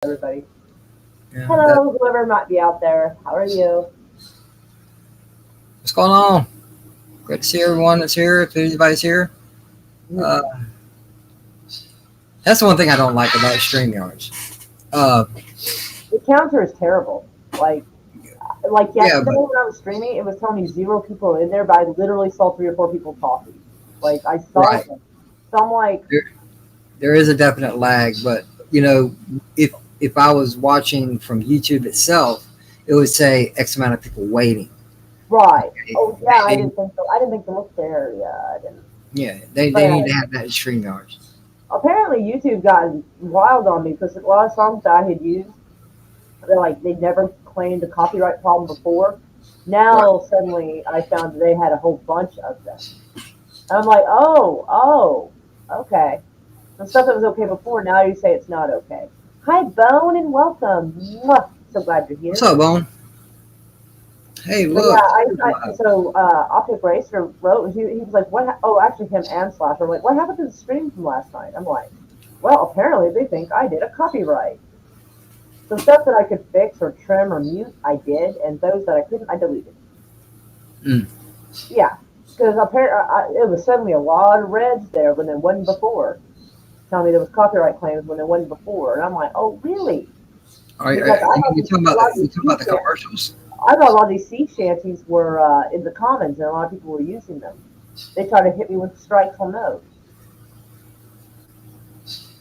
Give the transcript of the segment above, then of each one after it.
everybody. Yeah, Hello, whoever might be out there. How are you? what's going on? Great to see everyone that's here. If anybody's here, uh, that's the one thing I don't like about StreamYards. Uh, The counter is terrible. Like, like yeah, yesterday but when I was streaming, it was telling me zero people in there, but I literally saw three or four people talking. Like, I saw right, them. So I'm like, there, there is a definite lag. But if I was watching from YouTube itself, it would say X amount of people waiting. right. Okay, Oh yeah, I they, didn't think so. I didn't think to look there. Yeah, I didn't. yeah, they But need to have that in StreamYards. apparently YouTube got wild on me because a lot of songs that I had used, they're like they never claimed a copyright problem before. Right. Now suddenly I found that they had a whole bunch of them. And I'm like, oh, okay. The stuff that was okay before, now you say it's not okay. Hi, Bone, and welcome. Mwah. So glad you're What's here. up, Bone? Hey, But yeah, look. so Optic Racer wrote, he was like, what? Oh, actually, him and Slash were like, what happened to the stream from last night? I'm like, well, apparently they think I did a copyright. So stuff that I could fix or trim or mute, I did, and those that I couldn't, I deleted. Mm, Yeah, because apparently it was suddenly a lot of reds there when there wasn't before. Telling me there was copyright claims when there wasn't before, and I'm like, oh really? Because you talking about a lot of you these talking about the commercials? I thought a lot of these sea shanties were in the commons, and a lot of people were using them. They tried to hit me with strikes on those.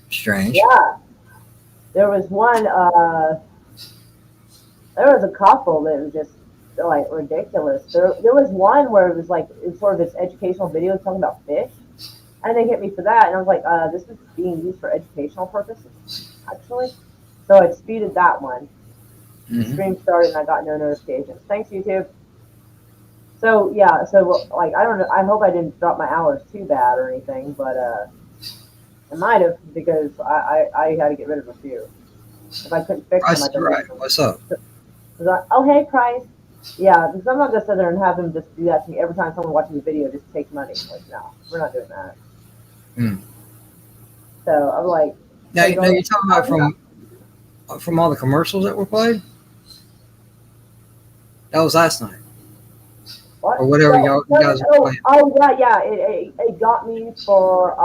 Strange. Yeah, there was one. There was a couple that was just like ridiculous. There was one where it was like it was sort of this educational video talking about fish, and they hit me for that, and I was like, this is being used for educational purposes, actually. So I speeded that one. The Hmm. stream started, and I got no notifications. Thanks, YouTube. So yeah, so like I don't know. I hope I didn't drop my hours too bad or anything, but I might have because I had to get rid of a few. If I couldn't fix them, I Price is right. deleted them. What's up? Oh hey, Price. Yeah, because I'm not gonna sit there and have him just do that to me every time someone watches a video. Just take money. Like no, we're not doing that. Mm. So I'm like, Now, so you now want? you're talking about Oh yeah. from all the commercials that were played. That was last night or What? whatever No, y'all you no, guys were no. playing. Oh yeah, yeah. It got me for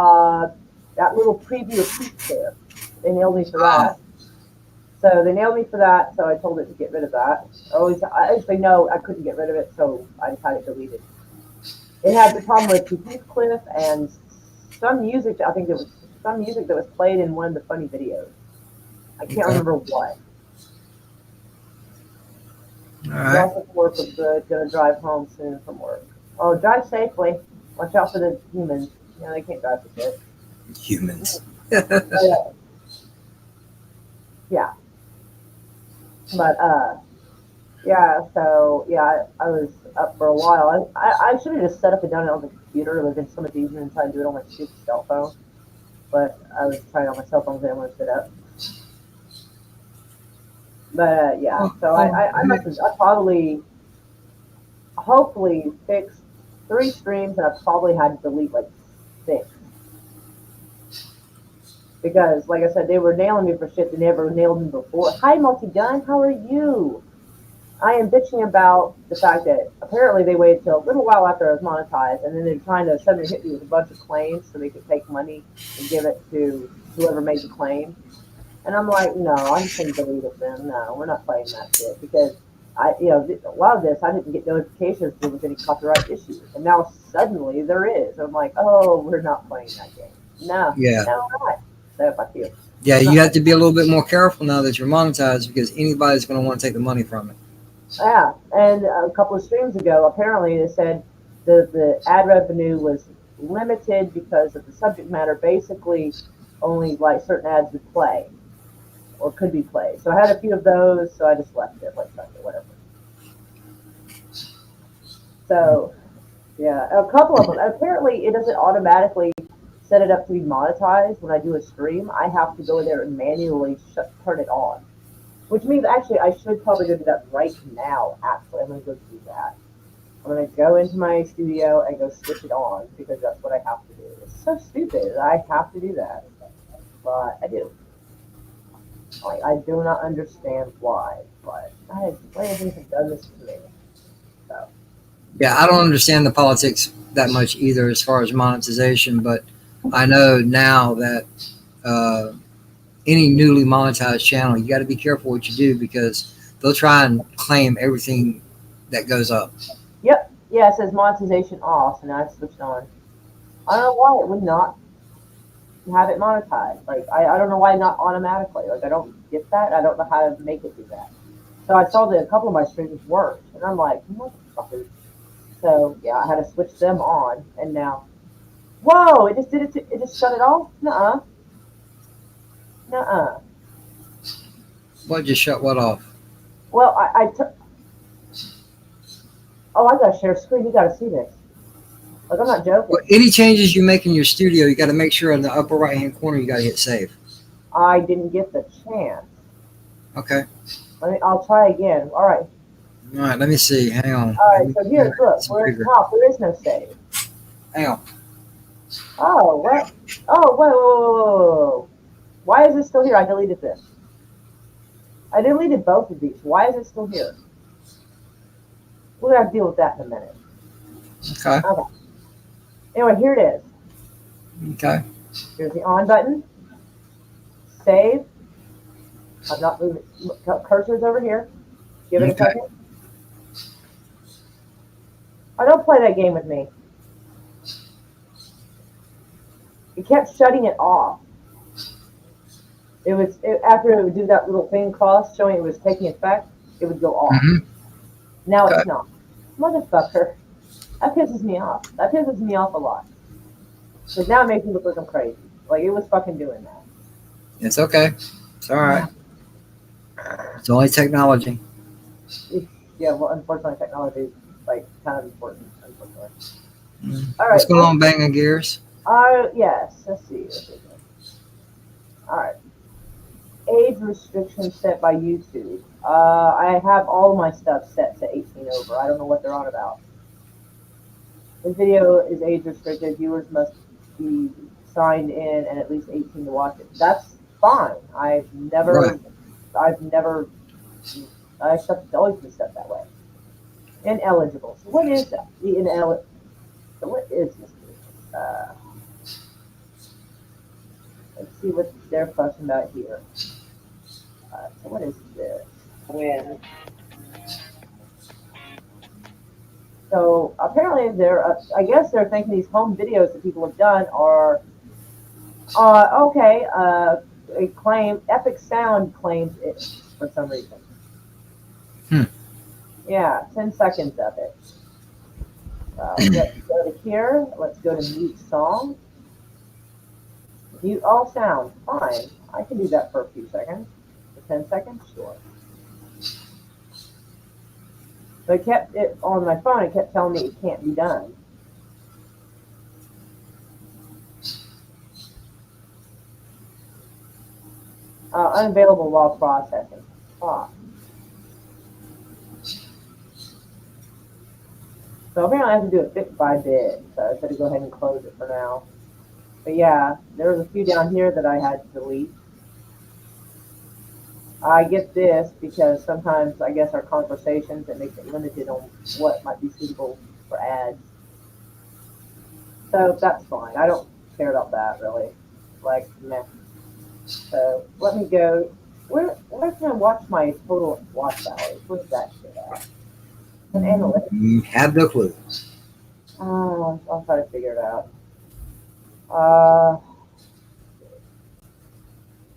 that little preview of Peach there. They nailed me for Oh, that. So they nailed me for that. So I told it to get rid of that. I actually no, I couldn't get rid of it, so I just had it deleted. It had the problem with Heathcliff and some music. I think it was some music that was played in one of the funny videos. I can't okay. remember what. All Lots right. of work was good. Gonna drive home soon from work. Oh, drive safely. Watch out for the humans. You know they can't drive for shit. Humans. But, yeah, but yeah. So yeah, I was up for a while. I should have just set up and done it on the computer. It would have been so much easier than trying to do it on my stupid cell phone. But I was trying on my cell phone because I didn't want to sit up. But yeah, oh, so oh, I hey. must have I probably hopefully fixed three streams and I probably had to delete like six because like I said they were nailing me for shit they never nailed me before. Hi Multi Gun, how are you? I am bitching about the fact that apparently they waited till a little while after I was monetized and then they're trying to suddenly hit me with a bunch of claims so they could take money and give it to whoever made the claim. And I'm like, no, I'm just going to delete it then. No, we're not playing that shit because a lot of this I didn't get notifications there was any copyright issues, and now suddenly there is. I'm like, oh, we're not playing that game. No, Yeah, no, we're not. So fuck you. yeah. I'm You not have playing. to be a little bit more careful now that you're monetized because anybody's going to want to take the money from it. Yeah, and a couple of streams ago, apparently they said the ad revenue was limited because of the subject matter. Basically, only like certain ads would play or could be played. So I had a few of those, so I just left it like fuck it, whatever. So yeah, a couple of them. Apparently, it doesn't automatically set it up to be monetized when I do a stream. I have to go there and manually turn it on, which means actually I should probably go do that right now. Actually, I'm gonna go do that. I'm gonna go into my studio and go switch it on because that's what I have to do. It's so stupid. I have to do that, but I do. Like, I do not understand why, but why have they done this to me? So, Yeah, I don't understand the politics that much either as far as monetization, but I know now that uh, any newly monetized channel, you got to be careful what you do because they'll try and claim everything that goes up. yep, yeah, it says monetization off, so now it's switched on. I don't know why it would not have it monetized. Like, I don't know why not automatically. Like, I don't get that. I don't know how to make it do that. So I saw that a couple of my streams worked, and I'm like, motherfuckers. So yeah, I had to switch them on, and now, whoa! It just did it. It just shut it off. Nuh-uh, nuh-uh. What just shut what off? Well, oh, I gotta share screen. You gotta see this. Like, I'm not joking. Well, any changes you make in your studio, you got to make sure in the upper right hand corner you got to hit save. I didn't get the chance. Okay. I'll try again. All right. All right. Let me see. Hang on. All right. So here, look. Where it's top, there is no save. Hang on. Oh, what? Oh, whoa. Why is it still here? I deleted this. I deleted both of these. Why is it still here? We're gonna have to deal with that in a minute. Okay. Okay. Anyway, here it is. Okay. Here's the on button. Save. I'm not moving. Cursor's over here. Give it a second. Oh, don't play that game with me. It kept shutting it off. After it would do that little thing cross showing it was taking effect, it would go off. Mm-hmm. Now Okay. it's not. Motherfucker. That pisses me off. That pisses me off a lot. Because now it makes me look like I'm crazy. Like, it was fucking doing that. It's okay. It's all right. It's only technology. Yeah, well, unfortunately, technology is, like, kind of important, unfortunately. All right. What's going on, banging gears? Yes. Let's see. All right. Age restrictions set by YouTube. I have all my stuff set to 18 over. I don't know what they're on about. This video is age restricted. Viewers must be signed in and at least 18 to watch it. That's fine. I've never, it's always been set that way. Ineligible. So what is that? The ineligible. So what is this? Let's see what they're fussing about here. So what is this? When? So apparently I guess they're thinking these home videos that people have done are, okay, Epic Sound claims it for some reason. Yeah, 10 seconds of it. Let's go to here. Let's go to mute song. Mute all sound. Fine. I can do that for a few seconds. For 10 seconds? Sure. But it kept it on my phone. It kept telling me it can't be done. Unavailable while processing. So apparently I have to do it bit by bit. So I said to go ahead and close it for now. But yeah, there was a few down here that I had to delete. I get this because sometimes I guess our conversations, it makes it limited on what might be suitable for ads. So that's fine. I don't care about that really. Like, meh. So let me go. Where can I watch my total watch hours? Where's that shit at? An analytics. Have no clue. I'll try to figure it out.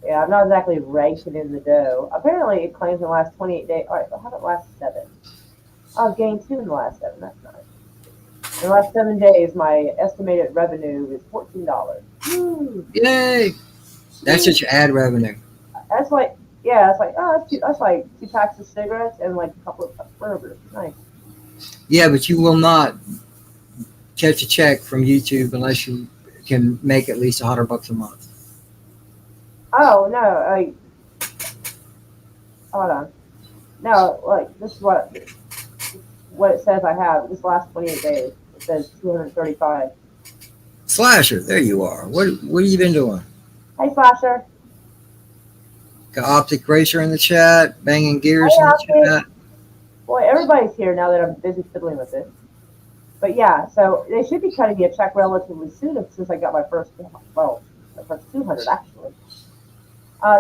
Yeah, I'm not exactly raking in the dough. Apparently, it claims in the last 28 days. All right, how about last 7? I've gained 2 in the last 7. That's nice. In the last 7 days, my estimated revenue is $14. Woo. Yay! That's just your ad revenue. That's like, yeah, it's like, that's like 2 packs of cigarettes and like a couple of burgers. Nice. Yeah, but you will not catch a check from YouTube unless you can make at least $100 a month. Oh no! Hold on. No, like this is what it says I have. This last 28 days, it says 235. Slasher, there you are. What have you been doing? Hey, Slasher. Got Optic Racer in the chat. Banging Gears Hey, in the Optic. chat. Boy, everybody's here now that I'm busy fiddling with it. But yeah, so they should be cutting me a check relatively soon since I got my first, well, my first 200 actually.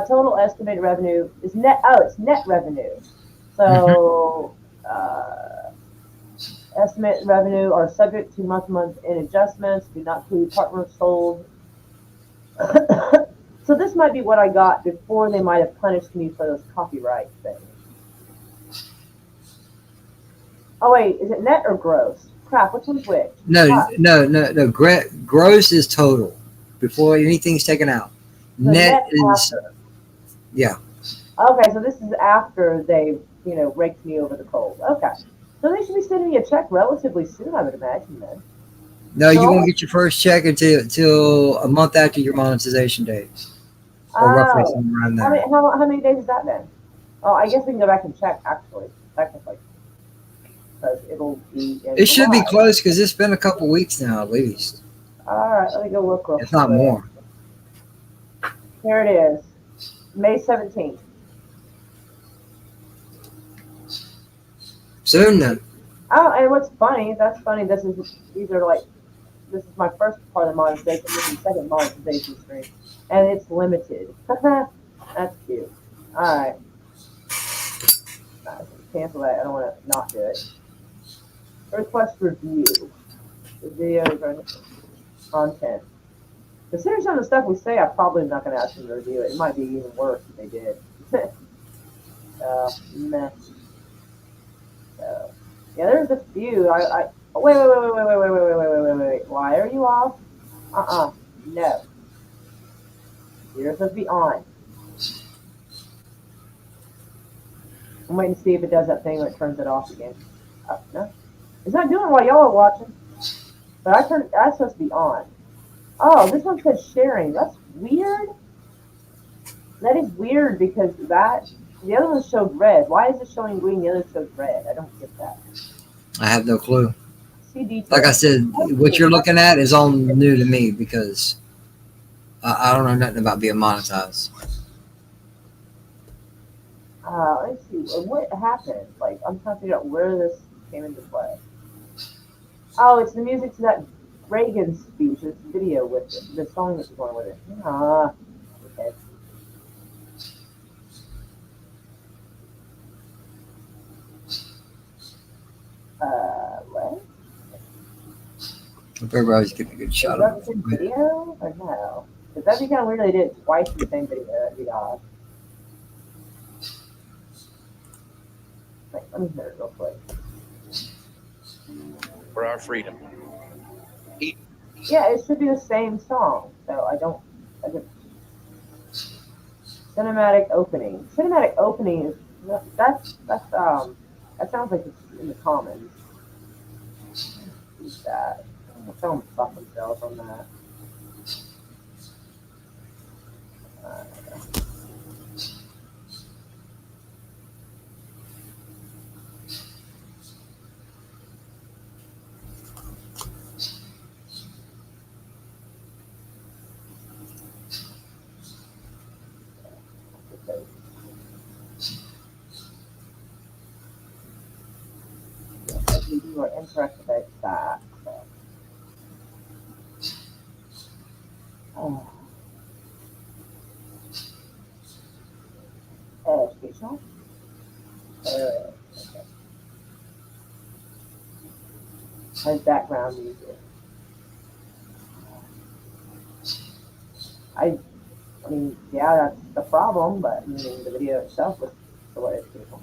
Total estimated revenue is net. Oh, it's net revenue. So estimate revenue are subject to month-to-month in adjustments. Do not include partners sold. So this might be what I got before they might have punished me for those copyright things. Oh wait, is it net or gross? Crap, which one's which? No. Gross is total before anything's taken out. So Net net is after. yeah. Okay, so this is after they, raked me over the coals. Okay. So they should be sending me a check relatively soon, I would imagine then. No, So you won't get your first check until a month after your monetization date, or roughly oh, somewhere around how there. many days is that then? Oh, I guess we can go back and check actually, technically, because it'll be in It should be July. close because it's been a couple weeks now at least, All right, let me go look real if not quick. more. Here it is, May 17th. Soon then. Oh, and what's funny? That's funny. This is my first part of the monetization. This is the second monetization stream, and it's limited. That's cute. All right. Cancel that. I don't want to not do it. Request review. The video is content. Considering some of the stuff we say, I'm probably not going to ask them to review it. It might be even worse if they did. Meh. Yeah, there's a few. Wait. Why are you off? No. You're supposed to be on. I'm waiting to see if it does that thing when it turns it off again. No. It's not doing while y'all are watching. But that's supposed to be on. Oh, this one says sharing. That's weird. That is weird because the other one showed red. Why is it showing green? The other shows red. I don't get that. I have no clue. See details. Like I said, what you're looking at is all new to me because I don't know nothing about being monetized. Let's see. What happened? Like, I'm trying to figure out where this came into play. Oh, it's the music to that Reagan speech. It's the video with it. The song that's going with it. Okay. What? Hope everybody's getting a good shot of Is that the same video or no? Because that'd be kind of weird. They did it twice in the same video. That'd be odd. Wait, let me hear it real quick. For our freedom. Yeah, it should be the same song. So I don't. Cinematic opening. Cinematic opening is that sounds like it's in the comments. Who's that? Someone fuck themselves on that. You are interested about that. Oh. Educational? Okay. Has background music. I mean, yeah, that's the problem, but I mean, the video itself was somewhat educational.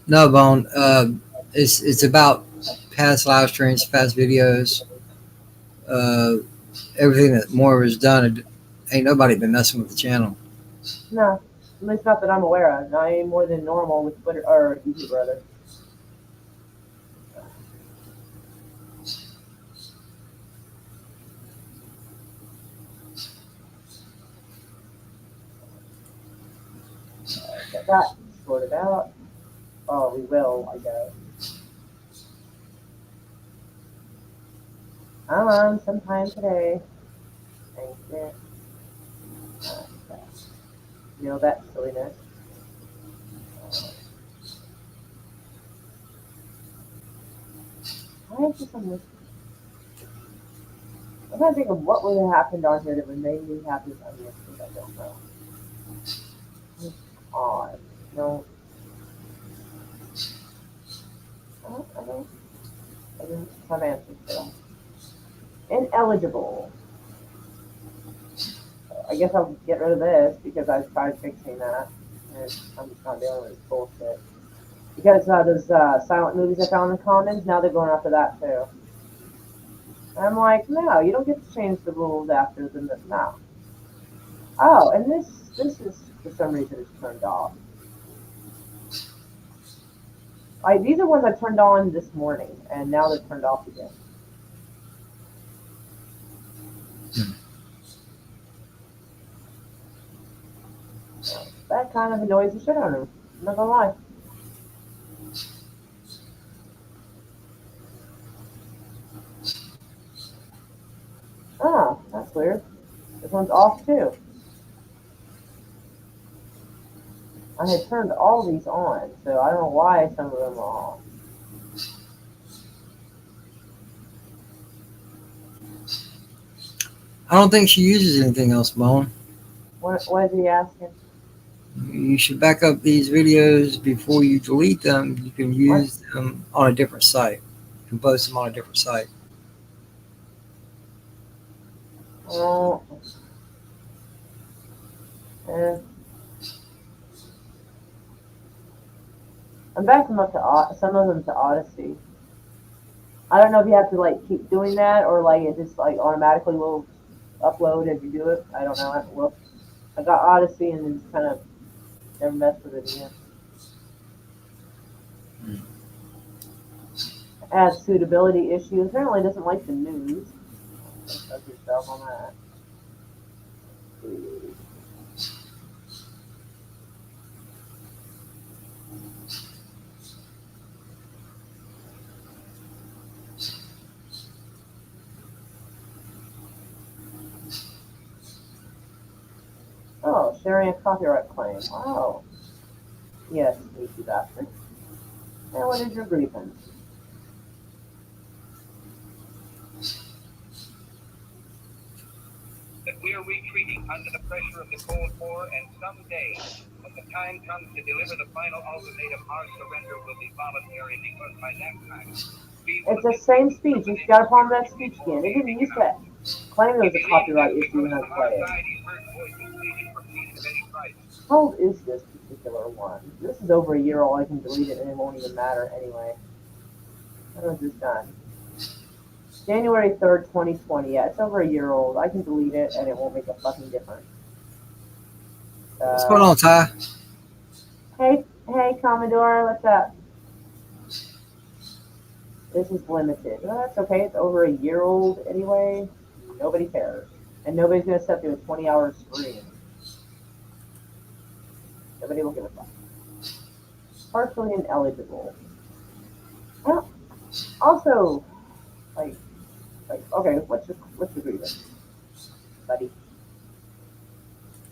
No, Bone. It's about past live streams, past videos, everything that Moira has done. Ain't nobody been messing with the channel. No, at least not that I'm aware of. Not any more than normal with Twitter or YouTube, rather. that sorted out. Oh, we will, I guess. Come on, sometime today. Thank you. Okay. You know that silliness. Why is this on this? I'm trying to think of what would have happened on here that would make me have this unlisted. I don't know. It's odd. No. I don't have answers for that. Ineligible. I guess I'll get rid of this because I've tried fixing that. And I'm just not dealing with this bullshit. Because those silent movies I found in the Commons, now they're going after that too. And I'm like, no, you don't get to change the rules after the no. Oh, and this is for some reason it's turned off. These are ones I turned on this morning, and now they're turned off again. That kind of annoys the shit out of me. I'm not gonna lie. Oh, that's weird. This one's off too. I had turned all these on, so I don't know why some of them are off. I don't think she uses anything else, Bone. What is he asking? You should back up these videos before you delete them. You can use them on a different site. You can post them on a different site. Oh. I'm backing up to some of them to Odyssey. I don't know if you have to like keep doing that or like it just like automatically will upload as you do it. I don't know. I haven't looked. I got Odyssey and then just kind of never messed with it again. Has suitability issues. Apparently doesn't like the news. Fuck yourself on that. Oh, sharing a copyright claim. Wow. Yes, sneaky bastard. And what is your grievance? That we are retreating under the pressure of the Cold War, and someday, when the time comes to deliver the final ultimatum, our surrender will be voluntary, because by that time, it's the same speech. You got a problem with that speech again. They didn't used to claim there was a copyright issue when I played it. How old is this particular one? This is over a year old. I can delete it and it won't even matter anyway. When was this done? January 3rd, 2020. Yeah, it's over a year old. I can delete it and it won't make a fucking difference. What's going on, Ty? Hey, Commodore, what's up? This is limited. Well, that's okay. It's over a year old anyway. Nobody cares. And nobody's going to set through a 20-hour stream. Nobody will give a fuck. Partially ineligible. Well, also, like, okay, what's your grievance, buddy?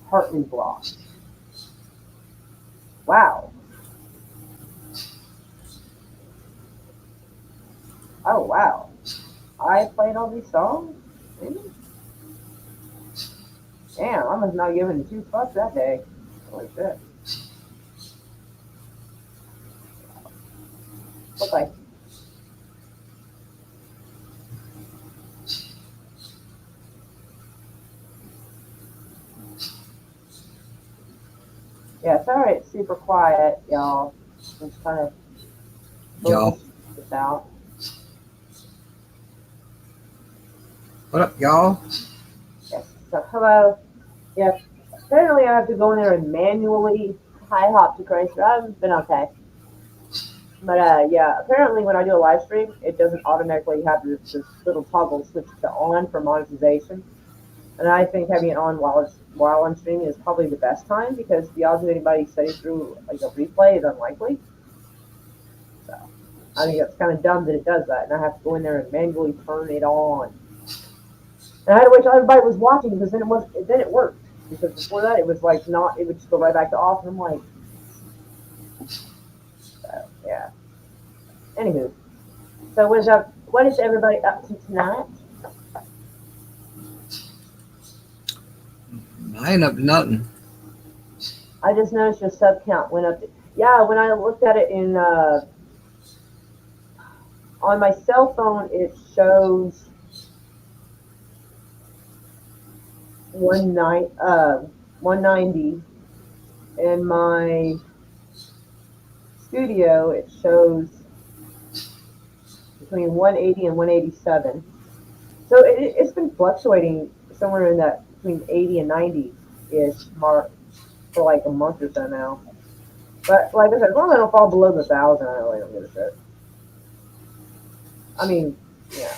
Hartley block. Wow. Oh wow. I played all these songs? Maybe? Damn, I must not giving two fucks that day. Holy shit. Okay. Yeah, it's alright, it's super quiet, y'all. Just kind of Y'all. this out. What up, y'all? Yes. So hello. Yes. Apparently I have to go in there and manually high hop to Chrysler. I've been okay. But yeah, apparently when I do a live stream, it doesn't automatically have this little toggle switch to on for monetization. And I think having it on while I'm streaming is probably the best time because the odds of anybody sitting through like a replay is unlikely. So I think it's kind of dumb that it does that, and I have to go in there and manually turn it on. And I had to wait till everybody was watching because then it worked. Because before that it was like not, it would just go right back to off, and I'm like, so, yeah. Anywho, so what is everybody up to tonight? I ain't up to nothing. I just noticed your sub count went up. Yeah, when I looked at it in on my cell phone, it shows 190. In my studio, it shows between 180 and 187. So it's been fluctuating somewhere in that between 80 and 90 ish mark for like a month or so now. But like I said, as long as I don't fall below the 1,000, I really don't give a shit. I mean, yeah.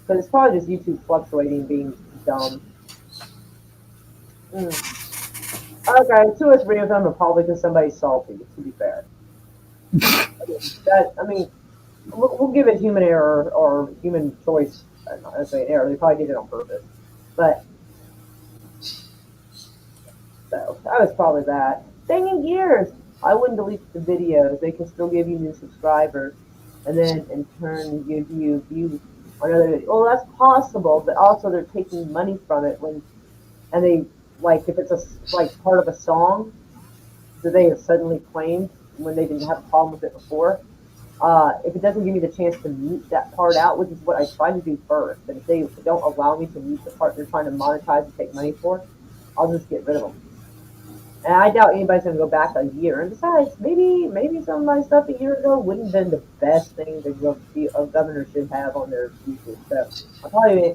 But it's probably just YouTube fluctuating, being dumb. Okay, 2 or 3 of them are probably because somebody's salty, to be fair. We'll give it human error or human choice. I'm not going to say an error, they probably did it on purpose. But, so, that was probably that. Singing gears! I wouldn't delete the videos, they can still give you new subscribers, and then in turn give you views on other videos. Well, that's possible, but also they're taking money from it and they, like, if it's like part of a song that they have suddenly claimed when they didn't have a problem with it before, if it doesn't give me the chance to mute that part out, which is what I try to do first, and if they don't allow me to mute the part they're trying to monetize and take money for, I'll just get rid of them. And I doubt anybody's going to go back a year. And besides, maybe some of my stuff a year ago wouldn't have been the best thing that a governor should have on their YouTube. So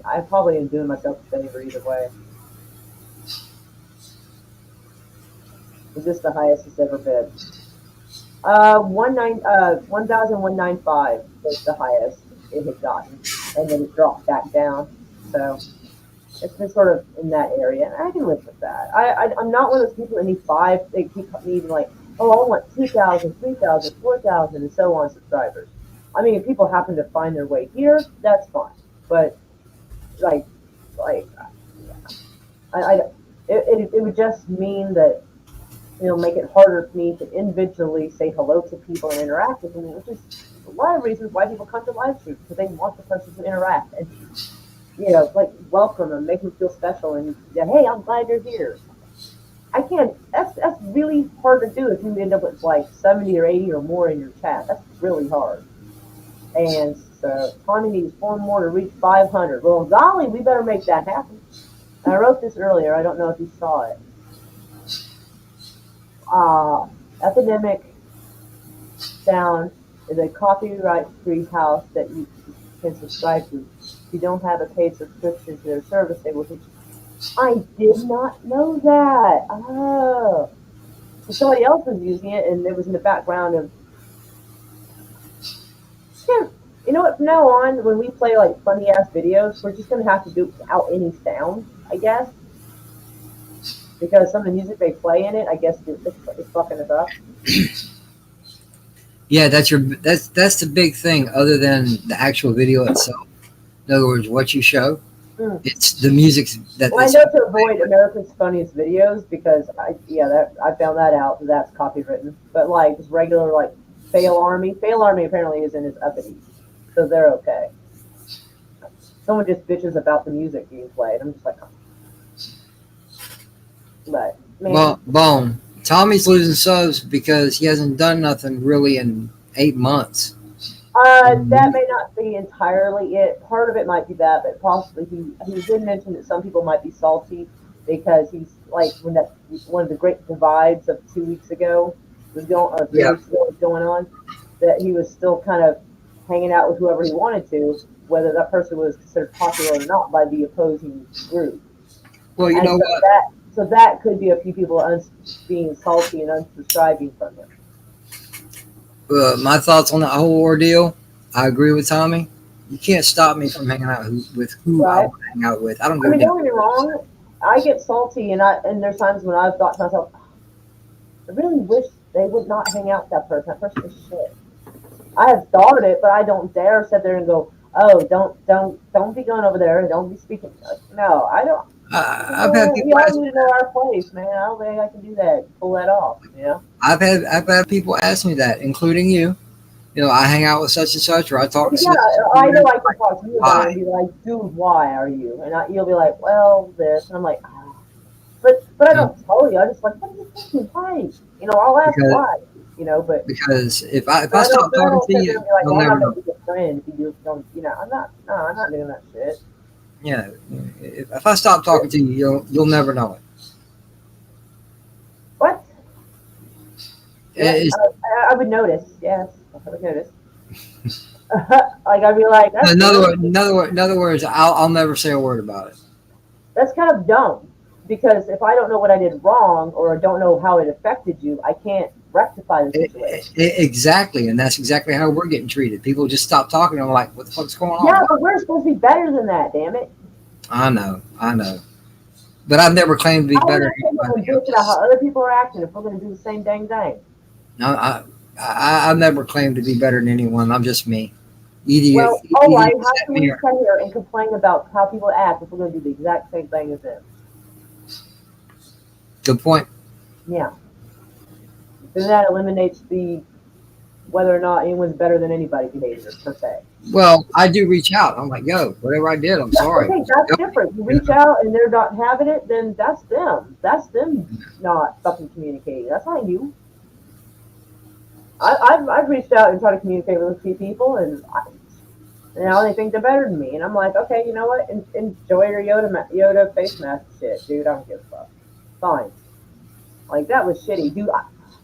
I probably am doing myself a favor either way. Is this the highest it's ever been? 1,195 was the highest it had gotten, and then it dropped back down. So it's been sort of in that area, and I can live with that. I'm not one of those people that need 5. They keep needing like, oh, I want 2,000, 3,000, 4,000, and so on subscribers. I mean, if people happen to find their way here, that's fine. But like, yeah. It would just mean that it'll make it harder for me to individually say hello to people and interact with them, which is a lot of reasons why people come to live streams, because they want the person to interact and, like, welcome them, make them feel special, and hey, I'm glad you're here. I can't. That's really hard to do if you end up with like 70 or 80 or more in your chat. That's really hard. And so Tommy needs 4 more to reach 500. Well, golly, we better make that happen. And I wrote this earlier. I don't know if you saw it. Epidemic Sound is a copyright-free house that you can subscribe to. If you don't have a paid subscription to their service, they will teach you. I did not know that. Oh. So somebody else was using it, and it was in the background of... Yeah, you know what? From now on, when we play like funny-ass videos, we're just going to have to do it without any sound, I guess. Because some of the music they play in it, I guess it's fucking us up. Yeah, that's the big thing. Other than the actual video itself, in other words, what you show, it's the music that. Well, I know to avoid America's Funniest Videos because I found that out. That's copywritten. But like just regular like Fail Army apparently isn't as uppity, so they're okay. Someone just bitches about the music being played. I'm just like. But, man. Well, Bone, Tommy's losing subs because he hasn't done nothing really in 8 months. That may not be entirely it. Part of it might be that, but possibly he did mention that some people might be salty because he's like when that one of the great divides of 2 weeks ago was going, or 3 weeks ago was going on, that he was still kind of hanging out with whoever he wanted to, whether that person was considered popular or not by the opposing group. Well, you know what? So that could be a few people being salty and unsubscribing from him. My thoughts on that whole ordeal, I agree with Tommy. You can't stop me from hanging out with who I Right? want to hang out with. I don't I go mean, down. don't get me wrong. I get salty, and there's times when I've thought to myself, I really wish they would not hang out with that person. That person is shit. I have thought it, but I don't dare sit there and go, oh, don't be going over there. Don't be speaking. Like, no, I don't. I've had We people all ask me need to know that. our place, man. I don't think I can do that. Pull that off, you know. I've had people ask me that, including you. You know, I hang out with such and such, or I talk to Yeah, such and I know such. I can talk to you about it and Why? be like, dude, why are you? You'll be like, well, this, and I'm like, ah. But I You know, don't tell you. I just like, what are you thinking? Why? I'll ask because why. But because if but I I don't. stop But I talking don't to sit there you, and be like, you'll well, I'm never not know. gonna be your friend if you don't. I'm not. No, I'm not doing that shit. Yeah, if I stop talking to you, you'll never know it. What? Yeah, It's, I would notice. Yes, I would notice. Like I'd be like, that's in other weird. words, in other words, I'll never say a word about it. That's kind of dumb because if I don't know what I did wrong or don't know how it affected you, I can't rectify the situation. Exactly, and that's exactly how we're getting treated. People just stop talking. And I'm like, what the fuck's going on? Yeah, What? but we're supposed to be better than that. Damn it! I know, but I've never claimed to be How are we better gonna than sit here and anybody bitch about else. how other people are acting if we're gonna do the same dang thing? No, I've never claimed to be better than anyone. I'm just me. Either Well, all either you right. How accept can me we or sit here and complain about how people act if we're gonna do the exact same thing as them? good point. Yeah. Then that eliminates the whether or not anyone's better than anybody behavior per se. Well, I do reach out. I'm like, yo, whatever I did, I'm Yeah, sorry. okay, that's different. You You reach know? out and they're not having it, then that's them. That's them not fucking communicating. That's not you. I've reached out and tried to communicate with a few people, and now they think they're better than me. And I'm like, okay, you know what? Enjoy your Yoda face mask shit, dude. I don't give a fuck. Fine. Like, that was shitty. Dude,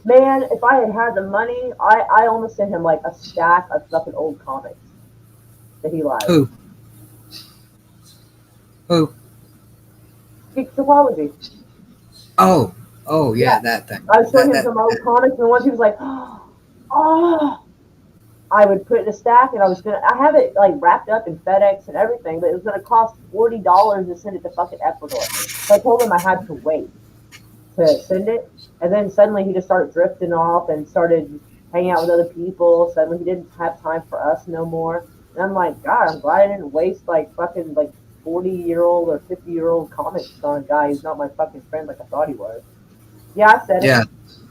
man, if I had had the money, I almost sent him, like, a stack of fucking old comics that he liked. Who? Who? Geek Topology. Oh, oh Yeah. yeah, that thing. I was showing That him that. some old that comics, and once he was like, oh, I would put it in a stack, and I have it like wrapped up in FedEx and everything, but it was gonna cost $40 to send it to fucking Ecuador. So I told him I had to wait to send it, and then suddenly he just started drifting off and started hanging out with other people. Suddenly he didn't have time for us no more, and I'm like, God, I'm glad I didn't waste like fucking like 40-year-old or 50-year-old comics on a guy who's not my fucking friend like I thought he was. Yeah, I said it. yeah,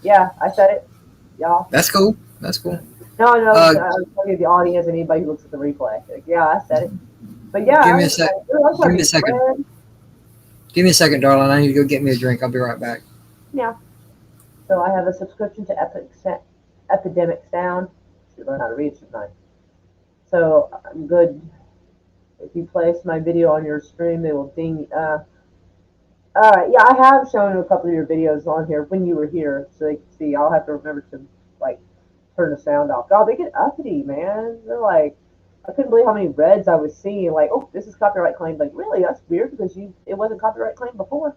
Yeah, I said it. Y'all. that's cool. That's cool. No, no, Uh, I was talking to the audience and anybody who looks at the replay. Like, yeah, I said it. But yeah, give me a sec. I'm trying Give to me be a a second. friend. Give me a second, darling. I need to go get me a drink. I'll be right back. Yeah. So I have a subscription to Epidemic Sound. Should learn how to read, shouldn't I? So I'm good. If you place my video on your stream, they will ding. All right. Yeah, I have shown a couple of your videos on here when you were here, so they can see. I'll have to remember to like turn the sound off. God, they get uppity, man. They're like, I couldn't believe how many reds I was seeing. Like, oh, this is copyright claim. Like, really? That's weird because it wasn't copyright claim before.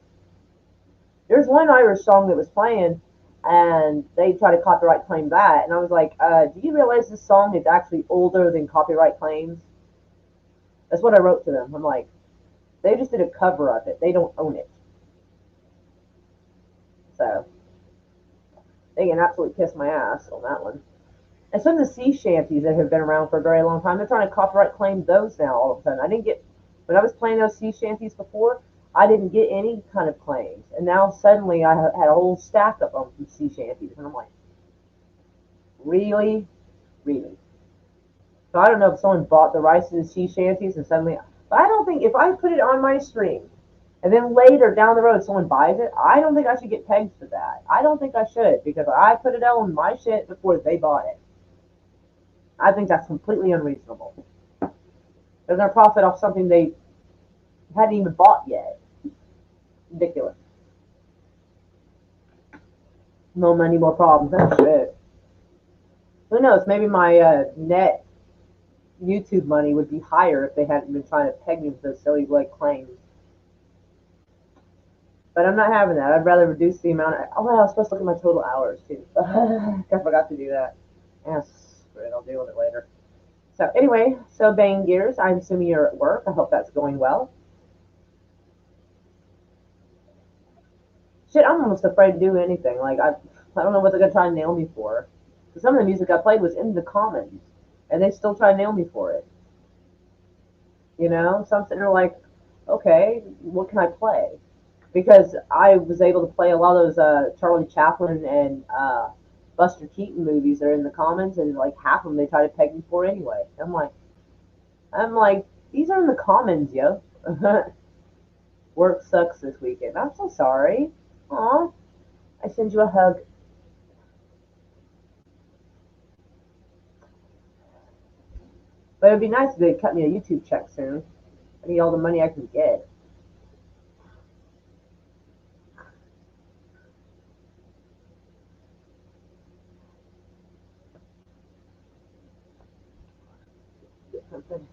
There's one Irish song that was playing, and they tried to copyright claim that, and I was like, do you realize this song is actually older than copyright claims? That's what I wrote to them. I'm like, they just did a cover of it. They don't own it. So they can absolutely kiss my ass on that one. And some of the sea shanties that have been around for a very long time, they're trying to copyright claim those now all of a sudden. I didn't get, when I was playing those sea shanties before, I didn't get any kind of claims. And now suddenly I had a whole stack of them from sea shanties. And I'm like, really? Really? So I don't know if someone bought the rights to the sea shanties and suddenly, but I don't think if I put it on my stream and then later down the road someone buys it, I don't think I should get pegged for that. I don't think I should because I put it on my shit before they bought it. I think that's completely unreasonable. They're going to profit off something they hadn't even bought yet. Ridiculous. No money, more problems. That's shit. Who knows? Maybe my net YouTube money would be higher if they hadn't been trying to peg me with those silly like claims. But I'm not having that. I'd rather reduce the amount. Oh, I was supposed to look at my total hours too. I forgot to do that. Yes, yeah, I'll deal with it later. So anyway, so Bang Gears, I'm assuming you're at work. I hope that's going well. Shit, I'm almost afraid to do anything. Like I don't know what they're gonna try and nail me for. 'Cause some of the music I played was in the Commons, and they still try to nail me for it. You know, so I'm sitting there like, okay, what can I play? Because I was able to play a lot of those Charlie Chaplin and Buster Keaton movies that are in the Commons, and like half of them they try to peg me for anyway. I'm like, these are in the Commons, yo. Work sucks this weekend. I'm so sorry. Aw, I send you a hug. But it'd be nice if they cut me a YouTube check soon. I need all the money I can get. Get something.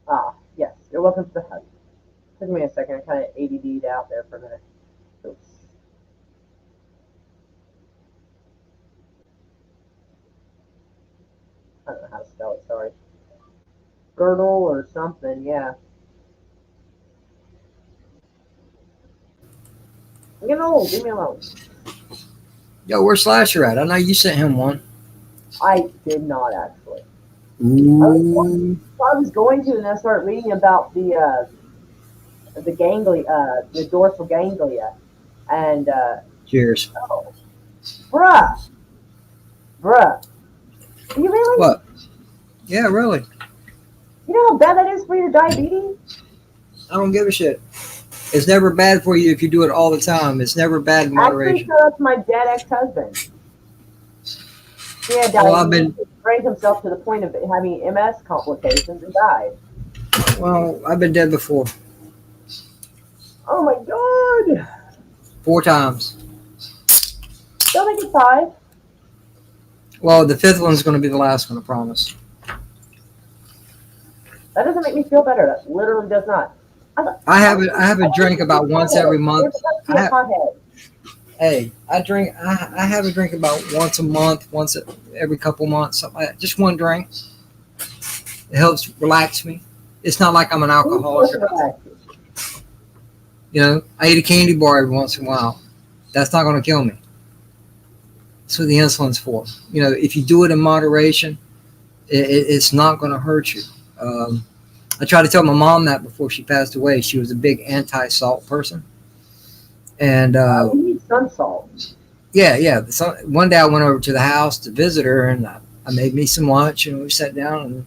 Ah, yes. You're welcome for the hug. Took me a second. I kind of ADD'd out there for a minute. Oops. I don't know how to spell it. Sorry. Girdle or something. Yeah. I'm getting old. Leave me alone. Yo, where's Slasher at? I know you sent him one. I did not actually. Ooh. I was going to, and I started reading about the ganglia, the dorsal ganglia, and Cheers. oh, bruh, bruh, are you really? What? Yeah, really. You know how bad that is for your diabetes? I don't give a shit. It's never bad for you if you do it all the time. It's never bad in Actually, moderation. so that's my dead ex-husband. He had Well, I've diabetes, been drank himself to the point of having MS complications and died. I've been dead before. Oh my god! 4 times. Don't think it's 5. Well, the 5th one's going to be the last one, I promise. That doesn't make me feel better. That literally does not. I have a drink about once every month. Hey, I have a drink about once a month, every couple months, something like that. Just one drink. It helps relax me. It's not like I'm an alcoholic. You know, I eat a candy bar every once in a while. That's not going to kill me. That's what the insulin's for. You know, if you do it in moderation, it's not going to hurt you. I tried to tell my mom that before she passed away. She was a big anti-salt person. And you need some salt. yeah. One day I went over to the house to visit her, and I made me some lunch, and we sat down, and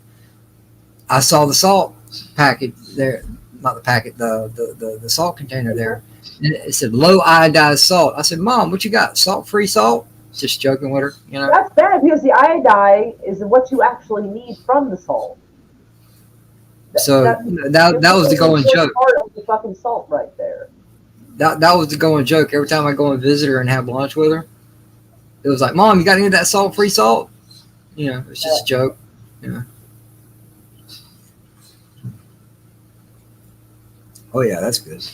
I saw the salt packet there. Not the packet, the salt container there. And it said low iodized salt. I said, Mom, what you got? Salt-free salt? Just joking with her, you know. That's bad because the iodine is what you actually need from the salt. So that was the going joke. Part of the fucking salt right there. That was the going joke. Every time I go and visit her and have lunch with her, it was like, Mom, you got any of that salt-free salt? You know, it's just a joke. You know. Oh yeah, that's good.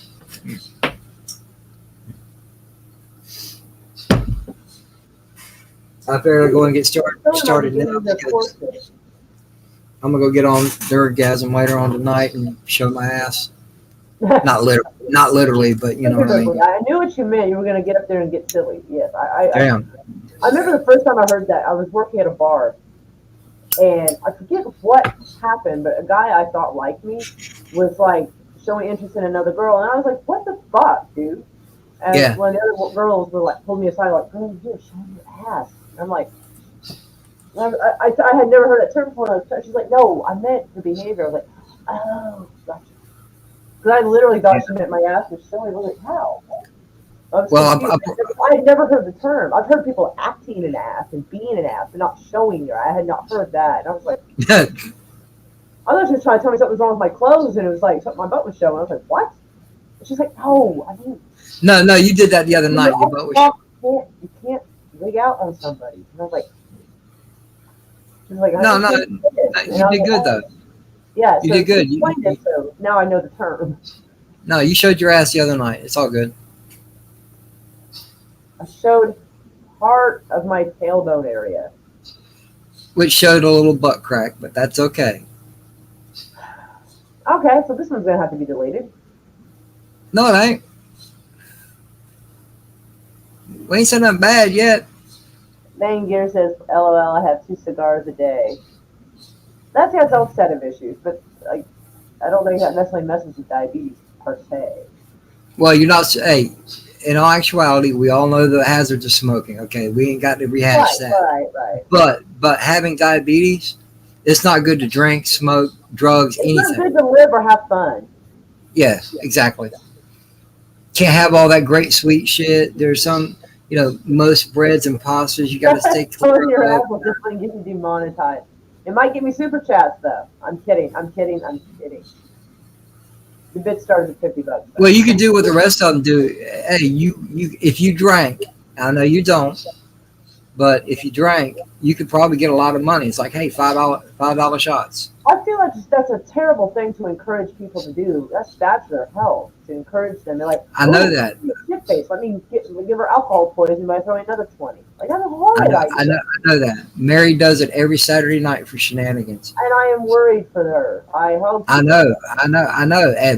I figured I'd go and get started now because I'm gonna go get on Nerdgasm later on tonight and show my ass. Not literally, but you know what I mean. I knew what you meant. You were gonna get up there and get silly. Yes, Damn. I remember the first time I heard that. I was working at a bar, and I forget what happened, but a guy I thought liked me was like showing interest in another girl, and I was like, "What the fuck, dude?" And Yeah. one of the other girls were like, pulled me aside, like, "Girl, you're showing your ass." And I'm like, I had never heard that term before. She's like, "No, I meant the behavior." I was like, "Oh, gotcha." Because I literally thought she meant my ass was showing. I was like, "How?" I had never heard the term. I've heard people acting an ass and being an ass, but not showing your. I had not heard that. And I was like, I thought she was trying to tell me something was wrong with my clothes, and it was like something my butt was showing. I was like, "What?" And she's like, "No, I mean, No, you did that the other night. Your butt was you can't wig out on somebody." And I was like, she's like, No, you did good though. Yeah, you did good. So now I know the term. No, you showed your ass the other night. It's all good. I showed part of my tailbone area. which showed a little butt crack, but that's okay. Okay, so this one's gonna have to be deleted. No, it ain't. We ain't said nothing bad yet. Main Gear says, "LOL, I have 2 cigars a day." That's its own set of issues, but like, I don't think that necessarily messes with diabetes per se. Well, you're not. Hey, in all actuality, we all know the hazards of smoking. Okay, we ain't got to rehash that. Right. But having diabetes, it's not good to drink, smoke, drugs, It's not anything. good to live or have fun. Yeah, exactly. Can't have all that great sweet shit. There's some, most breads and pastas you got to stay clear Turn your of. ass will just get you demonetized. It might give me super chats though. I'm kidding. The bid started at $50. Though. Well, you could do what the rest of them do. Hey, you if you drank, I know you don't, but if you drank, you could probably get a lot of money. It's like, hey, $5 shots. I feel like that's a terrible thing to encourage people to do. That's their health to encourage them. They're like, I know that. Shit face. Let me give her alcohol poisoning by throwing another 20. Like that's a horrid idea. I know that. Mary does it every Saturday night for shenanigans. And I am worried for her. I hope. I know.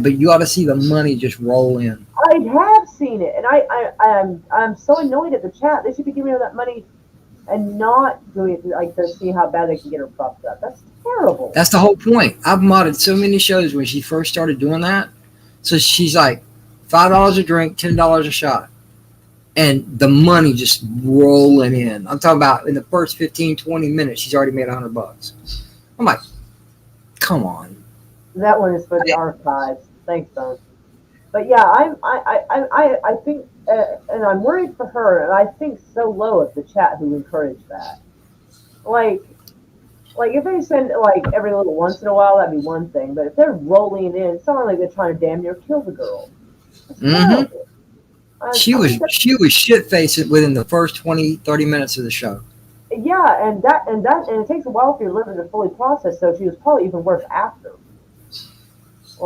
But you ought to see the money just roll in. I have seen it, and I'm so annoyed at the chat. They should be giving her that money and not doing it like to see how bad they can get her fucked up. That's terrible. That's the whole point. I've modded so many shows when she first started doing that. So she's like, $5 a drink, $10 a shot. And the money just rolling in. I'm talking about in the first 15, 20 minutes, she's already made $100. I'm like, come on. That one is for the archives. Thanks, Bone. But yeah, I think, and I'm worried for her, and I think so low of the chat who encouraged that. Like if they send like every little once in a while, that'd be one thing. But if they're rolling it in, it's not like they're trying to damn near kill the girl. Mm-hmm. She was shit faced within the first 20, 30 minutes of the show. Yeah, and it takes a while for your liver to fully process. So she was probably even worse after.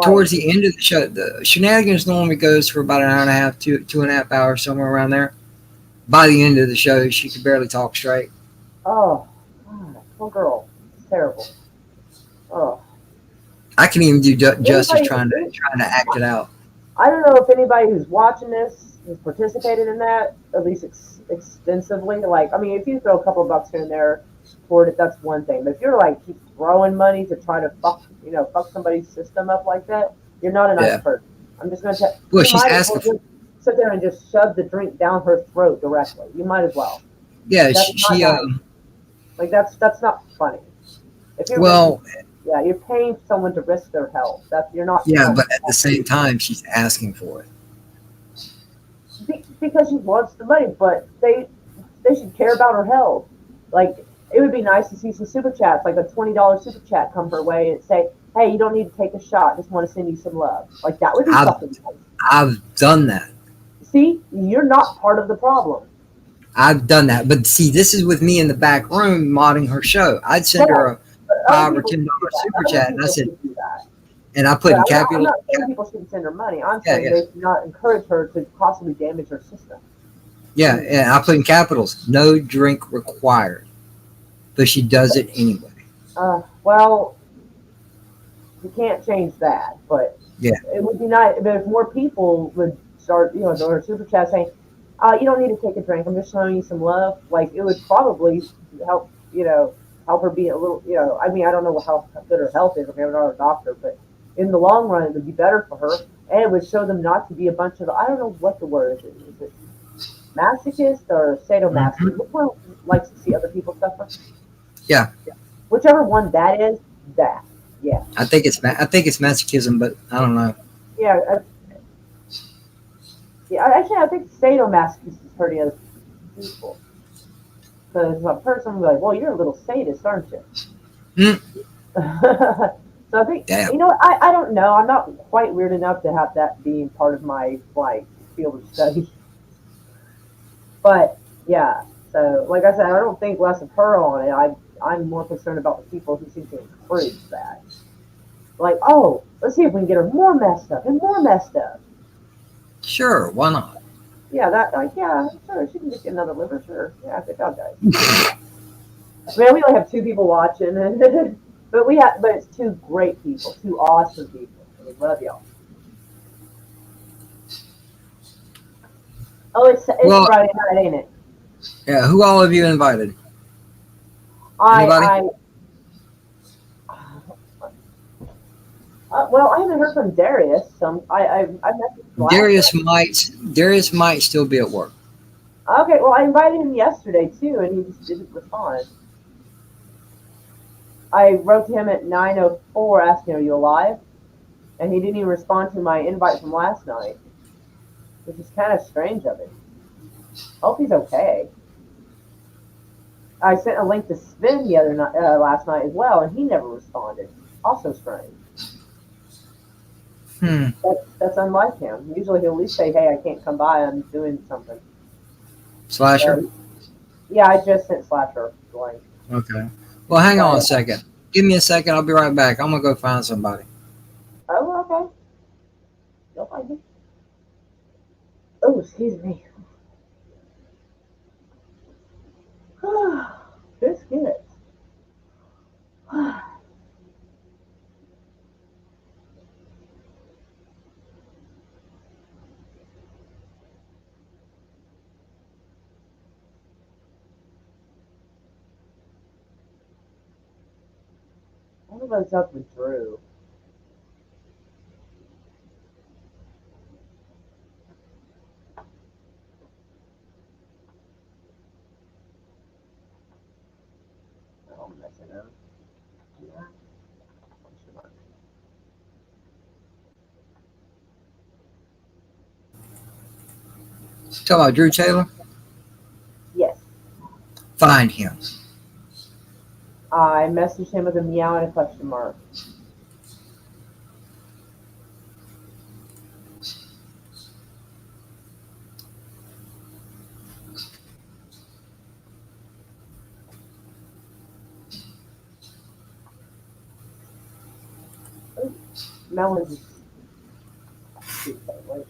Towards the end of the show, the shenanigans normally goes for about an hour and a half, 2.5 hours, somewhere around there. By the end of the show, she could barely talk straight. Oh, God, poor girl. It's terrible. Oh. I can even do justice trying to act it out. I don't know if anybody who's watching this has participated in that, at least extensively. Like, I mean, if you throw a couple of bucks here and there toward it, that's one thing. But if you're like keep throwing money to try to fuck somebody's system up like that, you're not a nice person. I'm just gonna tell. Well, she's asking for. Sit there and just shove the drink down her throat directly. You might as well. Yeah, that's not funny. If you're you're paying someone to risk their health. You're not. Yeah, but at the same time, she's asking for it. Because she wants the money, but they should care about her health. Like, it would be nice to see some super chats, like a $20 super chat come her way and say, hey, you don't need to take a shot, just want to send you some love. Like, that would be fucking nice. I've done that. See, you're not part of the problem. I've done that. But see, this is with me in the back room modding her show. I'd send her a $5 or $10 super chat, and I said, and I put in capital. I'm not saying people shouldn't send her money. I'm saying they should not encourage her to possibly damage her system. Yeah, and I put in capitals, no drink required. But she does it anyway. Well, you can't change that, but it would be nice if more people would start, their super chat saying, you don't need to take a drink, I'm just showing you some love. Like, it would probably help, help her be a little, I mean, I don't know how good her health is. I'm not a doctor, but in the long run, it would be better for her, and it would show them not to be a bunch of, I don't know what the word is. Is it masochist or sadomasochist? Mm-hmm. Which one likes to see other people suffer? Yeah. Whichever one that is, that. Yeah. I think it's masochism, but I don't know. Yeah. Actually, I think sadomasochist is hurting other people. Because a person will be like, well, you're a little sadist, aren't you? So I think, I don't know. I'm not quite weird enough to have that being part of my, field of study. But, yeah. So, like I said, I don't think less of her on it. I'm more concerned about the people who seem to encourage that. Like, let's see if we can get her more messed up and more messed up. Sure, why not? Yeah, that like yeah, sure, she can just get another liver, sure. Yeah, good job, guys. Man, we only have two people watching, but it's two great people, two awesome people. We love y'all. Oh, it's Well, Friday night, ain't it? yeah. Who all have you invited? I Anybody? I well, I haven't heard from Darius. I messaged him last Darius night. might. Darius might still be at work. Okay, well, I invited him yesterday too, and he just didn't respond. I wrote to him at 9:04 asking, "Are you alive?" And he didn't even respond to my invite from last night, which is kind of strange of him. Hope he's okay. I sent a link to Sven the other night, last night as well, and he never responded. Also strange. Hmm. That's unlike him. Usually he'll at least say, "Hey, I can't come by. I'm doing something." Slasher. So yeah, I just sent Slasher the link. Okay. Well, hang on a But second. Give me a second. I'll be right back. I'm gonna go find somebody. oh, okay. You'll find me. Oh, excuse me. Biscuits. I wonder what's up with Drew. Oh, I'm messing up. Yeah. Talk about Drew Taylor. Yes. Find him. I messaged him with a meow and a question mark. Oh, Melon's just wait.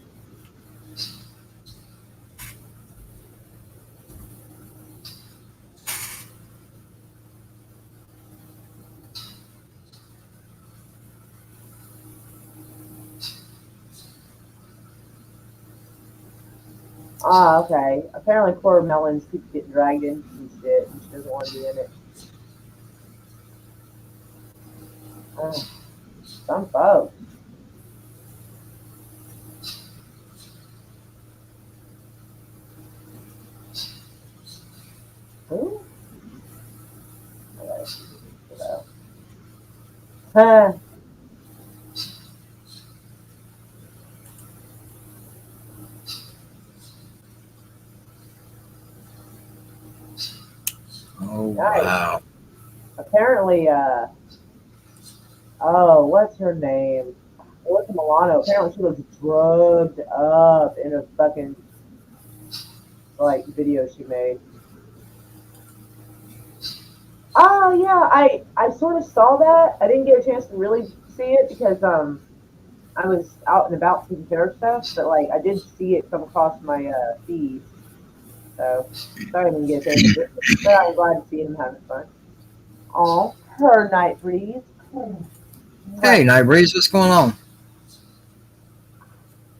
Ah, okay. Apparently, poor Melons keeps getting dragged into some shit, and she doesn't want to be in it. Some folks. Who? Okay. So. Huh. Oh Nice. wow. Apparently, oh, what's her name? Alyssa Milano. Apparently, she looks drugged up in a fucking like video she made. Oh yeah, I sort of saw that. I didn't get a chance to really see it because I was out and about taking care of stuff, but like I did see it come across my feed. So sorry I didn't get a chance to do it, but I'm glad to see him having fun. Oh, her night breeze. Hey, Mwah. Night Breeze, what's going on?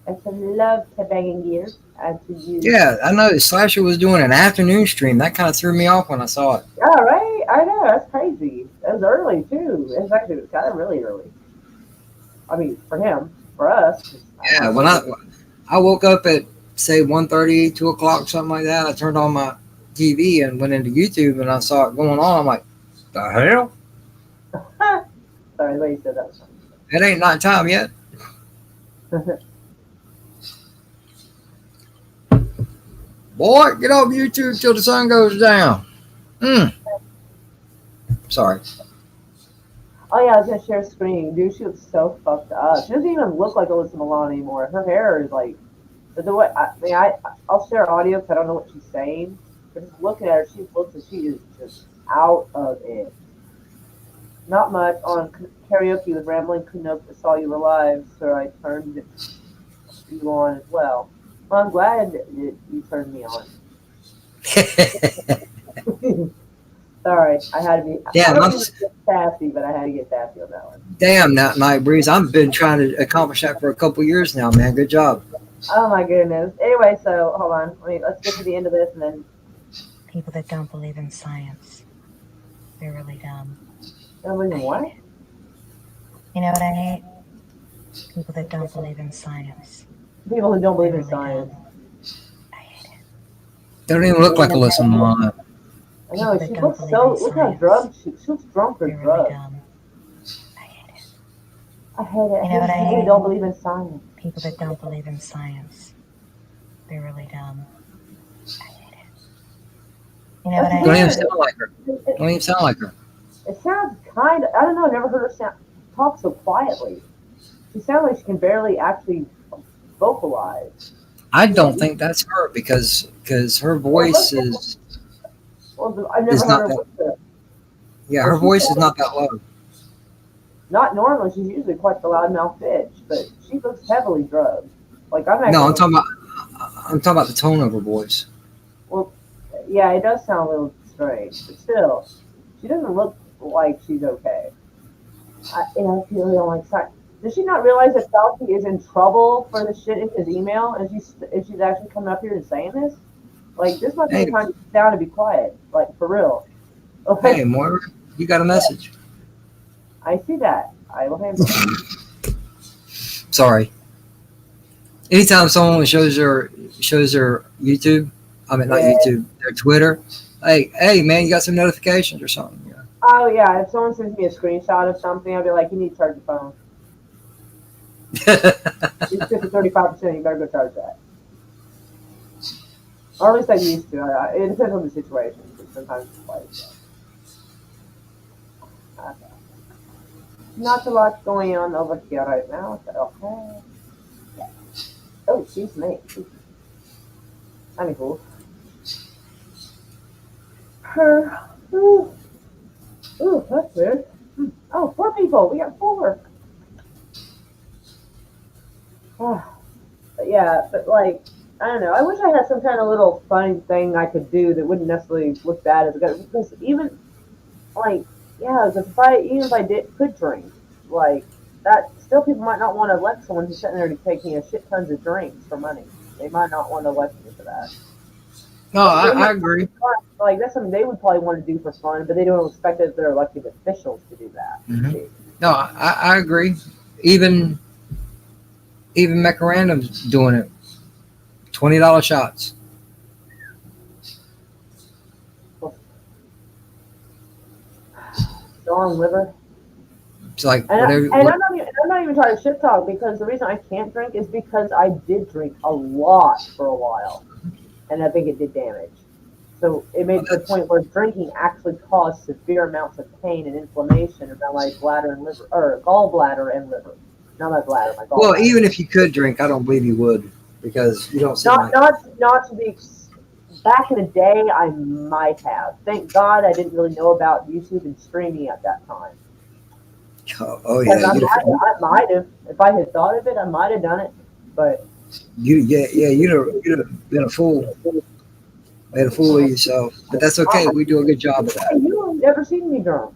It's a love to banging gears and to you. Yeah, I know Slasher was doing an afternoon stream. That kind of threw me off when I saw it. Yeah, right. I know that's crazy. It was early too. It was actually kind of really early. I mean, for him, for us, 'cause I don't Yeah, have when kids. I woke up at say 1:30, 2 o'clock, something like that. I turned on my TV and went into YouTube and I saw it going on. I'm like, the hell? Sorry, the way you said that was It ain't night time yet. funny. Boy, get off YouTube till the sun goes down. Mm, sorry. Oh yeah, I was gonna share a screen. Dude, she looks so fucked up. She doesn't even look like Alyssa Milano anymore. Her hair is like the way. I'll share audio because I don't know what she's saying. But just looking at her, she looks like she is just out of it. Not much on karaoke with Rambling Canuck that saw you were live, so I turned you on as well. Well, I'm glad that you turned me on. Sorry, I had to be. I Damn, don't mean to get sassy, but I had to get sassy on that one. damn, that night breeze. I've been trying to accomplish that for a couple years now, man. Good job. Oh my goodness. Anyway, so hold on. Let's get to the end of this and then. People that don't believe in science, they're really dumb. Don't believe in what? You know what I hate? People that don't believe in science. People who don't believe They're in really science. dumb. I hate it. They don't even look like Alyssa Milano. I know, People that she don't looks believe so. in Look how science. drunk she looks drunk for They're really drugs. dumb. I hate it. I hate it. You know what I People who hate? don't believe in science. People that don't believe in science. They're really dumb. I hate it. You know what I Don't even hate? sound like her. Don't even sound like her. It sounds kind of. I don't know. I've never heard her talk so quietly. She sounds like she can barely actually vocalize. I don't think that's her because her voice is Well, I've never is heard not her. that. With the, Yeah, her voice is not that low. not normally. She's usually quite the loudmouth bitch, but she looks heavily drugged. Like I'm actually. No, I'm talking about the tone of her voice. Well, yeah, it does sound a little strange, but still, she doesn't look like she's okay. I feel like sorry. Does she not realize that Fauci is in trouble for the shit in his email, and she's actually coming up here and saying this? Like, this might be Hey. the time to sit down and be quiet, like for real. Okay, Hey, Moira, you got a message. I see that. I will handle it. Sorry. Anytime someone shows their YouTube, I mean not Yeah. YouTube, their Twitter. Hey, man, you got some notifications or something? Yeah. Oh yeah, if someone sends me a screenshot of something, I'll be like, you need to charge your phone. It's just at 35%. You better go charge that. Or at least I used to. It depends on the situation. But sometimes it's like, okay. Not a lot going on over here right now. So, okay. Yeah. Oh, excuse me. I'm cool. Ooh, that's weird. Oh, 4 people. We got 4. But yeah, but like, I don't know. I wish I had some kind of little funny thing I could do that wouldn't necessarily look bad as a guy. Because even, like, yeah, because even if I could drink, like, that, still people might not want to elect someone who's sitting there taking a shit tons of drinks for money. They might not want to elect me for that. No, I agree. Like, that's something they would probably want to do for fun, but they don't expect that their elected officials to do that. Mhm. No, I agree. Even Mecorandom's doing it. $20 shots. Strong liver. It's like And, whatever. I'm not even trying to shit talk because the reason I can't drink is because I did drink a lot for a while, and I think it did damage. So it made to the point where drinking actually caused severe amounts of pain and inflammation around my bladder and liver, or gallbladder and liver. Not my bladder, my gallbladder. Well, even if you could drink, I don't believe you would because you don't seem like. Not to be. Back in the day, I might have. Thank God I didn't really know about YouTube and streaming at that time. Oh yeah, I might have. If I had thought of it, I might have done it. But you'd have been a fool. Made a fool of yourself. But that's okay. We do a good job of that. You have never seen me drunk.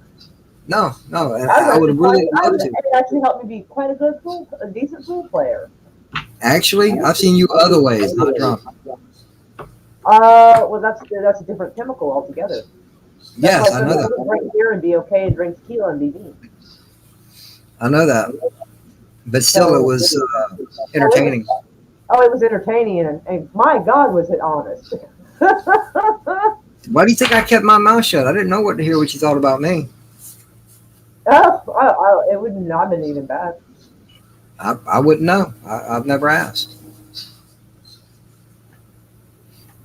No. And I would really love to. It actually helped me be quite a decent pool player. Actually, I've seen you other ways, not drunk. Well, that's a different chemical altogether. Yes, I know that. Drink beer and be okay, and drink tequila and be mean. I know that. But still, it was entertaining. Oh, it was entertaining, and my God, was it honest. Why do you think I kept my mouth shut? I didn't know what to hear what you thought about me. It would not have been even bad. I wouldn't know. I've never asked.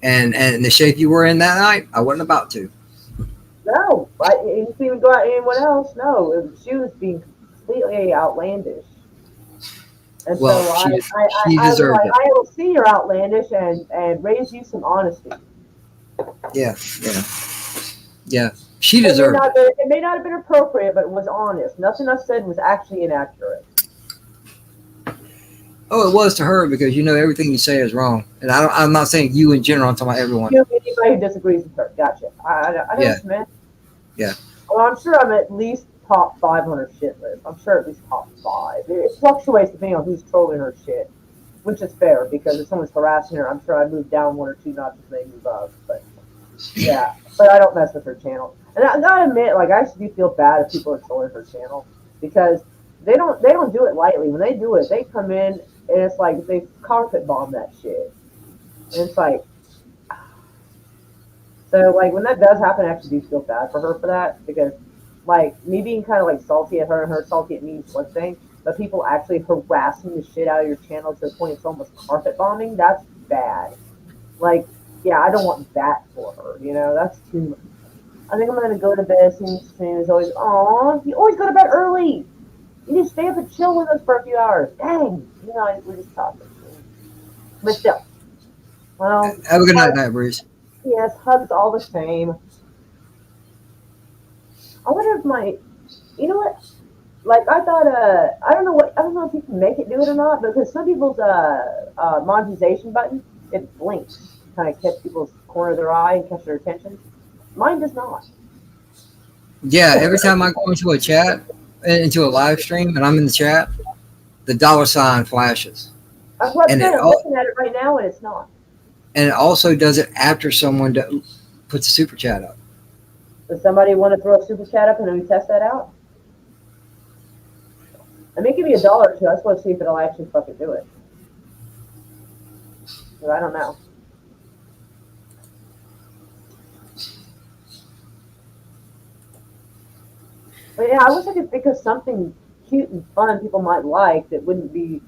And the shape you were in that night, I wasn't about to. No, I didn't even go at anyone else. No, she was being completely outlandish. And Well, so she deserved it. I will see you're outlandish and raise you some honesty. Yeah. She deserved it. It may not have been appropriate, but it was honest. Nothing I said was actually inaccurate. Oh, it was to her because everything you say is wrong, and I'm not saying you in general. I'm talking about everyone. You know, anybody who disagrees with her. Gotcha. I know Yeah. what you meant. Yeah. Well, I'm sure I'm at least top 5 on her shit list. I'm sure at least top 5. It fluctuates depending on who's trolling her shit, which is fair because if someone's harassing her, I'm sure I'd move down 1 or 2 notches, maybe move up. But yeah, but I don't mess with her channel. And I gotta admit, like I actually do feel bad if people are trolling her channel because they don't do it lightly. When they do it, they come in and it's like they carpet bomb that shit, and it's like. So like when that does happen, I actually do feel bad for her for that because like me being kind of like salty at her and her salty at me is one thing, but people actually harassing the shit out of your channel to the point it's almost carpet bombing, that's bad. Like, yeah, I don't want that for her, that's too much. I think I'm gonna go to bed since is always, oh, you always go to bed early. You need to stay up and chill with us for a few hours. Dang, we're just talking. But still, well, Have a good night, Bruce. yes, hugs all the same. I wonder if you know what? Like I thought, I don't know if you can make it do it or not, because some people's monetization button it blinks, kind of catch people's corner of their eye and catch their attention. Mine does not. Yeah, every time I go into a chat, into a live stream, and I'm in the chat, the $sign flashes, That's what I'm and saying. I'm looking at it right now, and it's not. and it also does it after someone puts a super chat up. Does somebody want to throw a super chat up and then we test that out? I mean, give me $1 or two. I just want to see if it'll actually fucking do it. But I don't know. But yeah, I wish I could think of something cute and fun people might like that wouldn't be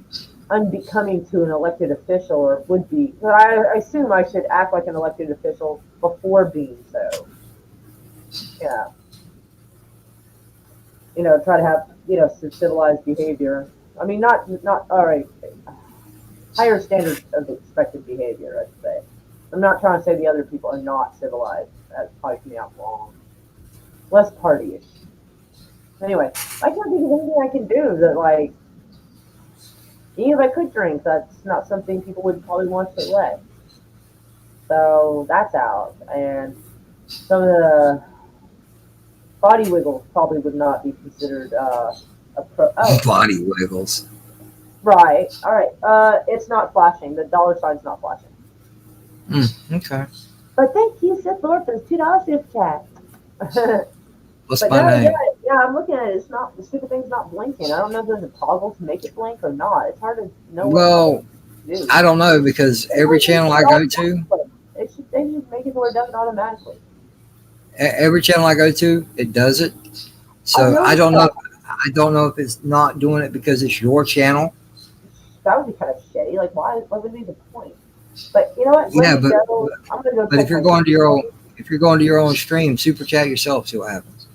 unbecoming to an elected official, or would be. But I assume I should act like an elected official before being so. Yeah. Try to have some civilized behavior. I mean, not all right. Higher standards of expected behavior, I'd say. I'm not trying to say the other people are not civilized. That's probably coming out wrong. Less partyish. Anyway, I can't think of anything I can do that, like, even if I could drink, that's not something people would probably want to let. So that's out. And some of the body wiggles probably would not be considered Body wiggles. Right. All right. It's not flashing. The $sign's not flashing. Okay. But thank you, Seth Lord, for the $2 gift chat. What's But my no, name? yeah, I'm looking at it. It's not, the stupid thing's not blinking. I don't know if there's a toggle to make it blink or not. It's hard to know. Well, I don't know because every channel I go to, they should make it where it does it automatically. every channel I go to, it does it. So I don't know. I don't know if it's not doing it because it's your channel. That would be kind of shitty. Like, why? What would be the point? But you know what? Yeah, I'm gonna go. But if you're going to your own stream, super chat yourself. See what happens.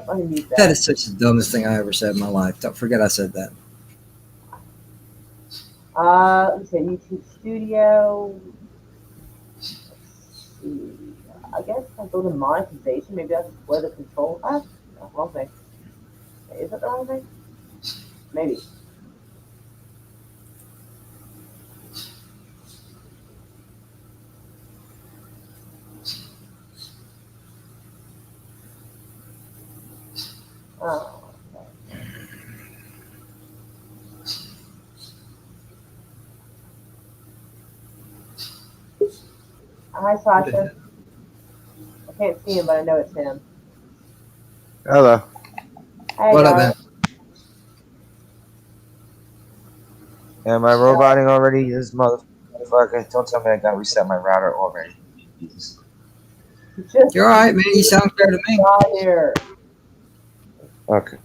Let me mute That is such the dumbest thing I ever said in my life. Don't forget I said that. Let me see, YouTube Studio. Let's see. I guess I'll go to monetization. Maybe that's where the control. Wrong thing. Is it the wrong thing? Maybe. Oh. Hi, Sasha. I can't see him, but I know it's him. Hello. Hey, What up, man? Am I roboting already? This motherfucker. Don't tell me I got to reset my router already. Jesus. You're all right, man. You sound clear to me. Here. Okay.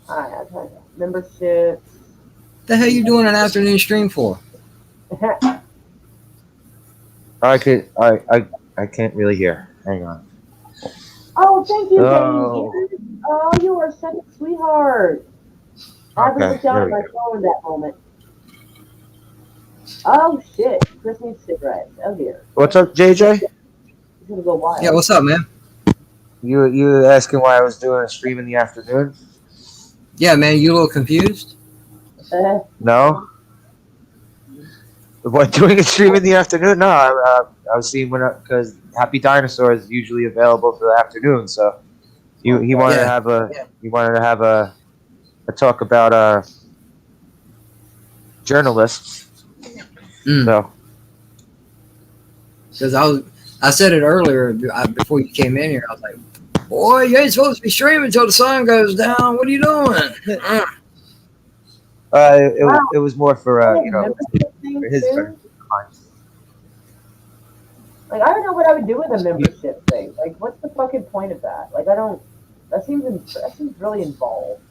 Alright, I'll try that. Membership. The hell you doing an afternoon stream for? I can't really hear. Hang on. Oh, thank you, Oh. baby. Oh, you are such a sweetheart. I was just down on my phone in that moment. Oh shit! Chris needs cigarettes. Oh dear. What's up, JJ? He's gonna go wild. Yeah, what's up, man? You asking why I was doing a stream in the afternoon? Yeah, man, you a little confused? No. What, doing a stream in the afternoon? No, I was seeing because Happy Dinosaur is usually available for the afternoon, so he wanted to Yeah. have a talk about journalists. So Because I said it earlier before you came in here. I was like, boy, you ain't supposed to be streaming until the sun goes down. What are you doing? it was more for membership thing for his too. benefit. Like, I don't know what I would do with a membership thing. Like, what's the fucking point of that? Like, I don't. That seems really involved.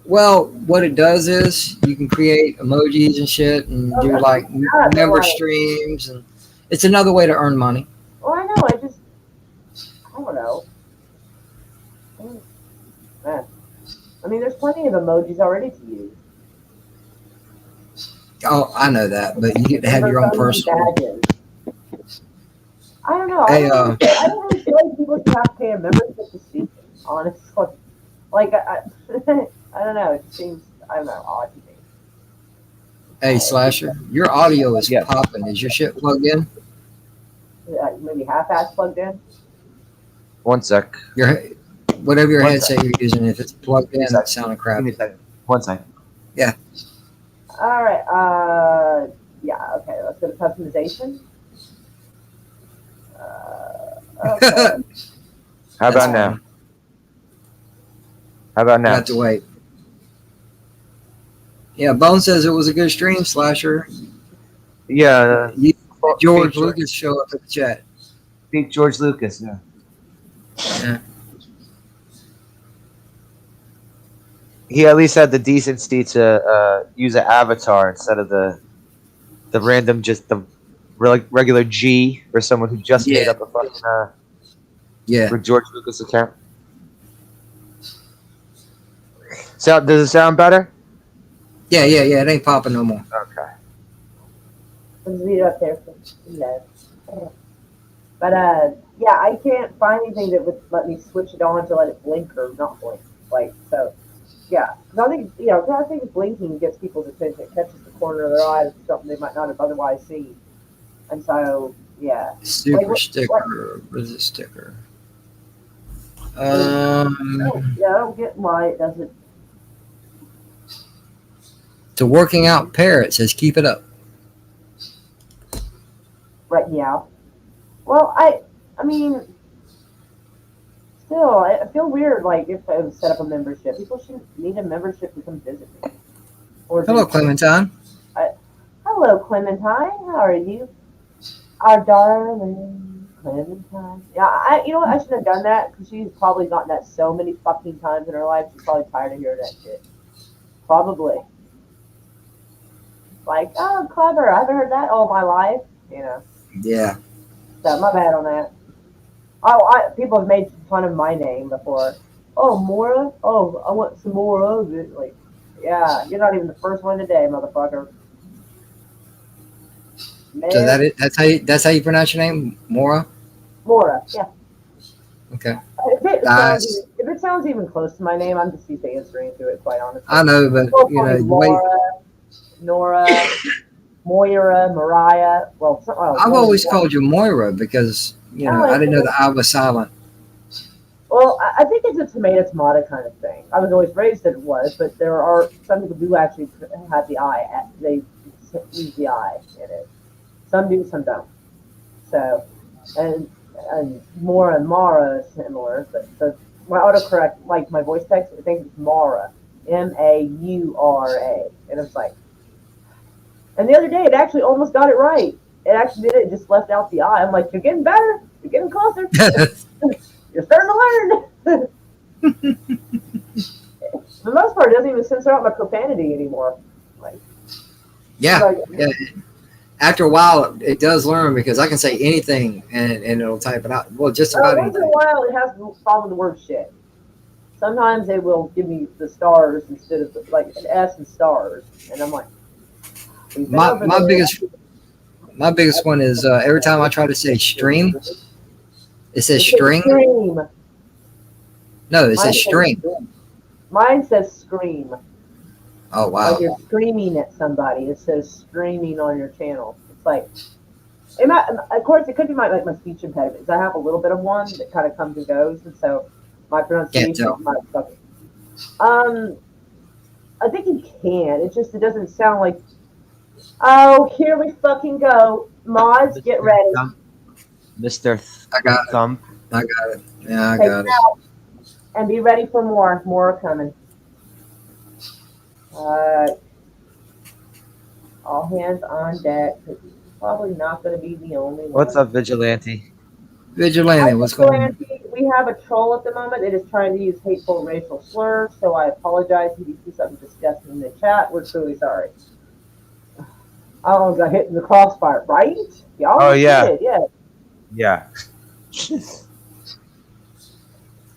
Well, what it does is you can create emojis and shit and do like member streams, and it's another way to earn money. Well, I know. I don't know. I mean, there's plenty of emojis already to use. Oh, I know that, but you get to have your own personal. I don't know. Hey, I don't really feel like people should have to pay a membership to see it, honestly. Like, I don't know. It just seems, I don't know, odd to me. Hey, Slasher, your audio is popping. Is your shit plugged in? Maybe half-ass plugged in? One sec. Whatever your headset you're using, if it's plugged in, it's sounding crappy. Give me a second. 1 second. Yeah. All right. Yeah. Okay. Let's go to customization. Okay. How about now? How about now? I have to wait. Yeah, Bone says it was a good stream, Slasher. Yeah. George Lucas show up in the chat. Beat George Lucas. Yeah. He at least had the decency to use an avatar instead of the random, just the regular G or someone who just made up a fucking for George Lucas account. Does it sound better? Yeah. It ain't popping no more. Okay. Let's leave it up there. But yeah, I can't find anything that would let me switch it on to let it blink or not blink. Like, so. Yeah, because I think blinking gets people's attention. It catches the corner of their eye, something they might not have otherwise seen. And so, yeah. Super sticker. What is a sticker? I don't get why it doesn't. To working out parrot says keep it up. Right, yeah. Well, I mean, still, I feel weird, like, if I set up a membership. People shouldn't need a membership to come visit me. Hello, Clementine. Hello, Clementine. How are you? Our darling Clementine. Yeah, you know what? I should have done that, because she's probably gotten that so many fucking times in her life. She's probably tired of hearing that shit. Probably. Like, oh, clever. I haven't heard that all my life. You know. Yeah. So, my bad on that. Oh, people have made fun of my name before. Oh, Mora? Oh, I want some more of it. Like, yeah, you're not even the first one today, motherfucker. Man. So that's how you pronounce your name, Mora? Mora, yeah. Okay. If it sounds even close to my name, I'm just used to answering to it, quite honestly. I know, but Laura, Nora, Moira, Mariah. Well, I've always called you Moira because I didn't know the I was silent. Well, I think it's a tomato kind of thing. I was always raised that it was, but there are some people do actually have the I. They use the I in it. Some do, some don't. So, and Mora and Mara is similar, but my autocorrect, like my voice text, I think it's Mara, Maura, and it's like. And the other day, it actually almost got it right. It actually did it. Just left out the I. I'm like, you're getting better. You're getting closer. You're starting to learn. For the most part, it doesn't even censor out my profanity anymore. Like, yeah. After a while, it does learn because I can say anything and it'll type it out. Well, just about anything. Once in a while, it has to follow the word shit. Sometimes they will give me the stars instead of like an S and stars, and I'm like, my biggest one is every time I try to say stream, It says It says string. stream. No, it Mine says string. Mine says scream. Oh Like wow. you're screaming at somebody. It says streaming on your channel. It's like, it might, of course, it could be my speech impediment. 'Cause I have a little bit of one that kind of comes and goes, and so my Can't pronunciation tell. might suck. I think you can. It doesn't sound like. Oh, here we fucking go. Mods, get Mr. ready. Thump. Mr. I got it. Thump. I got it. Yeah, I Take got it it. out and be ready for more. More are coming. All hands on deck. 'Cause he's probably not going to be the only one. What's up, Vigilante? Vigilante, what's going on? We have a troll at the moment that is trying to use hateful racial slurs, so I apologize if you see something disgusting in the chat. We're truly sorry. I almost got hit in the crossfire, right? Y'all Oh, yeah. did, yeah. Yeah.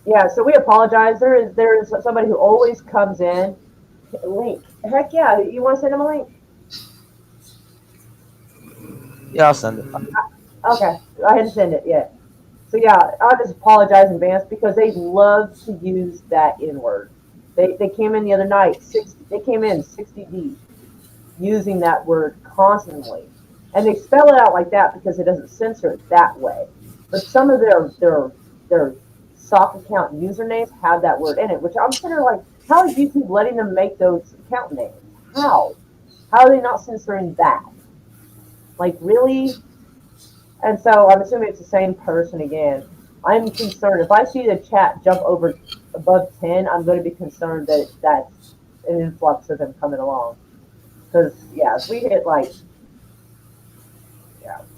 Yeah, so we apologize. There is somebody who always comes in. Link. Heck yeah, you want to send him a link? Yeah, I'll send it. Okay, I hadn't send it yet. So yeah, I just apologize in advance because they love to use that N word. They came in the other night, they came in 60 deep using that word constantly. And they spell it out like that because it doesn't censor it that way. But some of their sock account usernames have that word in it, which I'm sitting there like, how is YouTube letting them make those account names? How? How are they not censoring that? Like, really? And so I'm assuming it's the same person again. I'm concerned. If I see the chat jump above 10, I'm going to be concerned that that's an influx of them coming along. Because, yeah, if we hit like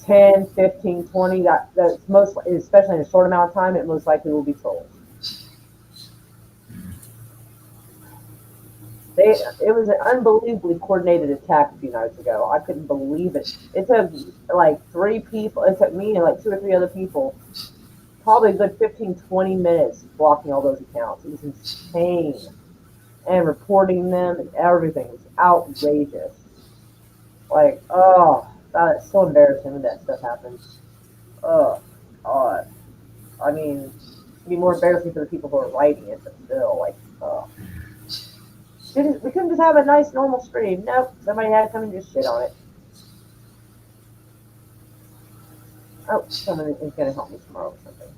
10, 15, 20, that's most, especially in a short amount of time, it most likely will be trolls. It was an unbelievably coordinated attack a few nights ago. I couldn't believe it. It took like 3 people. It took me and like 2 or 3 other people probably a good 15, 20 minutes blocking all those accounts. It was insane. And reporting them and everything was outrageous. Like, oh, God, it's so embarrassing when that stuff happens. Oh, God. I mean, it'd be more embarrassing for the people who are writing it, but still, like, oh. We couldn't just have a nice normal stream. Nope, somebody had to come and just shit on it. Oh, someone is going to help me tomorrow with something.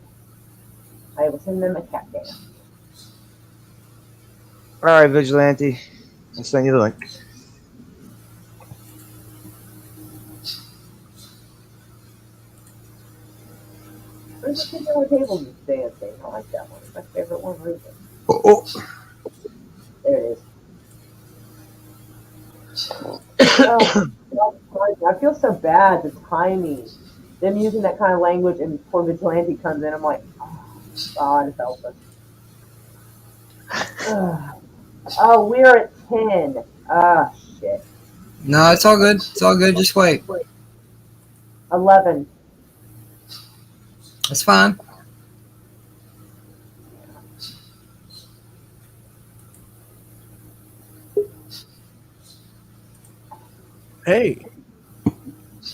I will send them a cat dance. All right, Vigilante. I'll send you the link. Where's the kids on the table just dancing? I like that one. It's my favorite one. Where is it? Oh. There it is. Oh, I feel so bad. The timing, them using that kind of language, and poor Vigilante comes in. I'm like, oh, God help us. Oh, we're at 10. Ah, shit. No, it's all good. It's all good. Just wait. 11. That's fine. Hey.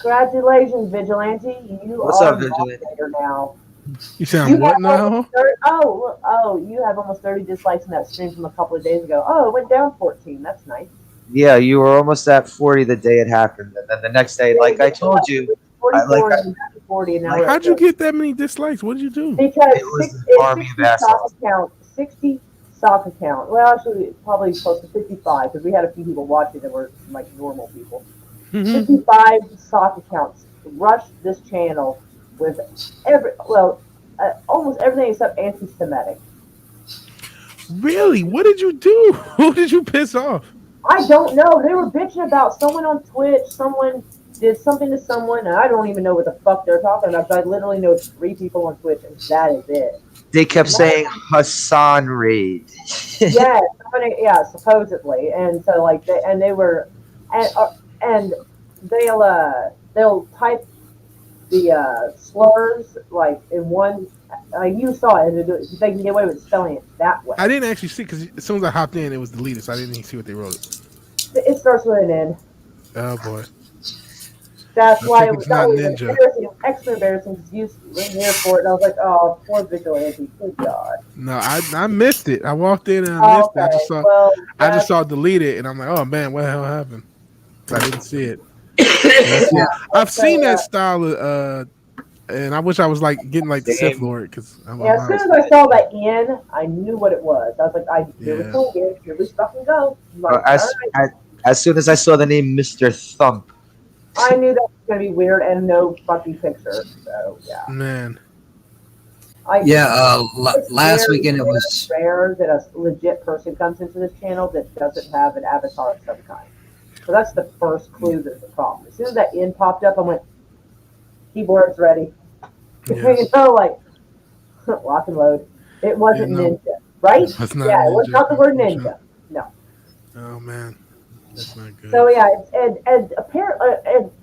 Congratulations, Vigilante. You What's are up, Vigilante? moderator now. You sound what now? You have almost 30 dislikes in that stream from a couple of days ago. Oh, it went down 14. That's nice. Yeah, you were almost at 40 the day it happened, and then the next day, like I told you, 44 and 40, and now how'd you get that many dislikes? What did you do? Because it was an army of assholes. 60 stock account. Well, actually, probably close to 55 because we had a few people watching that were like normal people. 55 stock accounts rushed this channel with almost everything except anti-Semitic. Really? What did you do? Who did you piss off? I don't know. They were bitching about someone on Twitch. Someone did something to someone, and I don't even know what the fuck they're talking about. I literally know 3 people on Twitch, and that is it. They kept saying Hassan raid. Yeah, supposedly, and so like they were, and they'll type the slurs like in one. You saw it, and they can get away with spelling it that way. I didn't actually see because as soon as I hopped in, it was deleted, so I didn't even see what they wrote. It starts with an N. Oh boy. That's I why think it it's was not always ninja. embarrassing, extra embarrassing, because you were here for it, and I was like, oh, poor vigilante, good God. No, I missed it. I walked in and I missed it. Okay, well, I just that's, saw deleted, and I'm like, oh man, what the hell happened? So I didn't see it. Yeah. I've seen so, that style of, and I wish I was like getting like the Sith Same. Lord because my yeah, as soon mom's. as I saw that in, I knew what it was. I was like, here we Yeah. go again, here we fucking go. I'm like, Uh, all as, right. as soon as I saw the name Mr. Thump, I knew that was going to be weird and no fucking picture, so yeah. Man, I Yeah. It's Last very, weekend it very was. rare that a legit person comes into this channel that doesn't have an avatar of some kind. So that's the first clue there's a problem. As soon as that in popped up, I went, keyboard's ready. yeah, You know, like, lock and load. It yeah, wasn't no, ninja, right? that's not Yeah, it was ninja. not the word Unfortunately. ninja. No. Oh man, that's not good. So yeah, and apparently,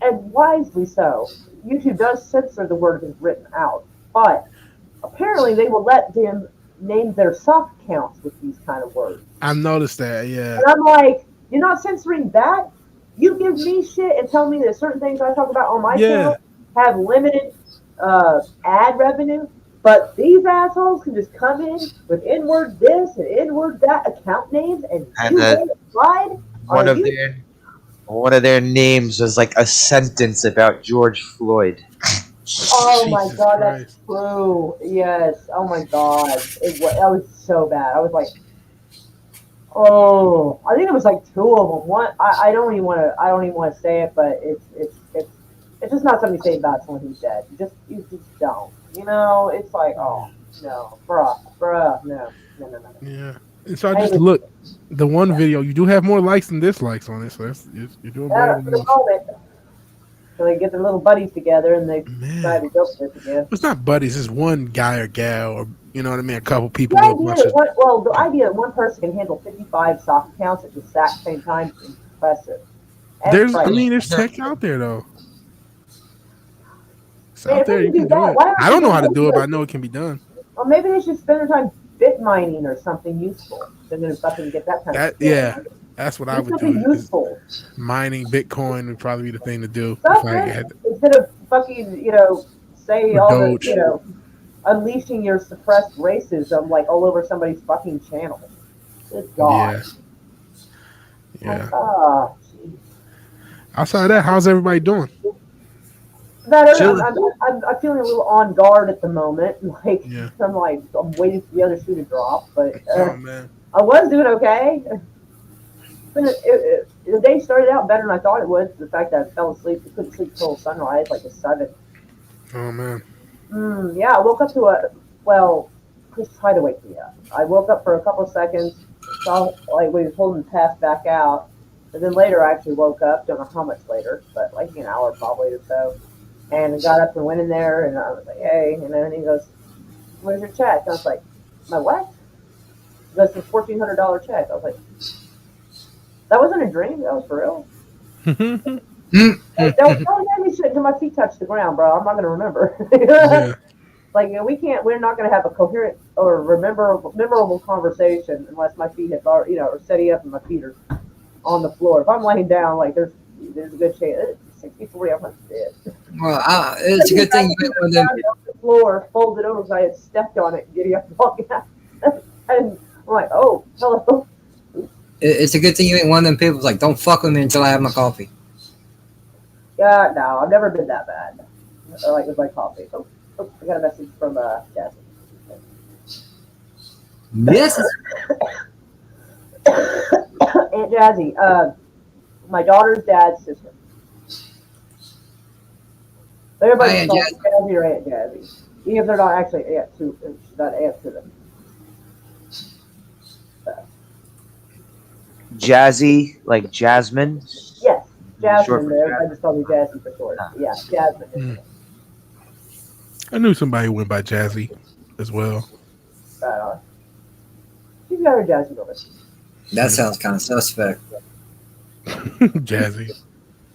and wisely so, YouTube does censor the word that's written out, but apparently they will let them name their sock counts with these kind of words. I've noticed that. Yeah, And I'm like, you're not censoring that. You give me shit and tell me that certain things I talk about on my yeah. channel have limited ad revenue, but these assholes can just come in with N-word this and N-word that account names and and you ain't applied. one Are of you? their one of their names was like a sentence about George Floyd. Oh my Jesus god, that's Christ. true. Yes. Oh my god, that was so bad. I was like, oh, I think it was like two of them. One, I don't even want to. I don't even want to say it, but it's just not something to say about someone who's dead. You just don't. You know, it's like, oh no, bruh, no. Yeah. And so I I just even, looked. The one video you do have more likes than dislikes on it, so you're doing better for than the most. moment, so they get their little buddies together and they decide Man, to go for this again. it's not buddies. It's one guy or gal, or you know what I mean. A couple people The with a idea bunch that of. the idea that one person can handle 55 sock accounts at the exact same time is impressive and There's, I frightening. mean, there's tech out there though. It's Man, out if they there. can You do can do that, it. why aren't I they don't know going how to to do do it, but I it? know it can be done. Or maybe they should spend their time bit mining or something useful. They're going to fucking get that kind of That skill. yeah, that's what I Do would something do. Is useful. mining Bitcoin would probably be the thing to do if I Something had instead of fucking, say or all the, Doge. unleashing your suppressed racism like all over somebody's fucking channel. Good Yeah, God. Like, yeah. geez. Outside of that, how's everybody doing? Better. Chilling. I'm feeling a little on guard at the moment. Like Yeah. I'm waiting for the other shoe to drop, but Oh man. I was doing okay. The day started out better than I thought it would. The fact that I fell asleep, I couldn't sleep till sunrise, like a 7. Oh man. Yeah, I woke up to Chris tried to wake me up. I woke up for a couple of seconds, saw like we was holding the pass back out, and then later I actually woke up. Don't know how much later, but like an hour probably or so. And I got up and went in there, and I was like, "Hey," and then he goes, "Where's your check?" And I was like, "My what?" He goes, "The $1,400 check." I was like, "That wasn't a dream. That was for real." Hey, don't have me shit until my feet touch the ground, bro. I'm not gonna remember. Yeah. Like we're not gonna have a coherent or memorable conversation unless my feet have already, are steady up and my feet are on the floor. If I'm laying down, like there's a good chance. 60-40, I'm dead. Well, it's a good thing you ain't one of them. On the floor, folded over because I had stepped on it, getting up, walking out, and I'm like, oh, hello. It's a good thing you ain't one of them people who's like, don't fuck with me until I have my coffee. Yeah, no, I've never been that bad. Like with my coffee. Oh, I got a message from Jazzy. Yes. Aunt Jazzy, my daughter's dad's sister. Everybody Hi, Aunt calls her Jazzy or Aunt Jazzy, even if they're not actually aunt to. She's not aunt to them. Jazzy, like Jasmine. Yes, Short Jasmine. for Everybody just calls me Jazzy for short. Yeah, Jasmine. Mm. I knew somebody who went by Jazzy as well. Right on. She's got her Jazzy over. That sounds kind of suspect. Jazzy.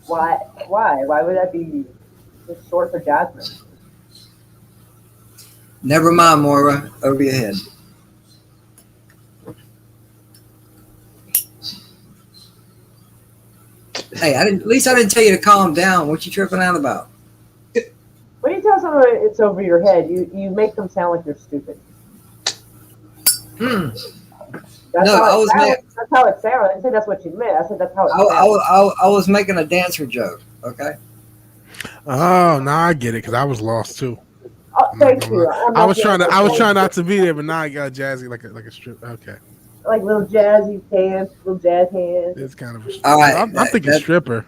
Why? Why would that be just short for Jasmine? Never mind, Moira. Over your head. Hey, at least I didn't tell you to calm down. What you tripping out about? When you tell someone it's over your head, you make them sound like you're stupid. Hmm. That's No, how I it was sounds. That's how it sounds. I didn't say that's what you meant. I said that's how it sounds. I was making a dancer joke. Okay. Oh, now I get it because I was lost too. Oh, I'm not thank gonna you. lie. I'm not the only I was one. trying not to be there, but now I got jazzy like a strip. Okay, Like little jazzy hands, little jazz hands. it's kind of a. All So right. I'm thinking stripper.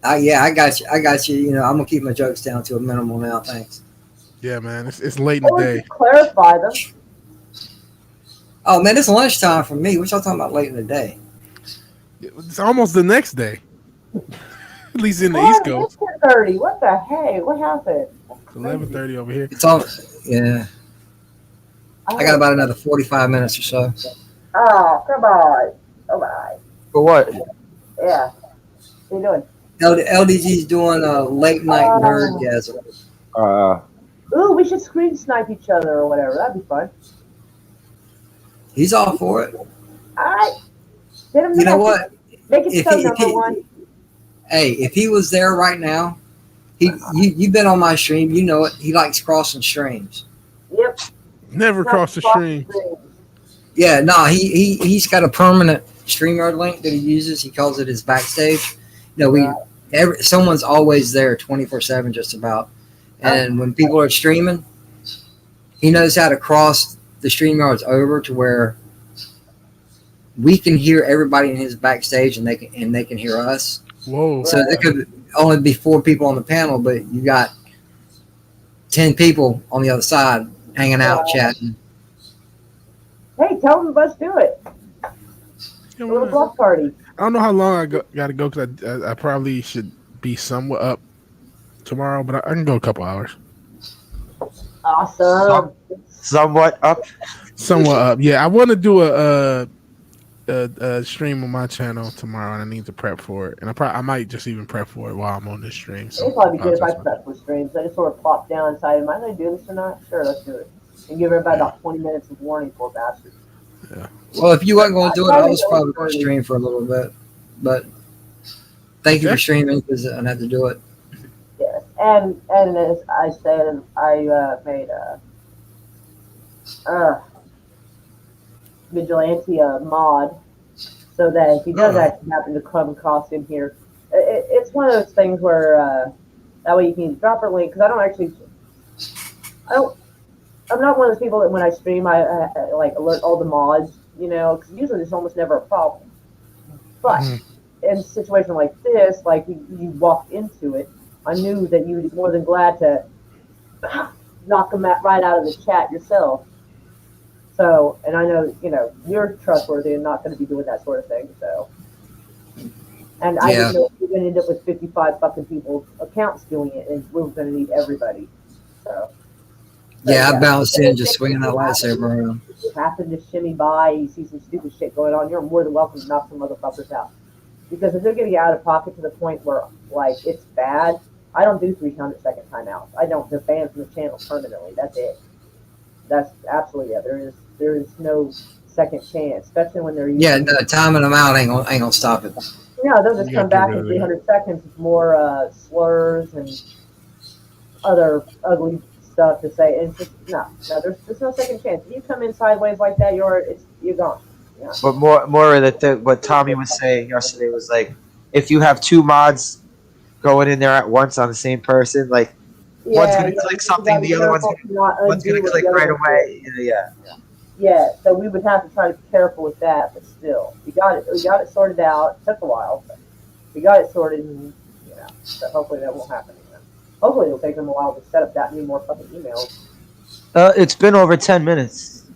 Yeah, I got you. I got you. You know, I'm gonna keep my jokes down to a minimal now. Thanks. Yeah, man, it's late in the Or day. just clarify them. Oh man, it's lunchtime for me. What y'all talking about late in the day? It's almost the next day, at least in the Boy, East it's Coast. 10:30. What the heck? What happened? That's It's crazy. 11:30 over here. It's all. Yeah, I got about another 45 minutes or so. Oh, come on. Come on. For what? Yeah. What are you doing? LDG's doing a late night Oh. nerdgasm. Uh, Ooh, we should screen snipe each other or whatever. That'd be fun. He's all for it. All right. Hit him You know what? Make it If so he, if number he, one. hey, if he was there right now, you've been on my stream. You know it. He likes crossing streams. Yep. Never crossed the stream. Yeah, no, he's got a permanent StreamYard link that he uses. He calls it his backstage. You know, someone's always there 24/7 just about. And when people are streaming, he knows how to cross the StreamYards over to where we can hear everybody in his backstage and they can hear us. Whoa. So there could only be 4 people on the panel, but you got 10 people on the other side hanging out, chatting. Hey, tell them let's do it. A little block party. I don't know how long I got to go because I probably should be somewhat up tomorrow, but I can go a couple hours. Awesome. somewhat up. Somewhat up. Yeah, I want to do a stream on my channel tomorrow, and I need to prep for it. And I might just even prep for it while I'm on this stream. So It'd probably be good if I prep for streams. I just sort of plop down inside. Am I going to do this or not? Sure, let's do it. And give everybody about 20 minutes of warning, poor bastards. Yeah. Well, if you wasn't going to do it, I was probably going to stream for a little bit. But thank you for streaming because I have to do it. Yes, and as I said, I made a vigilante mod so that if he does actually happen to come across him here, it's one of those things where that way you can drop a link because I'm not one of those people that when I stream I like alert all the mods, you know, because usually there's almost never a problem. But in a situation like this, like you walked into it, I knew that you would be more than glad to knock them right out of the chat yourself. So, and I know, you know, you're trustworthy and not going to be doing that sort of thing. So, and I didn't know we were going to end up with 55 fucking people's accounts doing it, and we were going to need everybody. So. Yeah, I bounced in just swinging that lightsaber around. If you happen to shimmy by, you see some stupid shit going on, you're more than welcome to knock some motherfuckers out. Because if they're getting out of pocket to the point where, like, it's bad, I don't do 300-second timeouts. I don't. They're banned from the channel permanently. That's it. That's absolutely it. There is no second chance, especially when they're using... Yeah, no, timing them out ain't gonna stop it. No, they'll just come back in 300 seconds with more slurs and other ugly stuff to say. And it's just, no, there's no second chance. If you come in sideways like that, you're gone. Yeah. But more that what Tommy was saying yesterday was like, if you have 2 mods going in there at once on the same person, like one's gonna click something, the other one's gonna click right away. Yeah, so we would have to try to be careful with that, but still, we got it sorted out. It took a while, but we got it sorted, and you know, so hopefully that won't happen again. Hopefully it'll take them a while to set up that many more fucking emails. It's been over 10 minutes.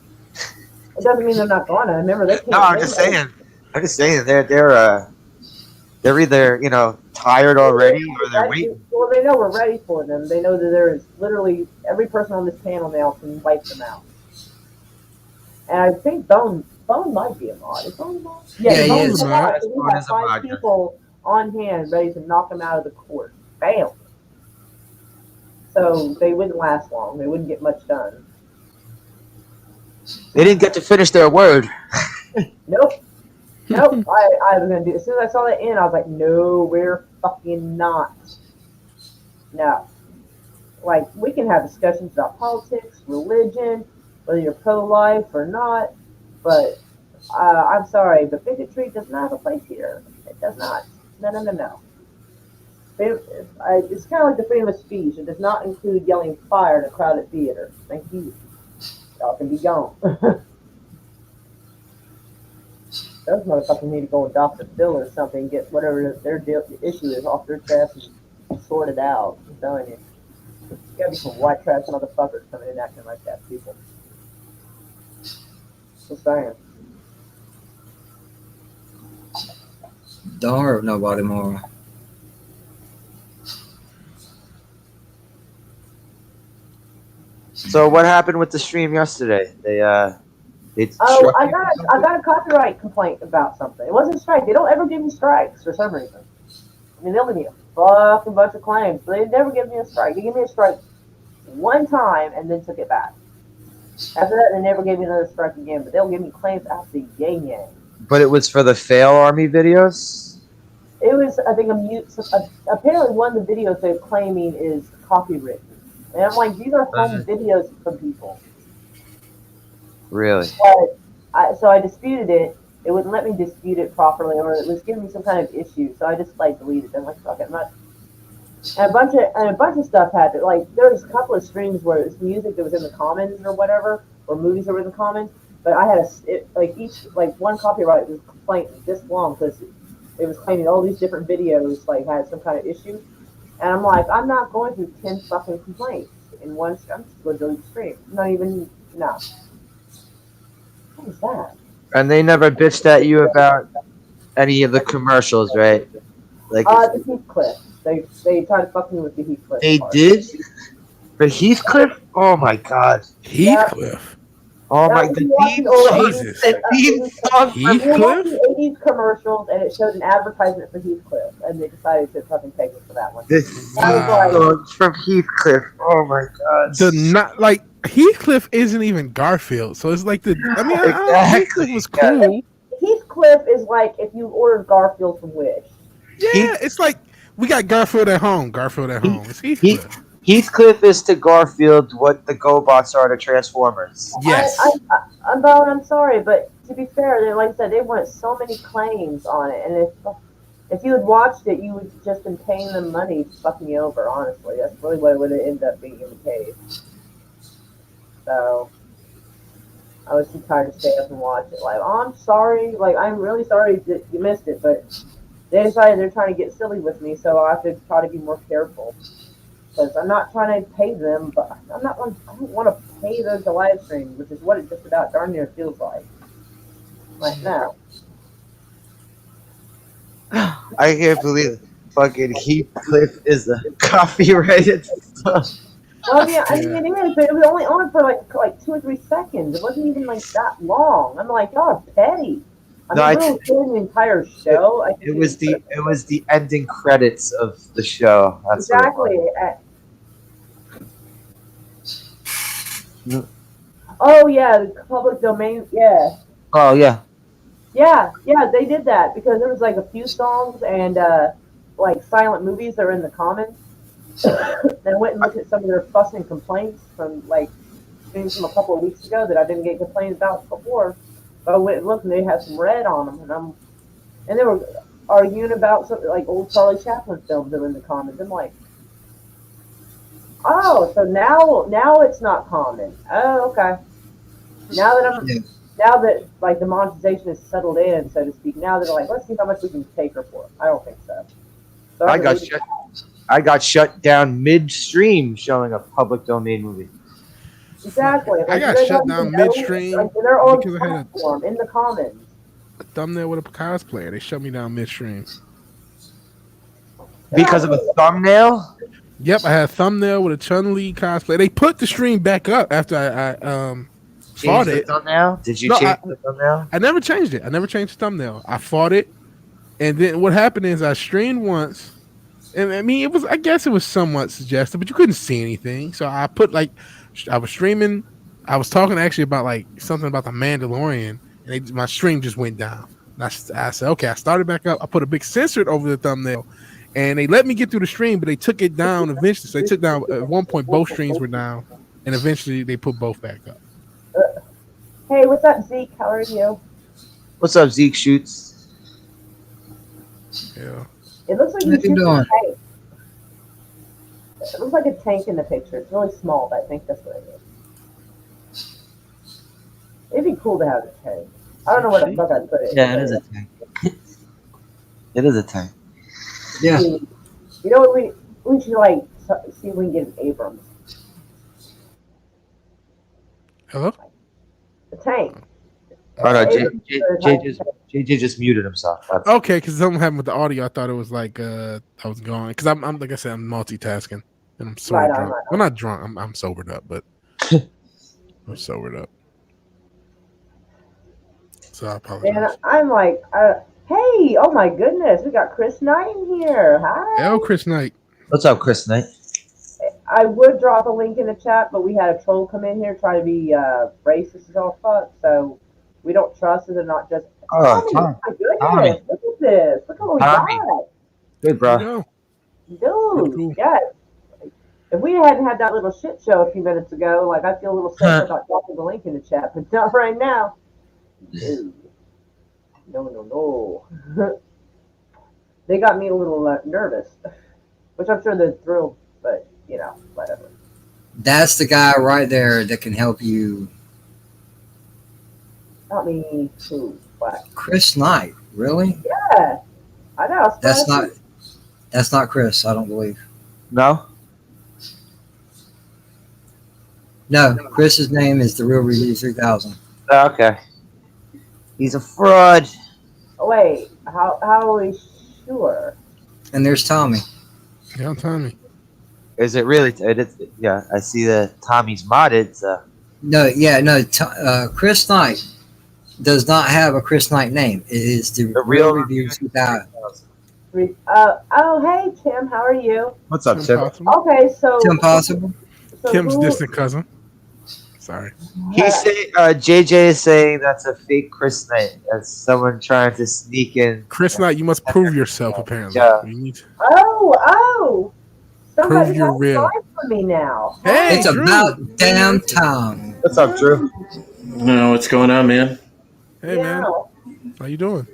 It doesn't mean they're not gonna. Remember, they can't. No, I'm just saying they're either, you know, tired already or they're waiting. Well, they know we're ready for them. They know that there is literally every person on this panel now can wipe them out. And I think Bone might be a mod. Is Bone a mod? Yeah, he Bone's is. a mod. So we Bone have is a mod, 5 people on hand ready to knock them out of the court. Bam. So they wouldn't last long. They wouldn't get much done. They didn't get to finish their word. Nope. Nope. I was gonna do. As soon as I saw that in, I was like, no, we're fucking not. No. Like we can have discussions about politics, religion, whether you're pro-life or not, but I'm sorry, but bigotry does not have a place here. It does not. No, no, no, no. It's kind of like the freedom of speech. It does not include yelling fire in a crowded theater. Thank you. Y'all can be gone. Those motherfuckers need to go with Dr. Phil or something, get whatever their issue is off their chest and sort it out. I'm telling you. There's gotta be some white trash motherfuckers coming in acting like that, people. Just saying. Don't hurt nobody more. So what happened with the stream yesterday? They Oh, struck I you got or a, I something? got a copyright complaint about something. It wasn't a strike. They don't ever give me strikes for some reason. I mean, they'll give me a fucking bunch of claims, but they never give me a strike. They gave me a strike one time and then took it back. After that, they never gave me another strike again, but they'll give me claims after yang yang. But it was for the fail army videos. It was, I think, apparently one of the videos they're claiming is copywritten. And I'm like, these are home videos from people. Really? But so I disputed it. It wouldn't let me dispute it properly, or it was giving me some kind of issue. So I just deleted it. I'm like, fuck it, I'm not. And a bunch of stuff happened. Like there was a couple of streams where it was music that was in the commons or whatever, or movies that were in the commons. But I had one copyright was complaint this long because it was claiming all these different videos had some kind of issue. And I'm like, I'm not going through 10 fucking complaints in one stream. I'm just going to delete the stream. Not even, no. What was that? And they never bitched at you about any of the commercials, right? Like The Heathcliff. They tried to fuck me with the Heathcliff. they part. did for Heathcliff. Oh my god! Heathcliff. Oh Now, my if the you watch theme the old song, Jesus. the theme song from You watch Heathcliff? the 80s commercials, and it showed an advertisement for Heathcliff, and they decided to fucking take it for that one. this Wow. song from Heathcliff. Oh my god! Heathcliff isn't even Garfield, so it's like Exactly, Heathcliff was cool. Heathcliff is like if you ordered Garfield from Wish. Yeah, it's like we got Garfield at home. Garfield at home. It's Heathcliff. Heathcliff is to Garfield what the GoBots are to Transformers. Yes. I'm sorry, but to be fair, like I said, they went so many claims on it, and if you had watched it, you would just been paying them money to fuck me over. Honestly, that's really what it would have ended up being in the case. So I was too tired to stay up and watch it. Like, oh, I'm sorry. Like, I'm really sorry that you missed it, but they decided they're trying to get silly with me, so I have to try to be more careful. Because I'm not trying to pay them, but I don't want to pay them to live stream, which is what it just about darn near feels like. Like, no. I can't believe fucking Heathcliff is a copyrighted song. Well, yeah, I mean, it is, but it was only on for like 2 or 3 seconds. It wasn't even that long. I'm like, y'all are petty. I mean, we were doing the entire show. It was the ending credits of the show. That's exactly. Oh yeah, the public domain. Yeah. Oh yeah. Yeah, they did that because there was a few songs and silent movies that were in the comments. Then I went and looked at some of their fussing complaints from things from a couple of weeks ago that I didn't get complained about before. But I went and looked and they had some red on them, and they were arguing about something like old Charlie Chaplin films that were in the comments. I'm like, oh, so now it's not common. Oh, okay. Now that the monetization is settled in, so to speak, now they're like, let's see how much we can take her for. I don't think so. I got shut down midstream showing a public domain movie. Exactly. I got shut down midstream their own because I had platform in the comments. a thumbnail with a cosplayer. They shut me down midstream. Because of a thumbnail? Yep, I had a thumbnail with a Chun-Li cosplay. They put the stream back up after I fought Change the it. thumbnail? Did you change the thumbnail? I never changed it. I never changed the thumbnail. I fought it, and then what happened is I streamed once, and I mean I guess it was somewhat suggestive, but you couldn't see anything. So I put I was streaming. I was talking actually about something about the Mandalorian, and my stream just went down. I said, okay. I started back up. I put a big censor over the thumbnail, and they let me get through the stream, but they took it down eventually. So they took down at one point both streams were down, and eventually they put both back up. Hey, what's up, Zeke? How are you? What's up, Zeke Shoots? Yeah. It looks like How you you shoot a doing? tank. It looks like a tank in the picture. It's really small, but I think that's what it is. It'd be cool to have a tank. I don't know where the fuck I'd put it. Yeah, it is a tank. It is a tank. Yeah. You know what? We should like see if we can get an Abrams. Hello. A tank. Oh no, Abrams JJ just muted himself. That's Okay, because something happened with the audio. I thought it was like I was gone because I'm like I said, I'm multitasking and I'm sort Right of on, drunk. right on. Well, not drunk. I'm sobered up, but I'm sobered up. So I And apologize. I'm like, hey, oh my goodness, we got Chris Knight in here. Hi. Hello, Chris Knight. what's up, Chris Knight? I would drop a link in the chat, but we had a troll come in here trying to be racist as all fuck, so we don't trust it and not just. Oh, Tommy, Tom. my goodness, Tommy. look at this. Look at what we Tommy. got. Good, There bro. you go. Dude, Cool. yes. If we hadn't had that little shit show a few minutes ago, like I feel a little safer about dropping the link in the chat, but not right now. Dude. No. They got me a little nervous, which I'm sure they're thrilled, but you know, whatever. That's the guy right there that can help you. Not me too, but Chris Knight, really? yeah, I know. That's not Chris, I don't believe. No? No, Chris's name is the real Review 3000. Oh, okay. He's a fraud. Oh, wait, how are we sure? And there's Tommy. Yeah, Tommy. Is it really? It is, yeah, I see that Tommy's modded. So. Chris Knight does not have a Chris Knight name. It is the real Review 2000. Oh, hey Tim, how are you? What's up, Tim Tim? Possible. Okay, so Tim Possible? so Tim's who- distant cousin. Sorry. He's saying, JJ is saying that's a fake Chris Knight. That's someone trying to sneak in. Chris Knight, you must prove yourself. Apparently. Yeah. You need to- Oh, somebody Prove you're has real. time for me now. Hey, It's Drew. about damn time. What's up, Drew? No, what's going on, man? Hey, man. How you doing?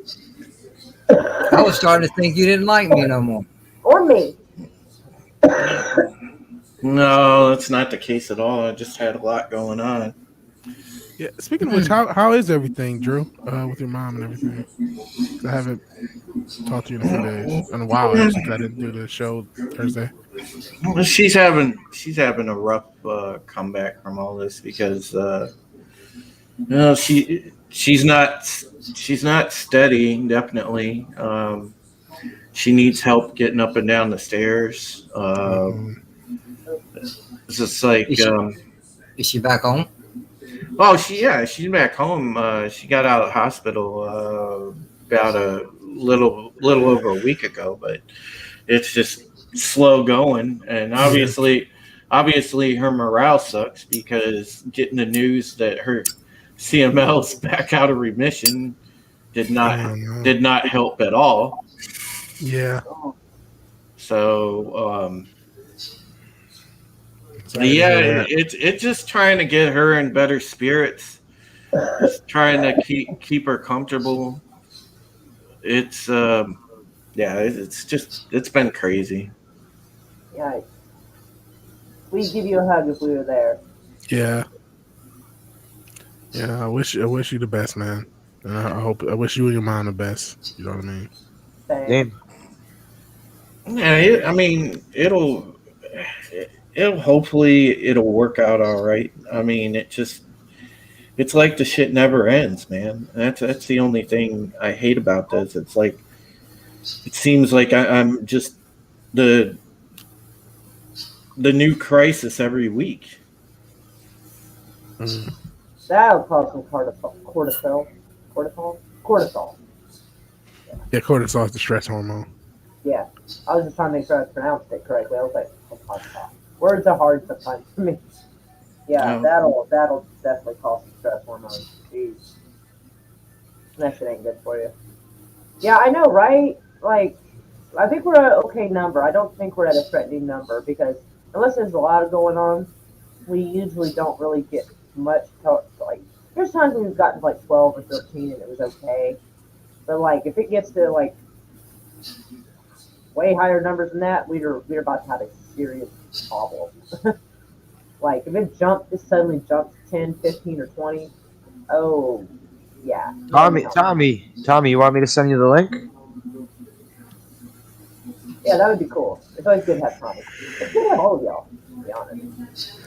I was starting to think you didn't like me no more. Or me. No, that's not the case at all. I just had a lot going on. Yeah. Speaking of which, how is everything, Drew? With your mom and everything? I haven't talked to you in a few days, in a while actually. 'Cause I didn't do the show Thursday. Well, she's having a rough comeback from all this because she's not steady. Definitely, she needs help getting up and down the stairs. It's just like Is she back home? she's back home. She got out of the hospital about a little over a week ago, but it's just slow going, and obviously her morale sucks because getting the news that her CML's back out of remission did not help at all. Yeah. So it's just trying to get her in better spirits, just trying to keep her comfortable. It's it's been crazy. Yeah. We'd give you a hug if we were there. Yeah. Yeah. I wish you the best, man. And I wish you and your mom the best. You know what I mean? Same. Yeah, I mean, it'll hopefully it'll work out all right. I mean, it's like the shit never ends, man. That's the only thing I hate about this. It's like it seems like I'm just the new crisis every week. That'll cause some cortisol. Yeah, cortisol is the stress hormone. Yeah. I was just trying to make sure I pronounced it correctly. I was like, cortisol. Words are hard sometimes for me. Yeah, that'll definitely cause some stress hormones. Jeez. That shit ain't good for you. Yeah, I know, right? Like, I think we're at an okay number. I don't think we're at a threatening number because unless there's a lot going on, we usually don't really get much. Like, there's times when we've gotten like 12 or 13 and it was okay. But like, if it gets to like way higher numbers than that, we're about to have a serious problem. Like, if it suddenly jumps 10, 15, or 20, oh yeah. Tommy, you want me to send you the link? Yeah, that would be cool. It's always good to have Tommy. It's good to have all of y'all, to be honest.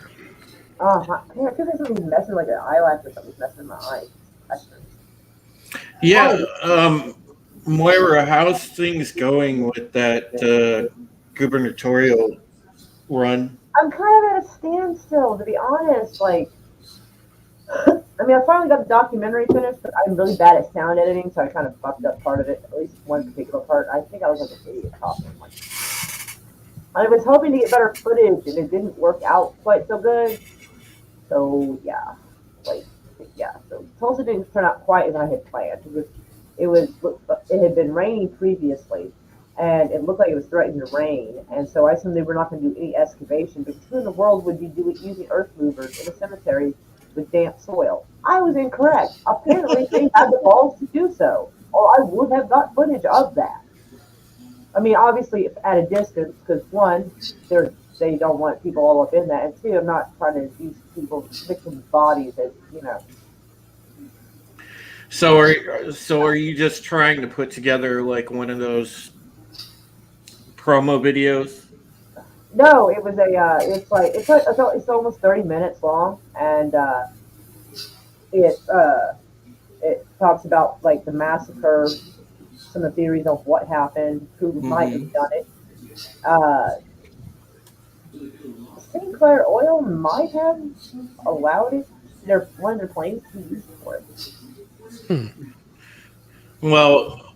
I feel like something's messing like an eyelash or something's messing in my eye. Yeah, Tommy, Moira, how's things going with that gubernatorial run? I'm kind of at a standstill, to be honest. Like, I mean, I finally got the documentary finished, but I'm really bad at sound editing, so I kind of fucked up part of it, at least one particular part. I think I was like an idiot talking. Like, I was hoping to get better footage, and it didn't work out quite so good. So yeah, like So Tulsa didn't turn out quite as I had planned. It had been raining previously, and it looked like it was threatening to rain. And so I assumed they were not going to do any excavation because who in the world would be using earth movers in a cemetery with damp soil? I was incorrect. Apparently, they had the balls to do so, or I would have got footage of that. I mean, obviously at a distance, because one, they don't want people all up in that, and two, I'm not trying to use victims' bodies as So are you just trying to put together like one of those promo videos? No, it was it's almost 30 minutes long, and it it talks about like the massacre, some of the theories of what happened, who might have done it. Uh, Sinclair Oil might have allowed one of their planes to be used for it. Well,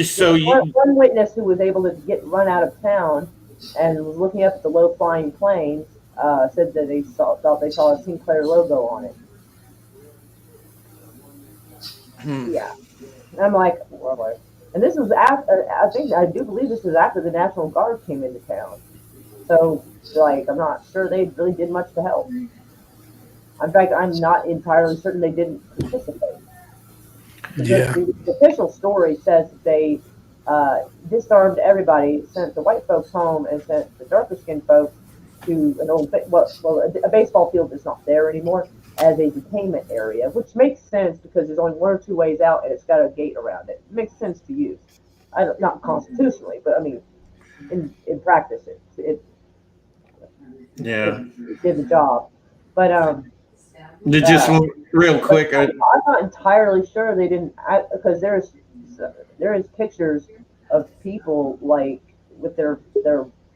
so one witness who was able to get run out of town and was looking up at the low flying planes said that thought they saw a Sinclair logo on it. Yeah, and I'm like, well, and this was after. I do believe this was after the National Guard came into town. So, like, I'm not sure they really did much to help. In fact, I'm not entirely certain they didn't participate. Yeah. The official story says that they disarmed everybody, sent the white folks home, and sent the darker skinned folks to a baseball field that's not there anymore as a detainment area, which makes sense because there's only one or two ways out and it's got a gate around it. It makes sense to use. Not constitutionally, but I mean, in practice, it did the job. But just real quick, I'm not entirely sure they didn't because there is pictures of people like with their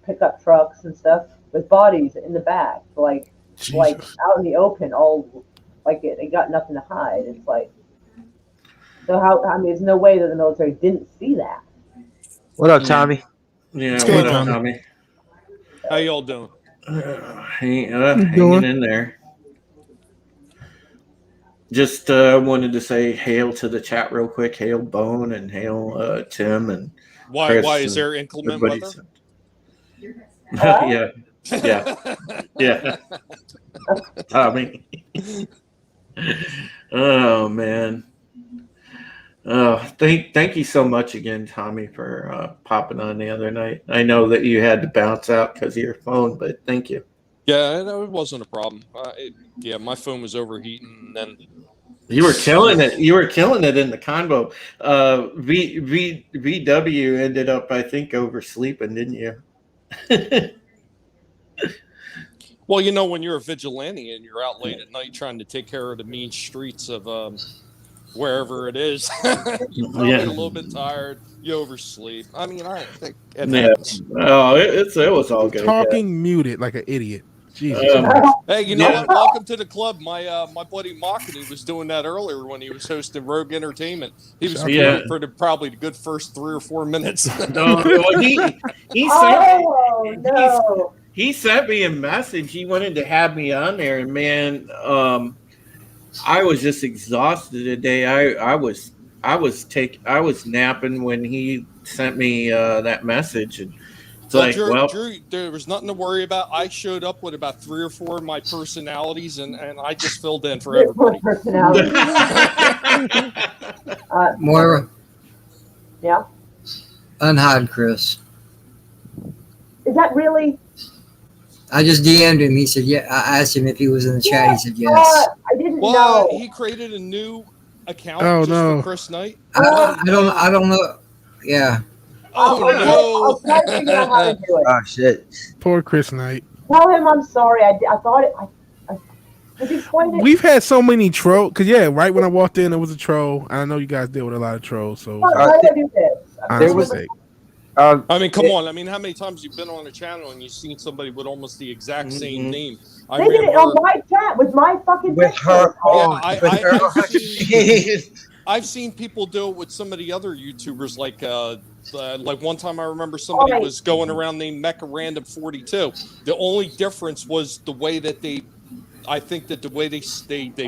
pickup trucks and stuff with bodies in the back, like out in the open, all like they got nothing to hide. It's like so how I mean, there's no way that the military didn't see that. What up, Tommy? Yeah, What's what going up, on? Tommy? How y'all doing? Hanging in there. Just wanted to say hail to the chat real quick. Hail Bone and hail Tim and Why Chris is there inclement weather? Yeah. Tommy. Oh man. Thank you so much again, Tommy, for popping on the other night. I know that you had to bounce out because of your phone, but thank you. Yeah, it wasn't a problem. My phone was overheating, and then you were killing it. You were killing it in the convo. VW ended up, I think, oversleeping, didn't you? Well, when you're a vigilante and you're out late at night trying to take care of the mean streets of wherever it is, you're probably a little bit tired. You oversleep. I mean, I think it happens. Oh, it was all good. Talking muted like an idiot. Jesus. Hey, you know what? Welcome to the club. My buddy Mockney was doing that earlier when he was hosting Rogue Entertainment. He was muted for probably the good first 3 or 4 minutes. He sent me a message. He wanted to have me on there, and man, I was just exhausted today. I was I was napping when he sent me that message, and it's Well, like, Drew, there was nothing to worry about. I showed up with about 3 or 4 of my personalities, and I just filled in for everybody. Personality. Moira, Yeah. unhide Chris. Is that really? I just DM'd him. He said, yeah. I asked him if he was in the chat. He said, yes. I didn't Well, know. he created a new account Oh, just no. for Chris Knight. I don't know. Yeah. Oh, I'll try to figure out how to do it. Oh shit. Poor Chris Knight. Tell him I'm sorry. I thought it. Did you explain it? We've had so many trolls. Because, yeah, right when I walked in, there was a troll. I know you guys deal with a lot of trolls. So, How do I do this? honest mistake. I mean, come on. I mean, how many times you've been on a channel and you've seen somebody with almost the exact same name? I They did it on remember. my chat with my fucking With picture. her Yeah, I've seen people do it with some of the other YouTubers. Like one time, I remember somebody was going around named Mecha Random 42. The only difference was the way that I think that the way they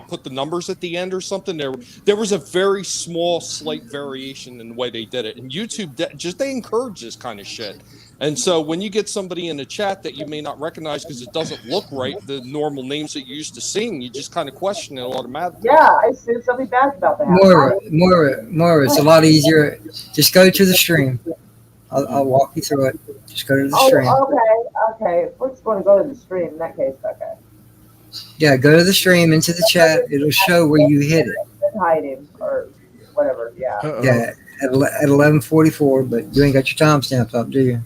put the numbers at the end or something, there was a very small, slight variation in the way they did it. And YouTube they encourage this kind of shit. And so when you get somebody in the chat that you may not recognize because it doesn't look right, the normal names that you used to seeing, you just kind of question it automatically. Yeah, I assumed something bad about that. Moira, it's a lot easier. Just go to the stream. I'll walk you through it. Just go to the stream. Okay. We're just going to go to the stream in that case. Okay. Yeah, go to the stream, into the chat. It'll show where you hit it. Hide him or whatever. Yeah. Yeah, at 11:44. But you ain't got your timestamps up, do you?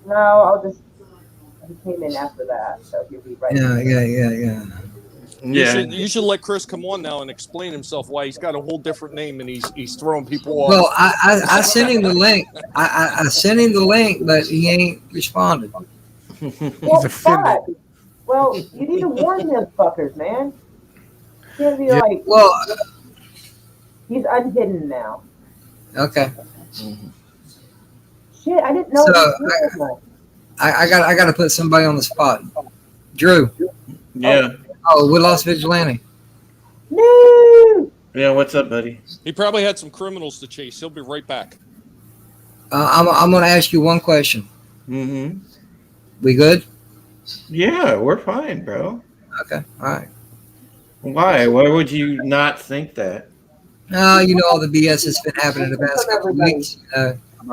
No, I'll just. He came in after that, so he'll be right. Yeah. You should let Chris come on now and explain himself why he's got a whole different name and he's throwing people off. Well, I sent him the link. I sent him the link, but he ain't responded. He's offended. Well, you need to warn them fuckers, man. You can't be like. Well, he's unhidden now. Okay. Shit, I didn't know. So I got to put somebody on the spot. Drew. Yeah. Oh, we lost Vigilante. No. Yeah. What's up, buddy? He probably had some criminals to chase. He'll be right back. I'm going to ask you one question. Mm-hmm. We good? Yeah, we're fine, bro. Okay. All right. Why? Why would you not think that? You know all the BS that's been happening the past couple of weeks.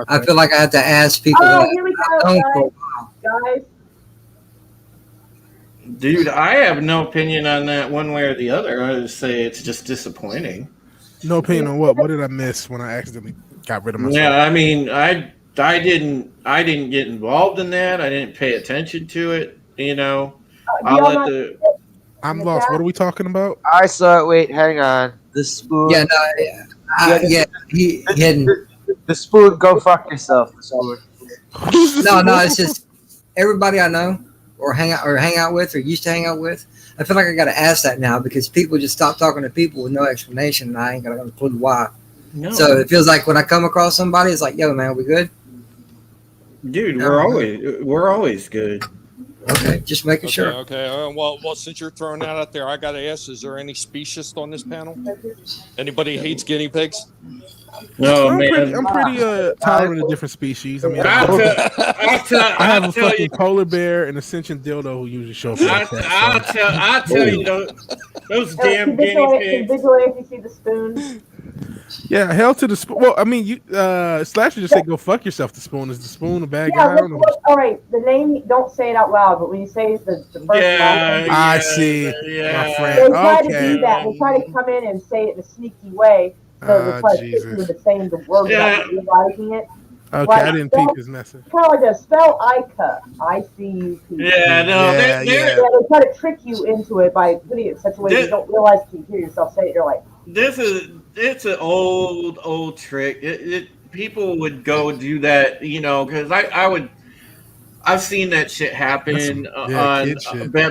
I feel like I have to ask people. Here we go, guys. Dude, I have no opinion on that one way or the other. I would say it's just disappointing. No opinion on what? What did I miss when I accidentally got rid of myself? Yeah, I mean, I didn't get involved in that. I didn't pay attention to it. You know, I'm lost. What are we talking about? I saw it. Wait, hang on. The spoon. He hidden. The spoon. Go fuck yourself. The spoon. No. It's just everybody I know or hang out with or used to hang out with. I feel like I got to ask that now because people just stop talking to people with no explanation, and I ain't got a clue why. No. So it feels like when I come across somebody, it's like, yo, man, we good? Dude, we're always good. Okay, just making sure. Okay. Well, since you're throwing that out there, I got to ask: is there any speciesists on this panel? Anybody hates guinea pigs? No, I'm man. pretty tolerant of different species. I mean, I have a fucking polar bear and a sentient dildo who usually show up. I'll tell you those damn guinea pigs. If you see the spoon. Yeah, hell to the spoon. Well, I mean, you Slasher just said go fuck yourself. The spoon is the spoon a bad guy. I don't know. All right, the name. Don't say it out loud, but when you say the first line, I see. Yeah. My friend. They try to do that. They try to come in and say it in a sneaky way. So they try to trick you into saying the word without realizing it. Okay, like, I didn't peep his message. Kind of like a spell ICA. I-C-U-P. Yeah, no. Yeah. They try to trick you into it by putting it in such a way that you don't realize until you hear yourself say it. You're like, it's an old trick. People would go do that, you know, because I've seen that shit happen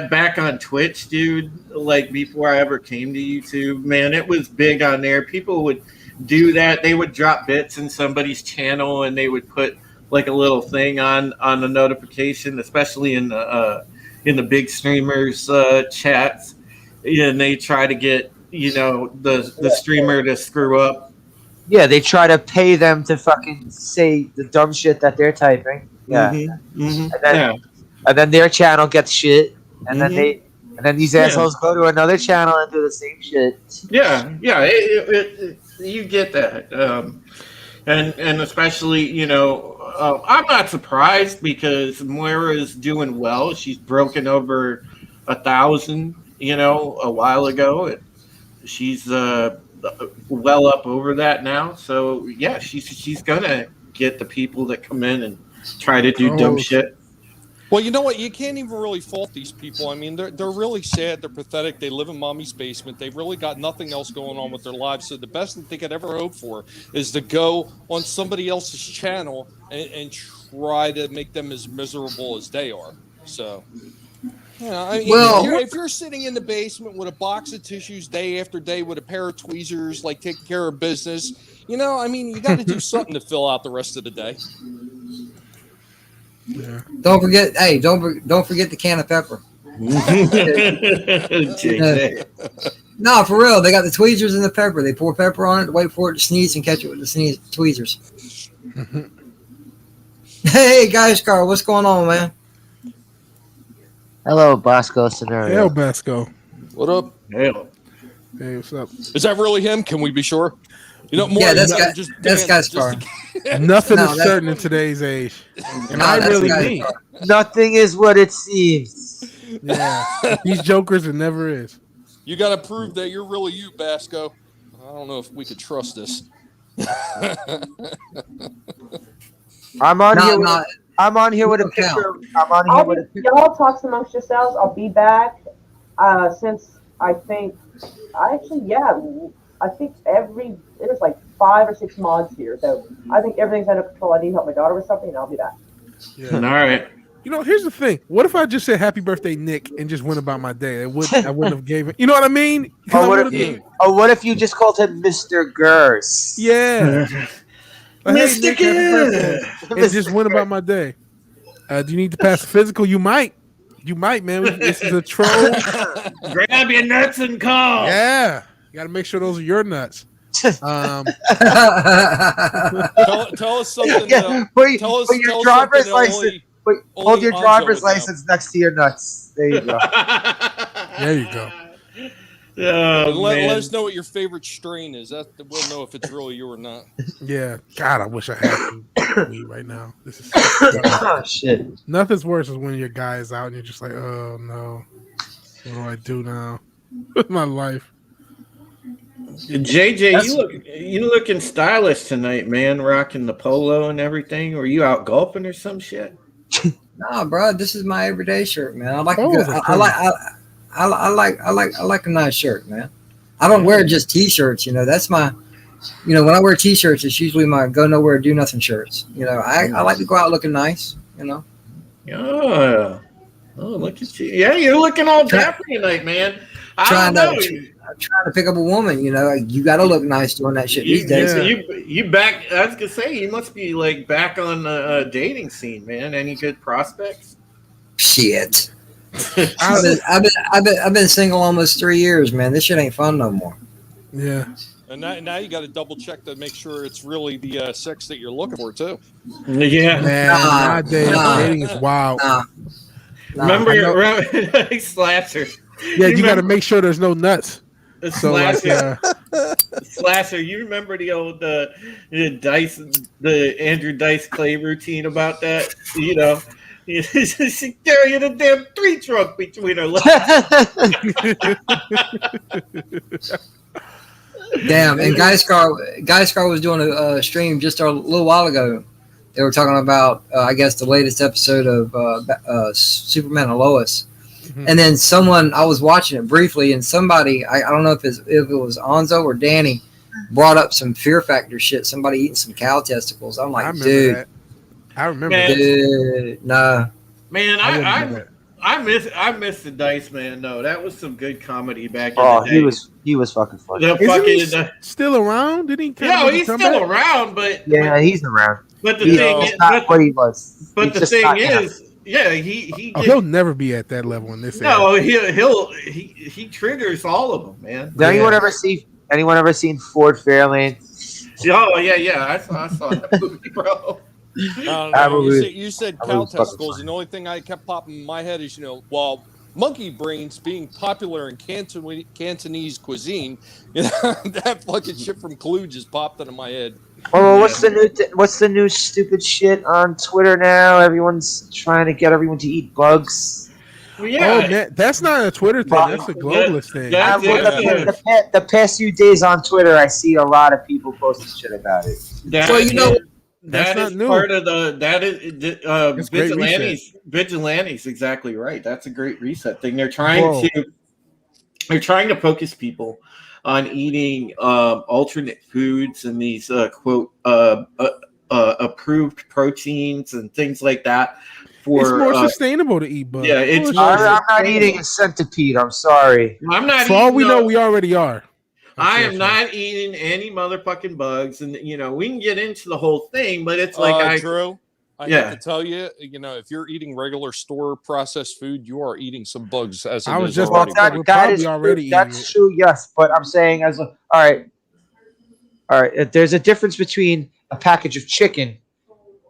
back on Twitch, dude. Like before I ever came to YouTube, man, it was big on there. People would do that. They would drop bits in somebody's channel and they would put like a little thing on the notification, especially in the big streamers chats, and they try to get, you know, the streamer to screw up Yeah, they try to pay them to fucking say the dumb shit that they're typing. Yeah, Mm-hmm. and then their channel gets shit, and then Mhm. these Yeah. assholes go to another channel and do the same shit. Yeah. You get that, and especially I'm not surprised because Moira's doing well. She's broken over 1,000, a while ago. She's well up over that now. So yeah, she's gonna get the people that come in and try to do dumb Trolls. shit. Well, you know what? You can't even really fault these people. I mean, they're really sad. They're pathetic. They live in mommy's basement. They've really got nothing else going on with their lives. So the best that they could ever hope for is to go on somebody else's channel and try to make them as miserable as they are. So, I mean, Well- if you're sitting in the basement with a box of tissues day after day with a pair of tweezers, like taking care of business, I mean, you got to do something to fill out the rest of the day. Yeah. Don't forget, hey, don't forget the can of pepper. JJ. No, for real, they got the tweezers and the pepper. They pour pepper on it, wait for it to sneeze, and catch it with the tweezers. Hey, guys, Carl, what's going on, man? Hello, Bosco scenario. Hell, Basco. What up? Hell. Hey, what's up? Is that really him? Can we be sure? More. Yeah, that's Dan, Guy's car. Nothing No, is that's- certain in today's age. And No, I that's really Guy's mean. car. Nothing is what it seems. Yeah. These jokers, it never is. You got to prove that you're really you, Basco. I don't know if we could trust this. I'm on here. No, I'm on here with a Don't count. picture. I'm on here with a picture. Y'all talk amongst yourselves. I'll be back. Since I think, I think there's like 5 or 6 mods here. So I think everything's under control. I need help my daughter with something, and I'll be back. Yeah. All right. Here's the thing. What if I just said "Happy Birthday, Nick" and just went about my day? I wouldn't have gave it. You know what I mean? 'Cause I would've been- What if you just called him Mr. Gers? Yeah. Like, hey, Mr. Nick, happy birthday. And just went about my day. Do you need to pass a physical? You might. Man. This is a troll. Grab your nuts and call. Yeah. You got to make sure those are your nuts. Tell us something. Put Tell us your something driver's that license. Hold only your Anzo driver's would know. license next to your nuts. There you go. There you go. Oh, Let man. us know what your favorite strain is. We'll know if it's really you or not. Yeah. God, I wish I had some weed right now. This is Oh shit. nothing's worse than when your guy is out and you're just like, oh no. What do I do now with my life? JJ, you looking stylish tonight, man. Rocking the polo and everything. Were you out golfing or some shit? Nah, bro, this is my everyday shirt, man. I like a Oh, good, that's I like a nice shirt, man. I don't wear just t-shirts, that's my, when I wear t-shirts, it's usually my go nowhere, do nothing shirts. I like to go out looking nice, Yeah. Oh, look at you. Yeah, you're looking all dapper tonight, man. I Trying don't know. I'm trying to pick up a woman, you got to look nice doing that shit these days. So you back? I was gonna say you must be like back on the dating scene, man. Any good prospects? Shit. I've been single almost 3 years, man. This shit ain't fun no more. Yeah. And now you got to double check to make sure it's really the sex that you're looking for too. Yeah. Man, Nah, nowadays nah. dating is wild. Nah. Remember I know. Slasher? Yeah, you got to make sure there's no nuts. So like, Slasher, you remember the old the Andrew Dice Clay routine about that? She carrying a damn 3 truck between her legs. Damn, and Guy Scar was doing a stream just a little while ago. They were talking about, I guess, the latest episode of Superman and Lois. Mhm. And then I was watching it briefly, and somebody, I don't know if it was Anzo or Danny, brought up some Fear Factor shit. Somebody eating some cow testicles. I'm I like, remember dude, that. I remember Man. that. dude, nah. Man, I wouldn't do that. I miss the Dice Man though. That was some good comedy back in Oh, the day. he was fucking funny. The Isn't he fucking still around? Didn't he? no, he's still around, but Yeah, he's around. but the He's thing is, not what he was. but He's the just thing not now. is, yeah, he Oh, gets- he'll never be at that level in this. no, era. he triggers all of them, man. Did Yeah. anyone ever seen Ford Fairlane Oh yeah. I saw that movie, bro. I don't I know. believe- You said I cow believe it's fucking testicles, fine. and the only thing I kept popping in my head is, while monkey brains being popular in Cantonese cuisine, that fucking shit from Clue just popped into my head. Oh, what's the new stupid shit on Twitter now? Everyone's trying to get everyone to eat bugs. Well, yeah, Oh, man, that's not a Twitter thing. Well, That's a globalist thing. I, That's well, the past few days on Twitter, I see a lot of people posting shit about it. Well, you know, That's that not is new. part of It's great vigilantes exactly right. That's a great reset thing. They're Whoa. trying to focus people on eating alternate foods and these quote approved proteins and things like that. It's more For sustainable to eat bugs. yeah, it's Bullshit. more I'm not eating a centipede. I'm sorry. I'm not For all eating we know, no- we already are. I am not eating any motherfucking bugs, and we can get into the whole thing, but it's like Drew, I Yeah. have to tell you, if you're eating regular store processed food, you are eating some bugs. As I it was is just already. about to say, we're That probably is already true. eating That's it. true. Yes, but I'm saying all right. There's a difference between a package of chicken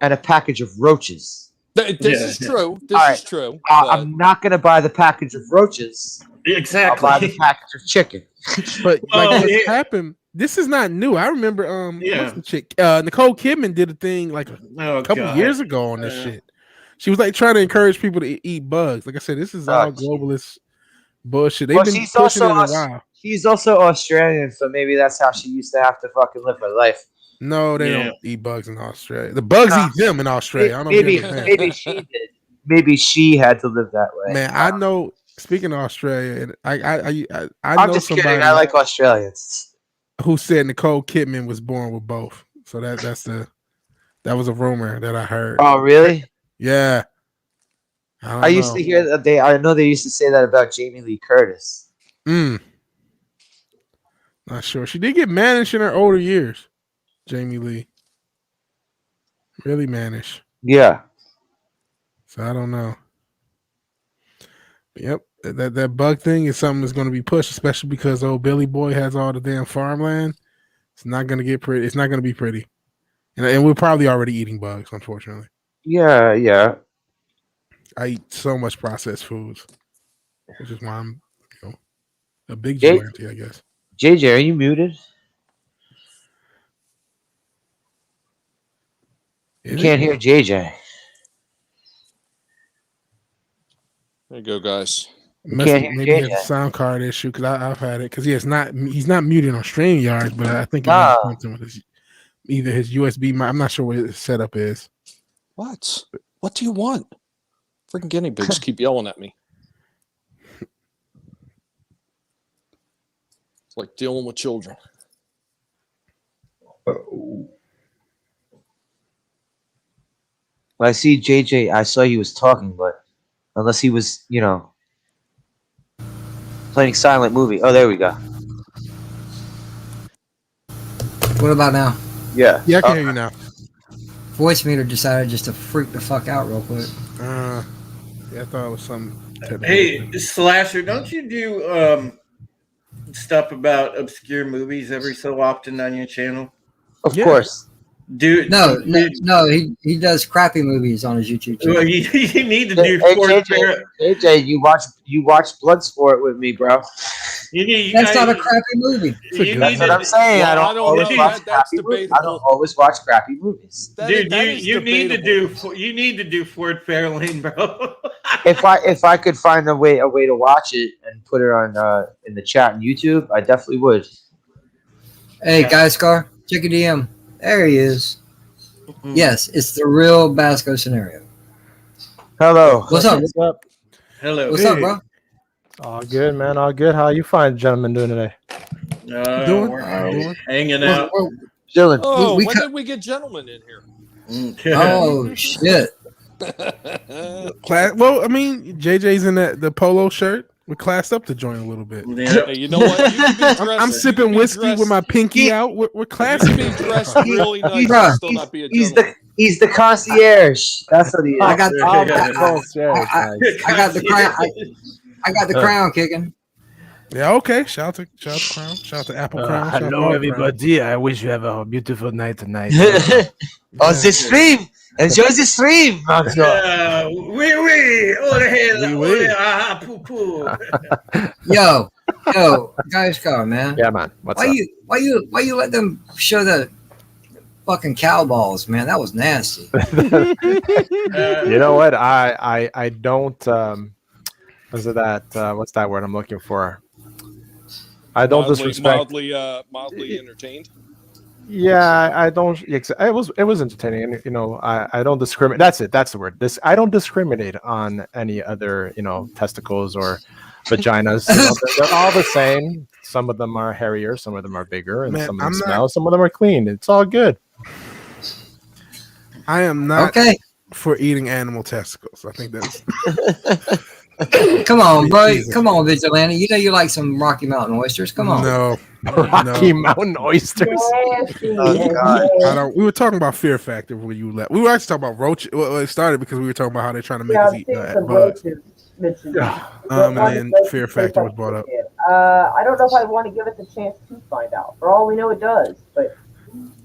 and a package of roaches. This is true. This All is true. I'm not gonna buy the package of roaches. exactly. I'll buy the package of chicken. But Well, like what's it- happened, this is not new. I remember Yeah. what's the chick? Nicole Kidman did a thing like a Oh, couple God. years ago on this shit. She was like trying to encourage people to eat bugs. Like I said, this is all globalist bullshit. They've Well, been she's pushing also it a while. she's also Australian, so maybe that's how she used to have to fucking live her life. No, they Yeah. don't eat bugs in Australia. The bugs eat them in Australia. I don't know if you understand. Maybe she did. Maybe she had to live that way. Man, I know. Speaking of Australia, and I I'm know just somebody kidding. I like Australians. who said Nicole Kidman was born with both. So that was a rumor that I heard. Oh, really? Yeah. I used to hear that I know they used to say that about Jamie Lee Curtis. Not sure. She did get mannish in her older years. Jamie Lee. Really mannish. Yeah. So I don't know. But yep. That bug thing is something that's going to be pushed, especially because old Billy Boy has all the damn farmland. It's not going to get pretty. It's not going to be pretty. And we're probably already eating bugs, unfortunately. Yeah. I eat so much processed foods, which is why I'm, a big Jay- vigilante, I guess. JJ, are you muted? You can't hear JJ. There you go, guys. Maybe he has a sound card issue because I've had it because he's not muted on StreamYard, but I think it has something with either his USB. I'm not sure what his setup is. What? What do you want? Freaking guinea pigs keep yelling at me. It's like dealing with children. Well, I see JJ. I saw he was talking, but unless he was, playing silent movie. Oh, there we go. What about now? Yeah. Yeah, I can hear you now. Voice meter decided just to freak the fuck out real quick. Yeah, I thought it was something. Hey, Slasher, don't you do stuff about obscure movies every so often on your channel? Of course. No, he does crappy movies on his YouTube channel. Well, you need to do JJ, you watch Bloodsport with me, bro. That's not a crappy movie. That's what I'm saying. Well, I don't always watch crappy movies. I don't always watch crappy movies. Dude, you need to do Ford Fairlane, bro. if I could find a way to watch it and put it on in the chat on YouTube, I definitely would. Hey, Guy Scar, check a DM. There he is. Yes, it's the real Basco scenario. Hello. What's up? What's up? Hello. What's up, bro? All good, man. All good. How you fine gentlemen doing today? We're hanging out. Dylan. Oh, when did we get gentlemen in here? Oh, shit. Well, I mean, JJ's in the polo shirt. We're classed up to join a little bit. Hey, you know what? You can be dressed, I'm sipping whiskey with my pinky out. We're classy. You can be dressed really nice and still not be a gentleman. He's the concierge. That's what he is. I got the Concierge, I got the crown. I got the crown kicking. Yeah, okay. Shout out to Crown. Shout out to Apple Crown. Shout out to Hello, all everybody. I wish you have a beautiful night tonight. On the stream. Enjoy the stream, Montreal. Oui, oh the hell, Oui, oh oui. the poo poo. Yo, guys, car, man. Yeah, man. What's Why up? you let them show the fucking cow balls, man? That was nasty. You know what? I don't. What's that word I'm looking for? I don't disrespect. Mildly entertained. Yeah, I don't. It was entertaining, and I don't discriminate. That's it. That's the word. I don't discriminate on any other testicles or vaginas. They're all the same. Some of them are hairier, some of them are bigger, and Man, some of them I'm not- smell. Some of them are clean. It's all good. I am not Okay, for eating animal testicles. I think that's come on, bro. Easy. Come on, Vigilante. You know you like some Rocky Mountain oysters. Come on. No, Rocky Mountain oysters. Nasty. Oh, God. I don't. We were talking about Fear Factor when you left. We were actually talking about roach. Well, it started because we were talking about how they're trying to make Yeah, us I've eat seen some bugs. roaches mentioned. And then Fear Factor was brought up. I don't know if I want to give it the chance to find out. For all we know, it does. But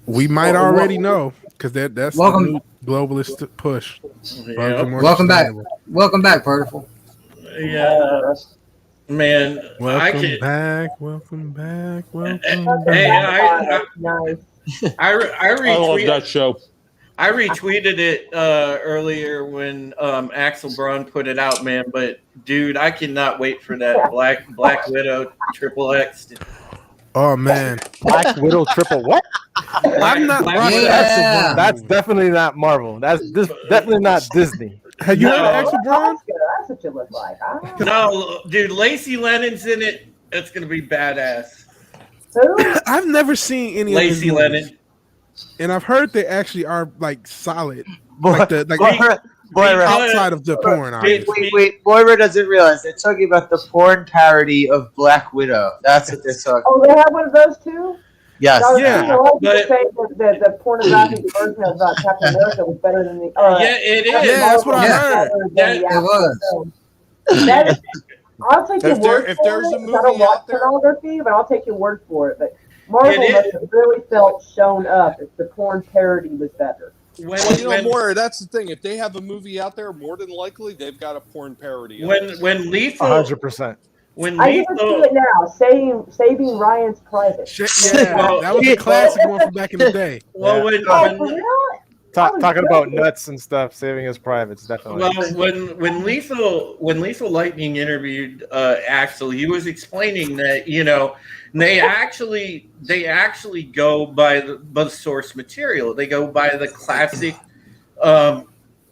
We might already know because that's Welcome. the new globalist push. Bugs are more Welcome back. sustainable. Welcome back, Purple. Yeah, man. I Welcome can. back. Welcome back. Welcome Hey, back. nice. I I love retweeted. that show. I retweeted it earlier when Axel Braun put it out, man. But dude, I cannot wait for that Black Widow Triple X. Oh man, Black Widow triple what? I'm not Black watching Widow. Axel Yeah. Braun That's movie. definitely not Marvel. That's definitely not Disney. Have you heard of No. Axel Braun? That's what you look like. Ah. No, dude, Lacey Lennon's in it. It's gonna be badass. Who? I've never seen any of his Lacey movies, Lennon. and I've heard they actually are like solid, Boy, Boyra, outside of the porn. wait, Obviously. wait. Moira doesn't realize they're talking about the porn parody of Black Widow. That's what they're talking. Oh, they have one of those too? Yes. I was Yeah, thinking a lot of people but- say that the pornographic version of Captain America was better than the. Yeah, it is. Yeah, that's what I Yeah. heard. That- It was. That is, I'll take your If there- word if for there's it. a 'Cause I don't movie watch out there- pornography, but I'll take your word for it. But Marvel It must is. have really felt shown up if the porn parody was better. Well, Moira, that's the thing. If they have a movie out there, more than likely they've got a porn parody. when Lethal 100%. when I give it to Lethal it now. Saving Ryan's Private. Yeah, Well, that was a classic one from back in the day. well when, Oh, when for real? Talking about nuts and stuff, saving his privates, definitely. Well, when Lethal Lightning interviewed Axel, he was explaining that they actually go by the source material. They go by the classic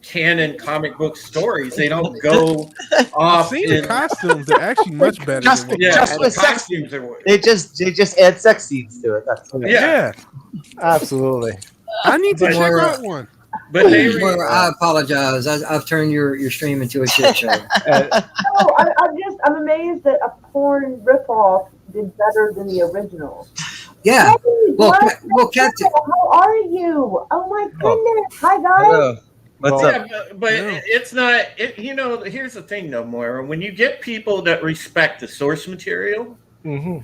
canon comic book stories. They don't go I've off. seen the in- costumes; they're actually much better. Just- than what yeah, just and with the sex. costumes are. They just add sex scenes to it. That's all. Yeah. Absolutely. I need to But- check out one. But they Moira, I apologize. I've turned your stream into a shit show. No, I'm amazed that a porn ripoff did better than the original. Yeah. Hey, Well, what? Captain. How are you? Oh my goodness! Hi guys. Hello. What's Yeah, up? but Yeah. it's not. Here's the thing, though, Moira. When you get people that respect the source material, Mm-hmm.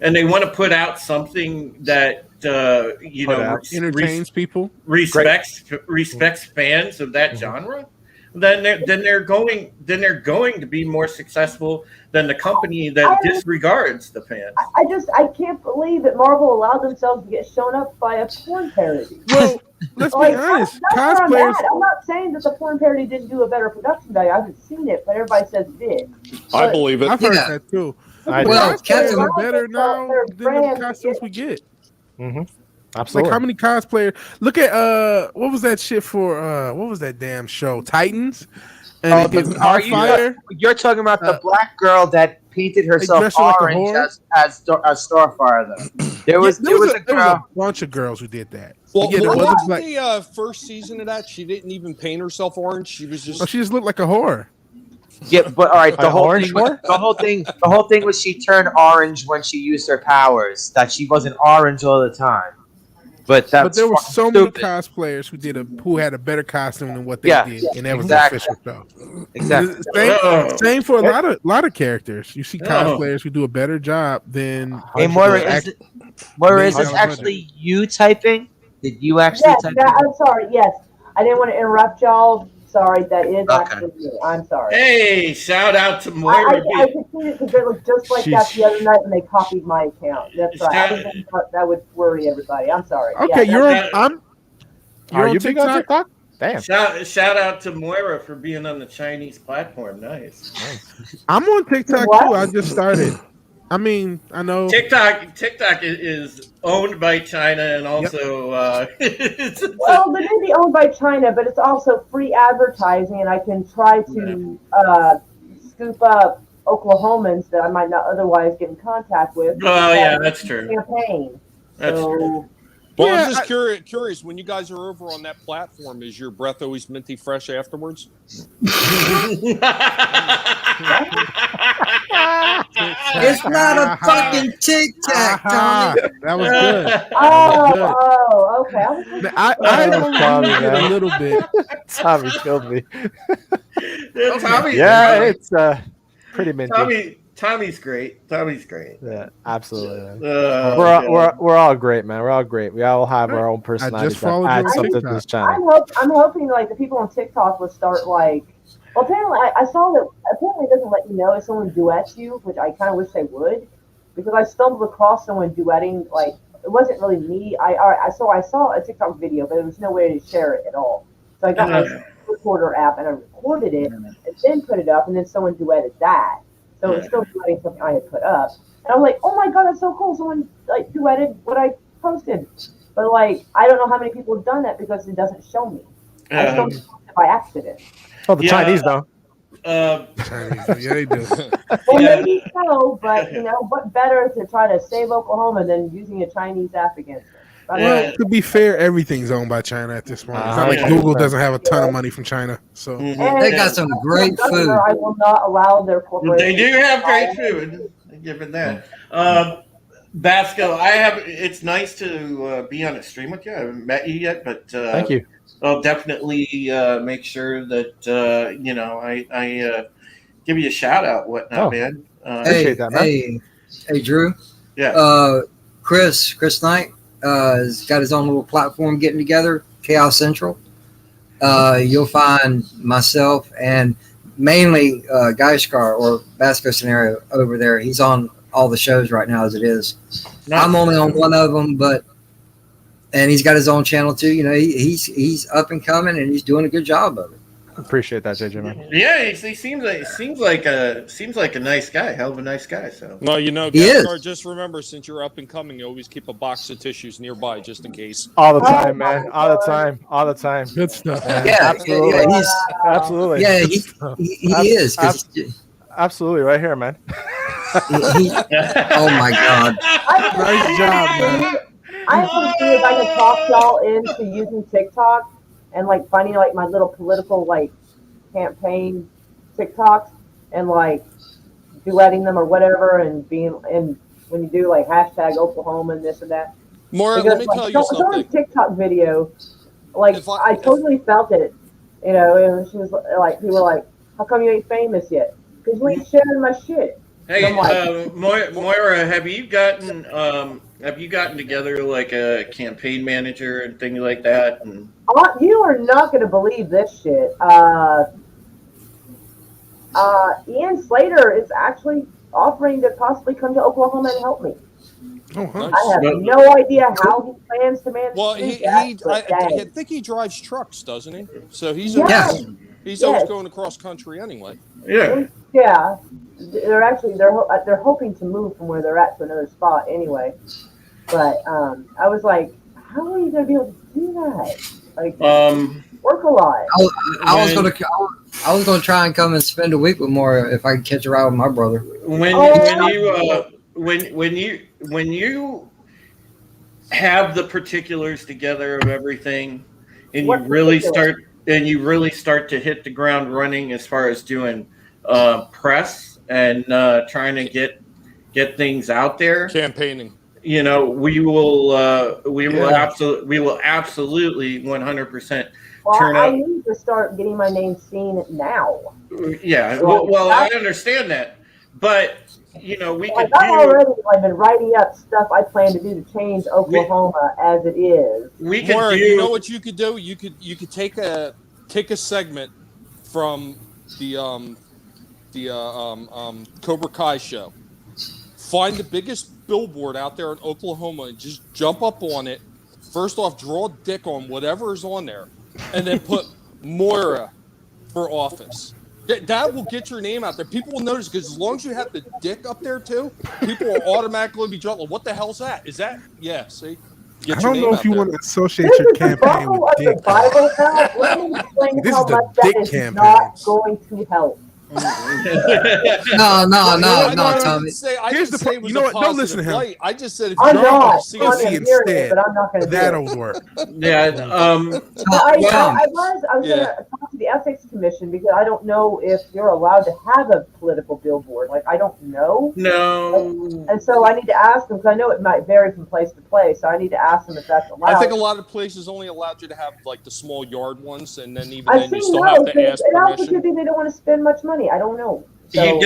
and they want to put out something that Entertains people. respects fans of that genre, then they're going to be more successful than the company that disregards the fans. I can't believe that Marvel allowed themselves to get shown up by a porn parody. Well, let's be Like, honest. that's where I'm Cosplayers. at. I'm not saying that the porn parody didn't do a better production value. I haven't seen it, but everybody says it did. I But- believe it. I've heard Yeah. that too. I Well, Cosplayers Captain- are better now Their than the brand- costumes we get. Mm-hmm. Absolutely. Like how many cosplayers? Look at what was that shit for? What was that damn show? Titans. And it gets Are you- Starfire. You're talking about the black girl that painted herself dressed her like a orange whore? as Starfire, though. There was a there was girl. a bunch of girls who did that. Well, yeah, there what wasn't was like the first season of that? She didn't even paint herself orange. She was just. oh, she just looked like a whore. Yeah, but all right, An orange whore? the whole thing was she turned orange when she used her powers. That she wasn't orange all the time. But that's But there were fucking so many stupid. cosplayers who had a better costume than what they Yeah, did, and that was exactly. the official show. Exactly. Same for a lot of characters. You see Oh. cosplayers who do a better job than Hey, 100%. Moira, is Maybe this I was actually you typing? Did you actually Yes, type? I'm sorry. Yes, I didn't want to interrupt y'all. Sorry, that is Okay. actually you. I'm sorry. Hey, shout out to I Moira. could see it because they looked just like that the other night when they copied my account. That's right. I didn't thought that would worry everybody. I'm sorry. Okay, Yeah, you're Are on you big on TikTok? TikTok? Damn. Shout out to Moira for being on the Chinese platform. Nice. I'm on TikTok What? too. I just started. I mean, I know. TikTok is owned by China and also Well, they may be owned by China, but it's also free advertising, and I can try to scoop up Oklahomans that I might not otherwise get in contact with. Oh, yeah, that's true. Campaign. That's so, true. Well, Yeah, I'm just curious. When you guys are over on that platform, is your breath always minty fresh afterwards? It's not a fucking tic tac, Tommy. That was good. okay. I was like, I only Tommy, used it a man. little bit. Tommy killed me. Tommy, Yeah, it's pretty minty. Tommy's great. Tommy's great. Yeah, absolutely. Man. We're all great, man. We're all great. We all have our own personalities that followed add you on something to TikTok. this channel. I'm hoping like the people on TikTok will start like. Well, apparently I saw that apparently it doesn't let you know if someone duets you, which I kind of wish they would, because I stumbled across someone duetting. Like it wasn't really me. I saw a TikTok video, but there was no way to share it at all. So I got my recorder app and I recorded it and then put it up, and then someone duetted that. So it was still duetting something I had put up, and I'm like, oh my god, that's so cool! Someone like duetted what I posted, but like I don't know how many people have done that because it doesn't show me. I just don't post it by accident. Oh, the Chinese though. Chinese, yeah, they do. Well, maybe so, but what better to try to save Oklahoma than using a Chinese app against them? Well, to be fair, everything's owned by China at this point. It's not like Google doesn't have a ton of money from China. So they got some great food. I will not allow their corporation. They do have great food. Given that, Basco, it's nice to be on a stream with you. I haven't met you yet, but thank you. I'll definitely make sure that I give you a shout out, whatnot, man. Appreciate that, man. Hey, Drew. Yeah. Chris Knight has got his own little platform getting together, Chaos Central. You'll find myself and mainly Geiskar or Basco Scenario over there. He's on all the shows right now as it is. Nice. I'm only on one of them, and he's got his own channel too. He's up and coming, and he's doing a good job of it. Appreciate that, JJ, man. Yeah, he seems like a nice guy, hell of a nice guy. So well, Gaspar, just remember, since you're up and coming, you always keep a box of tissues nearby just in case. All the time, man. All the time. Good stuff. Yeah, absolutely. Yeah, absolutely. Yeah, he is. Absolutely, right here, man. Oh my God! Nice job, man. I want to see if I can talk y'all into using TikTok and like finding like my little political like campaign TikToks and like duetting them or whatever, and when you do like hashtag Oklahoma and this and that. Maura, let me tell you something. Someone's TikTok video, like I totally felt it. And she was like, people were like, "How come you ain't famous yet? Because you ain't sharing my shit." Hey, Moira, have you gotten together like a campaign manager and things like that? And you are not going to believe this shit. Ian Slater is actually offering to possibly come to Oklahoma and help me. Oh, huh. I have no idea how he plans to manage. Well, I think he drives trucks, doesn't he? So he's always going across country anyway. Yeah. Yeah. They're hoping to move from where they're at to another spot anyway. But I was like, how are you going to be able to do that? Like, work a lot. I was gonna try and come and spend a week with Maura if I could catch a ride with my brother. When you have the particulars together of everything, and you really start to hit the ground running as far as doing press and trying to get things out there, campaigning. you know, we will Yeah. absolutely 100% Well, turn I up. need to start getting my name seen now. Yeah, Like, I understand that, but you know, we like could I've do already like been writing up stuff I plan to do to change we Oklahoma as it is. we could Moira, you know do what you could do? You could take a segment from the Cobra Kai show. Find the biggest billboard out there in Oklahoma and just jump up on it. First off, draw a dick on whatever is on there, and then put Moira for office. That will get your name out there. People will notice because as long as you have the dick up there too, people will automatically be drawn. What the hell's that? Is that see? I Get your don't know name if out you there. want to associate This your is the campaign with Bible of dick. the Bible Belt. Let me explain This how is the much that dick is campaign. not going to help. No, Well, no, I Tommy. didn't say Here's the it was you know a what? Don't listen positive to him. light. I just said if I'm you Draw not. a see I'm pussy hearing it, instead. but I'm not going to do it. That'll work. yeah But I Tom. was going Yeah. to talk to the ethics commission because I don't know if you're allowed to have a political billboard. Like I don't know, no. and so I need to ask them because I know it might vary from place to place. So I need to ask them if that's allowed. I think a lot of places only allowed you to have like the small yard ones, and then even I've then you seen still have those, to ask and also permission. could be they don't want to spend much money. I don't know. So, You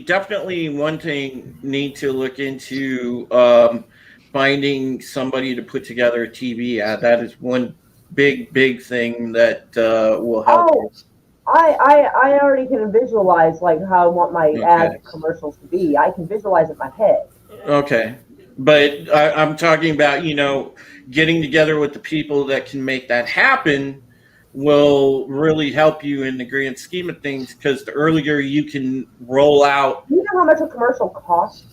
definitely one thing need to look into finding somebody to put together a TV ad. That is one big thing that will help oh, I already can visualize like how I want my you. ads Okay. and commercials to be. I can visualize it in my head. Okay. But I'm talking about, you know, getting together with the people that can make that happen will really help you in the grand scheme of things because the earlier you can roll out. Do you know how much a commercial costs?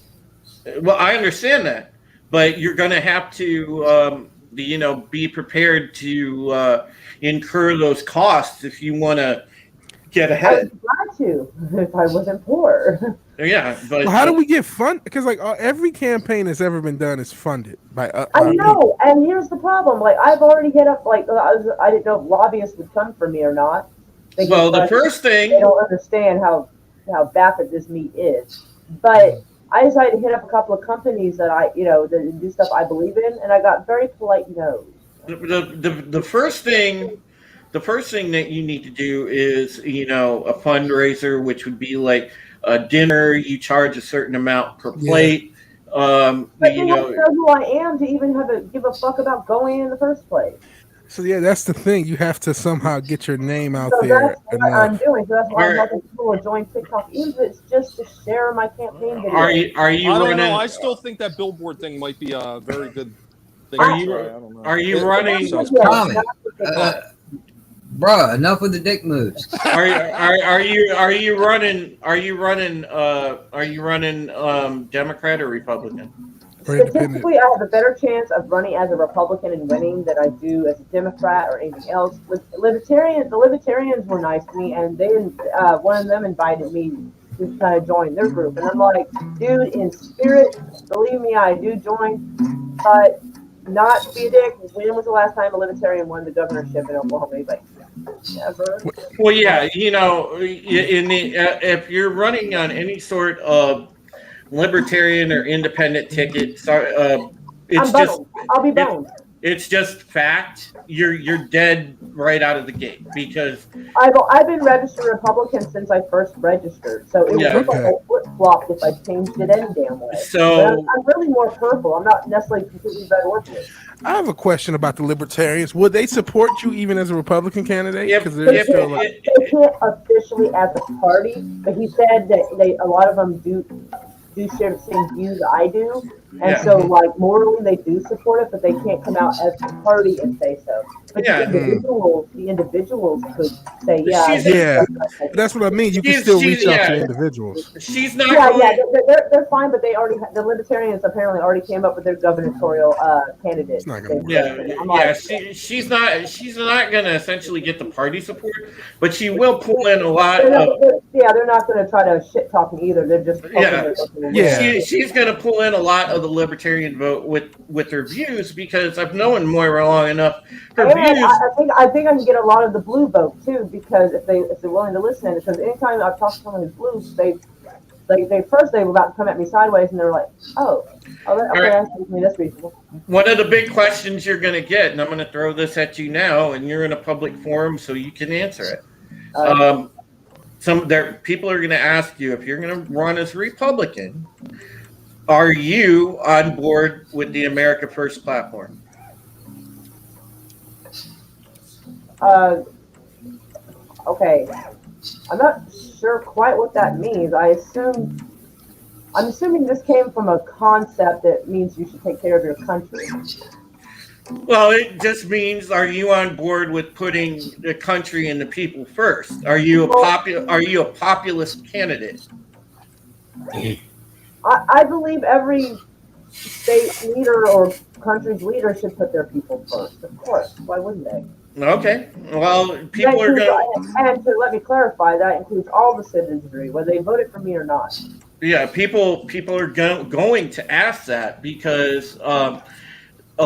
Well, I understand that, but you're going to have to, you know, be prepared to incur those costs if you want to get I ahead. would glad to if I wasn't poor. Yeah, but Well, how do we get fund? Because like every campaign that's ever been done is funded by I people. know, and here's the problem. Like I've already hit up. Like I didn't know if lobbyists would come for me or not. well, the first They thing, don't understand how vapid this meat is. But I decided to hit up a couple of companies that that do stuff I believe in, and I got very polite no's. the first thing. The first thing that you need to do is, you know, a fundraiser, which would be like a dinner. You charge a certain amount per plate. But You they have to know, know who I am to even give a fuck about going in the first place. So yeah, that's the thing. You have to somehow get your name out So there that's what I'm enough. doing. So that's why I'm Are- helping people to join TikTok, even if it's just to share my campaign video. are you I don't running? know. I still think that billboard thing might be a very good thing Are to you- try. I don't know. Are you It- running? Sounds Yeah, Tommy, that's what they want. bruh, enough with the dick moves. Are you running? Are you running? Democrat or Republican? Or independent. Statistically, I have a better chance of running as a Republican and winning than I do as a Democrat or anything else. With the Libertarians were nice to me, and one of them invited me to kind of join their group, and I'm like, dude, in spirit, believe me, I do join, but not to be a dick. When was the last time a Libertarian won the governorship in Oklahoma? He's like, never. Well, yeah, you know, in the if you're running on any sort of libertarian or independent ticket, it's I'm just boned. I'll be boned. it's just fact. You're dead right out of the gate because I've been registered Republican since I first registered, so it would Yeah. look like I flip flopped if I changed it any damn way. So- but I'm really more purple. I'm not necessarily completely red or blue. I have a question about the Libertarians. Would they support you even as a Republican candidate? If- Because They they're if- still can't, like, they can't officially as a party, but he said that a lot of them do share the same views I do, and Yeah. so like morally they do support it, but they can't come out as a party and say so. But Yeah. the individuals could say, yeah. She's- yeah, that's what I mean. You can She's- still she's- reach out yeah. to individuals. she's not Yeah, going. they're fine, but they already the Libertarians apparently already came up with their gubernatorial candidate. It's not gonna work. Yeah, I'm like, she's not going to essentially get the party support, but she will pull in a lot they're of. not going to try to shit talk me either. They're just Yeah. Yeah. She's going to pull in a lot of the libertarian vote with her views because I've known Moira long enough. Her And views. I think I can get a lot of the blue vote too because if they're willing to listen, because anytime I've talked to someone who's blue, Like they were about to come at me sideways, and they were like, okay, right. that's reasonable. One of the big questions you're going to get, and I'm going to throw this at you now, and you're in a public forum, so you can answer it. People are going to ask you, if you're going to run as Republican, are you on board with the America First platform? Okay, I'm not sure quite what that means. I'm assuming this came from a concept that means you should take care of your country. Well, it just means, are you on board with putting the country and the people first? Are you a populist candidate? I believe every state leader or country's leader should put their people first. Of course, why wouldn't they? Okay. Well, people are going. And to let me clarify, that includes all the citizenry, whether they voted for me or not. Yeah, people are going to ask that because a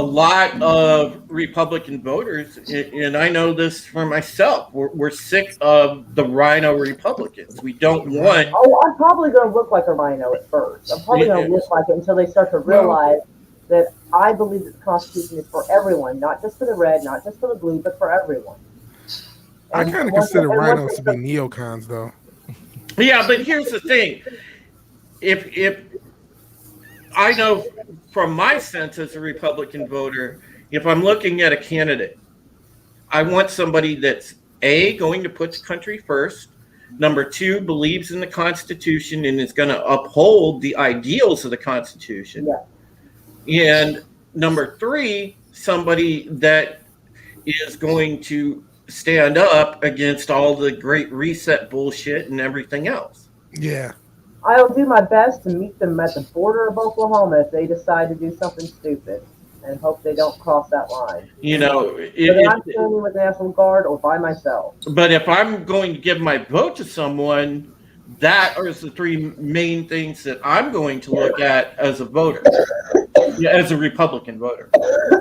lot of Republican voters, and I know this for myself, we're sick of the rhino Republicans. We don't want. Oh, I'm probably going to look like a rhino at first. I'm probably going to look like it until they start to realize that I believe that the Constitution is for everyone, not just for the red, not just for the blue, but for everyone. I kind of consider rhinos to be neocons, though. Yeah, but here's the thing. If I know from my sense as a Republican voter, if I'm looking at a candidate, I want somebody that's going to put the country first, number 2, believes in the Constitution and is going to uphold the ideals of the Constitution, and number 3, somebody that is going to stand up against all the Great Reset bullshit and everything else. Yeah. I'll do my best to meet them at the border of Oklahoma if they decide to do something stupid, and hope they don't cross that line. You know, whether I'm standing with the National Guard or by myself. But if I'm going to give my vote to someone, that are the 3 main things that I'm going to look at as a voter, as a Republican voter.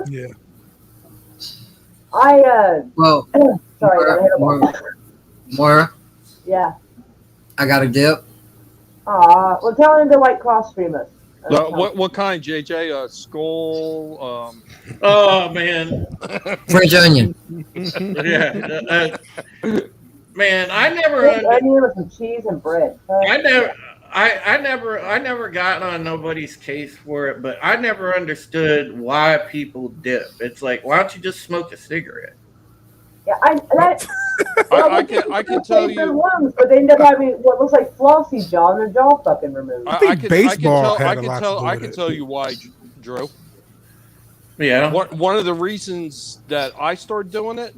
Yeah. Well, sorry, Moira. Yeah. I got a dip. Well, tell him to cross stream us. What kind, JJ? Skull? Oh man, French onion. Yeah, man, I never. Onion with some cheese and bread. I never got on nobody's case for it, but I never understood why people dip. It's like, why don't you just smoke a cigarette? Yeah, I can tell you. Lungs, but they end up having what looks like flossy jaw, and their jaw fucking removed. I can tell you why, Drew. Yeah. One of the reasons that I started doing it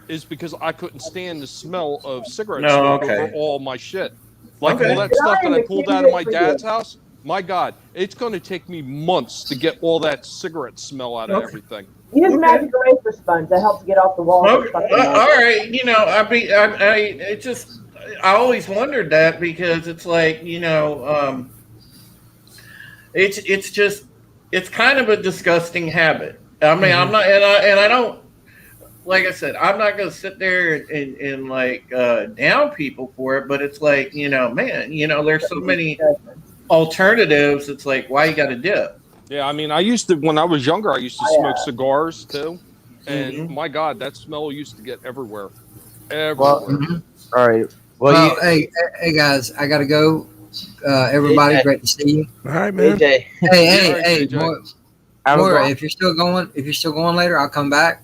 is because I couldn't stand the smell of cigarette smoke over all my shit. All that stuff that I pulled out of my dad's house. My God, it's going to take me months to get all that cigarette smell out of everything. Use magic eraser sponge. That helps get off the wall. All right, you know, I always wondered that because it's like, you know, it's kind of a disgusting habit. I mean, I'm not, and I don't, like I said, I'm not going to sit there and down people for it, but it's like, you know, man, you know, there's so many alternatives. It's like, why you got to dip? Yeah, I mean, when I was younger, I used to smoke cigars too, and my God, that smell used to get everywhere. Well, all right. Well, hey guys, I gotta go. Everybody, great to see you. All right, man. Hey, Moira, if you're still going later, I'll come back.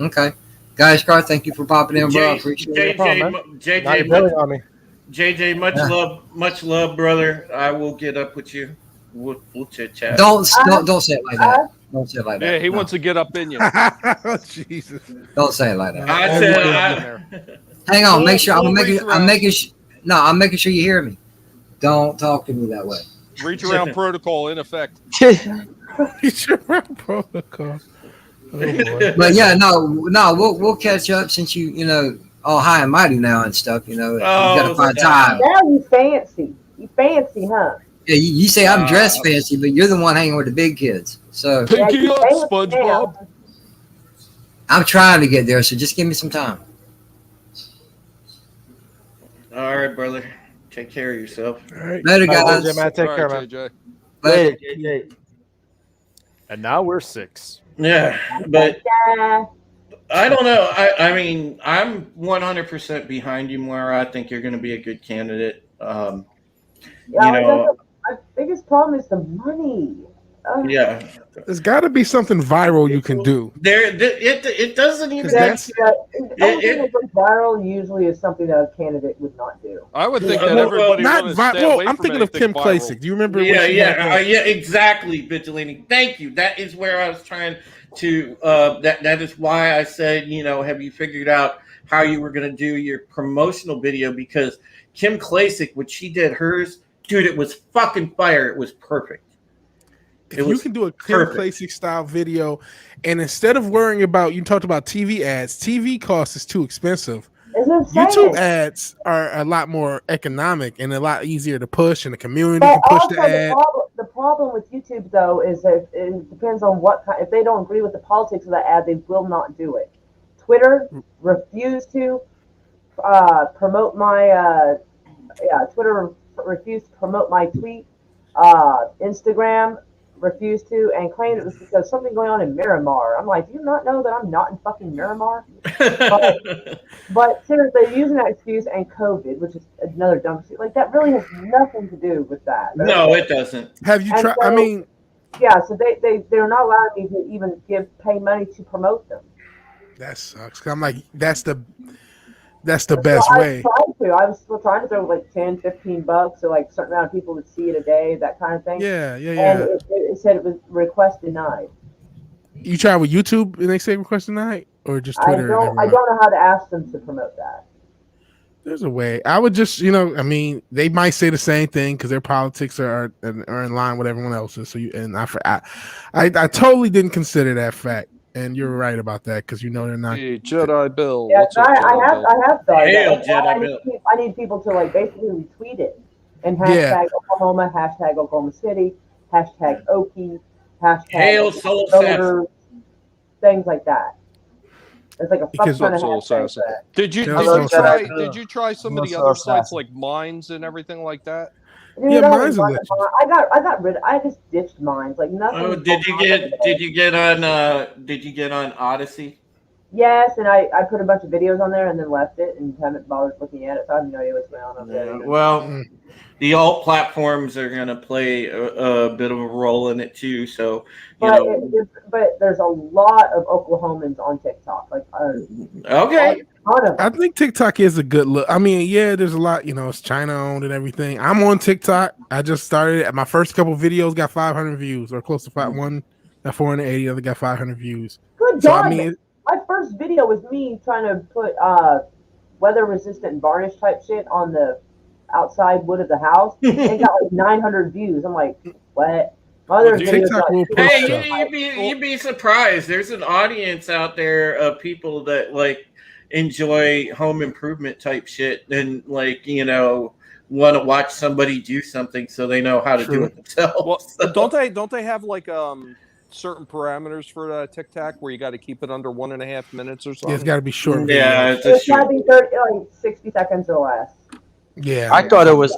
Okay, guys, Carr, thank you for popping in, bro. I appreciate it. JJ, much love, brother. I will get up with you. We'll chit chat. Don't say it like that. Don't say it like that. Yeah, he wants to get up in you. Oh, Jesus. Don't say it like that. I said, hang on. Make sure I'm making sure you hear me. Don't talk to me that way. Reach around protocol in effect. Reach around protocol. Oh, boy. But yeah, no, we'll catch up since you know. All high and mighty now and stuff, you know. You gotta find time. Now you fancy. You fancy, huh? Yeah, you say I'm dressed fancy, but you're the one hanging with the big kids. So Pinky up, SpongeBob. I'm trying to get there, so just give me some time. All right, brother. Take care of yourself. All right. Later, All right, guys. JJ, man, take All care, right, man. JJ. Later, JJ. And now we're 6. Yeah, but Yeah. I don't know. I mean, I'm 100% behind you, Moira. I think you're going to be a good candidate. Yeah, You like know, my biggest problem is the money. yeah. There's got to be something viral you can do. It doesn't even. That's The only thing that goes viral usually is something that a candidate would not do. I would think that Well, everybody not wanted to stay well. away I'm from thinking of anything Kim viral. Klacik. Do you remember? Yeah, when she had that? yeah, exactly, Vigilante. Thank you. That is where I was trying to. That is why I said, have you figured out how you were going to do your promotional video? Because Kim Klacik, when she did hers, dude, it was fucking fire. It was perfect. If you can do a Kim Klacik style video, and instead of worrying about, you talked about TV ads, TV cost is too expensive. YouTube ads are a lot more economic and a lot easier to push, and the community can push the ad. The problem with YouTube though is that it depends on what kind. If they don't agree with the politics of that ad, they will not do it. Twitter refused to promote my Twitter refused to promote my tweet. Instagram refused to, and claimed it was because something going on in Miramar. I'm like, do you not know that I'm not in fucking Miramar? But seriously, they're using that excuse and COVID, which is another dumb excuse. Like, that really has nothing to do with that. No, it doesn't. Have you tried? So, I mean, yeah. So they're not allowing me to even pay money to promote them. That sucks. I'm like, that's the best way. I was still trying to throw like $10-15 so like a certain amount of people would see it a day, that kind of thing. Yeah. And it said it was request denied. You try with YouTube and they say request denied, or just Twitter? I don't know how to ask them to promote that. There's a way. I would just, I mean, they might say the same thing because their politics are in line with everyone else's. So I totally didn't consider that fact. And you're right about that because they're not. Hey, Jedi Bill. Yeah, What's up, Jedi Bill? I have thought Hail, that. Jedi I need people to like basically retweet it and hashtag Oklahoma, hashtag Oklahoma City, hashtag Okie, hashtag Hail Soul voters, things like that. It's like a fuck ton of Soul hashtags. Assassin. Did you try some of the other sites like Minds and everything like that? Dude, yeah, Minds are legit. I just ditched Minds. Like nothing. Oh, did you get on Odyssey? Yes, and I put a bunch of videos on there and then left it and haven't bothered looking at it, so I have no idea what's going on over there. Well, the alt platforms are going to play a bit of a role in it too. So, but there's a lot of Oklahomans on TikTok. Like, okay. I think TikTok is a good look. I mean, yeah, there's a lot, it's China owned and everything. I'm on TikTok. I just started. My first couple videos got 500 views, or close to 5. One got 480, the other got 500 views. Good so, God, I mean, my first video was me trying to put weather resistant varnish type shit on the outside wood of the house. It got like 900 views. I'm like, what? You'd be surprised. There's an audience out there of people that like enjoy home improvement type shit and like want to watch somebody do something so they know how to do it themselves. Well, don't they have like certain parameters for TikTok where you got to keep it under 1.5 minutes or something? Yeah, it's got to be short. Yeah, it's got to be 60 seconds or less. Yeah, I thought it was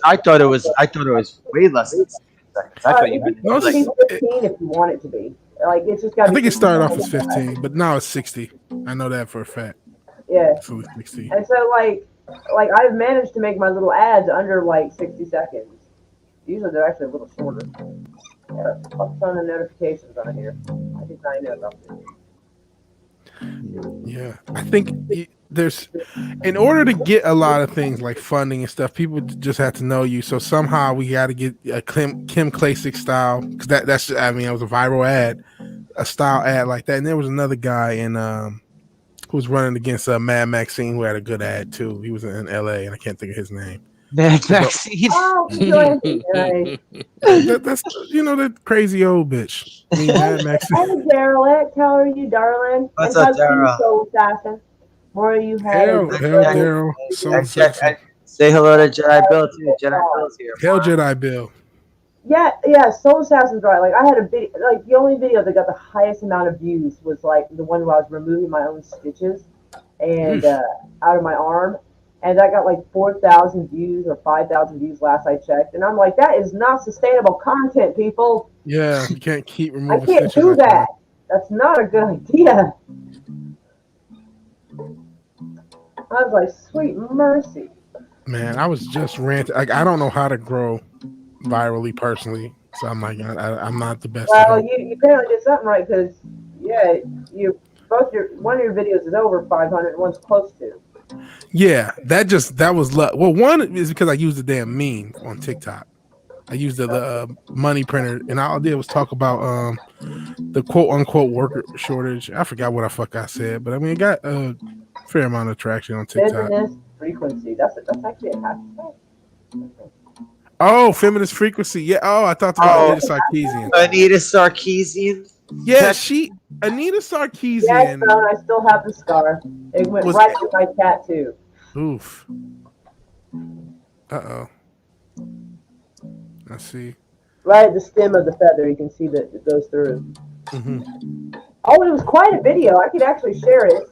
way less than 60 seconds. I thought you had to be 15 if you want it to be. Like it's just got. I think it started off as 15, but now it's 60. I know that for a fact. Yeah. So it's 60. And so like I've managed to make my little ads under like 60 seconds. Usually they're actually a little shorter. Yeah, a ton of notifications on here. I did not know about this. Yeah, I think there's, in order to get a lot of things like funding and stuff, people just have to know you. So somehow we got to get a Kim Klacik style, because it was a viral ad, a style ad like that. And there was another guy who was running against Mad Maxine who had a good ad too. He was in LA, and I can't think of his name. Mad Maxine. Oh, that's that crazy old bitch. I mean, Mad Maxine. Hey, Derek, how are you, darling? What's up, Daryl? Soul Assassin. Where are you headed? Hell, Daryl. Say hello to Jedi Bill too. Jedi Bill's here. Hell, Jedi Bill. Yeah, Soul Assassin's right. Like I had a video, like the only video that got the highest amount of views was like the one where I was removing my own stitches and out of my arm. and I got like 4,000 views or 5,000 views last I checked, and I'm like, that is not sustainable content, people. Yeah, you can't keep I removing can't stitches do like that. that. That's not a good idea. I was like, sweet mercy. Man, I was just ranting. Like, I don't know how to grow virally personally, so I'm like, I'm not the best at Well, help. you apparently did something right because, yeah, you both one of your videos is over 500 and one's close to. Yeah, that was luck. Well, one is because I used the damn meme on TikTok. I used the money printer, and all I did was talk about the quote unquote worker shortage. I forgot what I said, but I mean, it got a fair amount of traction on TikTok. Feminist frequency. That's actually a hashtag. Oh, feminist frequency. Yeah. Oh, I thought about Anita Sarkeesian. Anita Sarkeesian. Yeah, Anita Yes, Sarkeesian son, I still have the scar. It went was. right to my tattoo. Oof. Uh-oh. Let's see. Right at the stem of the feather, you can see that it goes through. Mm-hmm. Oh, it was quite a video. I could actually share it.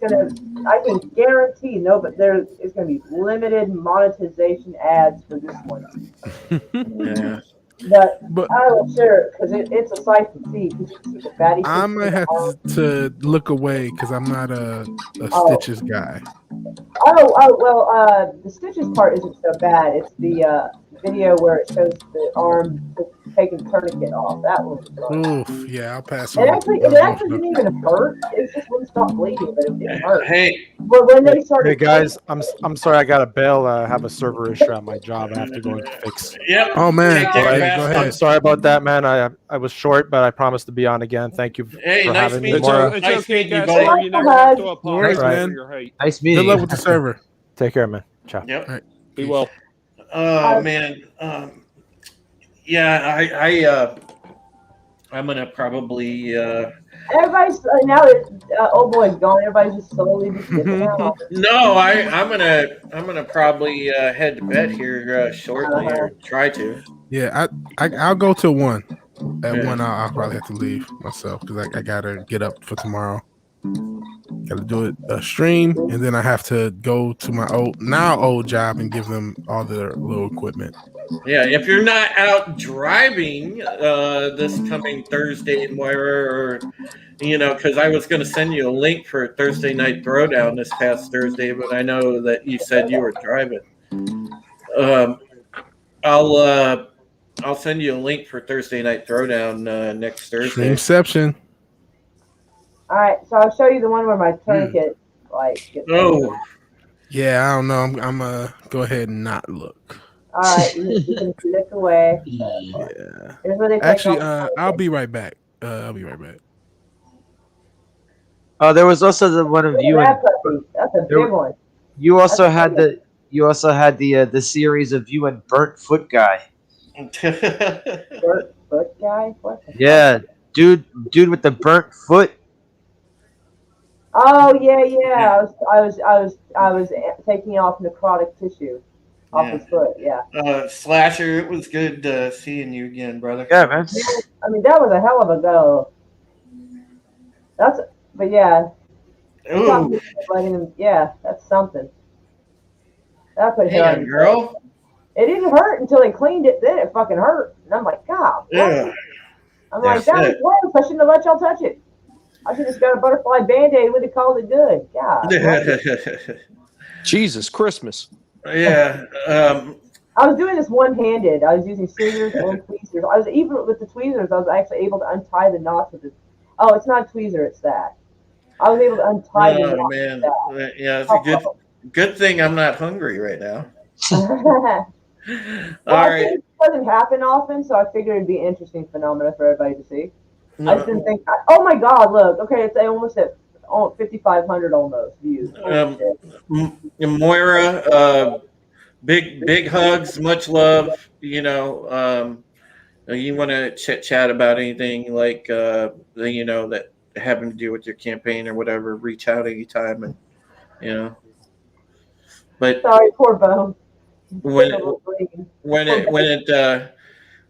I can guarantee but there is gonna be limited monetization ads for this one. Yeah. But I will share it because it's a sight to see. Because you can see the fatty. I might have to look away because I'm not a Stitches guy. Well, the stitches part isn't so bad. It's the video where it shows the arm taking the tourniquet off. That was fun. Oof, yeah, I'll pass It on. actually didn't even hurt. It just wouldn't stop bleeding, but it didn't hurt. Hey, But when they started, Hey guys, I'm sorry, I got a bail. I have a server issue at my job. I have to go and fix. yep. Oh man, Take care, go Bastard. I'm sorry about that, man. I was short, but I promised to be on again. Thank you Hey, for nice having me, meeting It's, you. Mora. it's Nice okay, meeting you, Gaspar. buddy. You never have to Worries, apologize man. for your height. Nice good meeting luck you. with the server. Take care, man. Ciao. Yep. All right. Be well. Oh man. Yeah, I'm gonna probably everybody's now that old boy's gone, everybody's just slowly just dipping out. no, I'm gonna probably head to bed here shortly or try to. Yeah, I'll go till 1. At Yeah. 1, I'll probably have to leave myself because I gotta get up for tomorrow. Gotta do it a stream, and then I have to go to my old job and give them all their little equipment. Yeah, if you're not out driving this coming Thursday, Moira, or because I was going to send you a link for Thursday Night Throwdown this past Thursday, but I know that you said you were driving. I'll send you a link for Thursday Night Throwdown next Thursday. Streamception. All right, so I'll show you the one where my tourniquet gets. Oh, Yeah, I don't know. I'm go ahead and not look. All right, you can flick away. Yeah. Here's where they take Actually, off the I'll be right back. I'll be right back. Oh, there was also the one of you and That's a There- big one. you also had the series of you and Burnt Foot Guy. Foot guy? What? Yeah, dude with the burnt foot. Oh yeah. I was taking off necrotic tissue off his foot. Yeah. Slasher, it was good seeing you again, brother. Yeah, man. I mean that was a hell of a go. But yeah. Ooh, Letting him, yeah, that's something. That put hair on damn, your girl. It didn't hurt until they cleaned it. Then it fucking hurt, and I'm like, God. Yeah. I'm like, That's that was it. gross. I shouldn't have let y'all touch it. I should have just got a butterfly band-aid. Would have called it good. God. Jesus Christmas. Yeah. I was doing this one-handed. I was using scissors and tweezers. I was even with the tweezers. I was actually able to untie the knots with it. Oh, it's not a tweezer. It's that. I was able to untie the Oh knots. man. With Yeah, it's a good thing I'm not hungry right now. that. All I right. think it doesn't happen often, so I figured it'd be an interesting phenomenon for everybody to see. I just didn't think. Oh my God! Look, okay, it's almost at 5,500 almost views. Moira, big hugs, much love. You want to chat about anything like that having to do with your campaign or whatever? Reach out anytime, and But Sorry, poor Bo. when it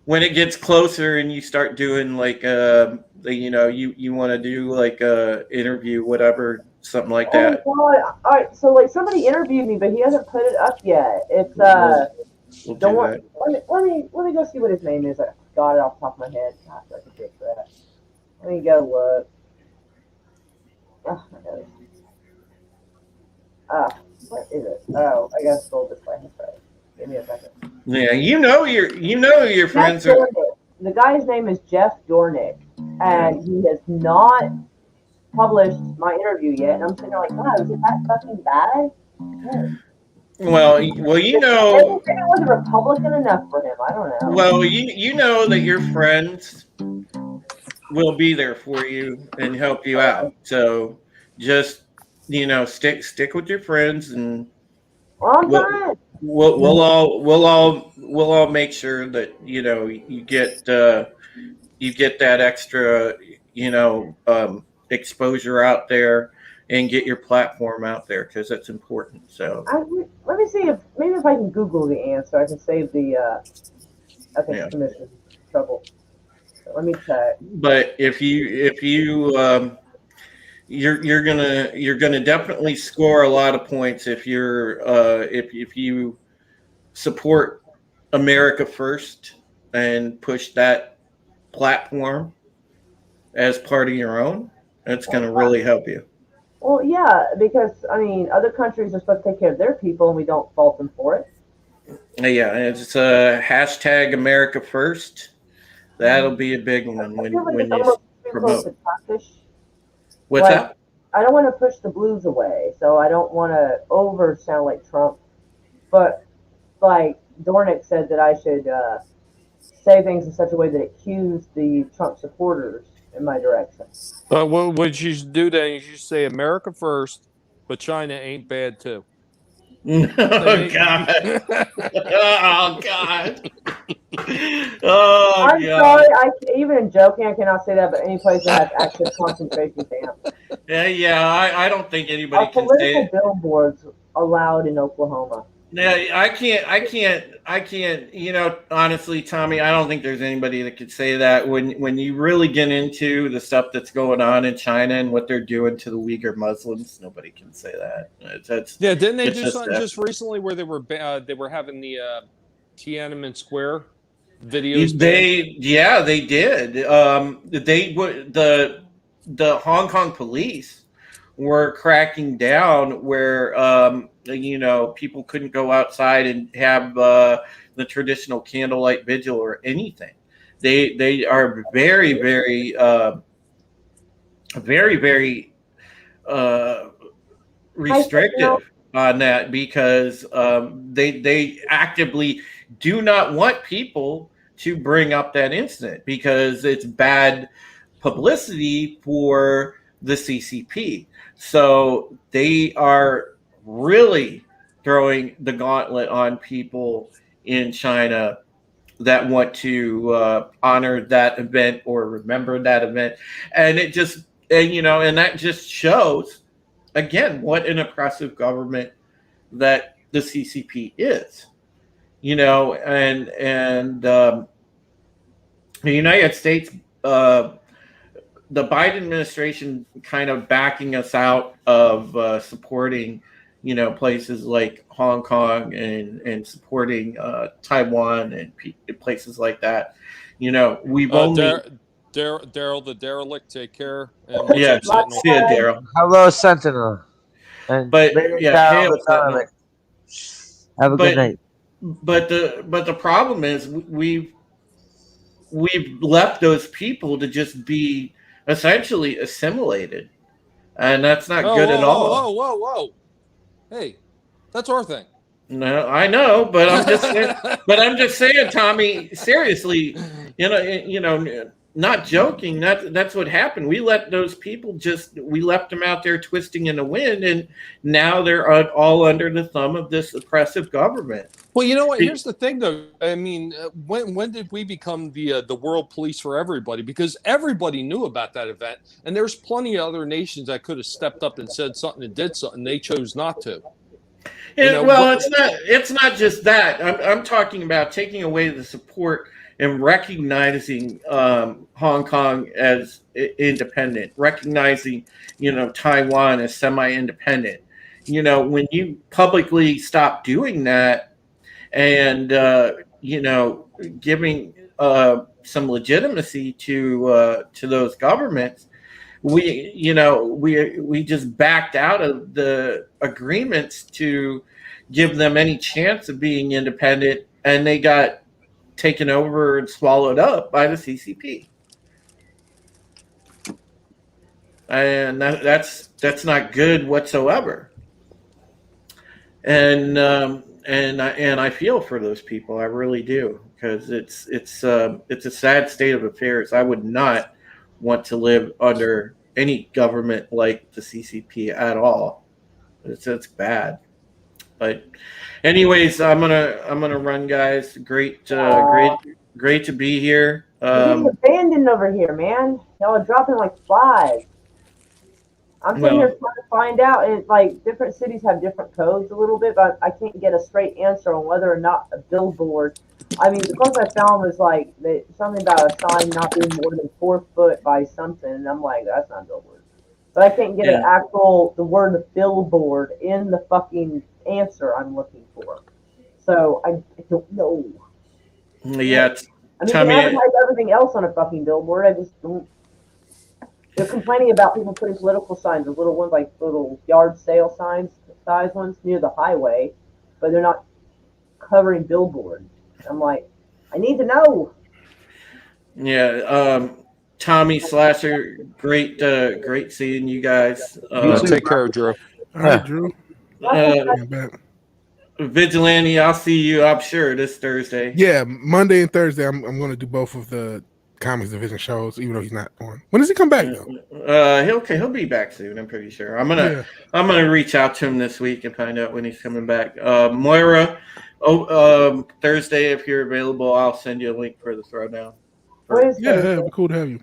when it gets closer and you start doing like you want to do like a interview, whatever, something like Oh that. God! All right, so like somebody interviewed me, but he hasn't put it up yet. It's We'll don't do want. that. Let me go see what his name is. I got it off the top of my head. Gosh, I can fix that. Let me go look. Oh, my nose. What is it? Oh, I gotta scroll this way. That's right. Give me a second. Yeah, your Jeff friends are. Dornick. The guy's name is Jeff Dornick, and he has not published my interview yet. And I'm sitting there like, wow, is it that fucking bad? No. Well, Maybe it wasn't Republican enough for him. I don't know. well, you know that your friends will be there for you and help you out. So just stick with your friends, and Well, I'm we'll trying. we'll all make sure that you get that extra exposure out there and get your platform out there because that's important. So Let me see if I can Google the answer. I can save the ethics yeah. commission trouble. So let me check. But if you you're gonna definitely score a lot of points if if you support America first and push that platform as part of your own. That's gonna really help you. Well, yeah, because I mean, other countries are supposed to take care of their people, and we don't fault them for it. Yeah, it's hashtag America first. That'll be a big one I feel like when it's you almost too close promote. to Turkish. What's Like, that? I don't want to push the blues away, so I don't want to over sound like Trump. But like Dornick said that I should say things in such a way that it cues the Trump supporters in my direction. What would you do then? You should say America first, but China ain't bad too. Oh God! Oh God! Oh I'm God! sorry, even in joking, I cannot say that, but any place that has active concentration camps. Yeah. I don't think anybody Are can say political it. billboards allowed in Oklahoma? Yeah, I can't. Honestly, Tommy, I don't think there's anybody that could say that. When you really get into the stuff that's going on in China and what they're doing to the Uyghur Muslims, nobody can say that. Yeah, didn't they it's do just something that. just recently where they were having the Tiananmen Square videos banned? They did. They would the Hong Kong police were cracking down where people couldn't go outside and have the traditional candlelight vigil or anything. They are very very uh, restrictive on that because they actively do not want people to bring up that incident because it's bad publicity for the CCP. So they are really throwing the gauntlet on people in China that want to honor that event or remember that event, and it just and that just shows again what an oppressive government that the CCP is. And the United States, the Biden administration, kind of backing us out of supporting, places like Hong Kong and supporting Taiwan and places like that. We've only Daryl the derelict, take care. And what's yeah, up, Sentinel? see ya, Daryl. Hello, Sentinel. And But Lady yeah, Carol hail the Sentinel. Tournament. Have a good But night. the problem is we've left those people to just be essentially assimilated, and that's not Oh, good at all. whoa! Hey, that's our thing. No, I know, but I'm just saying, Tommy. Seriously, not joking. That's what happened. We let those people we left them out there twisting in the wind, and now they're all under the thumb of this oppressive government. Well, you know what? Here's the thing, though. I mean, when did we become the world police for everybody? Because everybody knew about that event, and there's plenty of other nations that could have stepped up and said something and did something. They chose not to. Well, it's not just that. I'm talking about taking away the support and recognizing Hong Kong as independent, recognizing Taiwan as semi-independent. When you publicly stop doing that and giving some legitimacy to those governments, we just backed out of the agreements to give them any chance of being independent, and they got taken over and swallowed up by the CCP. And that's not good whatsoever. And I feel for those people. I really do, because it's a sad state of affairs. I would not want to live under any government like the CCP at all. It's bad. But anyways, I'm gonna run, guys. Great to be here. We're getting abandoned over here, man. Y'all are dropping like flies. I'm sitting here trying to find out, and like different cities have different codes a little bit, but I can't get a straight answer on whether or not a billboard. I mean, the closest I found was like something about a sign not being more than 4 foot by something, and I'm like, that's not a billboard. But I can't get the word billboard in the fucking answer I'm looking for. So I don't know. Yeah. I mean, you can advertise everything else on a fucking billboard. I just don't. They're complaining about people putting political signs, the little ones, like little yard sale signs, size ones near the highway, but they're not covering billboards. I'm like, I need to know. Yeah. Tommy Slasher, great seeing you guys. Take care, Drew. All right, Drew. Vigilante, I'll see you, I'm sure, this Thursday. Yeah, Monday and Thursday. I'm going to do both of the Comics Division shows, even though he's not on. When does he come back though? He'll be back soon. I'm pretty sure. I'm gonna reach out to him this week and find out when he's coming back. Moira, Thursday, if you're available, I'll send you a link for the throwdown. Yeah, it'd be cool to have you.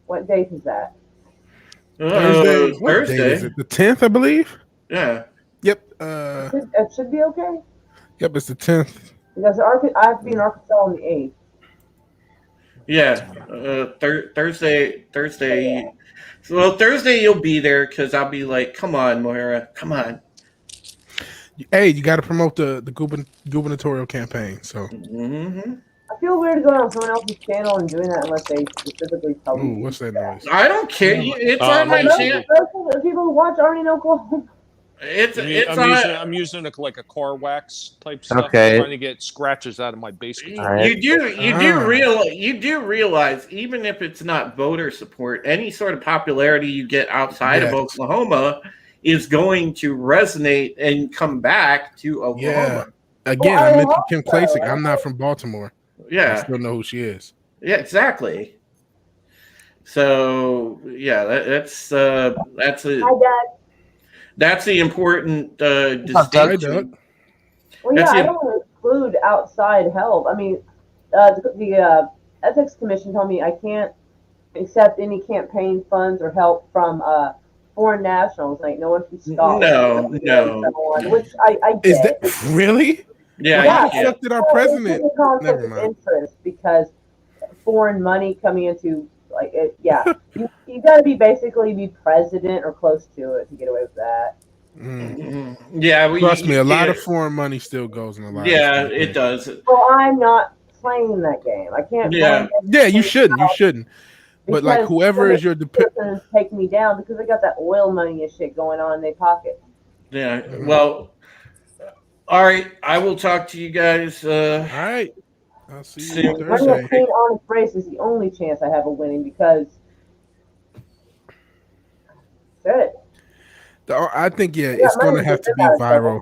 What date is that? Thursday. What Thursday. date is it? The 10th, I believe. Yeah. Yep. It should be okay. Yep, it's the 10th. Because I have to be in Arkansas on the 8th. Yeah, Thursday. Well, Thursday you'll be there because I'll be like, "Come on, Moira, come on." Hey, you got to promote the gubernatorial campaign. So. Mm-hmm. I feel weird going on someone else's channel and doing that unless they specifically tell me. Ooh, what's that noise? I don't care. It's on my channel. The people who watch already know Oklahoma. I'm using like a car wax type stuff. Okay. I'm trying to get scratches out of my basement. You do realize, even if it's not voter support, any sort of popularity you get outside of Oklahoma is going to resonate and come back to Oklahoma. Yeah. Again, I mentioned Kim Klacik. I'm not from Baltimore. Yeah. I still know who she is. Yeah, exactly. So yeah, that's a. Hi, Dad. That's the important distinction. Well, yeah, I don't want to exclude outside help. I mean, the Ethics Commission told me I can't accept any campaign funds or help from foreign nationals, like no one from Scotland. No. Which I get. Is that really? Yeah. Who accepted our president? Never mind. Interest because foreign money coming into like it. Yeah, you got to be president or close to it to get away with that. Mm-hmm. Yeah, trust me, a lot of foreign money still goes in a lot. Yeah, it does. Well, I'm not playing that game. I can't. Yeah, you shouldn't. You shouldn't. But like whoever is your person take me down because they got that oil money and shit going on in their pocket. Yeah. Well. All right. I will talk to you guys. All right. I'll see you Thursday. Running a clean, honest race is the only chance I have of winning because. Good. I think it's going to have to be viral.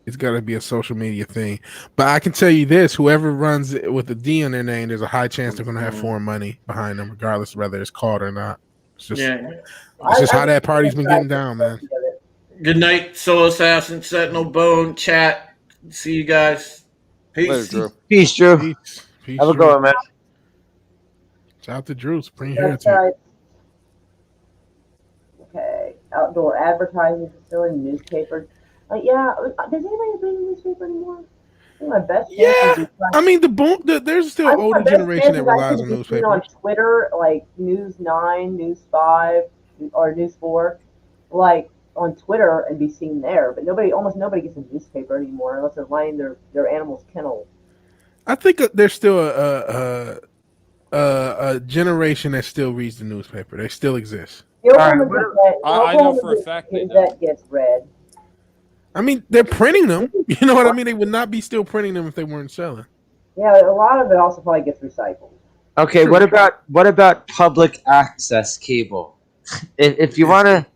It's got to be a social media thing. But I can tell you this: whoever runs it with a D on their name, there's a high chance they're going to have foreign money behind them, regardless of whether it's called or not. It's just how that party's been getting down, man. Good night, Soul Assassin, Sentinel Bone, chat. See you guys. Peace. Later, Drew. Peace, Drew. Peace, Have a good one, man. Shout out to Drew. Supreme Heritage. Okay. Outdoor advertising facility, newspaper. Yeah. Does anybody read a newspaper anymore? think my best chance Yeah, would be I mean there's still I an think my older best generation chance that is I relies can on be seen on newspapers. Twitter, like News 9, News 5, or News 4, like on Twitter and be seen there. But almost nobody gets a newspaper anymore unless they're lining their animal's kennel. I think there's still a generation that still reads the newspaper. They still exist. The All right, Oklahoma Gazette, the I know Oklahoma for a fact they do. Gazette gets read. I mean, they're printing them. You know what I mean? They would not be still printing them if they weren't selling. Yeah, a lot of it also probably gets recycled. Okay, True. what about public access cable? If you want to,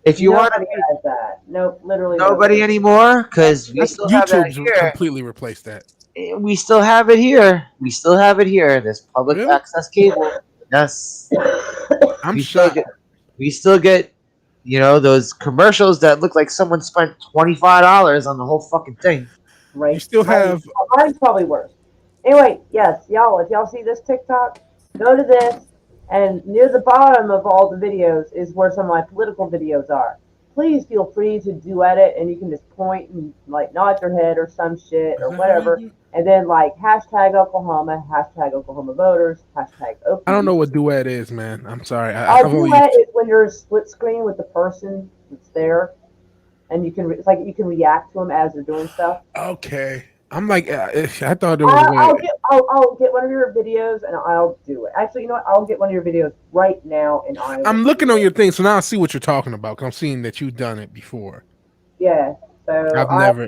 if you want Nobody has that. Nope, literally nobody anymore, because we That's still have that YouTube's here. completely replaced that. We still have it here. We still have it here. This public Really? access cable. Yes. I'm we still shocked. get we still get those commercials that look like someone spent $25 on the whole fucking thing. Right. You still have Mine's probably worse. Anyway, yes, y'all, if y'all see this TikTok, go to this, and near the bottom of all the videos is where some of my political videos are. Please feel free to duet it, and you can just point and like nod your head or some shit or whatever, and then like hashtag Oklahoma, hashtag Oklahoma voters, hashtag Oklahoma. I don't know what duet is, man. I'm sorry. Duet is when you're split screen with the person that's there, and you can it's like you can react to them as they're doing stuff. Okay. I'm like, I thought there was a way. I'll get one of your videos and I'll do it. Actually, you know what? I'll get one of your videos right now and I'm looking on your thing, so now I see what you're talking about. Because I'm seeing that you've done it before. Yeah. So I've never.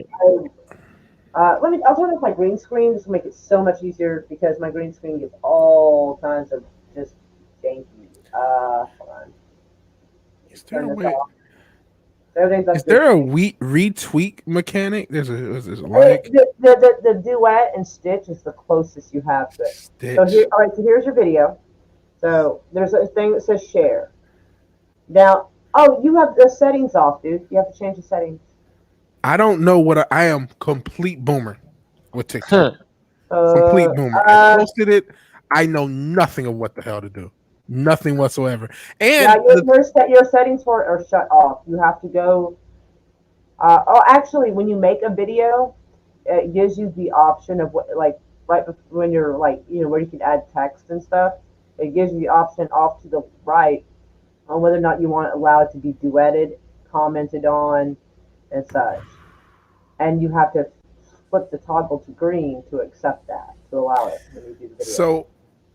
I'll turn off my green screen just to make it so much easier because my green screen gets all kinds of just janky. Hold on. Is there a way? Is there a retweak mechanic? There's a like the duet and stitch is the closest you have to it. Stitch. So here's your video. So there's a thing that says share. Now, you have the settings off, dude. You have to change the settings. I don't know what I am. Complete boomer with TikTok. Complete boomer. I posted it. I know nothing of what the hell to do. Nothing whatsoever. And your settings for it are shut off. You have to go. Actually, when you make a video, it gives you the option of what, like, right when you're like, where you can add text and stuff. It gives you the option off to the right on whether or not you want it allowed to be duetted, commented on, and such. And you have to flip the toggle to green to accept that, to allow it when you do the video. So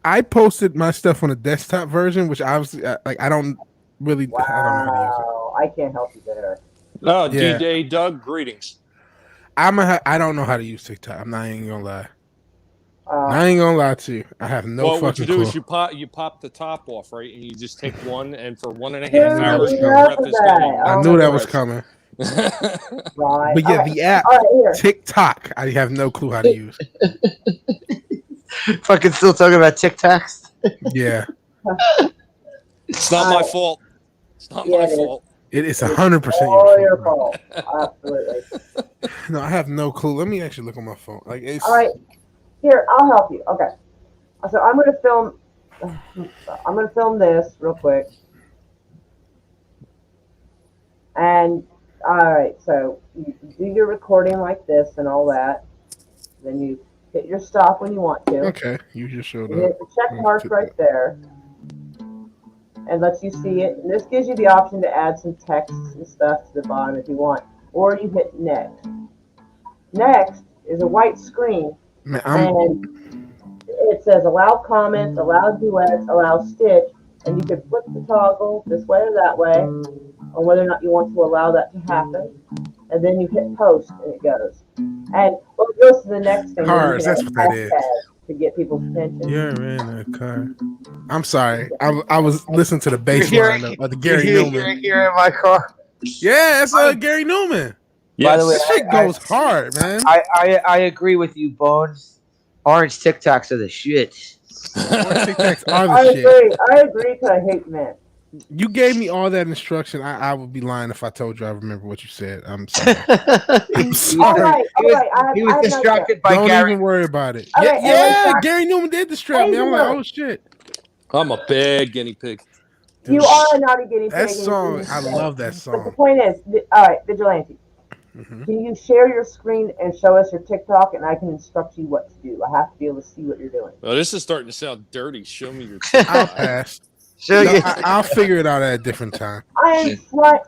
I posted my stuff on a desktop version, which obviously, I don't really. Wow. I don't know how to use it. I can't help you there. Oh, yeah. D-Day Doug, greetings. I don't know how to use TikTok. I'm not even gonna lie. I ain't gonna lie to you. I have no fucking clue. What you do is you pop the top off, right, and you just take one, and for 1.5 hours, your breath is going. I knew that was coming. Right. But yeah, the app TikTok, I have no clue how to use. Fucking still talking about TikToks? Yeah. It's not my fault. It's not my fault. It is 100% your fault. Absolutely. No, I have no clue. Let me actually look on my phone. Like, it's... All right, here I'll help you. Okay, so I'm gonna film this real quick, and all right, so you do your recording like this and all that, then you hit your stop when you want to. Okay, you just showed up. Hit the check mark right there. And lets you see it. And this gives you the option to add some text and stuff to the bottom if you want. Or you hit next. Next is a white screen. And it says allow comments, allow duets, allow stitch. And you can flip the toggle this way or that way on whether or not you want to allow that to happen. And then you hit post and it goes. And it goes to the next thing. Cars, that's what that is. To get people's attention. You're in a car. I'm sorry. I was listening to the bass line of the Gary Newman. You're in my car. Yeah, it's Gary Newman. Yes. By the way, this shit goes hard, man. I agree with you, Bones. Orange TikToks are the shit. Orange TikToks are the shit. I agree because I hate men. You gave me all that instruction. I would be lying if I told you I remember what you said. I'm sorry. I'm sorry. He was distracted by Don't Gary. even worry about it. All right, yeah, Gary Newman did distract me. I'm like, oh shit. I'm a big guinea pig. You are a naughty guinea pig. That song, I love that song. But the point is, all right, Vigilante. Mhm. Can you share your screen and show us your TikTok, and I can instruct you what to do? I have to be able to see what you're doing. Well, this is starting to sound dirty. Show me your I'll TikTok. pass. Show No, you. I'll figure it out at a different time. I am trying.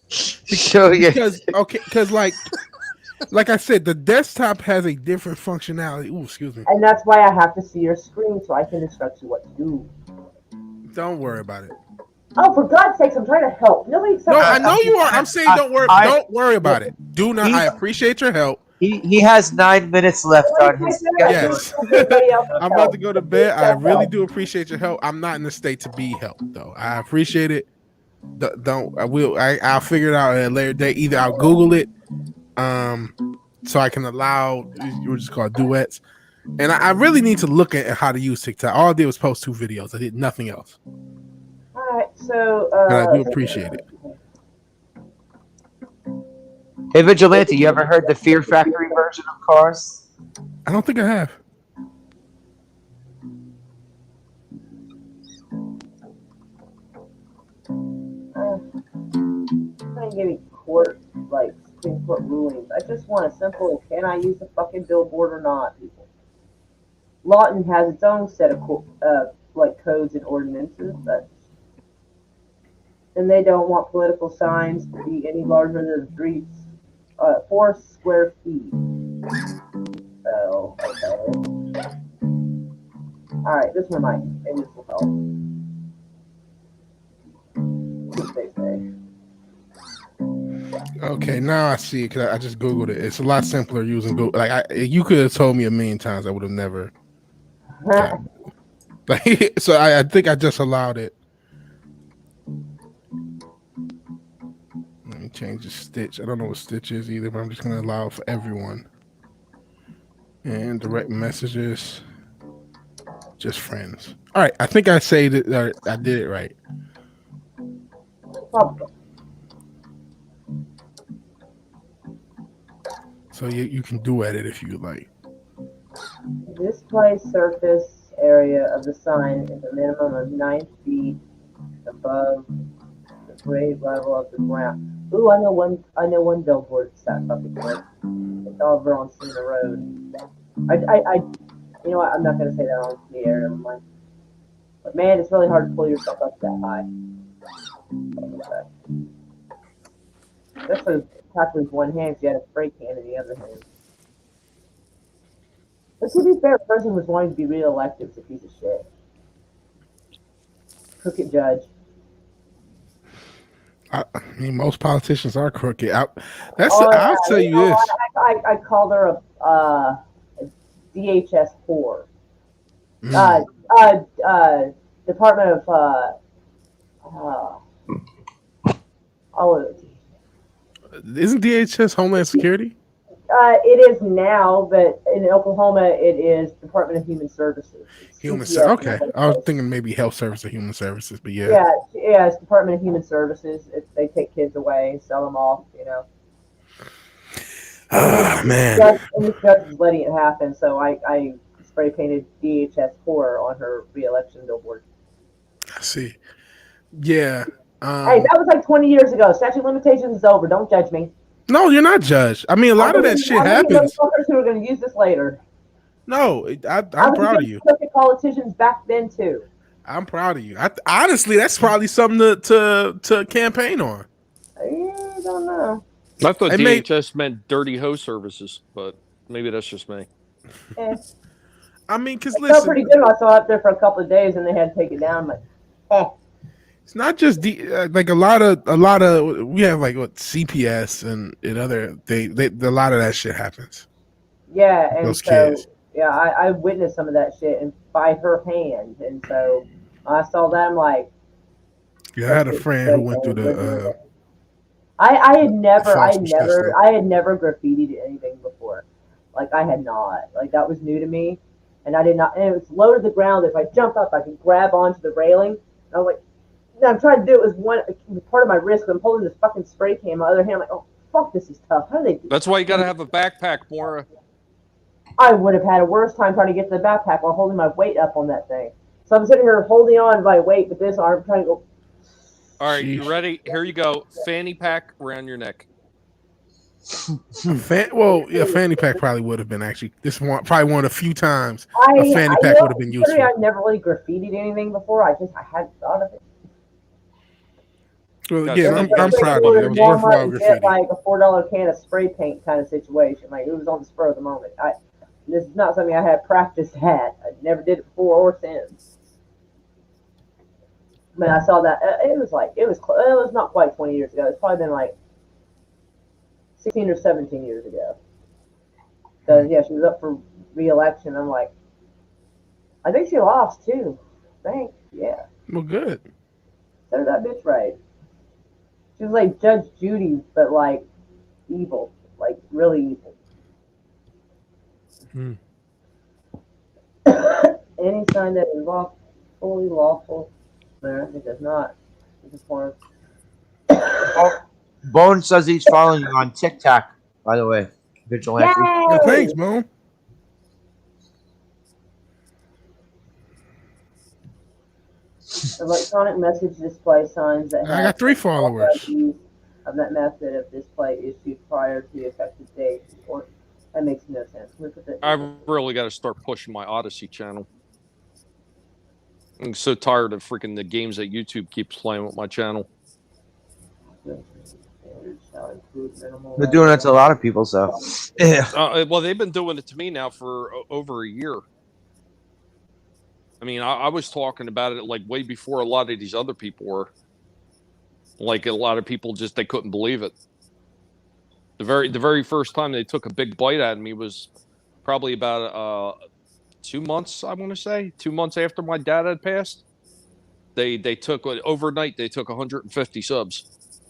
Show you. Because like I said, the desktop has a different functionality. Ooh, excuse me. And that's why I have to see your screen so I can instruct you what to do. Don't worry about it. Oh, for God's sakes, I'm trying to help. Nobody except No, I know you are. I'm saying don't worry. Don't worry about it. Do not. I appreciate your help. He has 9 minutes left on his schedule. Yes. I'm about to go to bed. I really do appreciate your help. I'm not in the state to be helped though. I appreciate it. Don't. I will. I'll figure it out at a later date. Either I'll Google it, so I can allow you just call it duets. And I really need to look at how to use TikTok. All I did was post 2 videos. I did nothing else. All right, so. And I do appreciate it. Hey, Vigilante, you ever heard the Fear Factory version of Cars? I don't think I have. I'm getting court, like, Supreme Court rulings. I just want a simple, can I use the fucking billboard or not, people? Lawton has its own set of, like, codes and ordinances, but. And they don't want political signs to be any larger than 4 square feet. So, okay. Alright, this one might. Maybe this will help. What they say. Okay, now I see it because I just Googled it. It's a lot simpler using Google. Like you could have told me a million times, I would have never. Like, so I think I just allowed it. Let me change the stitch. I don't know what stitch is either, but I'm just going to allow it for everyone. And direct messages, just friends. All right, I think I saved it. I did it right. So you can duet it if you like. Display surface area of the sign is a minimum of 9 feet above the grade level of the ground. Ooh, I know one billboard that's that fucking good. It's over on Cena Road. I you know what? I'm not gonna say that on the air. Never mind. But man, it's really hard to pull yourself up that high. That's what practically with one hand. You had a spray can in the other hand. But to be fair, the person was wanting to be reelected is a piece of shit. Crooked judge. I mean, most politicians are crooked. I'll tell you this. I called her a DHS whore. Department of Isn't DHS Homeland Security? It is now, but in Oklahoma, it is Department of Human Services. Okay, I was thinking maybe Health Service or Human Services, but yeah. Yeah, it's Department of Human Services. They take kids away, sell them off, you know. Man. And this judge is letting it happen, so I spray painted DHS horror on her re-election billboard. I see. Yeah. Hey, that was like 20 years ago. Statute of limitations is over. Don't judge me. No, you're not judged. I mean, a lot of that shit happens. Who are going to use this later? No, I'm proud of you. Politicians back then too. I'm proud of you. Honestly, that's probably something to campaign on. I don't know. I thought DHS meant dirty hoe services, but maybe that's just me. I mean, because listen, felt pretty good when I saw it up there for a couple of days, and they had to take it down. But it's not just like a lot of we have like what CPS and other a lot of that shit happens. Yeah, and those kids. Yeah, I witnessed some of that shit and by her hand, and so I saw that. I'm like, yeah, I had a friend who went through the. I had never graffitied anything before. Like I had not. Like that was new to me, and I did not. And it was low to the ground. If I jump up, I can grab onto the railing. And I was like, I'm trying to do it with part of my wrist. I'm holding this fucking spray can. My other hand, I'm like, oh fuck, this is tough. How do they do That's why you got to have a backpack, Maura. I would have had a worse time trying to get to the backpack while holding my weight up on that thing. So I'm sitting here holding on by weight with this arm, trying to go. All right, you ready? Here you go. Fanny pack around your neck. Fanny pack probably would have been actually. This one probably one of the few times a I fanny pack would have been useful. I've never really graffitied anything before. I hadn't thought of it. Well, That's again, like I'm going proud to of you. That was Walmart worthwhile and get graffiti. like a $4 can of spray paint kind of situation. Like it was on the spur of the moment. This is not something I had practiced at. I never did it before or since. When I saw that, it was not quite 20 years ago. It's probably been like 16 or 17 years ago. Because yeah, she was up for re-election. I'm like, I think she lost too. I think, yeah. Well, good. Set that bitch right. She was like Judge Judy, but like evil, like really evil. Any sign that is fully lawful, it does not. It's a form. Bone says he's following you on TikTok, by the way. Vigilante. Yeah, thanks, Bone. Electronic message display signs that I got 3 followers. Of that method of display issued prior to the effective date. Or that makes no sense. Look at that. I really got to start pushing my Odyssey channel. I'm so tired of freaking the games that YouTube keeps playing with my channel. They're doing it to a lot of people, so yeah. Well, they've been doing it to me now for over a year. I mean, I was talking about it like way before a lot of these other people were. Like a lot of people they couldn't believe it. The very first time they took a big bite out of me was probably about 2 months. I want to say 2 months after my dad had passed. They took overnight. They took 150 subs,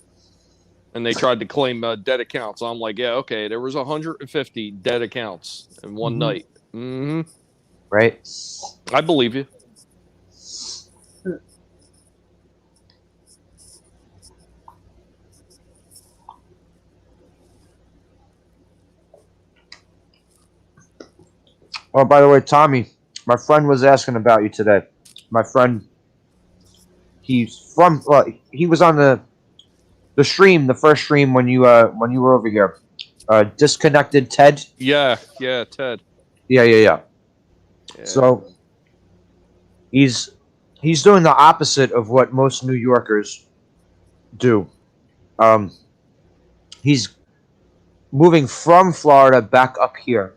and they tried to claim dead accounts. I'm like, yeah, okay. There was 150 dead accounts in one night. Mm-hmm. Right. I believe you. Oh, by the way, Tommy, my friend was asking about you today. My friend, he was on the stream, the first stream when you were over here. Disconnected Ted. Yeah, Ted. Yeah. So he's doing the opposite of what most New Yorkers do. He's moving from Florida back up here.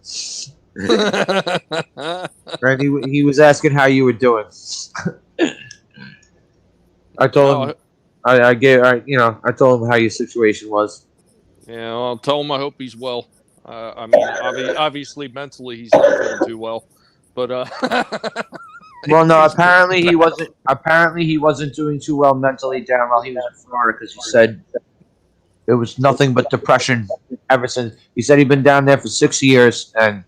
Right? He was asking how you were doing. I told him I told him how your situation was. Yeah, I'll tell him I hope he's well. I mean, obviously mentally he's not feeling too well, but well, no, apparently he wasn't. Apparently he wasn't doing too well mentally down while he was in Florida because he said it was nothing but depression ever since. He said he'd been down there for 6 years and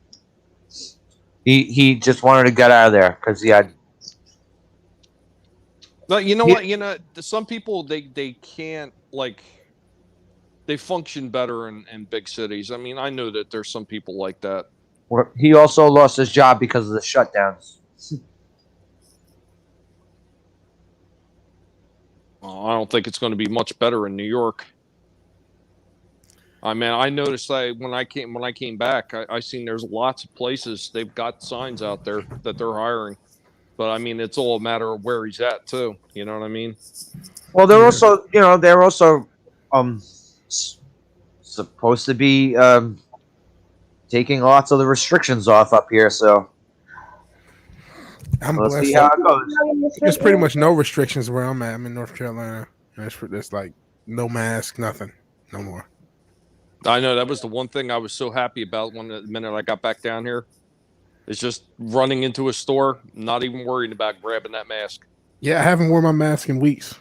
he just wanted to get out of there because he had. But you know what? You know, some people they can't they function better in big cities. I mean, I know that there's some people like that. He also lost his job because of the shutdowns. I don't think it's going to be much better in New York. I mean, I noticed that when I came back, I seen there's lots of places they've got signs out there that they're hiring. But I mean, it's all a matter of where he's at too. You know what I mean? Well, they're also supposed to be taking lots of the restrictions off up here. So I'm let's blessed. see how it goes. There's pretty much no restrictions where I'm at. I'm in North Carolina. There's like no mask, nothing, no more. I know that was the one thing I was so happy about the minute I got back down here. Is just running into a store, not even worrying about grabbing that mask. Yeah, I haven't worn my mask in weeks,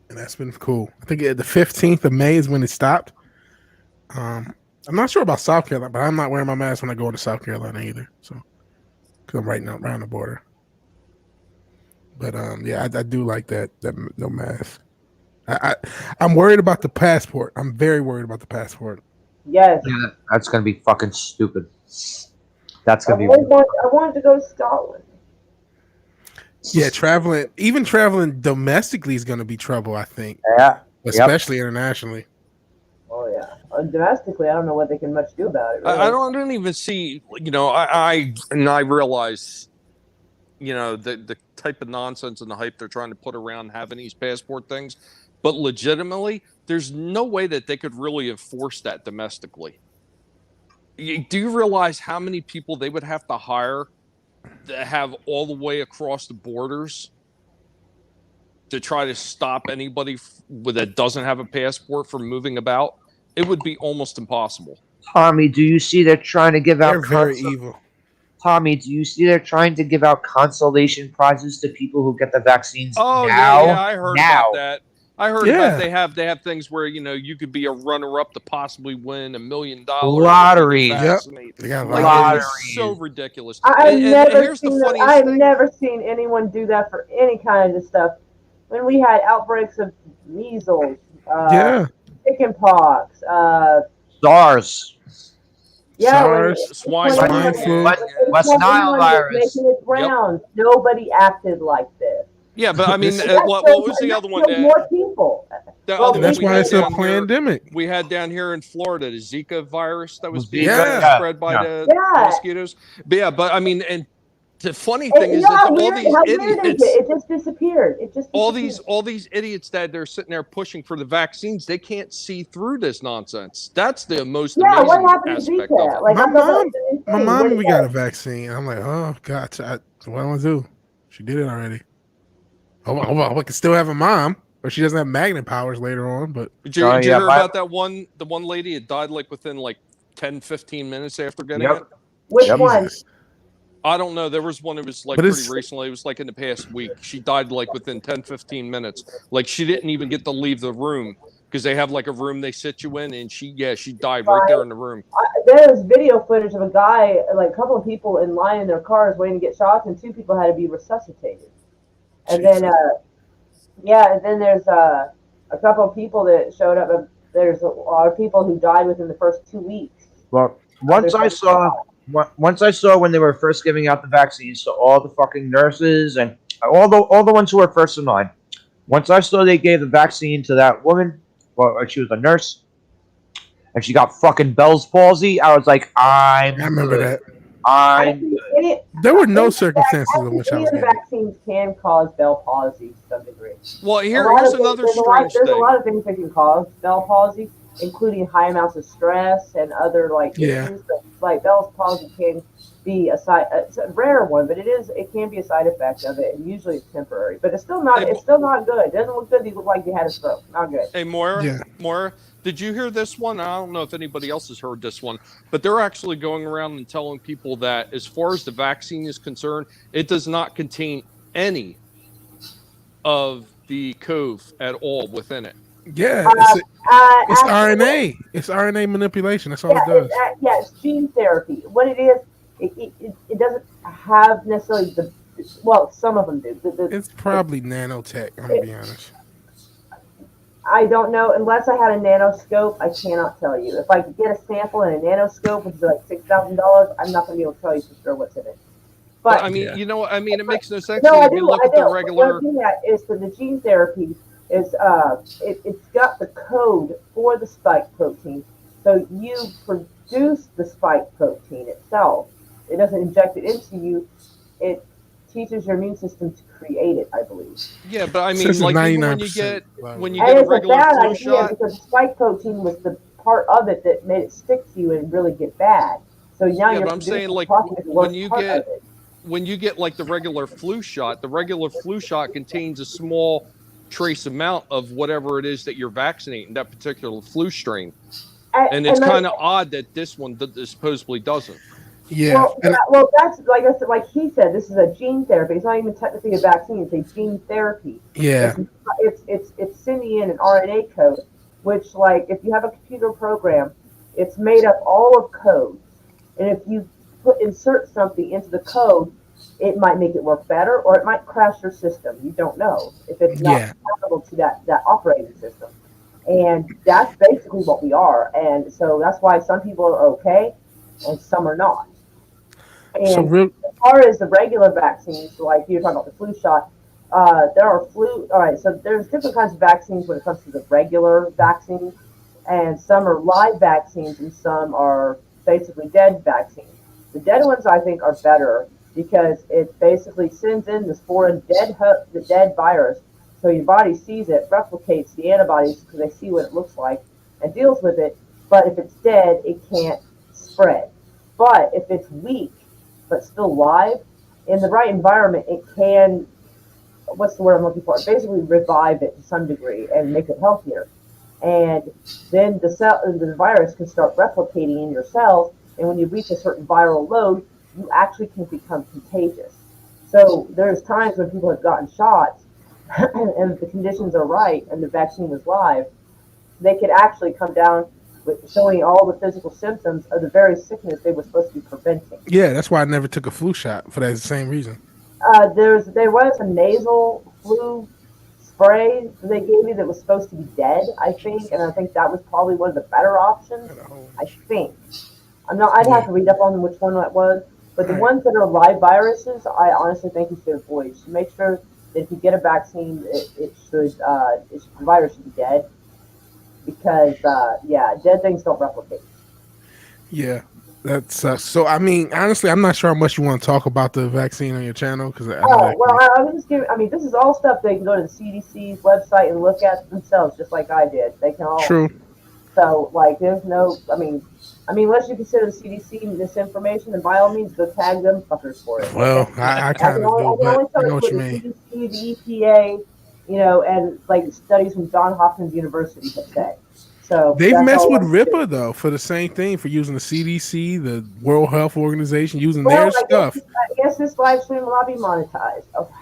and that's been cool. I think the 15th of May is when it stopped. I'm not sure about South Carolina, but I'm not wearing my mask when I go to South Carolina either. So, because I'm right now around the border. But yeah, I do like that no mask. I'm worried about the passport. I'm very worried about the passport. Yes. Yeah, that's gonna be fucking stupid. That's gonna be. I wanted to go to Scotland. Yeah, even traveling domestically is going to be trouble, I think. Yeah. Especially internationally. Oh yeah. domestically, I don't know what they can much do about it. Really. I don't even see. I realize, the type of nonsense and the hype they're trying to put around having these passport things, but legitimately, there's no way that they could really enforce that domestically. Do you realize how many people they would have to hire to have all the way across the borders to try to stop anybody that doesn't have a passport from moving about? It would be almost impossible. Tommy, do you see they're trying to give out? They're very evil. Tommy, do you see they're trying to give out consolation prizes to people who get the vaccines Oh now? yeah, I heard now. about that. I heard about they have things where you could be a runner-up to possibly win $1 million lottery. Yep. They got like, lotteries. it's so ridiculous. I've never here's the seen funniest I've thing. never seen anyone do that for any kind of stuff. When we had outbreaks of measles, chicken pox, SARS. yeah, SARS, swine flu. West Nile virus. making its rounds. Nobody acted like this. Yeah, but I mean, That what was the that other one? killed more people. Other That's one we why had it's a down here- pandemic. We had down here in Florida the Zika virus that was being Yeah. spread by the Yeah. mosquitoes. But yeah, but I mean, and the funny And thing you is know that how all weird, these how weird is idiots, it? It just disappeared. It just all disappeared. these idiots that they're sitting there pushing for the vaccines, they can't see through this nonsense. That's the most Yeah, what amazing happened to aspect Zika? of it. Like, My I thought that mom, was a new my thing. mom, What we is got that? a vaccine. I'm like, oh god, what do I want to do? She did it already. I can still have a mom, or she doesn't have magnet powers later on. But Did you hear about that one? The one lady had died like within like 10, 15 minutes after getting it. Which one? I don't know. There was one that was like But pretty it's- recently. It was like in the past week. She died like within 10, 15 minutes. Like she didn't even get to leave the room because they have like a room they sit you in, and she died right there in the room. There's video footage of a guy, like a couple of people in line in their cars waiting to get shots, and 2 people had to be resuscitated. And then, and then there's a couple of people that showed up. There's a lot of people who died within the first 2 weeks. Well, once I saw when they were first giving out the vaccines to all the fucking nurses and all the ones who were first in line. Once I saw they gave the vaccine to that woman, well, she was a nurse, and she got fucking Bell's palsy, I was like, I remember that. There were no circumstances in which I was the getting it. vaccines can cause Bell palsy to some degree. Well, here's another there's strange there's thing. a lot of things that can cause Bell palsy, including high amounts of stress and other issues. But, like Bell's palsy can be it's a rare one, but it can be a side effect of it, and usually it's temporary. But it's still not good. It doesn't look good. You look like you had a stroke. Not good. Hey, Moira, did you hear this one? I don't know if anybody else has heard this one, but they're actually going around and telling people that as far as the vaccine is concerned, it does not contain any of the COV at all within it. Yeah, it's RNA. It's RNA manipulation. That's all it does. It's gene therapy. What it is, it doesn't have necessarily some of them do. It's probably nanotech. I'm gonna be honest. I don't know unless I had a nanoscope. I cannot tell you. If I could get a sample and a nanoscope, which is like $6,000, I'm not going to be able to tell you for sure what's in it. But I mean, it makes no sense. No, I If do. you look I at the do. regular. What I'm getting at is that the gene therapy is it's got the code for the spike protein, so you produce the spike protein itself. It doesn't inject it into you. It teaches your immune system to create it, I believe. Yeah, but I mean, like even when you get And a it's regular a bad flu idea shot. because the spike protein was the part of it that made it stick to you and really get bad. So now you're but I'm saying like when you get like the regular flu shot contains a small trace amount of whatever it is that you're vaccinating, that particular flu strain. And it's kind of odd that this one supposedly doesn't. Yeah. Well, that's like I said, like he said, this is a gene therapy. It's not even technically a vaccine; it's a gene therapy. Yeah. It's sending in an RNA code, which, like, if you have a computer program, it's made up all of codes, and if you insert something into the code, it might make it work better, or it might crash your system. You don't know if it's not compatible to that operating system, and that's basically what we are. And so that's why some people are okay, and some are not. And as far as the regular vaccines, like you're talking about the flu shot, there are all right, so there's different kinds of vaccines when it comes to the regular vaccines, and some are live vaccines and some are basically dead vaccines. The dead ones I think are better because it basically sends in this foreign the dead virus, so your body sees it, replicates the antibodies because they see what it looks like, and deals with it. But if it's dead, it can't spread. But if it's weak but still live, in the right environment, it can, what's the word I'm looking for? Basically revive it to some degree and make it healthier. And then the virus can start replicating in your cells, and when you reach a certain viral load, you actually can become contagious. So there's times when people have gotten shots, and if the conditions are right and the vaccine is live, they could actually come down with showing all the physical symptoms of the very sickness they were supposed to be preventing. Yeah, that's why I never took a flu shot for that same reason. There was a nasal flu spray they gave me that was supposed to be dead, I think, and I think that was probably one of the better options. I think. I'd have to read up on which one that was, but the ones that are live viruses, I honestly think you should avoid. You should make sure that if you get a vaccine, the virus should be dead, because dead things don't replicate. Yeah, that sucks. So, I mean, honestly, I'm not sure how much you want to talk about the vaccine on your channel because I was just giving. I mean, this is all stuff they can go to the CDC's website and look at themselves, just like I did. They can all. True. So, like, there's no. I mean, unless you consider the CDC misinformation, then by all means, go tag them fuckers for it. Well, okay? I kind of do, but I know what you mean. The CDC, the EPA, and like studies from Johns Hopkins University have said. So they've messed with Ripper though for the same thing, for using the CDC, the World Health Organization, using their stuff. I guess this live stream will not be monetized. Okay.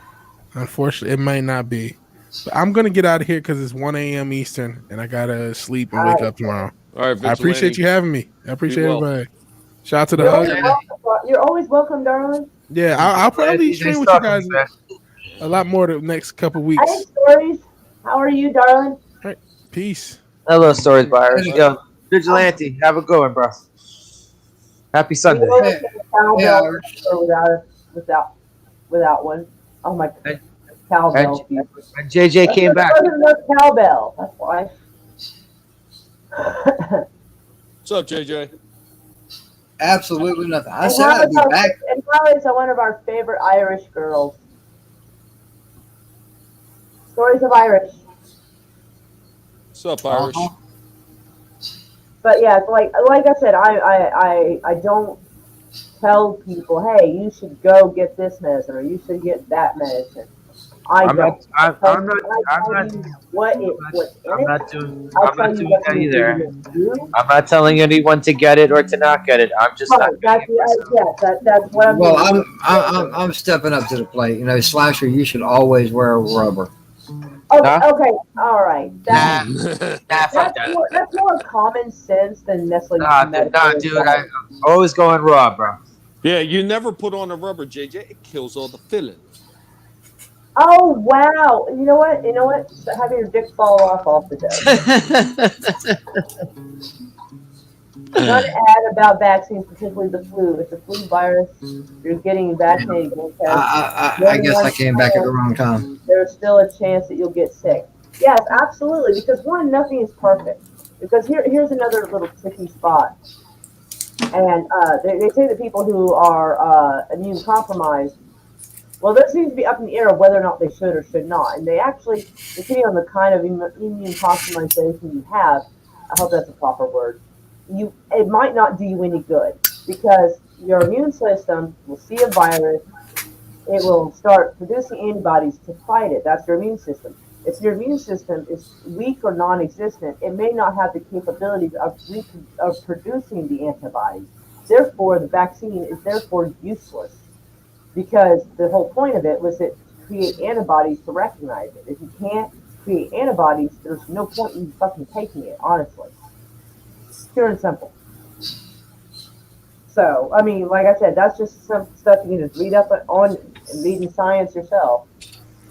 Unfortunately, it might not be. But I'm gonna get out of here because it's 1 a.m. Eastern, and I gotta sleep and wake up tomorrow. All right, I appreciate you having me. I appreciate everybody. Shout out to the hug. You're always welcome, darling. Yeah, I'll probably stream with you guys a lot more the next couple weeks. Hey, Stories. How are you, darling? All right, peace. Hello, Stories Buyers. Yo, Vigilante, have a good one, bro. Happy Sunday. Without one. Oh my God. Cowbell. And JJ came back. Cowbell. That's why. What's up, JJ? Absolutely nothing. I said I'd be back. And probably one of our favorite Irish girls. Stories of Irish. What's up, Irish? But yeah, like I said, I don't tell people, hey, you should go get this medicine or you should get that medicine. I'm not doing that either. I'm not telling anyone to get it or to not get it. I'm just not. That's what I'm doing. Well, I'm stepping up to the plate. Slasher, you should always wear a rubber. Okay, all right. That's more common sense than necessarily. Dude, I'm always going raw, bro. Yeah, you never put on a rubber, JJ. It kills all the filling. Oh wow! You know what? Having your dick fall off the dough. Not an ad about vaccines, particularly the flu. It's a flu virus. You're getting vaccinated. I guess I came back at the wrong time. There's still a chance that you'll get sick. Yes, absolutely. Because one, nothing is perfect. Because here's another little tricky spot. And they say that people who are immune compromised, well, there seems to be up in the air of whether or not they should or should not. And they actually, depending on the kind of immune compromisation you have, I hope that's a proper word, it might not do you any good, because your immune system will see a virus, it will start producing antibodies to fight it. That's your immune system. If your immune system is weak or non-existent, it may not have the capabilities of producing the antibodies. Therefore, the vaccine is therefore useless, because the whole point of it was to create antibodies to recognize it. If you can't create antibodies, there's no point in fucking taking it, honestly. Pure and simple. So, I mean, like I said, that's just some stuff you can just read up on and read in science yourself.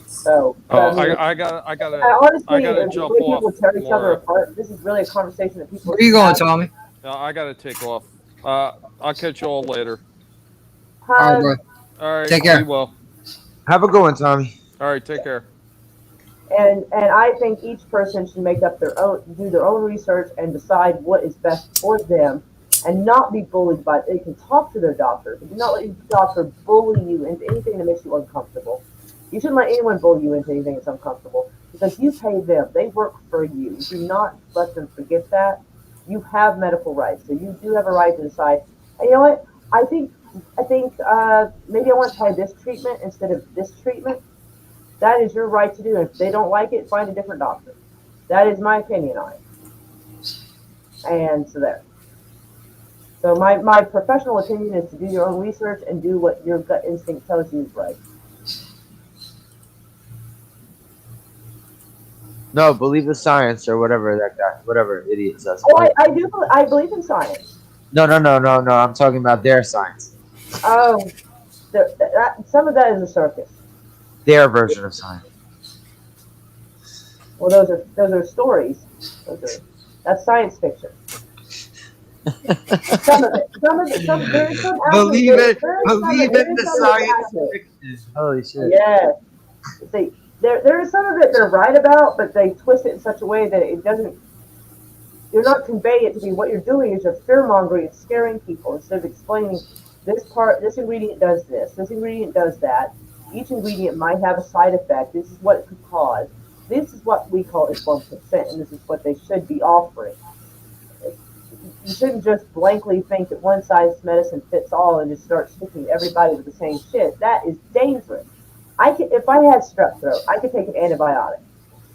So, I gotta jump off. People tear each other apart. This is really a conversation that people. Where are you going, Tommy? I gotta take off. I'll catch you all later. All right, bro. All right. Take care. Be well. Have a good one, Tommy. All right. Take care. And I think each person should make up their own, do their own research, and decide what is best for them, and not be bullied by. They can talk to their doctor, but do not let your doctor bully you into anything that makes you uncomfortable. You shouldn't let anyone bully you into anything that's uncomfortable because you pay them. They work for you. Do not let them forget that. You have medical rights, so you do have a right to decide. And you know what? I think maybe I want to try this treatment instead of this treatment. That is your right to do. If they don't like it, find a different doctor. That is my opinion on it. And so there. So my professional opinion is to do your own research and do what your gut instinct tells you is right. No, believe the science or whatever that guy, whatever idiot says. Oh, I do. I believe in science. No. I'm talking about their science. Oh, some of that is a circus. Their version of science. Well, those are stories. That's science fiction. Some of it. There's some Believe it. Believe Believe in the science fiction. Holy shit. Yeah. See, there is some of it they're right about, but they twist it in such a way that it doesn't. You're not conveying it to be what you're doing is you're fear mongering, it's scaring people instead of explaining this ingredient does this ingredient does that. Each ingredient might have a side effect. This is what it could cause. This is what we call informed consent, and this is what they should be offering. You shouldn't just blankly think that one size medicine fits all and just start sticking everybody with the same shit. That is dangerous. If I had strep throat, I could take an antibiotic.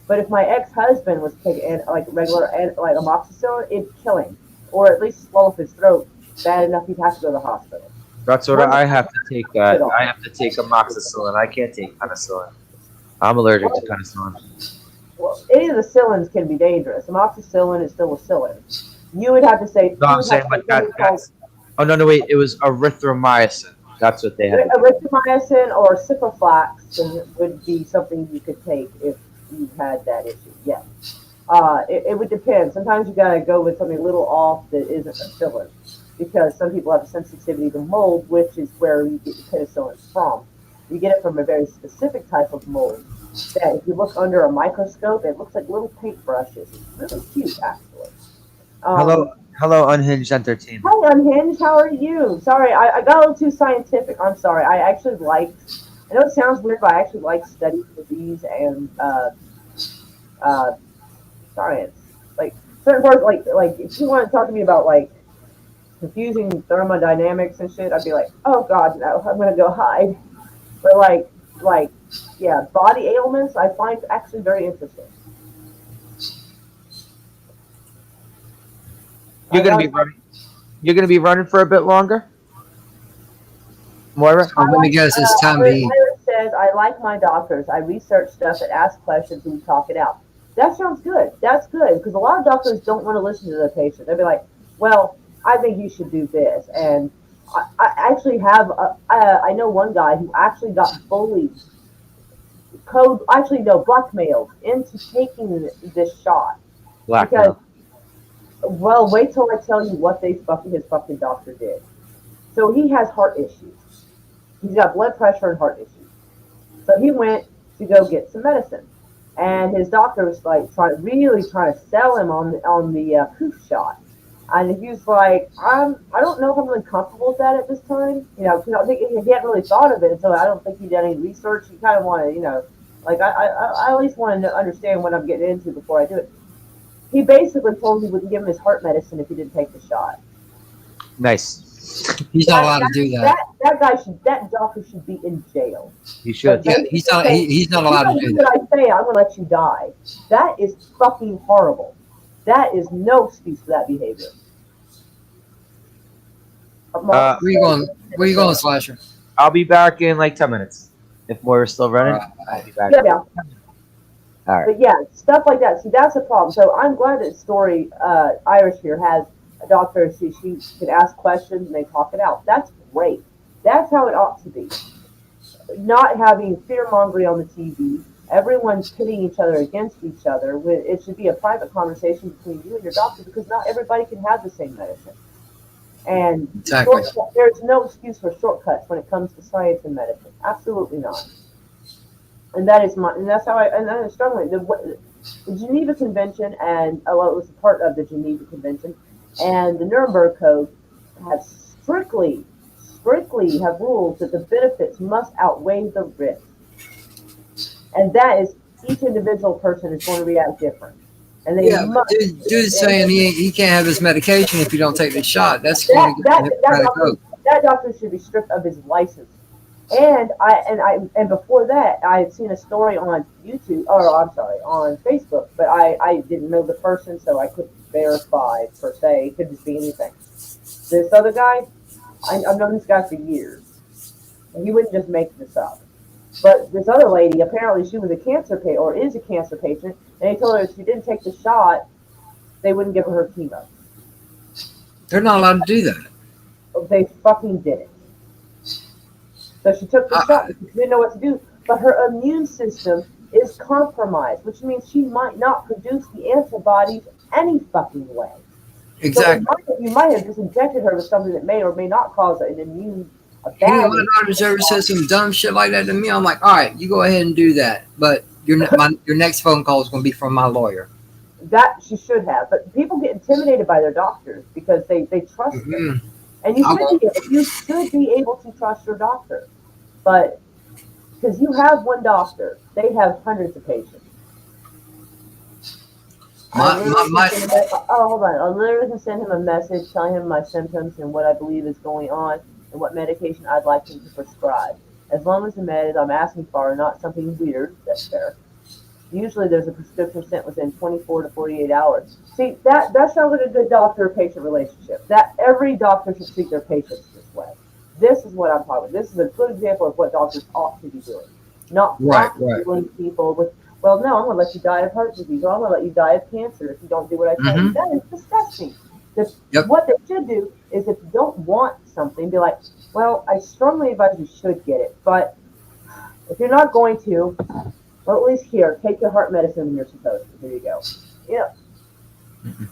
But if my ex-husband was taking like regular like amoxicillin, it'd kill him, or at least swell up his throat bad enough he'd have to go to the hospital. That's what I have to take. I have to take amoxicillin. I can't take penicillin. I'm allergic to penicillin. Well, any of the cillins can be dangerous. Amoxicillin is still a cillin. You would have to say. No, I'm saying, but that's. Oh no, wait! It was erythromycin. That's what they had. Erythromycin or ciprofloxacin would be something you could take if you had that issue. Yes. It would depend. Sometimes you gotta go with something a little off that isn't a cillin, because some people have a sensitivity to mold, which is where you get your penicillin from. You get it from a very specific type of mold that if you look under a microscope, it looks like little paintbrushes. It's really cute, actually. Hello, Unhinged Entertainment. Hi, Unhinged. How are you? Sorry, I got a little too scientific. I'm sorry. I know it sounds weird, but I actually like studying disease and science. Like certain parts, like if you want to talk to me about like confusing thermodynamics and shit, I'd be like, oh god, no, I'm gonna go hide. But yeah, body ailments I find actually very interesting. You're gonna be running for a bit longer, Moira. Let me guess. It's time to eat. Iris says, I like my doctors. I research stuff and ask questions and we talk it out. That sounds good. That's good because a lot of doctors don't want to listen to their patient. They'll be like, well, I think you should do this. And I actually have, I know one guy who actually got bullied, blackmailed into taking this shot. Blackmail. Well, wait till I tell you what his fucking doctor did. So he has heart issues. He's got blood pressure and heart issues. So he went to go get some medicine. And his doctor was like really trying to sell him on the poof shot. And he was like, I don't know if I'm really comfortable with that at this time. You know, because I think he hadn't really thought of it, so I don't think he did any research. He kind of wanted, I at least want to understand what I'm getting into before I do it. He basically told me he wouldn't give him his heart medicine if he didn't take the shot. Nice. He's not allowed to do that. That doctor should be in jail. He should. Yeah, he's not allowed to do that. What I say, I'm gonna let you die. That is fucking horrible. That is no excuse for that behavior. Where you going, Slasher? I'll be back in like 10 minutes. If Moira's still running, I'll be back. Yeah. All right. But yeah, stuff like that. See, that's a problem. So I'm glad that Story Irish here has a doctor. She can ask questions and they talk it out. That's great. That's how it ought to be. Not having fear mongering on the TV. Everyone's pitting each other against each other. It should be a private conversation between you and your doctor because not everybody can have the same medicine. And exactly. There's no excuse for shortcuts when it comes to science and medicine. Absolutely not. And that's how and that is struggling. The Geneva Convention and well, it was a part of the Geneva Convention, and the Nuremberg Code have strictly have rules that the benefits must outweigh the risk, and that is each individual person is going to react different, and they Yeah, but must. dude's saying he can't have his medication if you don't take the shot. That's going That against that the that Hippocratic doctor Oath. that doctor should be stripped of his license. And before that, I had seen a story on YouTube, or I'm sorry, on Facebook, but I didn't know the person, so I couldn't verify per se. It could just be anything. This other guy, I've known this guy for years, and he wouldn't just make this up. But this other lady, apparently, she was a cancer patient or is a cancer patient, and they told her if she didn't take the shot, they wouldn't give her chemo. They're not allowed to do that. They fucking did it. So she took the shot because she didn't know what to do. But her immune system is compromised, which means she might not produce the antibodies any fucking way. Exactly. So you might have just injected her with something that may or may not cause a Any of bad. my daughters ever said some dumb shit like that to me, I'm like, all right, you go ahead and do that. But your next phone call is going to be from my lawyer. That she should have. But people get intimidated by their doctors because they trust them. And you should be able to trust your doctor. But because you have one doctor, they have hundreds of patients. Hold on. I literally can send him a message telling him my symptoms and what I believe is going on and what medication I'd like him to prescribe. As long as the meds I'm asking for are not something weird, that's fair. Usually there's a prescription sent within 24 to 48 hours. See, that sounds like a good doctor-patient relationship. That every doctor should treat their patients this way. This is what I'm talking about. This is a good example of what doctors ought to be doing. Not killing people with, well, no, I'm going to let you die of heart disease, or I'm going to let you die of cancer if you don't do what I tell you. That is disgusting. What they should do is if you don't want something, be like, well, I strongly advise you should get it, but if you're not going to, well, at least here, take your heart medicine when you're supposed to. Here you go. Yeah,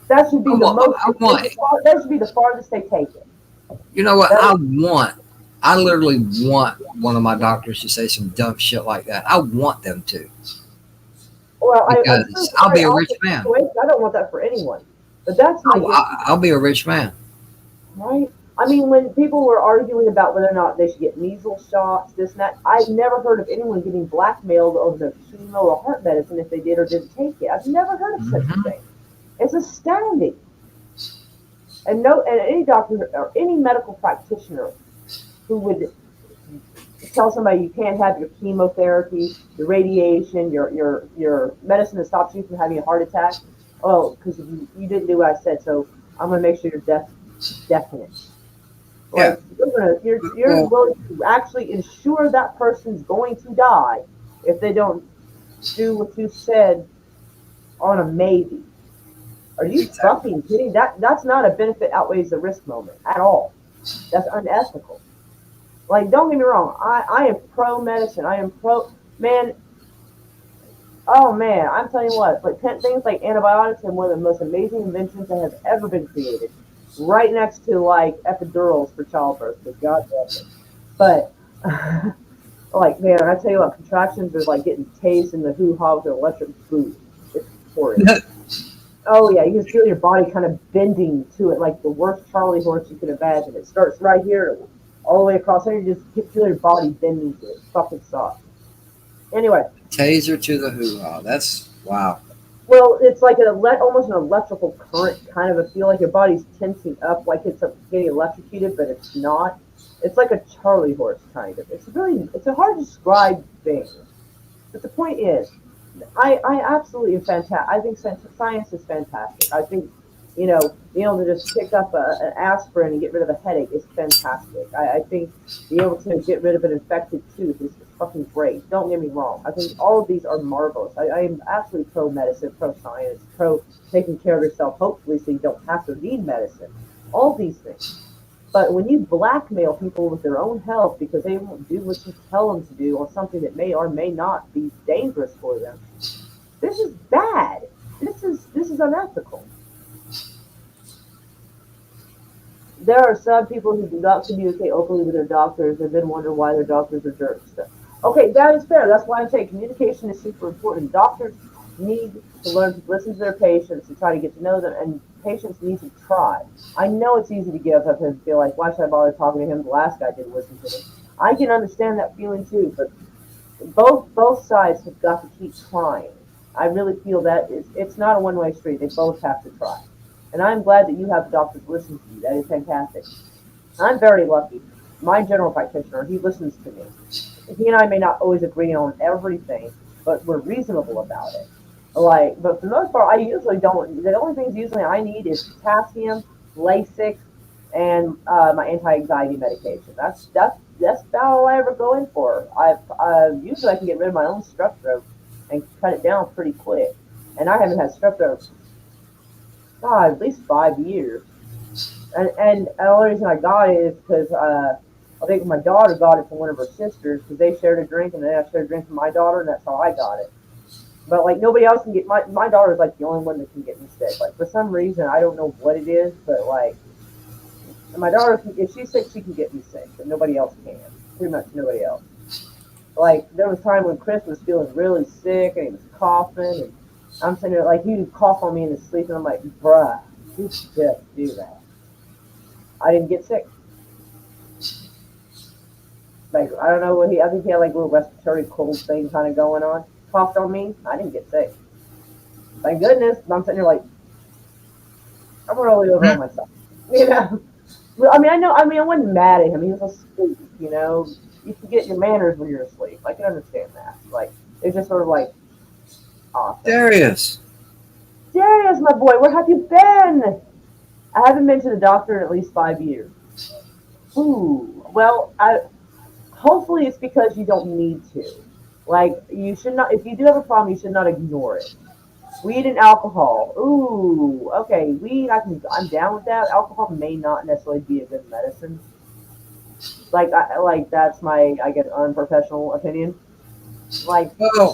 that should be that should be the farthest they take it. You know what? I literally want one of my doctors to say some dumb shit like that. I want them to. Well, because I'll be a rich man. I don't want that for anyone. But that's my. I'll be a rich man. Right. I mean, when people were arguing about whether or not they should get measles shots, this and that, I've never heard of anyone getting blackmailed over their chemo or heart medicine if they did or didn't take it. I've never heard of such a thing. It's astounding. And any doctor or any medical practitioner who would tell somebody you can't have your chemotherapy, your radiation, your medicine that stops you from having a heart attack, oh, because you didn't do what I said, so I'm going to make sure you're definite. Like, you're willing to actually ensure that person's going to die if they don't do what you said on a maybe. Are you fucking kidding? That's not a benefit outweighs the risk moment at all. That's unethical. Like, don't get me wrong. I am pro medicine. I am pro man. Oh man, I'm telling you what. But things like antibiotics are one of the most amazing inventions that have ever been created. Right next to like epidurals for childbirth, because God bless it. But like, man, I tell you what, contractions are like getting tased in the hoo-ha with an electric boot. It's horrid. Oh yeah, you can feel your body kind of bending to it, like the worst Charlie horse you can imagine. It starts right here, all the way across there. You just feel your body bending to it. It fucking sucks. Anyway. Taser to the hoo-ha. That's wow. Well, it's like almost an electrical current kind of a feel, like your body's tensing up, like it's getting electrocuted, but it's not. It's like a Charlie horse kind of. It's a hard to describe thing. But the point is, I absolutely am fantastic. I think science is fantastic. I think, being able to just pick up an aspirin and get rid of a headache is fantastic. I think being able to get rid of an infected tooth is fucking great. Don't get me wrong. I think all of these are marvelous. I am absolutely pro-medicine, pro-science, pro taking care of yourself, hopefully, so you don't have to need medicine. All these things. But when you blackmail people with their own health because they won't do what you tell them to do on something that may or may not be dangerous for them, this is bad. This is unethical. There are some people who do not communicate openly with their doctors and then wonder why their doctors are jerks. Okay, that is fair. That's why I'm saying communication is super important. Doctors need to learn to listen to their patients and try to get to know them, and patients need to try. I know it's easy to give up and feel like, why should I bother talking to him? The last guy didn't listen to me. I can understand that feeling too, but both sides have got to keep trying. I really feel that it's not a one-way street. They both have to try, and I'm glad that you have the doctors listen to you. That is fantastic. I'm very lucky. My general practitioner, he listens to me. He and I may not always agree on everything, but we're reasonable about it. Like, but for the most part, I usually don't. The only things usually I need is potassium, Lasix, and my anti-anxiety medication. That's about all I ever go in for. Usually I can get rid of my own strep throat and cut it down pretty quick. And I haven't had strep throat, God, at least 5 years. And the only reason I got it is because I think my daughter got it from one of her sisters because they shared a drink, and then I shared a drink with my daughter, and that's how I got it. But like nobody else can get my daughter is like the only one that can get me sick. Like for some reason I don't know what it is, but like my daughter, if she's sick, she can get me sick, but nobody else can. Pretty much nobody else. Like there was a time when Chris was feeling really sick and he was coughing, and I'm sitting there like he would cough on me in his sleep, and I'm like, bruh, you should just do that. I didn't get sick. Like I don't know what I think he had like a little respiratory cold thing kind of going on. Coughed on me. I didn't get sick. Thank goodness. I'm sitting here like I'm really over on myself. You know. Well, I mean, I know. I mean, I wasn't mad at him. He was asleep. You know. You forget your manners when you're asleep. I can understand that. Like it's just sort of like awesome. Darius. Darius, my boy, where have you been? I haven't been to the doctor in at least 5 years. Ooh. Well, I hopefully it's because you don't need to. Like you should not. If you do have a problem, you should not ignore it. Weed and alcohol. Ooh, okay. Weed, I'm down with that. Alcohol may not necessarily be a good medicine. Like that's my, I guess, unprofessional opinion. Like, Oh,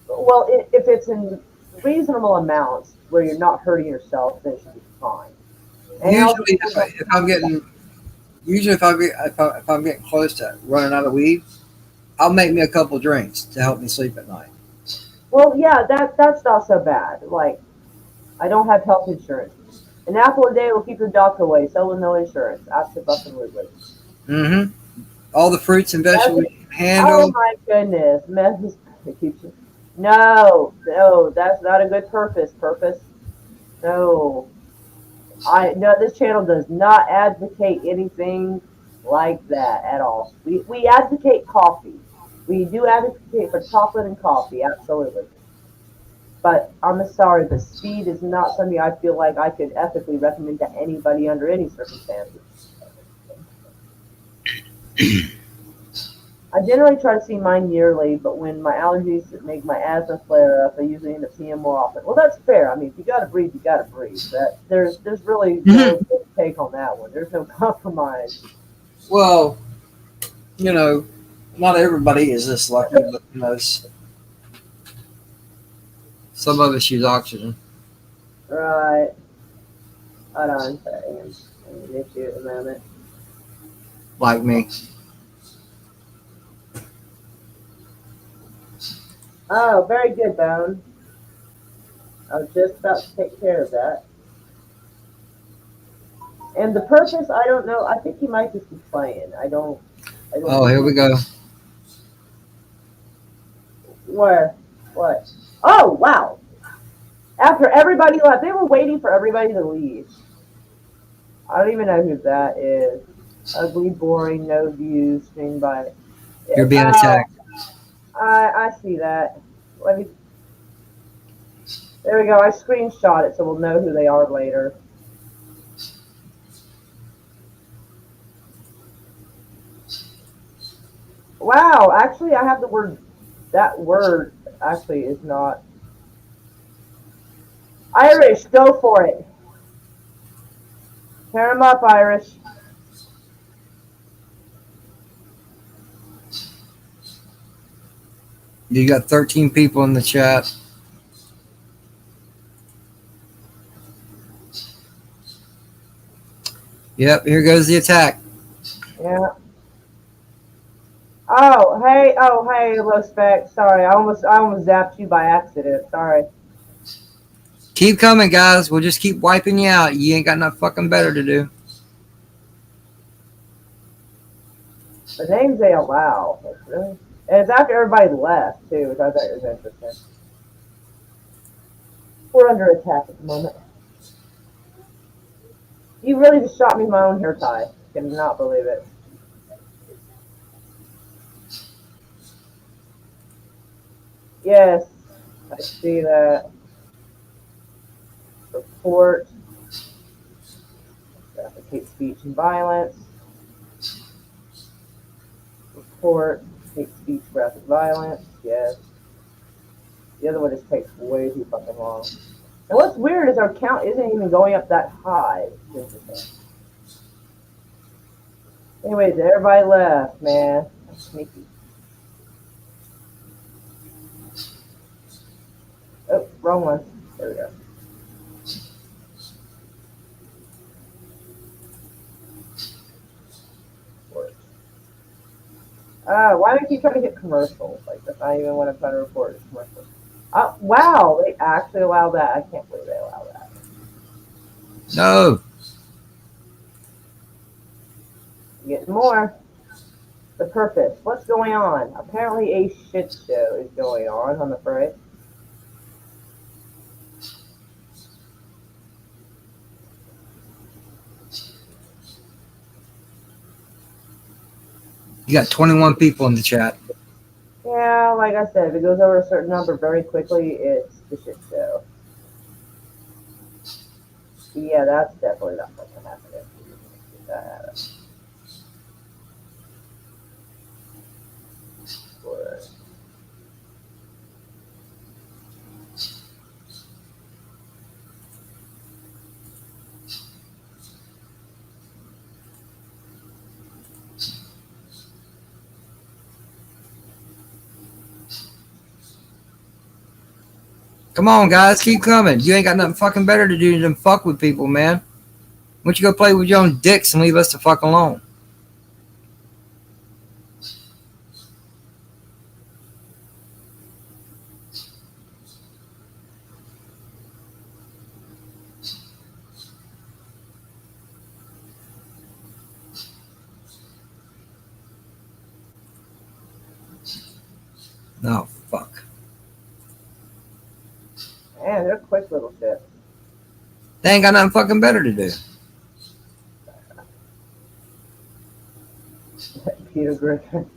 well, if it's in reasonable amounts where you're not hurting yourself, then it should be fine. And also, usually if I'm getting usually if I'm getting close to running out of weed, I'll make me a couple drinks to help me sleep at night. well, yeah, that's not so bad. Like, I don't have health insurance. An apple a day will keep your doctor away. So will no insurance. Absolutely. Mm-hmm. All the fruits and That's vegetables you can Oh handle. my goodness, Memphis keeps you. No, that's not a good purpose. Purpose? No, no. This channel does not advocate anything like that at all. We advocate coffee. We do advocate for chocolate and coffee, absolutely. But I'm sorry, but speed is not something I feel like I could ethically recommend to anybody under any circumstances. I generally try to see mine yearly, but when my allergies make my asthma flare up, I usually end up seeing them more often. Well, that's fair. I mean, if you got to breathe, you got to breathe. There's really no Mhm. take on that one. There's no compromise. Well, you know, not everybody is this lucky, but some of us use oxygen, Right. Hold on, sorry. I'm an issue at the moment. like me. Oh, very good, Bone. I was just about to take care of that. And the purpose, I don't know. I think he might just be playing. I don't Oh, think here he. we go. Where? What? Oh, wow. After everybody left, they were waiting for everybody to leave. I don't even know who that is. Ugly, boring, no views, streamed by. You're being Oh, attacked. I see that. Let me. There we go. I screenshot it so we'll know who they are later. Wow, actually, I have the word. That word actually is not. Irish, go for it. Tear them up, Irish. You got 13 people in the chat. Yep, here goes the attack. Yeah. Oh, hey, low spec. Sorry, I almost zapped you by accident. Sorry. Keep coming, guys. We'll just keep wiping you out. You ain't got nothing fucking better to do. The names they allow. Like, really? And it's after everybody left, too, which I thought was interesting. We're under attack at the moment. You really just shot me in my own hair tie. Cannot believe it. Yes, I see that. Report. Graphic hate speech and violence. Report. Hate speech, graphic violence. Yes. The other one just takes way too fucking long. And what's weird is our count isn't even going up that high. It's interesting. Anyways, everybody left, man. That's sneaky. Oh, wrong one. There we go. Why do I keep trying to hit commercials? Like, that's not even what I'm trying to report. It's commercials. Wow, they actually allow that. I can't believe they allow that. No. Getting more. The purpose. What's going on? Apparently a shit show is going on, I'm afraid. You got 21 people in the chat. Yeah, like I said, if it goes over a certain number very quickly, it's the shit show. Yeah, that's definitely not what's going to happen. Come on, guys. Keep coming. You ain't got nothing fucking better to do than fuck with people, man. Why don't you go play with your own dicks and leave us the fuck alone? No, fuck. Man, they're quick little shit. They ain't got nothing fucking better to do. Peter Griffin.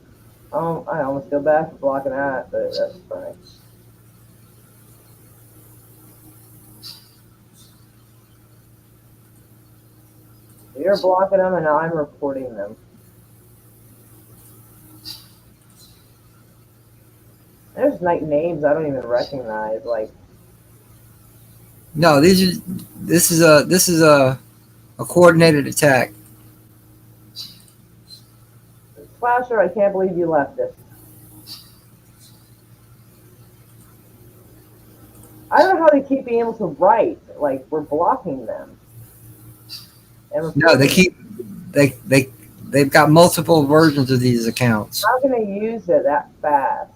I almost feel bad for blocking that, but that's funny. You're blocking them, and I'm reporting them. There's like names I don't even recognize. Like, No, this is a coordinated attack. Slasher, I can't believe you left this. I don't know how they keep being able to write. Like, we're blocking them. And No, they've got multiple versions of these accounts. How can they use it that fast?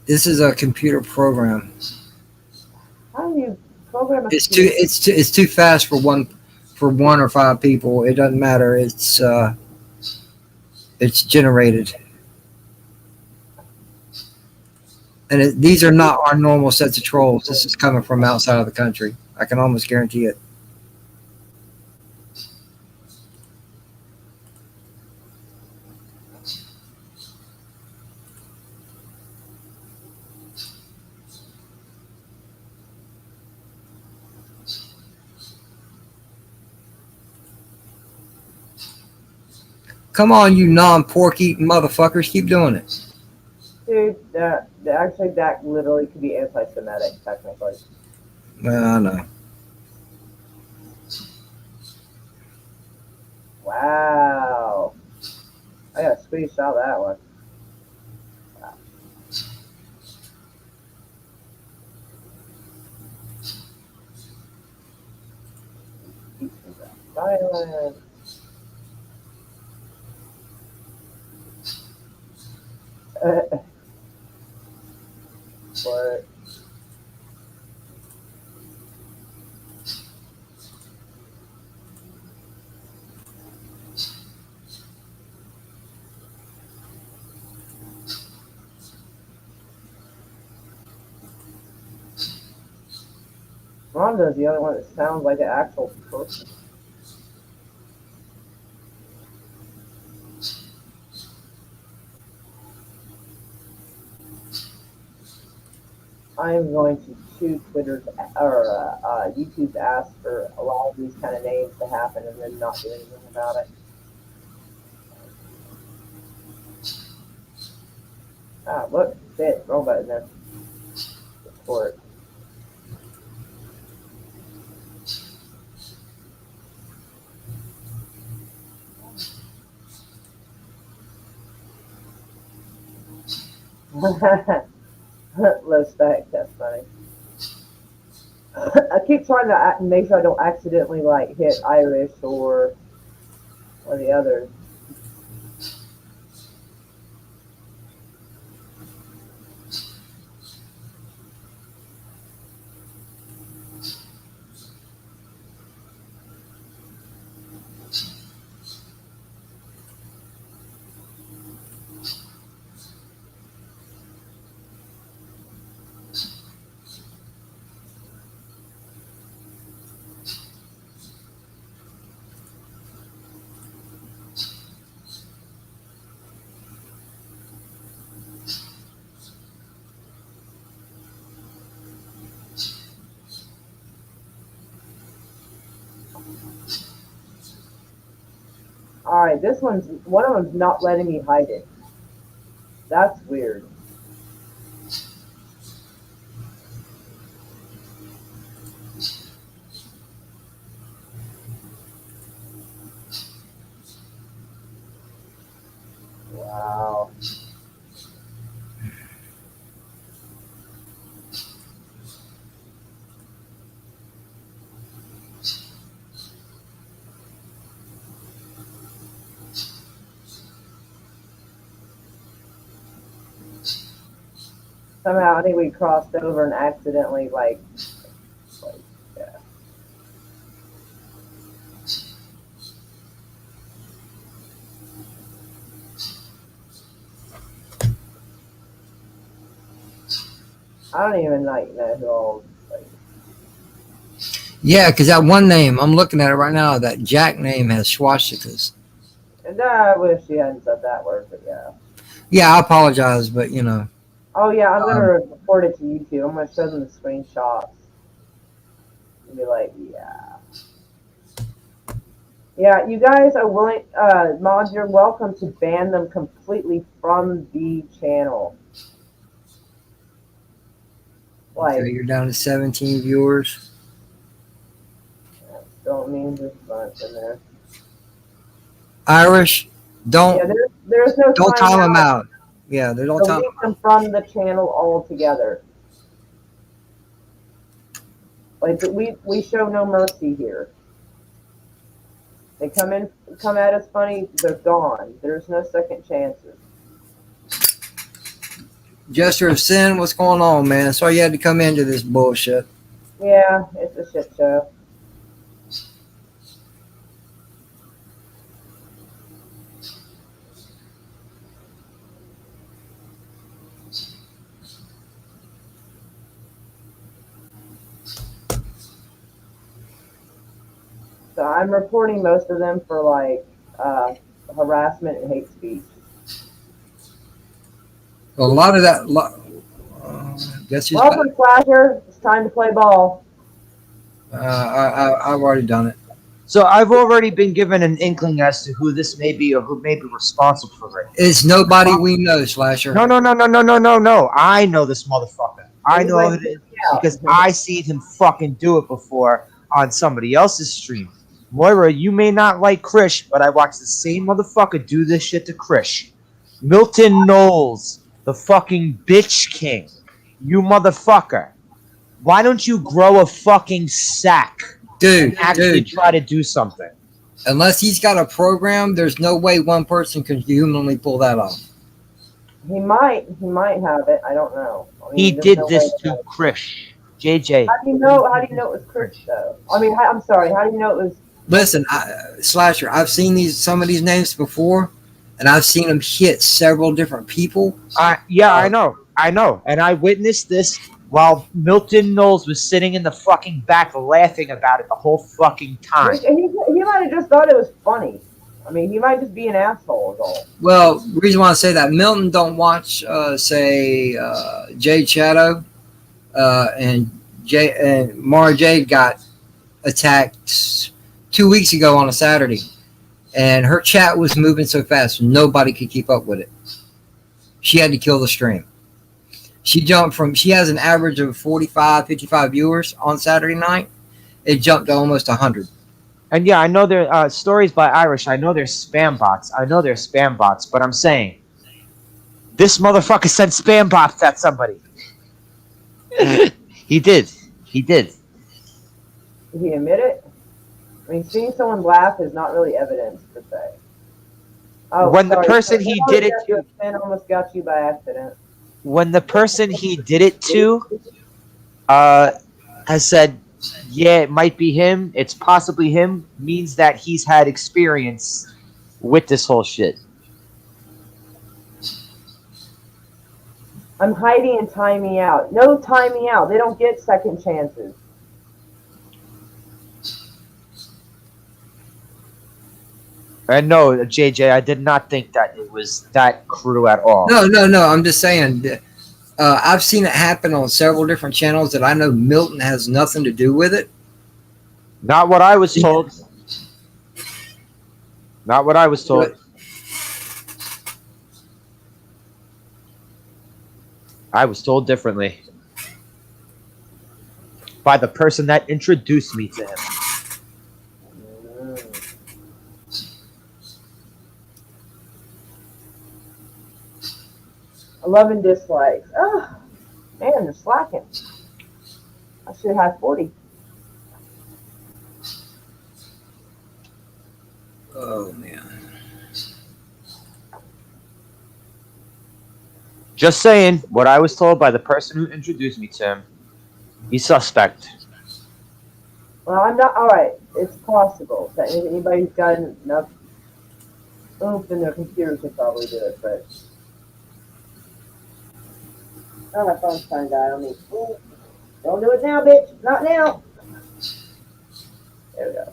This is a computer program. How do you program a It's too fast for one or five people. It doesn't matter. It's generated. And these are not our normal sets of trolls. This is coming from outside of the country. I can almost guarantee it. Come on, you non-pork eating motherfuckers. Keep doing it. Dude, actually, that literally could be anti-Semitic, technically. Well, I know. Wow. I gotta screenshot that one. Wow. Violence. Rhonda's the only one that sounds like an actual person. I'm going to chew Twitter's or YouTube's ass for a lot of these kind of names to happen and then not do anything about it. Ah, look, shit, wrong button there. Support. Low spec, that's funny. I keep trying to make sure I don't accidentally like hit Irish or one of the others. Alright, this one of them's not letting me hide it. That's weird. Wow. Somehow I think we crossed over and accidentally like yeah. I don't even like know who all like. Yeah, because that one name, I'm looking at it right now, that Jack name has swastikas. And I wish she hadn't said that word, but yeah. Yeah, I apologize, but you know. Oh yeah, I'm gonna report it to YouTube. I'm gonna show them the screenshots and be like, yeah. Yeah, you guys are willing, mods, you're welcome to ban them completely from the channel. Like, Okay, you're down to 17 viewers. that still means there's a bunch in there. Irish, Yeah, there's no don't time them out. out. Yeah, they don't time Delete them from the channel altogether. Like we show no mercy here. They come at us funny, they're gone. There's no second chances. Jester of Sin, what's going on, man? Sorry you had to come into this bullshit. Yeah, it's a shit show. So I'm reporting most of them for like harassment and hate speech. A lot of that. Guess who's Welcome, Flasher. It's time to play ball. I've already done it. So I've already been given an inkling as to who this may be or who may be responsible for it. It's nobody we know, Slasher. No. I know this motherfucker. I know who it is because I seen him fucking do it before on somebody else's stream. Moira, you may not like Krish, but I watched the same motherfucker do this shit to Krish. Milton Knowles, the fucking bitch king. You motherfucker. Why don't you grow a fucking sack? Dude, and actually try to do something. Unless he's got a program, there's no way one person can humanly pull that off. He might have it. I don't know. I mean, He did this to Krish. JJ. How do you know it was Krish though? I mean, I'm sorry. How do you know it was? Listen, Slasher, I've seen some of these names before, and I've seen them hit several different people. Yeah, I know, and I witnessed this while Milton Knowles was sitting in the fucking back laughing about it the whole fucking time. He might have just thought it was funny. I mean, he might just be an asshole, is all. Well, the reason why I say that, Milton don't watch, say, Jade Shadow, and Mara Jade got attacked 2 weeks ago on a Saturday, and her chat was moving so fast nobody could keep up with it. She had to kill the stream. She has an average of 45, 55 viewers on Saturday night. It jumped to almost 100. And yeah, I know there are stories by Irish. I know there's spam bots. But I'm saying, this motherfucker sent spam bots at somebody. He did. Did he admit it? I mean, seeing someone laugh is not really evidence, per se. Oh, When the sorry. person he did it to, Ben almost got you by accident. when the person he did it to, has said, yeah, it might be him, it's possibly him, means that he's had experience with this whole shit. I'm hiding and time me out. No time me out. They don't get second chances. And no, JJ, I did not think that it was that crew at all. No. I'm just saying. I've seen it happen on several different channels that I know Milton has nothing to do with it. Not what I was told. Not what I was told. I was told differently. By the person that introduced me to him. 11 dislikes. Oh, man, they're slacking. I should have 40. Oh, man. Just saying, what I was told by the person who introduced me to him. He's suspect. Well, I'm not. All right, it's possible that anybody who's got enough oomph in their computer could probably do it, but. Oh, my phone's trying to die on me. Ooh. Don't do it now, bitch. Not now. There we go.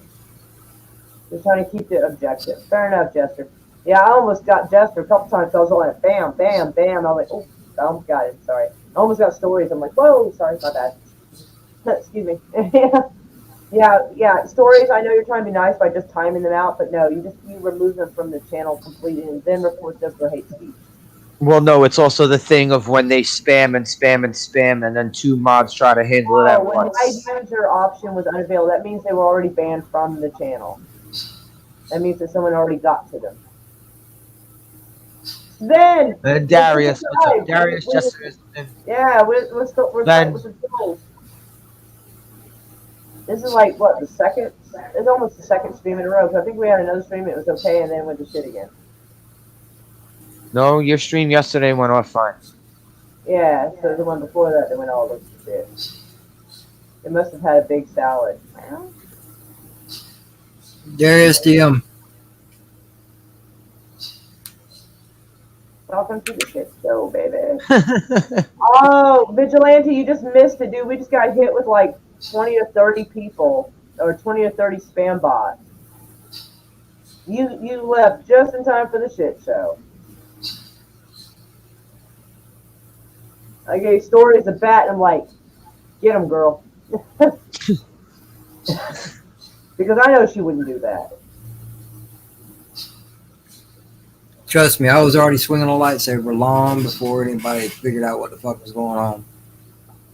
Just trying to keep it objective. Fair enough, Jester. Yeah, I almost got Jester a couple times. I was like, bam, bam, bam. I'm like, oh, I almost got it. Sorry. I almost got stories. I'm like, whoa, sorry, my bad. Excuse me. yeah. Stories. I know you're trying to be nice by just timing them out, but no, you remove them from the channel completely and then report them for hate speech. Well, no, it's also the thing of when they spam and spam and spam, and then two mods try to handle it at When once. the hide manager option was unavailable, that means they were already banned from the channel. That means that someone already got to them. Then Darius, what's up? Darius just. Yeah, we're the goals. This is like what, the second? It's almost the second stream in a row. So I think we had another stream. It was okay, and then went to shit again. No, your stream yesterday went off fine. Yeah, so the one before that, they went all over shit. They must have had a big salad. Darius DM. Welcome to the shit show, baby. Oh, Vigilante, you just missed it, dude. We just got hit with like 20 or 30 people, or 20 or 30 spam bots. You left just in time for the shit show. I gave stories of bat, and I'm like, get him, girl. Because I know she wouldn't do that. Trust me, I was already swinging a lightsaber long before anybody figured out what the fuck was going on.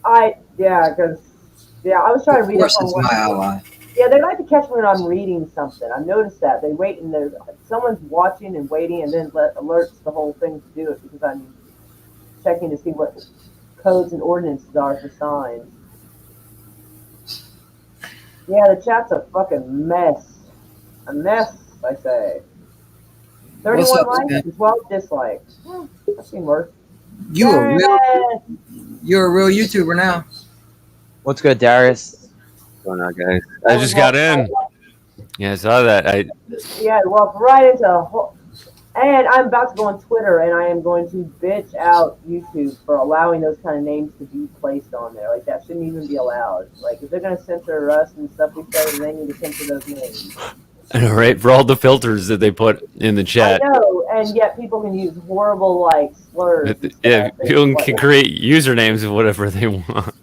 I was trying to read Of it course, it's my ally. Yeah, they like to catch me when I'm reading something. I've noticed that. They wait and someone's watching and waiting and then alerts the whole thing to do it because I'm checking to see what codes and ordinances are for signs. Yeah, the chat's a fucking mess. A mess, I say. 31 up, likes man? and 12 dislikes. I've seen worse. You're a real YouTuber now. What's good, Darius? What's going on, guys? I just got in. Yeah, I saw that. Yeah, walked right into And I'm about to go on Twitter, and I am going to bitch out YouTube for allowing those kind of names to be placed on there. Like, that shouldn't even be allowed. Like, if they're going to censor us and stuff we say, then they need to censor those names. I know, right? For all the filters that they put in the chat. I know, and yet people can use horrible, like, slurs. And Yeah, stuff. people can create usernames of whatever they want.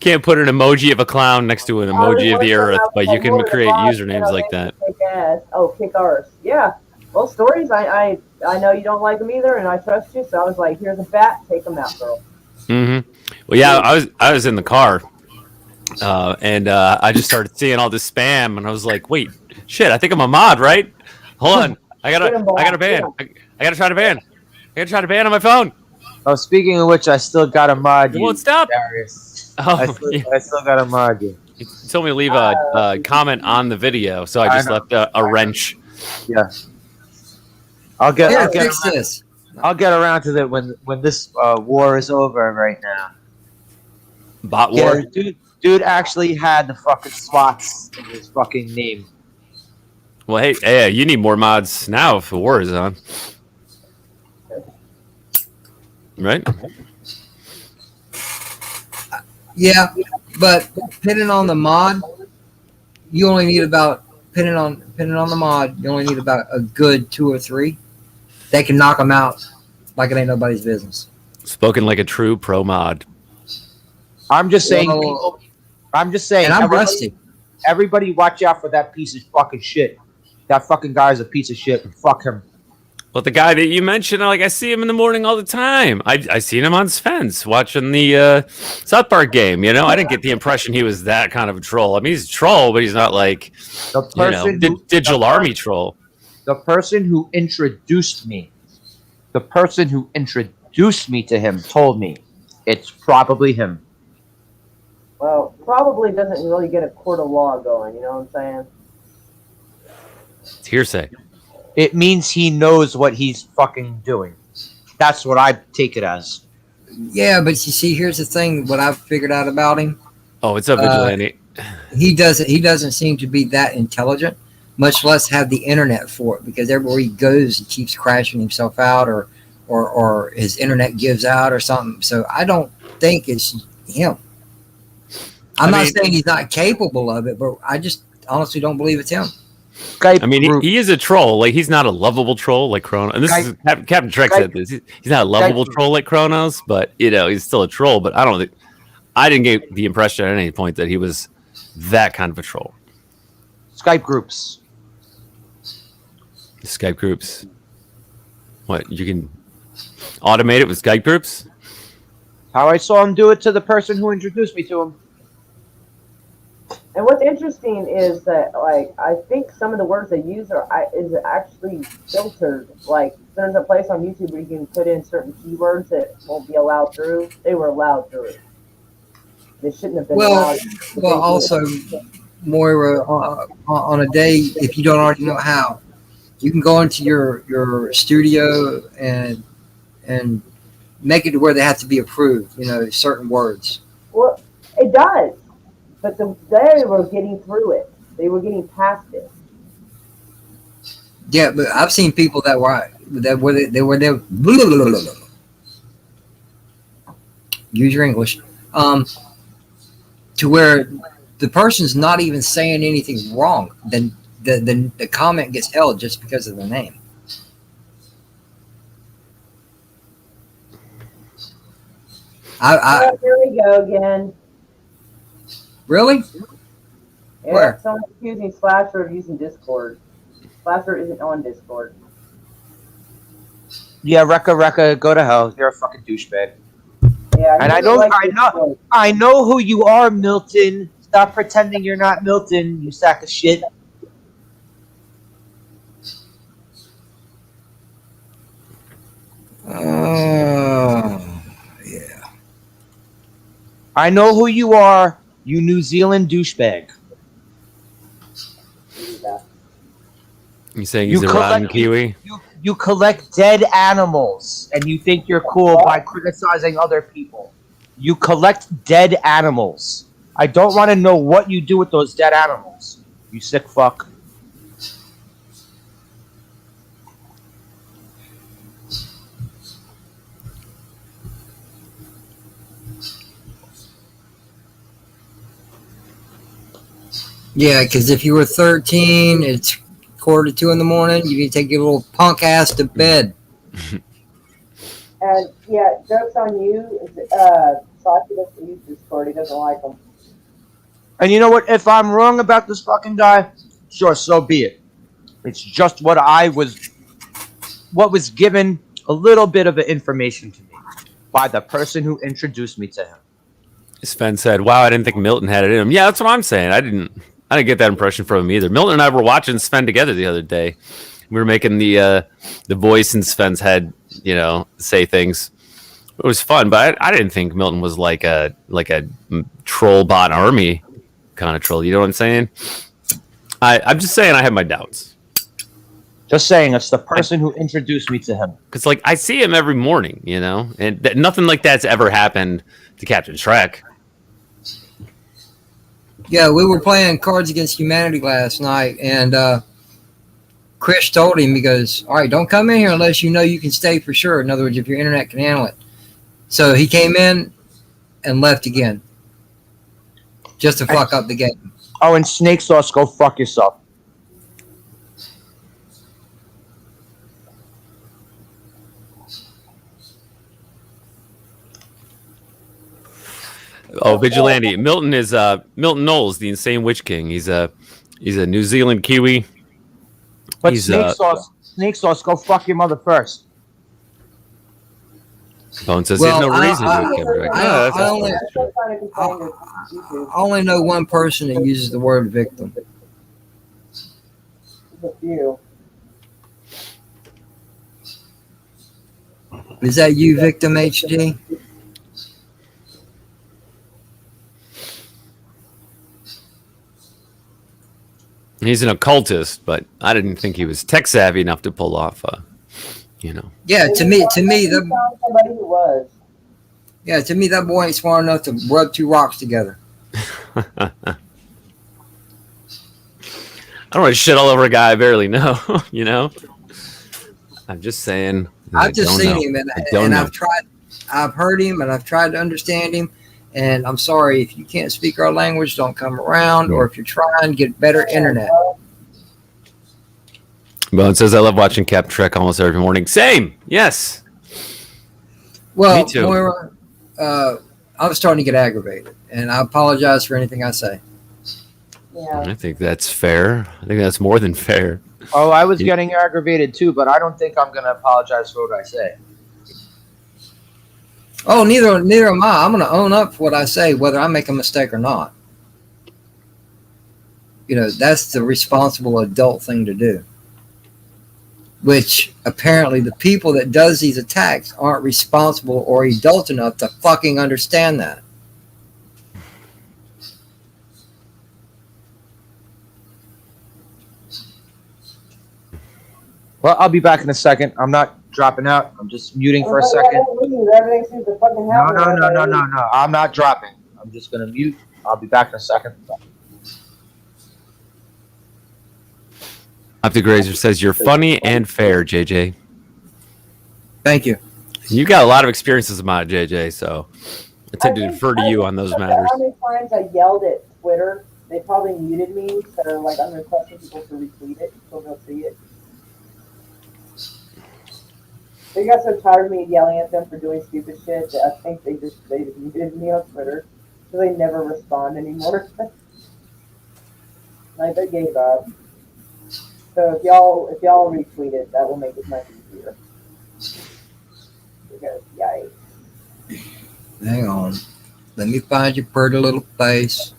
Can't put an emoji of a clown next to an emoji of the earth, but you can create usernames like that. Kick ass. Oh, kick arse. Yeah. Well, stories, I know you don't like them either, and I trust you, so I was like, here's a bat, take them out, girl. Mm-hmm. Well, yeah, I was in the car, and I just started seeing all this spam, and I was like, wait, shit, I think I'm a mod, right? Hold on, I gotta ban. I gotta try to ban. I gotta try to ban on my phone. Oh, speaking of which, I still got to mod you. Won't stop. Darius. Oh, I still got to mod you. He told me to leave a comment on the video, so I just left a wrench. Yeah. I'll get this. I'll get around to that when this war is over right now. Bot war? Yeah, dude actually had the fucking slots in his fucking name. Well, hey, you need more mods now if the war is on. Right? Yeah, but depending on the mod, you only need about depending on the mod, you only need about a good 2 or 3. They can knock them out like it ain't nobody's business. Spoken like a true pro mod. I'm just saying. Well, I'm just saying. And I'm rusty. Everybody, watch out for that piece of fucking shit. That fucking guy is a piece of shit. Fuck him. Well, the guy that you mentioned, like I see him in the morning all the time. I seen him on Spence watching the South Park game. You know, I didn't get the impression he was that kind of a troll. I mean, he's a troll, but he's not like digital army troll. The person who introduced me to him told me it's probably him. Well, probably doesn't really get a court of law going. You know what I'm saying? It's hearsay. It means he knows what he's fucking doing. That's what I take it as. Yeah, but you see, here's the thing. What I've figured out about him. Oh, it's a vigilante. He doesn't seem to be that intelligent, much less have the internet for it. Because everywhere he goes, he keeps crashing himself out, or his internet gives out, or something. So I don't think it's him. I'm not saying he's not capable of it, but I just honestly don't believe it's him. I mean, he is a troll. Like, he's not a lovable troll like Chronos. And this is Captain Trek said this. He's not a lovable troll like Chronos, but he's still a troll. But I didn't get the impression at any point that he was that kind of a troll. Skype groups. Skype groups. What, you can automate it with Skype groups? How I saw him do it to the person who introduced me to him. And what's interesting is that, like, I think some of the words they use is actually filtered. Like, there's a place on YouTube where you can put in certain keywords that won't be allowed through. They were allowed through. They shouldn't have been allowed. Well, also, Moira, on a day, if you don't already know how, you can go into your studio and make it to where they have to be approved, certain words. Well, it does. But they were getting through it. They were getting past it. Yeah, but I've seen people that were there. Use your English. To where the person's not even saying anything wrong. Then the comment gets held just because of the name. Here we go again. Really? Yeah, Where? someone's accusing Slasher of using Discord. Slasher isn't on Discord. Yeah, Rekka, go to hell. You're a fucking douchebag. Yeah, and I know who you are, Milton. Stop pretending you're not Milton, you sack of shit. Yeah. I know who you are, you New Zealand douchebag. You saying he's a rotten Kiwi? You collect dead animals, and you think you're cool by criticizing other people. You collect dead animals. I don't want to know what you do with those dead animals. You sick fuck. Yeah, because if you were 13, it's 1:45 in the morning. You need to take your little punk ass to bed. And yeah, joke's on you. Saki doesn't use Discord. He doesn't like them. And you know what? If I'm wrong about this fucking guy, sure, so be it. It's just what was given a little bit of information to me by the person who introduced me to him. Sven said, "Wow, I didn't think Milton had it in him." Yeah, that's what I'm saying. I didn't get that impression from him either. Milton and I were watching Sven together the other day. We were making the voice in Sven's head, say things. It was fun, but I didn't think Milton was like a troll bot army kind of troll. You know what I'm saying? I'm just saying I have my doubts. Just saying, it's the person who introduced me to him. Because I see him every morning, and nothing like that's ever happened to Captain Shrek. Yeah, we were playing Cards Against Humanity last night, and Chris told him, he goes, all right, don't come in here unless you know you can stay for sure. In other words, if your internet can handle it. So he came in and left again. Just to fuck up the game. Oh, and Snake Sauce, go fuck yourself. Oh, Vigilante. Milton is Milton Knowles, the Insane Witch King. He's a New Zealand Kiwi. But he's, Snake Sauce, go fuck your mother first. Bone says there's no reason to. I only know one person that uses the word victim. A few. Is that you, Victim HD? He's an occultist, but I didn't think he was tech savvy enough to pull off. Yeah, to me, somebody who was. Yeah, to me, that boy ain't smart enough to rub two rocks together. I don't want to shit all over a guy I barely know. I'm just saying. I've just seen him, and I've heard him, and I've tried to understand him. And I'm sorry, if you can't speak our language, don't come around. Or if you're trying, get better internet. Bone says, I love watching Captain Trek almost every morning. Same. Yes. Well, me too. Moira, I was starting to get aggravated, and I apologize for anything I say. Yeah. I think that's fair. I think that's more than fair. Oh, I was getting aggravated too, but I don't think I'm going to apologize for what I say. Oh, neither am I. I'm going to own up for what I say, whether I make a mistake or not. That's the responsible adult thing to do. Which apparently the people that does these attacks aren't responsible or adult enough to fucking understand that. Well, I'll be back in a second. I'm not dropping out. I'm just muting for a second. Everything seems to fucking happen. No. I'm not dropping. I'm just going to mute. I'll be back in a second. Optic Grazer says, you're funny and fair, JJ. Thank you. You got a lot of experiences about it, JJ, so I tend to defer to you on those matters. How many times I yelled at Twitter? They probably muted me, so I'm requesting people to retweet it so they'll see it. They got so tired of me yelling at them for doing stupid shit that I think they just muted me on Twitter, so they never respond anymore. They gave up. So if y'all retweet it, that will make it much easier. Because yikes. Hang on. Let me find your pretty little face.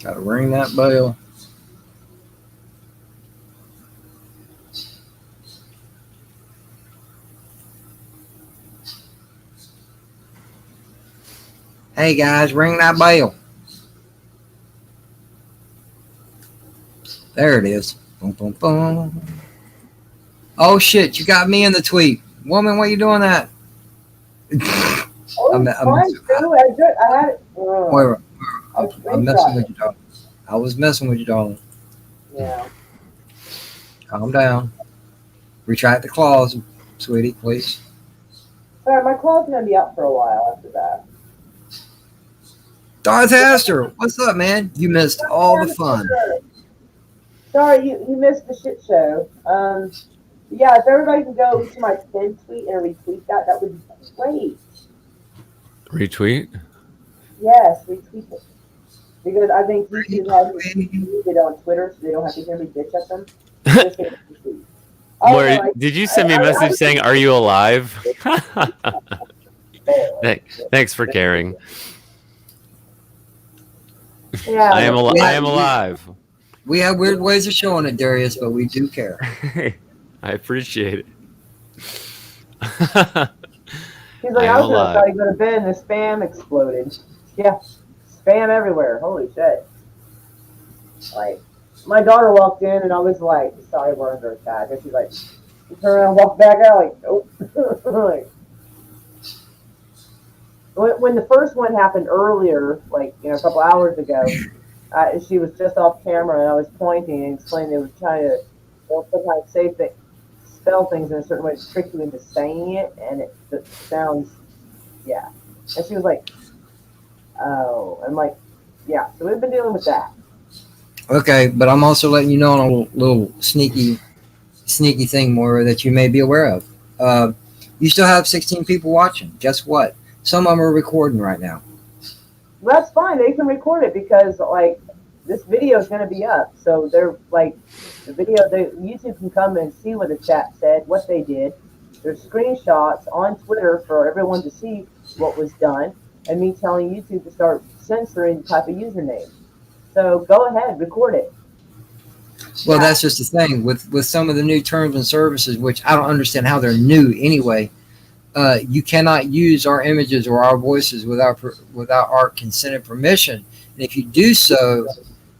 Gotta ring that bell. Hey guys, ring that bell. There it is. Boom, boom, boom. Oh shit, you got me in the tweet. Woman, why you doing that? I'm messing with you, darling. I was messing with you, darling. Yeah. Calm down. Retract the claws, sweetie, please. Sorry, my claw's gonna be out for a while after that. Darth Astor, what's up, man? You missed all the fun. Sorry, you missed the shit show. Yeah, if everybody can go to my pin tweet and retweet that, that would be great. Retweet? Yes, retweet it. Because I think YouTube has it on Twitter, so they don't have to hear me bitch at them. Just hit retweet. Did you send me a message saying, "Are you alive?" Thanks for caring. Yeah, I am alive. We have weird ways of showing it, Darius, but we do care. I appreciate it. He's like, I was going to try to go to bed and the spam exploded. Yeah, spam everywhere. Holy shit. Like, my daughter walked in and I was like, sorry, we're under attack. And she's like, she turned around and walked back out, like, oh. Like, when the first one happened earlier, like, a couple hours ago, she was just off camera and I was pointing and explaining they were trying to, sometimes say that spell things in a certain way to trick you into saying it, and it sounds, yeah. And she was like, oh. I'm like, yeah, so we've been dealing with that. Okay, but I'm also letting you know on a little sneaky thing, Moira, that you may be aware of. You still have 16 people watching. Guess what? Some of them are recording right now. Well, that's fine. They can record it because, like, this video is going to be up. So they're, like, YouTube can come and see what the chat said, what they did. There's screenshots on Twitter for everyone to see what was done, and me telling YouTube to start censoring the type of username. So go ahead, record it. Well, that's just the thing with some of the new terms and services, which I don't understand how they're new anyway. You cannot use our images or our voices without our consent and permission. And if you do so,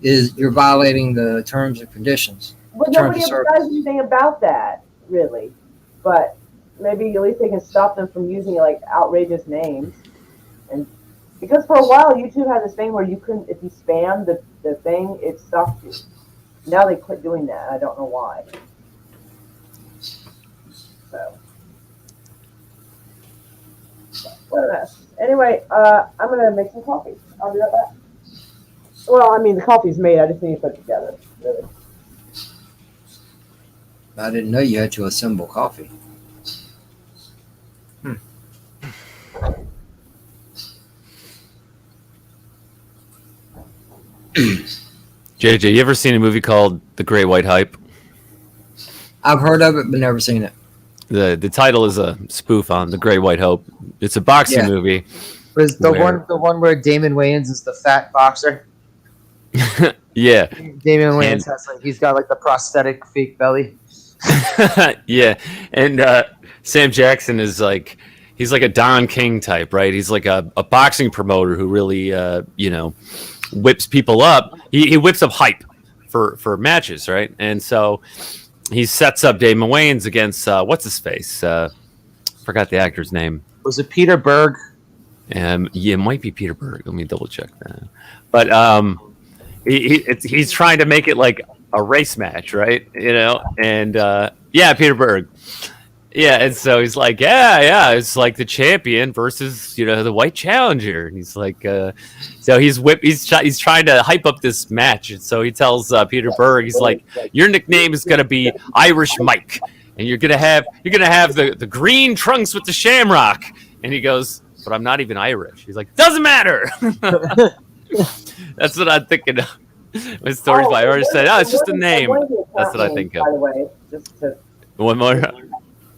you're violating the terms and conditions. But nobody ever does anything about that, really. But maybe at least they can stop them from using like outrageous names. And because for a while YouTube had this thing where you couldn't, if you spam the thing, it stopped you. Now they quit doing that. I don't know why. So. What a mess. Anyway, I'm going to make some coffee. I'll be right back. Well, I mean, the coffee's made. I just need to put it together. Really. I didn't know you had to assemble coffee. JJ, you ever seen a movie called The Great White Hype? I've heard of it, but never seen it. The title is a spoof on The Great White Hope. It's a boxing movie. Was the one where Damon Wayans is the fat boxer? Yeah. Damon Wayans has he's got like the prosthetic fake belly. Yeah. And Sam Jackson is like, he's like a Don King type, right? He's like a boxing promoter who really whips people up. He whips up hype for matches, right? And so he sets up Damon Wayans against what's his face? Forgot the actor's name. Was it Peter Berg? Yeah, it might be Peter Berg. Let me double check that. But he's trying to make it like a race match, right? And Peter Berg. Yeah, and so he's like, it's like the champion versus the white challenger. And he's like, so he's trying to hype up this match. And so he tells Peter Berg, he's like, your nickname is gonna be Irish Mike, and you're gonna have the green trunks with the shamrock. And he goes, but I'm not even Irish. He's like, doesn't matter. That's what I'm thinking of. When stories by artists said, it's just a name. That's what I think of. By the way, just to one more.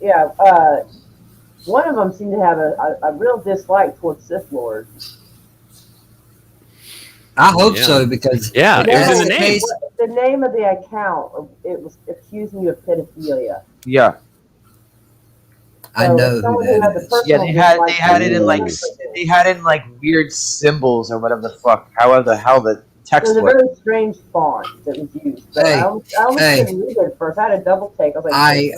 Yeah, one of them seemed to have a real dislike towards Sith Lord. I hope so, because it was in the name. The name of the account, it was accusing you of pedophilia. Yeah. I know who that is. Yeah, they had it in like weird symbols or whatever the fuck. However the hell the text was. It was a very strange font that was used. But I almost couldn't read it at first. I had a double take. I was like,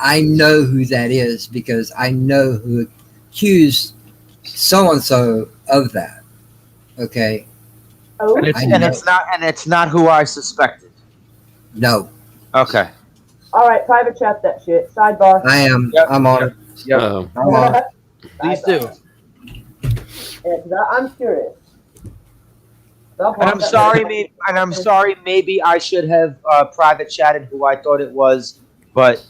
I know who that is because I know who accused so and so of that. Okay. Oh, and it's not who I suspected. No. Okay. All right, private chat that shit. Sidebar. I am. Yep. I'm on it. Yep. I'm on it. Please do. Yeah, I'm curious. Stop And I'm walking. sorry, maybe I should have private chatted who I thought it was, but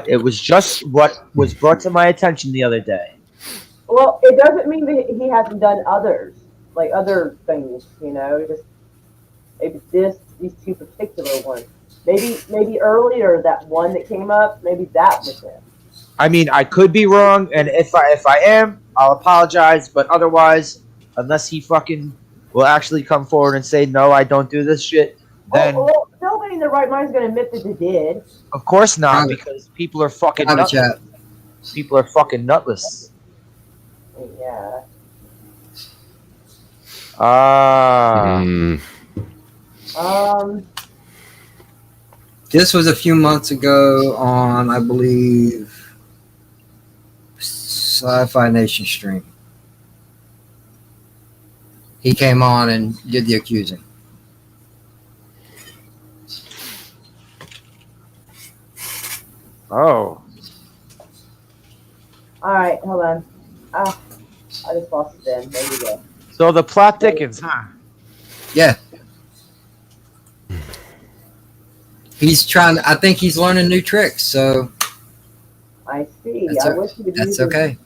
it was just what was brought to my attention the other day. Well, it doesn't mean that he hasn't done others, like other things, you know. Just maybe these two particular ones. Maybe earlier that one that came up, maybe that was him. I mean, I could be wrong, and if I am, I'll apologize. But otherwise, unless he fucking will actually come forward and say no, I don't do this shit, then Well, nobody in their right mind is going to admit that they did. of course not, Private- because people are fucking private nutless. chat. People are fucking nutless. Yeah. Ah. Mm. This was a few months ago on, I believe, Sci-Fi Nation stream. He came on and did the accusing. Oh. All right, hold on. I just lost it then. There we go. So the plot thickens, huh? Yeah. He's trying. I think he's learning new tricks. So I see. That's I o- wish he would that's use okay.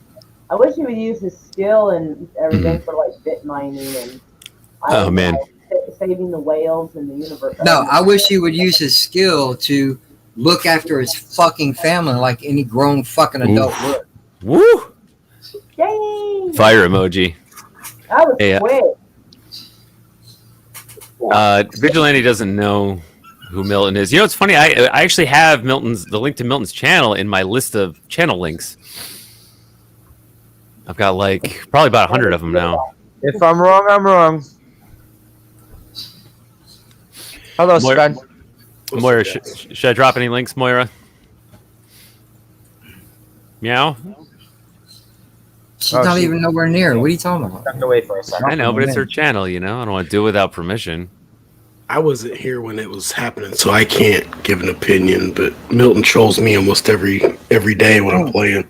I wish he would use his skill and everything for like bit mining and Oh, man. saving the whales in the universe. No, I wish he would use his skill to look after his fucking family like any grown fucking adult would. Woo! Yay! Fire emoji. That was Hey, quick. Vigilante doesn't know who Milton is. You know, it's funny. I actually have the link to Milton's channel in my list of channel links. I've got like probably about 100 of them now. If I'm wrong, I'm wrong. Hello, Moira, Sven. Moira should I drop any links, Moira? Meow. She's Oh, not she- even nowhere near. What are you talking about? Stepped away for a second. I know, but it's her channel. You know, I don't want to do it without permission. I wasn't here when it was happening, so I can't give an opinion. But Milton trolls me almost every day when I'm playing.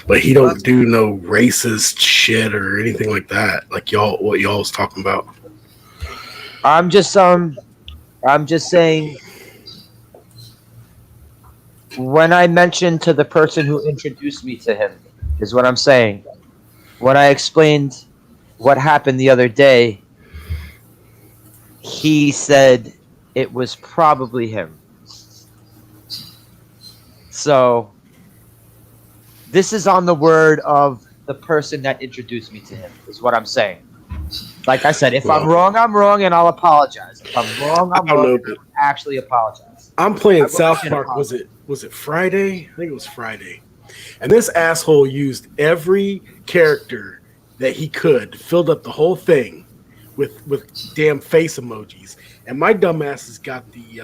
But he don't do no racist shit or anything like that. Like what y'all was talking about. I'm just saying. When I mentioned to the person who introduced me to him, is what I'm saying. When I explained what happened the other day, he said it was probably him. So, this is on the word of the person that introduced me to him, is what I'm saying. Like I said, if I'm wrong, I'm wrong, and I'll apologize. If I'm wrong, I'm I don't wrong, know, and I'll actually apologize. I'm playing I South should Park. apologize. Was it Friday? I think it was Friday. And this asshole used every character that he could, filled up the whole thing with damn face emojis. And my dumbass has got the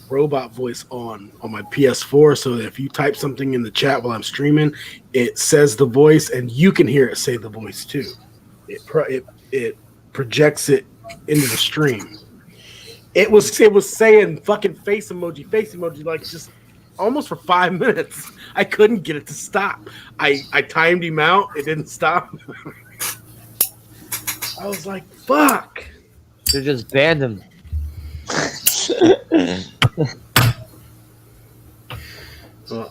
robot voice on my PS4, so that if you type something in the chat while I'm streaming, it says the voice, and you can hear it say the voice too. It projects it into the stream. It was saying fucking face emoji, like just almost for 5 minutes. I couldn't get it to stop. I timed him out. It didn't stop. I was like, fuck. They just banned him.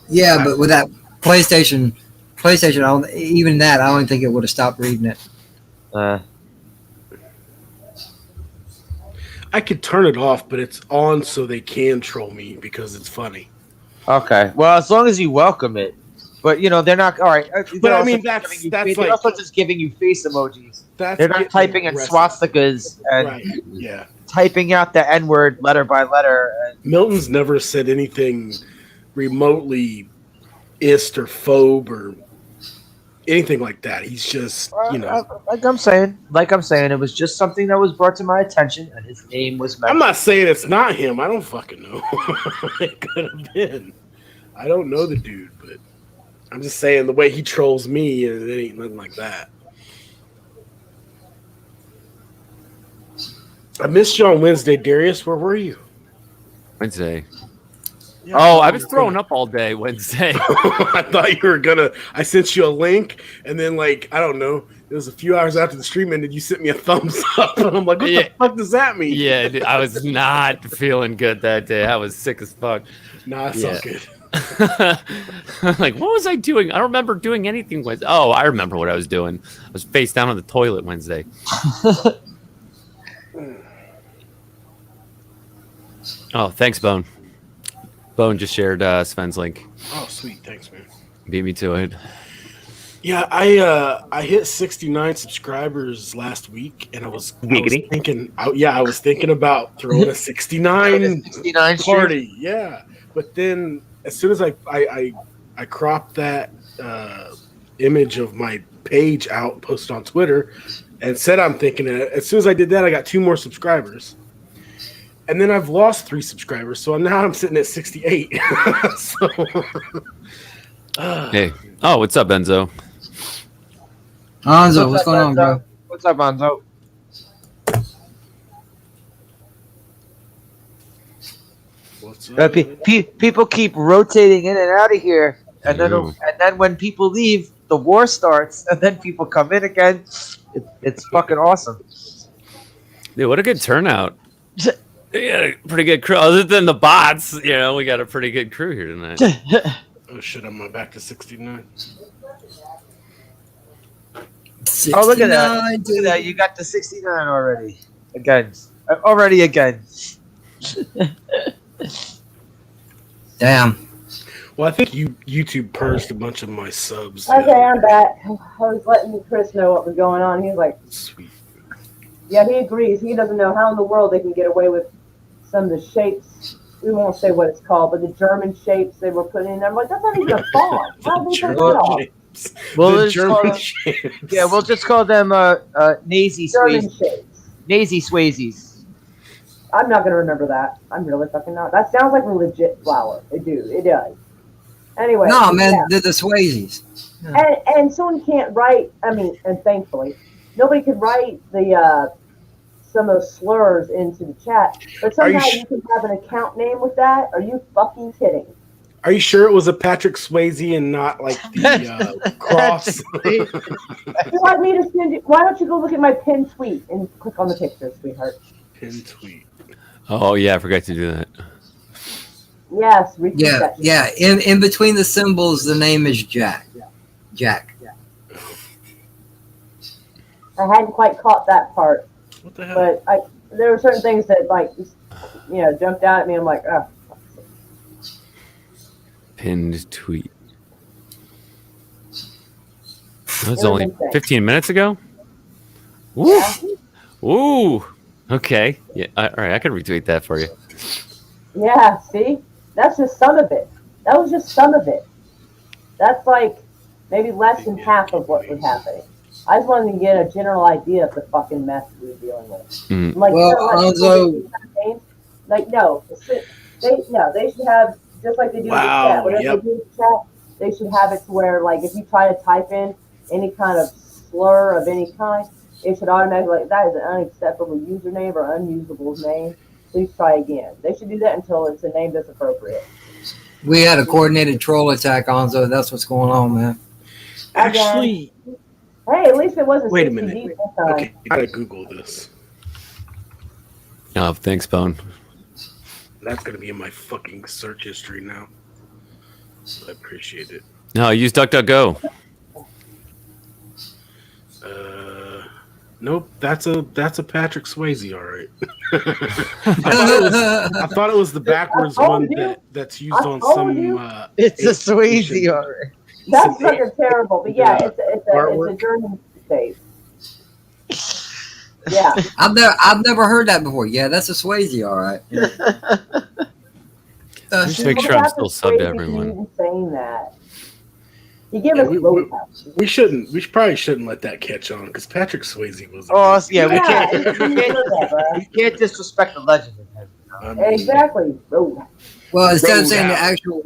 Yeah, but with that PlayStation, I don't think it would have stopped reading it. I could turn it off, but it's on so they can troll me because it's funny. Okay. Well, as long as you welcome it. But, they're not... All right. But, I mean, that's they're like... also just giving you face emojis. That's They're not getting typing in aggressive. swastikas and Right, yeah. typing out the N-word letter by letter. Milton's never said anything remotely ist or phobe or anything like that. He's just, Like I'm saying, it was just something that was brought to my attention, and his name was mentioned. I'm not saying it's not him. I don't fucking know. It could have been. I don't know the dude, but I'm just saying the way he trolls me, it ain't nothing like that. I missed you on Wednesday, Darius. Where were you? Wednesday. Yeah, Oh, I was throwing up all day Wednesday. I thought you were gonna. I sent you a link, and then like I don't know. It was a few hours after the stream ended. You sent me a thumbs up, and I'm like, "What the fuck does that mean?" Yeah, dude, I was not feeling good that day. I was sick as fuck. Nah, it's all good. Like, what was I doing? I don't remember doing anything Wednesday. Oh, I remember what I was doing. I was face down on the toilet Wednesday. Oh, thanks, Bone. Bone just shared Sven's link. Oh, sweet, thanks, man. Beat me to it. Yeah, I hit 69 subscribers last week, and I was thinking, I was thinking about throwing a 69 party. Yeah, but then as soon as I cropped that image of my page out, posted on Twitter, and said I'm thinking it. As soon as I did that, I got 2 more subscribers. And then I've lost 3 subscribers, so now I'm sitting at 68. So, hey, oh, what's up, Enzo? Hanzo, what's going on, bro? What's up, Hanzo? What's up? People keep rotating in and out of here, and then when people leave, the war starts, and then people come in again. It's fucking awesome. Dude, what a good turnout. Yeah, pretty good crew. Other than the bots, we got a pretty good crew here tonight. Oh shit, I'm back to 69. Oh, look at that. Look at that. You got the 69 already. Again. Damn. Well, I think YouTube purged a bunch of my subs. Okay, I'm back. I was letting Chris know what was going on. He was like, sweet. Yeah, he agrees. He doesn't know how in the world they can get away with some of the shapes. We won't say what it's called, but the German shapes they were putting in there. I'm like, that's not even a font. How did they put that off? We'll just call them Nazy Swayze. Nazy Swayzes. I'm not going to remember that. I'm really fucking not. That sounds like a legit flower. It does. Anyway. No, man, they're the Swayzes. And someone can't write, and thankfully, nobody could write the some of the slurs into the chat. But somehow you can have an account name with that? Are you fucking kidding? Are you sure it was a Patrick Swayze and not like the cross? You want me to send you? Why don't you go look at my pinned tweet and click on the picture, sweetheart? Pinned tweet. Oh yeah, I forgot to do that. Yes. Yeah. In between the symbols, the name is Jack. Jack. I hadn't quite caught that part. What the hell? But there were certain things that jumped out at me. I'm like, oh. Pinned tweet. That was only 15 minutes ago? Woo! Yeah. Woo! Okay. Yeah. All right. I can retweet that for you. Yeah, see? That's just some of it. That was just some of it. That's like maybe less than half of what was happening. I just wanted to get a general idea of the fucking mess we were dealing with. Mm. Like, Alonzo, they should have, just like they do with the chat, whatever they do with the chat, they should have it to where, like, if you try to type in any kind of slur of any kind, it should automatically, like, that is an unacceptable username or unusable name. Please try again. They should do that until it's a name that's appropriate. we had a coordinated troll attack, Alonzo. That's what's going on, man. Actually, hey, at least it wasn't. Wait a minute. Okay, I gotta Google this. Oh, thanks, Bone. That's gonna be in my fucking search history now. I appreciate it. No, use DuckDuckGo. Nope, that's a Patrick Swayze, all right. I thought it was the backwards one that's used on some. It's a Swayze, all right. That's fucking terrible, but yeah, it's a German shape. Yeah, I've never heard that before. Yeah, that's a Swayze, all right. Just make sure I'm still subbed to everyone. Saying that. You give us we probably shouldn't let that catch on because Patrick Swayze was. We can't disrespect the legend of him. Exactly. Well, instead of saying the actual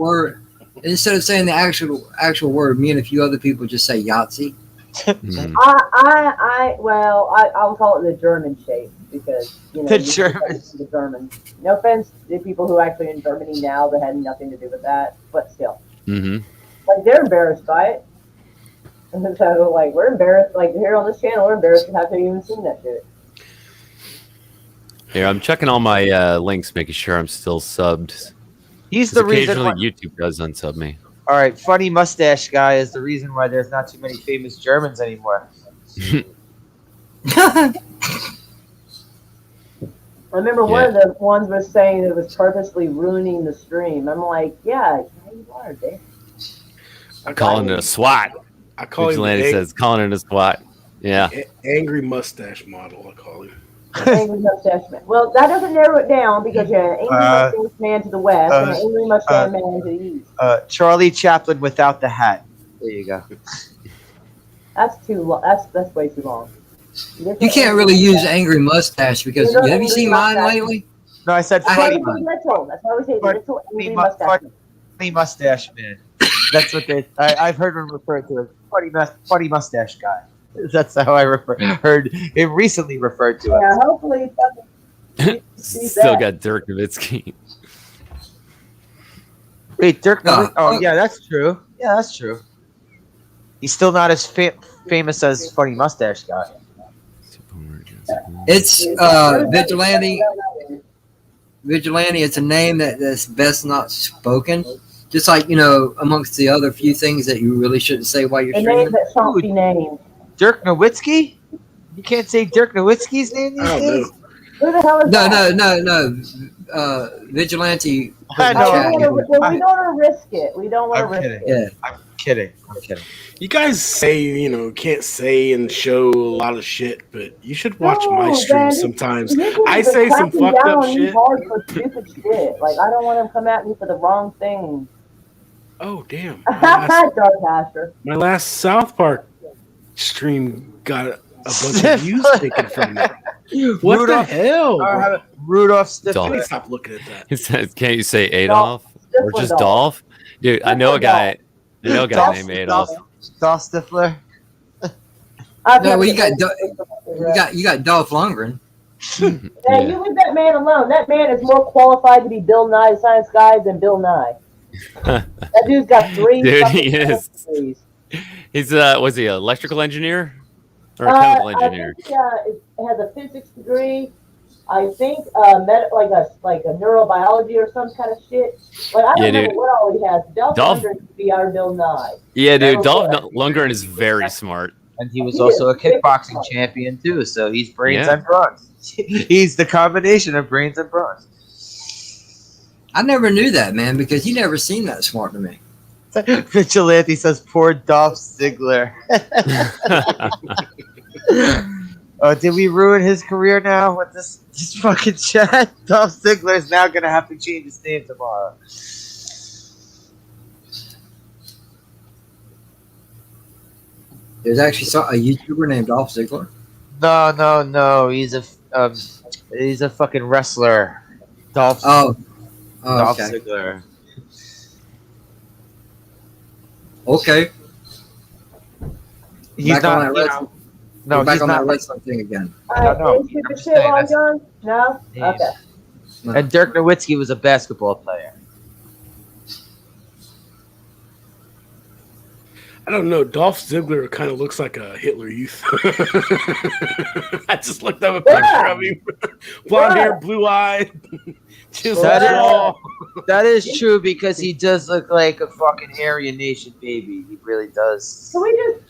word, me and a few other people just say Yahtzee. I will call it the German shape. because you know The you just Germans. the Germans. No offense to the people who are actually in Germany now that had nothing to do with that, but still, like they're embarrassed by it. And so like we're embarrassed, like here on this channel, we're embarrassed to have to even seen that shit. Here, I'm checking all my links, making sure I'm still subbed. He's the reason Occasionally, why. YouTube does unsub me. All right, funny mustache guy is the reason why there's not too many famous Germans anymore. I remember one of the ones was saying it was purposely ruining the stream. I'm like, yeah you are, Dave. I'm calling it a SWAT. I call him Vigilante says calling it a SWAT. Yeah. Angry mustache model, I call him. Angry mustache man. Well, that doesn't narrow it down because you have an angry mustache man to the west and an angry mustache man to the east. Charlie Chaplin without the hat. There you go. That's too long. That's way too long. You can't really use angry mustache because have you seen mine lately? No, I said funny. That's why we say little angry mustache. Funny mustache man. That's what I've heard him referred to as funny mustache guy. That's how I heard him recently referred to. Yeah, hopefully. Still got Dirk Nowitzki. Wait, Dirk Nowitzki? Oh, yeah, that's true. Yeah, that's true. He's still not as famous as funny mustache guy. It's Vigilante. Vigilante. It's a name that's best not spoken. Just like, amongst the other few things that you really shouldn't say while you're streaming. A name that shan't be named. Dirk Nowitzki? You can't say Dirk Nowitzki's name these days? Who the hell is that? No. Vigilante. I know. We don't want to risk it. We don't want to risk it. Yeah. I'm kidding. You guys say, can't say and show a lot of shit, but you should watch my streams sometimes. I say some fucked up shit. Hard for stupid shit. Like, I don't want him to come at me for the wrong thing. Oh, damn. Dark Pastor. My last South Park stream got a bunch of views taken from me. What Rudolph, the hell? Rudolph Stifler. Let me stop looking at that. It says, can't you say Adolf? Or just Dolph? Dude, I know a guy named Adolf. Dolph Stifler. No, well, you got Dolph Lundgren. Hey, you leave that man alone. That man is more qualified to be Bill Nye, the Science Guy, than Bill Nye. That dude's got 3 Dude, he is. degrees. He's was he an electrical engineer or a chemical engineer? I think it has a physics degree. I think like a neurobiology or some kind of shit. Like I don't remember what all he has. Dolph Lundgren could be our Bill Nye. Yeah, dude. Dolph Lundgren is very smart. And he was also a kickboxing champion too, so he's brains and bronze. He's the combination of brains and bronze. I never knew that, man, because he never seemed that smart to me. Vigilante says, "Poor Dolph Ziggler." Oh, did we ruin his career now with this fucking chat? Dolph Ziggler is now gonna have to change his name tomorrow. There's actually a YouTuber named Dolph Ziggler. No. He's a fucking wrestler. Dolph okay. Ziggler. Okay. He's back not. On that wrestling, no, back he's on not that wrestling thing again. No. No. Okay. No. And Dirk Nowitzki was a basketball player. I don't know. Dolph Ziggler kind of looks like a Hitler Youth. I just looked up a picture of him. Blonde hair, blue eye. That is true because he does look like a fucking Aryan Nation baby. He really does. Can we just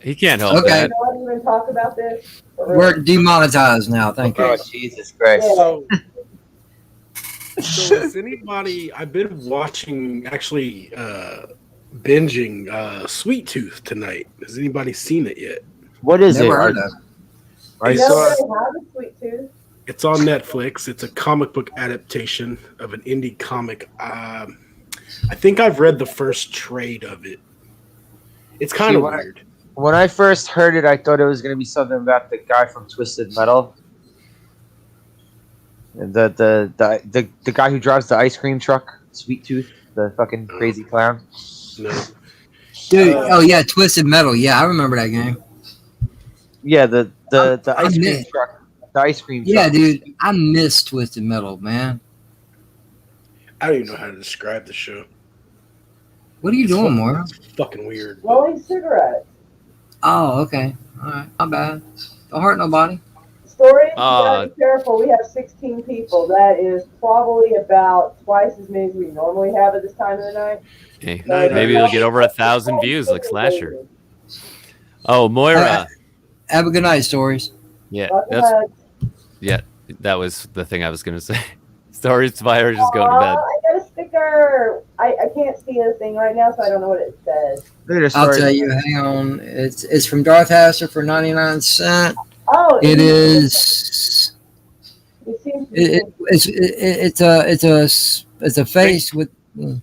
He can't help that. Not even talk about this. We're demonetized now. Thank you. Oh, Jesus Christ. So is anybody? I've been watching, actually, binging Sweet Tooth tonight. Has anybody seen it yet? What is Never it? heard of. I saw saw. have a Sweet Tooth. It's on Netflix. It's a comic book adaptation of an indie comic. I think I've read the first trade of it. It's kind of weird. When I first heard it, I thought it was going to be something about the guy from Twisted Metal. The guy who drives the ice cream truck, Sweet Tooth, the fucking crazy clown. No. Dude, Twisted Metal. Yeah, I remember that game. Yeah, the ice cream truck. the ice cream. Yeah, truck. dude, I miss Twisted Metal, man. I don't even know how to describe the show. What are you doing, Moira? It's fucking weird. Rolling cigarettes. Oh, okay. All right, not bad. Don't hurt nobody. Stories, you gotta be careful. We have 16 people. That is probably about twice as many as we normally have at this time of the night. Hey, So maybe it'll get over 1,000 views like Slasher. Oh, Moira. Have a good night, Stories. Yeah, Lots of that's hugs. yeah. That was the thing I was gonna say. Stories by her just going to bed. I got a sticker. I can't see anything right now, so I don't know what it says. I'll tell you. Hang on. It's from Darth Haster for 99¢. Oh, It is. It seems It's a face with. The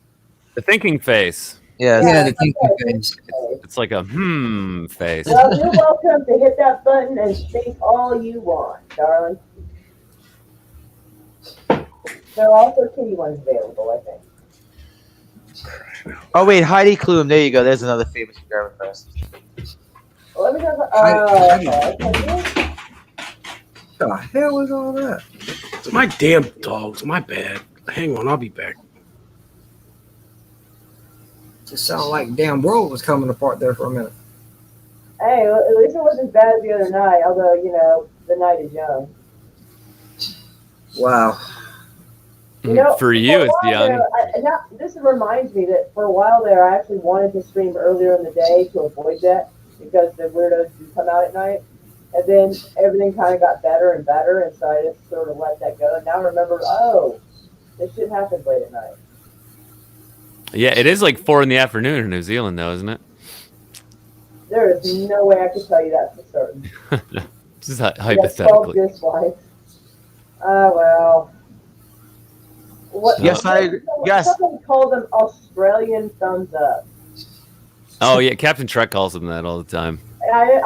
thinking face. Yeah, the thinking face. It's like a face. Well, you're welcome to hit that button and think all you want, darling. There are also kitty ones available, I think. Oh wait, Heidi Klum. There you go. There's another famous German person. Well, let me go. Okay. The hell is all that? It's my damn dogs. My bad. Hang on, I'll be back. Just sounded like damn world was coming apart there for a minute. Hey, well, at least it wasn't as bad as the other night, although, the night is young. Wow. For you, it's young. This reminds me that for a while there, I actually wanted to stream earlier in the day to avoid that because the weirdos do come out at night. And then everything kind of got better and better, and so I just sort of let that go. And now I remember, this shit happens late at night. Yeah, it is like 4 in the afternoon in New Zealand, though, isn't it? There is no way I could tell you that for certain. Just hypothetically. Dislikes. Well. What? Yes, yes. Somebody called them Australian thumbs up. Oh yeah, Captain Trek calls them that all the time. I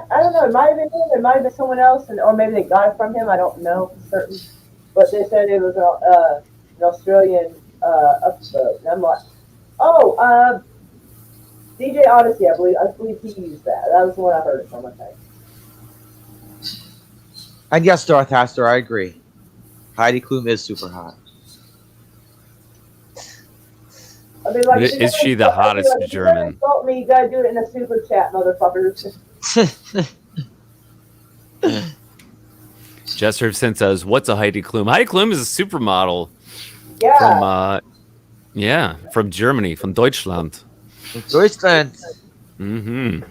don't know. It might have been him. It might have been someone else, or maybe they got it from him. I don't know for certain. But they said it was an Australian upvote, and I'm like, DJ Odyssey. I believe he used that. That was the one I heard it from. I think. And yes, Darth Haster, I agree. Heidi Klum is super hot. I mean, like, Is she the hottest German? Insult me, you gotta do it in a super chat, motherfuckers. Jester Sin says, "What's a Heidi Klum?" Heidi Klum is a supermodel. Yeah. From Germany, from Deutschland. Deutschland. Mm-hmm.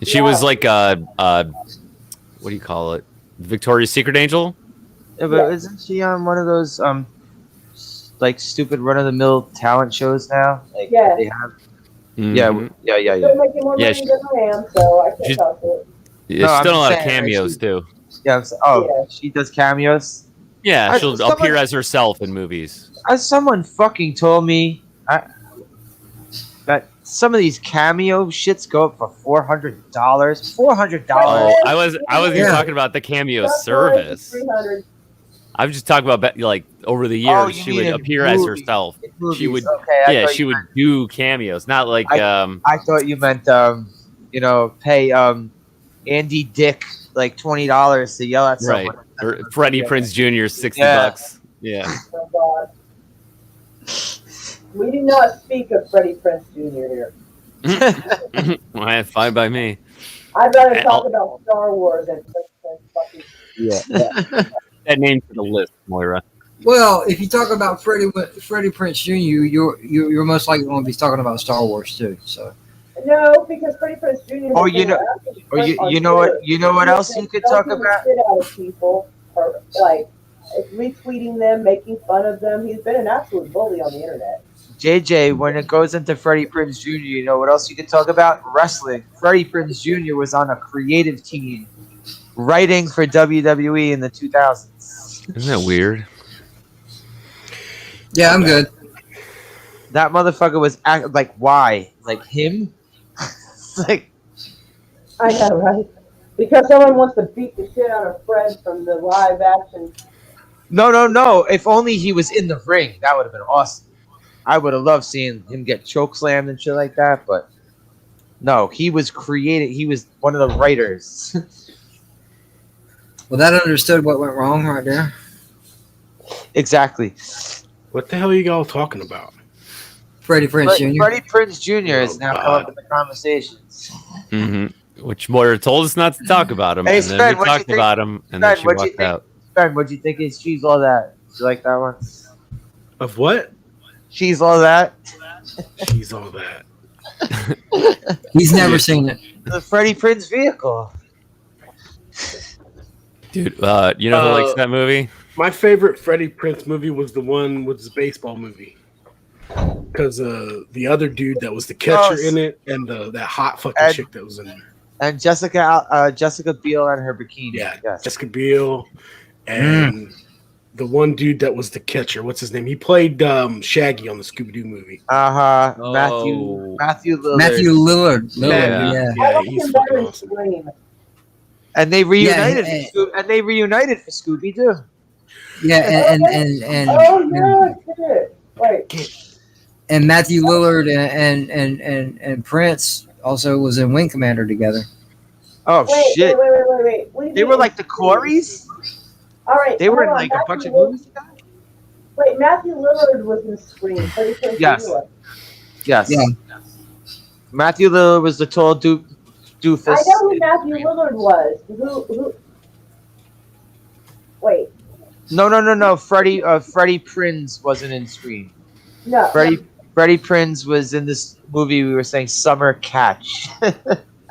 She was like what do you call it? Victoria's Secret angel. Yeah, but isn't she on one of those like stupid run of the mill talent shows now? Like they have. Mm-hmm. Yeah. Still making more money than I am, so I can't talk to it. Yeah, still a lot of cameos too. Yeah. She does cameos. Yeah, she'll appear as herself in movies. As someone fucking told me, that some of these cameo shits go up for $400. $400. Oh, I wasn't even talking about the cameo service. $300. I'm just talking about like over the years she would appear as herself. She would, she would do cameos, not like. I thought you meant pay Andy Dick like $20 to yell at someone. Right, or Freddie Prinze Jr. $60. Yeah. Oh, God. We do not speak of Freddie Prinze Jr. here. Well, fine by me. I'd rather talk about Star Wars than fucking. Yeah. That name for the list, Moira. Well, if you talk about Freddie Prinze Jr., you're most likely going to be talking about Star Wars too. So. No, because Freddie Prinze Jr. Oh, you know what else you could talk about? Shit out of people, or like retweeting them, making fun of them. He's been an absolute bully on the internet. JJ, when it goes into Freddie Prinze Jr., you know what else you could talk about? Wrestling. Freddie Prinze Jr. was on a creative team writing for WWE in the 2000s. Isn't that weird? Yeah, I'm good. That motherfucker was like, why? Like him? Like, I know, right? Because someone wants to beat the shit out of Fred from the live action. No. If only he was in the ring, that would have been awesome. I would have loved seeing him get choke slammed and shit like that, but no, he was created. He was one of the writers. Well, that understood what went wrong right there. Exactly. What the hell are you all talking about? Freddie Prinze Jr. Freddie Prinze Jr. has Oh, now come God. up in the conversations. Which Moira told us not to talk about him, Hey, and then Sven, we what'd you talked think? about him, and then Sven, she what'd you walked think? out. Sven, what'd you think is She's All That? Did you like that one? Of what? She's All That? She's All That. He's never seen it. The Freddie Prinze vehicle. Dude, you know who likes that movie? My favorite Freddie Prinze movie was the one with the baseball movie. Because the other dude that was the catcher in it, and that hot fucking chick that was in there. And Jessica Biel and her bikini. Yeah, yes. Jessica Biel, and the one dude that was the catcher. What's his name? He played Shaggy on the Scooby Doo movie. Oh. Matthew Lillard. Matthew Lillard. Yeah, he's fucking awesome. And they reunited. Yeah, and they reunited for Scooby Doo. Yeah, and Oh yeah, shit. Wait. and Matthew Lillard and Prince also was in Wing Commander together. Oh shit! Wait. What do you They mean? were like the Coreys. All right. They were in hold on. like a bunch of Matthew movies. Wait, Matthew Lillard was in Scream. Freddie Prinze Yes. Jr. Yes. Yeah. Matthew Lillard was the tall doofus. I know who Matthew Lillard was. Who? Wait. No. Freddie Prinze wasn't in Scream. No. Freddie Prinze was in this movie we were saying Summer Catch.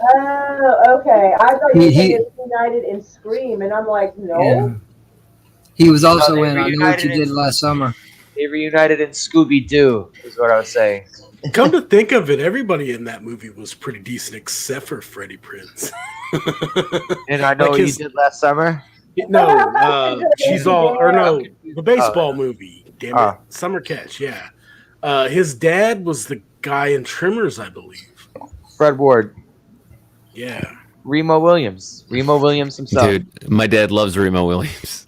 Oh, okay. I thought you He- were he- united in Scream, and I'm like, no. Yeah. He was also they in I Know What reunited You Did in- Last Summer. They reunited in Scooby Doo, is what I was saying. Come to think of it, everybody in that movie was pretty decent except for Freddie Prinze. And I Know Like What his- You Did Last Summer. No, She's All, or no, the baseball movie. Damn it, Oh. Summer Catch. Yeah, his dad was the guy in Trimmers, I believe. Fred Ward. Yeah, Remo Williams. Remo Williams himself. Dude, my dad loves Remo Williams.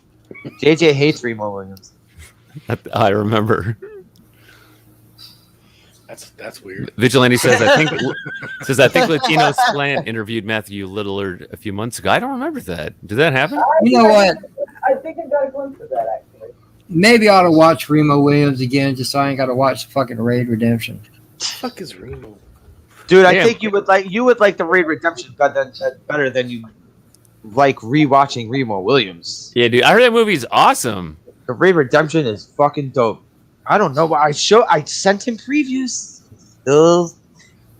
JJ hates Remo Williams. I remember. That's weird. Vigilante says I think Latino Slant interviewed Matthew Lillard a few months ago. I don't remember that. Did that happen? You know what? I think I got a glimpse of that actually. Maybe I ought to watch Remo Williams again, just so I ain't got to watch fucking Raid Redemption. What the fuck is Remo? Dude, I Yeah. think you would like the Raid Redemption better than you like rewatching Remo Williams. Yeah, dude. I heard that movie's awesome. The Raid Redemption is fucking dope. I don't know why I sent him previews. All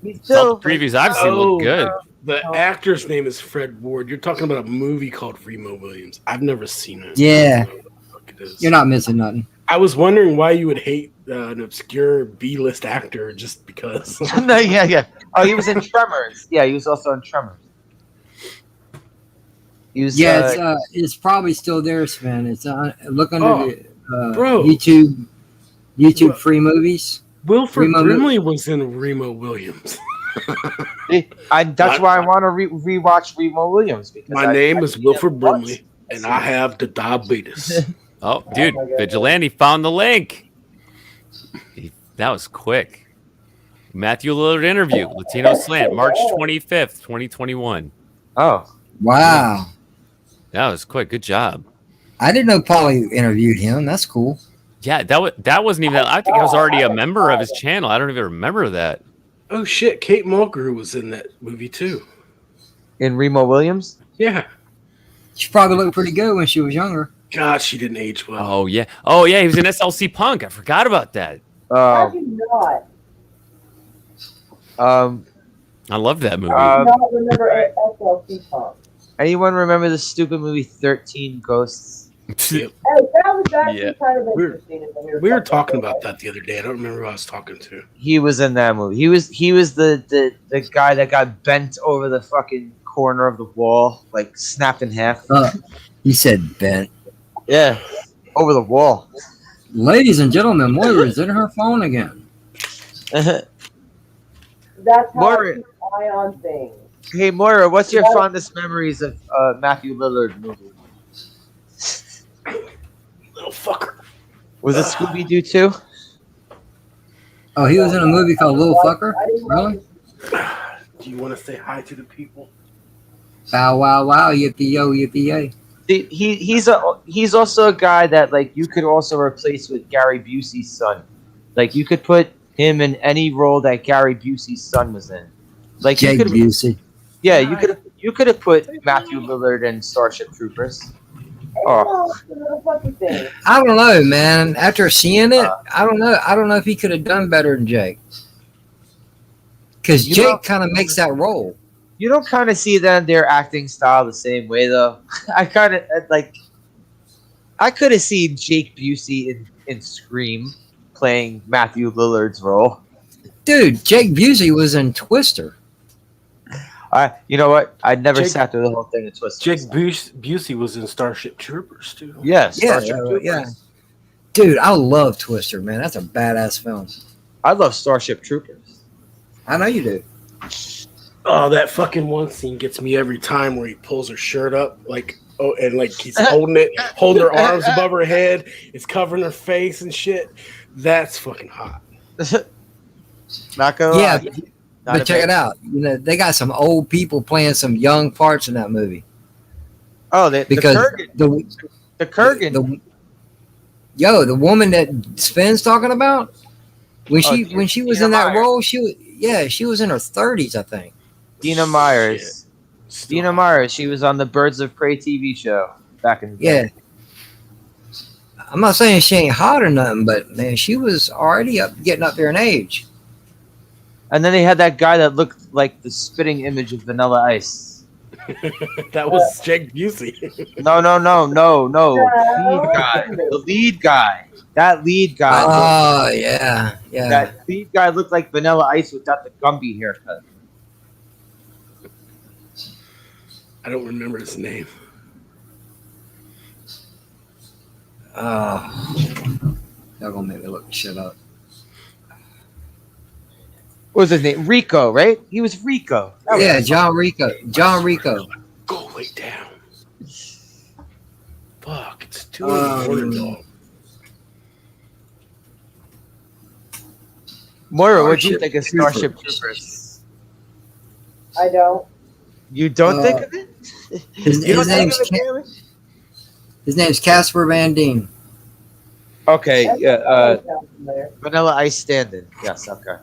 the previews I've seen look good. The actor's name is Fred Ward. You're talking about a movie called Remo Williams. I've never seen it. Yeah. I don't know what the fuck it is. You're not missing nothing. I was wondering why you would hate an obscure B-list actor just because. No, yeah. Oh, he was in Tremors. Yeah, he was also in Tremors. He was, It's probably still there, Sven. It's look under bro. the YouTube free movies. Wilford Remo- Brimley was in Remo Williams. that's why I want to rewatch Remo Williams. Because My name is Wilford Brimley, and I have the diabetes. Oh, dude, Vigilante found the link. That was quick. Matthew Lillard interview, Latino Slant, March 25th, 2021. Oh, wow. That was quick. Good job. I didn't know Paulie interviewed him. That's cool. Yeah, that wasn't even. I think I was already a member of his channel. I don't even remember that. Oh shit, Kate Mulgrew was in that movie too. in Remo Williams. Yeah. She probably looked pretty good when she was younger. God, she didn't age well. Oh yeah, he was in SLC Punk. I forgot about that. How do you not? I love that movie. I do not remember SLC Punk. Anyone remember the stupid movie 13 Ghosts? Hey, that was actually kind of We're- interesting. We were talking about that the other day. I don't remember who I was talking to. He was in that movie. He was the guy that got bent over the fucking corner of the wall, like snapped in half. He said bent. Yeah, over the wall. Ladies and gentlemen, Moira's in her phone again. That's how Moira. I keep an eye on things. Hey Moira, what's your fondest memories of Matthew Lillard movie? Little fucker. Was it Scooby Doo too? Oh, he was in a movie called Little Fucker? Really? Do you want to say hi to the people? Bow wow wow, yippee yo, yippee yay. He's also a guy that like you could also replace with Gary Busey's son. Like you could put him in any role that Gary Busey's son was in. Like you Jake could, Busey. yeah, you could have put Matthew Lillard in Starship Troopers. Oh, I don't know, man. After seeing it, I don't know. I don't know if he could have done better than Jake. Because Jake kind of makes that role. You don't kind of see them their acting style the same way though. I kind of like. I could have seen Jake Busey in Scream playing Matthew Lillard's role. Dude, Jake Busey was in Twister. You know what? I never sat through the whole thing in Twister. Jake Busey was in Starship Troopers too. Yes, Yeah, Starship Troopers. yeah. Dude, I love Twister, man. That's a badass film. I love Starship Troopers. I know you do. Oh, that fucking one scene gets me every time where he pulls her shirt up, like, oh, and like he's holding her arms above her head, it's covering her face and shit. That's fucking hot. Not gonna Yeah, lie. but check it out. You know, they got some old people playing some young parts in that movie. Oh, because the Kurgan. The woman that Sven's talking about, when she was in that role, she was in her 30s, I think. Dina Myers. Dina Myers. She was on the Birds of Prey TV show back in the day. I'm not saying she ain't hot or nothing, but man, she was already getting up there in age. And then they had that guy that looked like the spitting image of Vanilla Ice. That was Jake Busey. No. The lead guy. That lead guy. Oh, yeah. That lead guy looked like Vanilla Ice without the Gumby haircut. I don't remember his name. Y'all gonna make me look shit up. What was his name? Rico, right? He was Rico. Yeah, John Rico. John Rico. Go lay down. Fuck, it's 2 in the morning, dog. Moira, what'd you think of Starship Troopers? I don't. You don't think of it? His name's Casper Van Dien. Okay, yeah. Vanilla Ice stand-in. Yes, okay.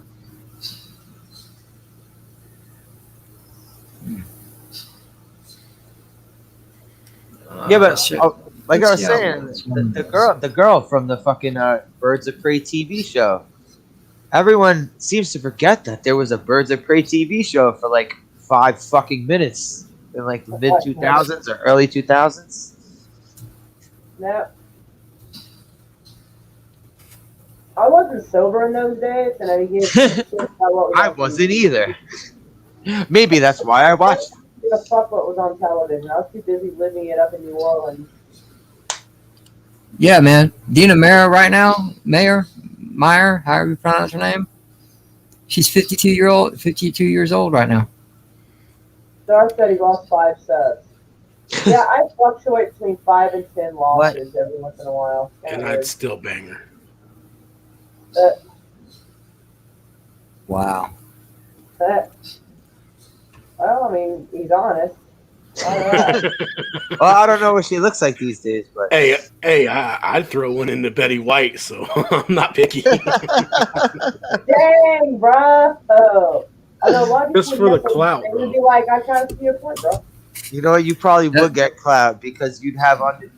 Yeah, but like I was saying, the girl from the fucking Birds of Prey TV show. Everyone seems to forget that there was a Birds of Prey TV show for like 5 fucking minutes in like the mid 2000s or early 2000s. No. I wasn't sober in those days, and I didn't I wasn't either. Maybe that's why I watched it. The fuck what was on television. I was too busy living it up in New Orleans. Yeah, man. Dina Meyer right now, Meyer, however you pronounce her name. She's 52 years old right now. Star said he lost 5 subs. Yeah, I fluctuate between 5 and 10 losses every once in a while. And I'd still bang her. Wow. Well, I mean, he's honest. All right. Well, I don't know what she looks like these days, but Hey, I'd throw one into Betty White, so I'm not picky. Dang, bruh. Oh. I know a lot of Just people for the clout, they would bro. be like, I kind of see your point, bro. you know what? You probably would get clout because you'd have under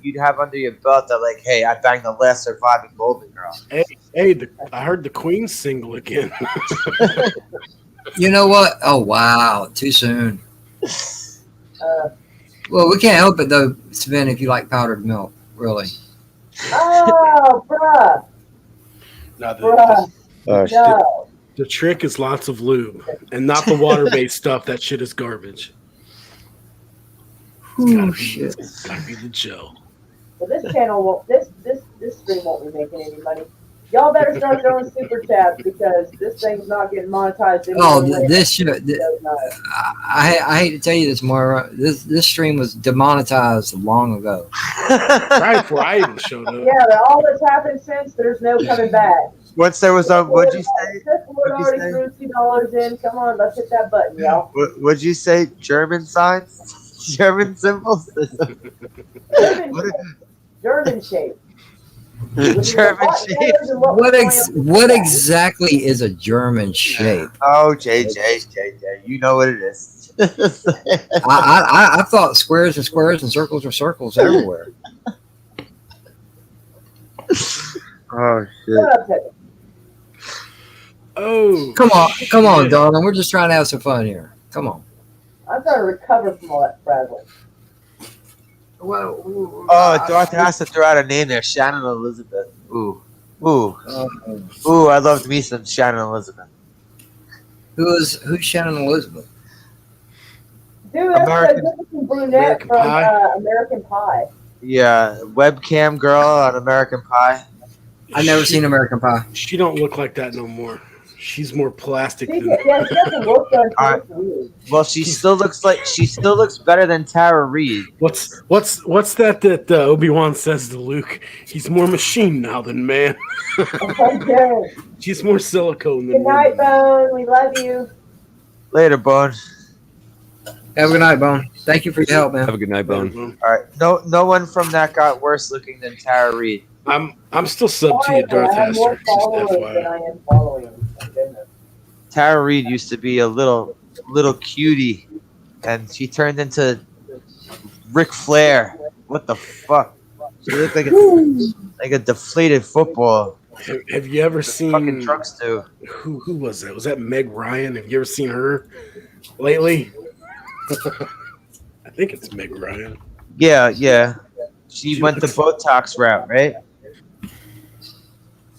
your belt that like, hey, I banged the last surviving Golden Girl. I heard the Queen single again. You know what? Oh, wow. Too soon. Well, we can't help it, though, Sven, if you like powdered milk. Really. Oh, bruh. No, the trick is lots of lube and not the water-based stuff. That shit is garbage. Shit. It's gotta be the gel. Well, this channel won't. This stream won't be making any money. Y'all better start throwing super chats because this thing's not getting monetized. This should. I hate to tell you this, Moira. This stream was demonetized long ago. Right before I even showed up. Yeah, all that's happened since, there's no coming back. Once there was a, what'd you say? Already threw $2 in. Come on, let's hit that button, y'all. What'd you say? German signs? German symbols. German shape. German shape. What exactly is a German shape? Oh, JJ, you know what it is. I thought squares are squares and circles are circles everywhere. Oh shit! Oh, come on, darling. We're just trying to have some fun here. Come on. I'm trying to recover from all that frazzle. Oh, Darth has to throw out a name there. Shannon Elizabeth. Ooh. I loved me some Shannon Elizabeth. Who's Shannon Elizabeth? Dude, that's American- the good-looking brunette from American Pie. Yeah, webcam girl on American Pie. I've never seen American Pie. She don't look like that no more. She's more plastic than. Yeah, she doesn't look like Well, she still looks better than Tara Reid. What's that Obi-Wan says to Luke? He's more machine now than man. Okay. She's more silicone than Good night, Bone. We love you. Later, Bone. Have a good night, Bone. Thank you for your help, man. Have a good night, Bone. All right. No one from that got worse looking than Tara Reid. I'm still sub to you, Darth I have more Hester. Just followers than FYI. I am following. My goodness. Tara Reid used to be a little cutie, and she turned into Ric Flair. What the fuck? She looked like a deflated football. Have you ever seen fucking trucks too? Who was that? Was that Meg Ryan? Have you ever seen her lately? I think it's Meg Ryan. Yeah. She went the Botox route, right?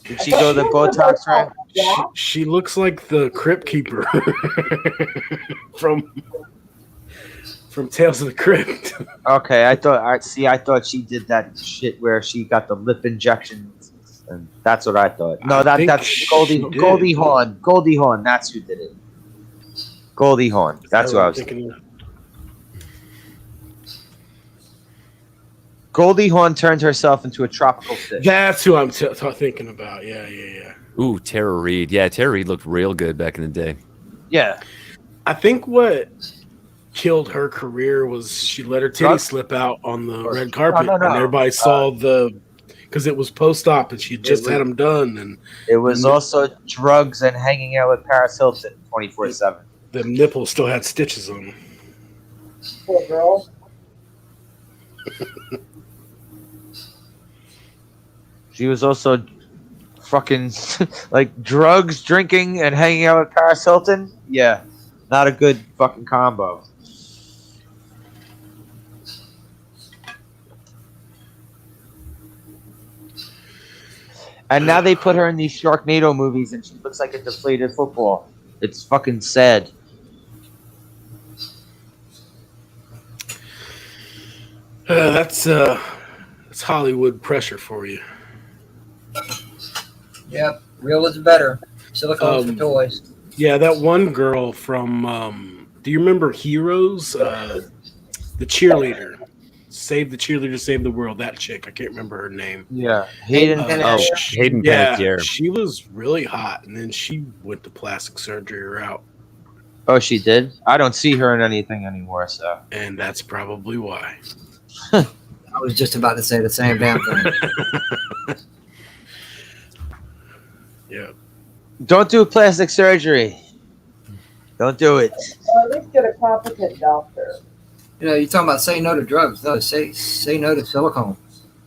Did she go the Botox route? She looks like the Crypt Keeper from Tales of the Crypt. Okay, I thought she did that shit where she got the lip injections, and that's what I thought. No, that's Goldie Hawn. Goldie Hawn, that's who did it. Goldie Hawn, that's who I was thinking. Goldie Hawn turned herself into a tropical fish. That's who I'm thinking about. Yeah. Ooh, Tara Reid. Yeah, Tara Reid looked real good back in the day. Yeah. I think what killed her career was she let her titty slip out on the red carpet, No. and everybody saw because it was post-op, and she just had them done, and it was also drugs and hanging out with Paris Hilton 24/7. The nipples still had stitches on them. Poor girl. She was also fucking like drugs, drinking, and hanging out with Paris Hilton. Yeah, not a good fucking combo. And now they put her in these Sharknado movies, and she looks like a deflated football. It's fucking sad. That's Hollywood pressure for you. Yep, real is better. Silicone's for toys. Yeah, that one girl from. Do you remember Heroes? The cheerleader. Save the cheerleader, save the world. That chick, I can't remember her name. Yeah, Hayden Panettiere. She was really hot, and then she went to plastic surgery route. Oh, she did? I don't see her in anything anymore, so. And that's probably why. I was just about to say the same damn thing. Yeah. Don't do plastic surgery. Don't do it. Well, at least get a competent doctor. You know, you're talking about say no to drugs. No, say no to silicone.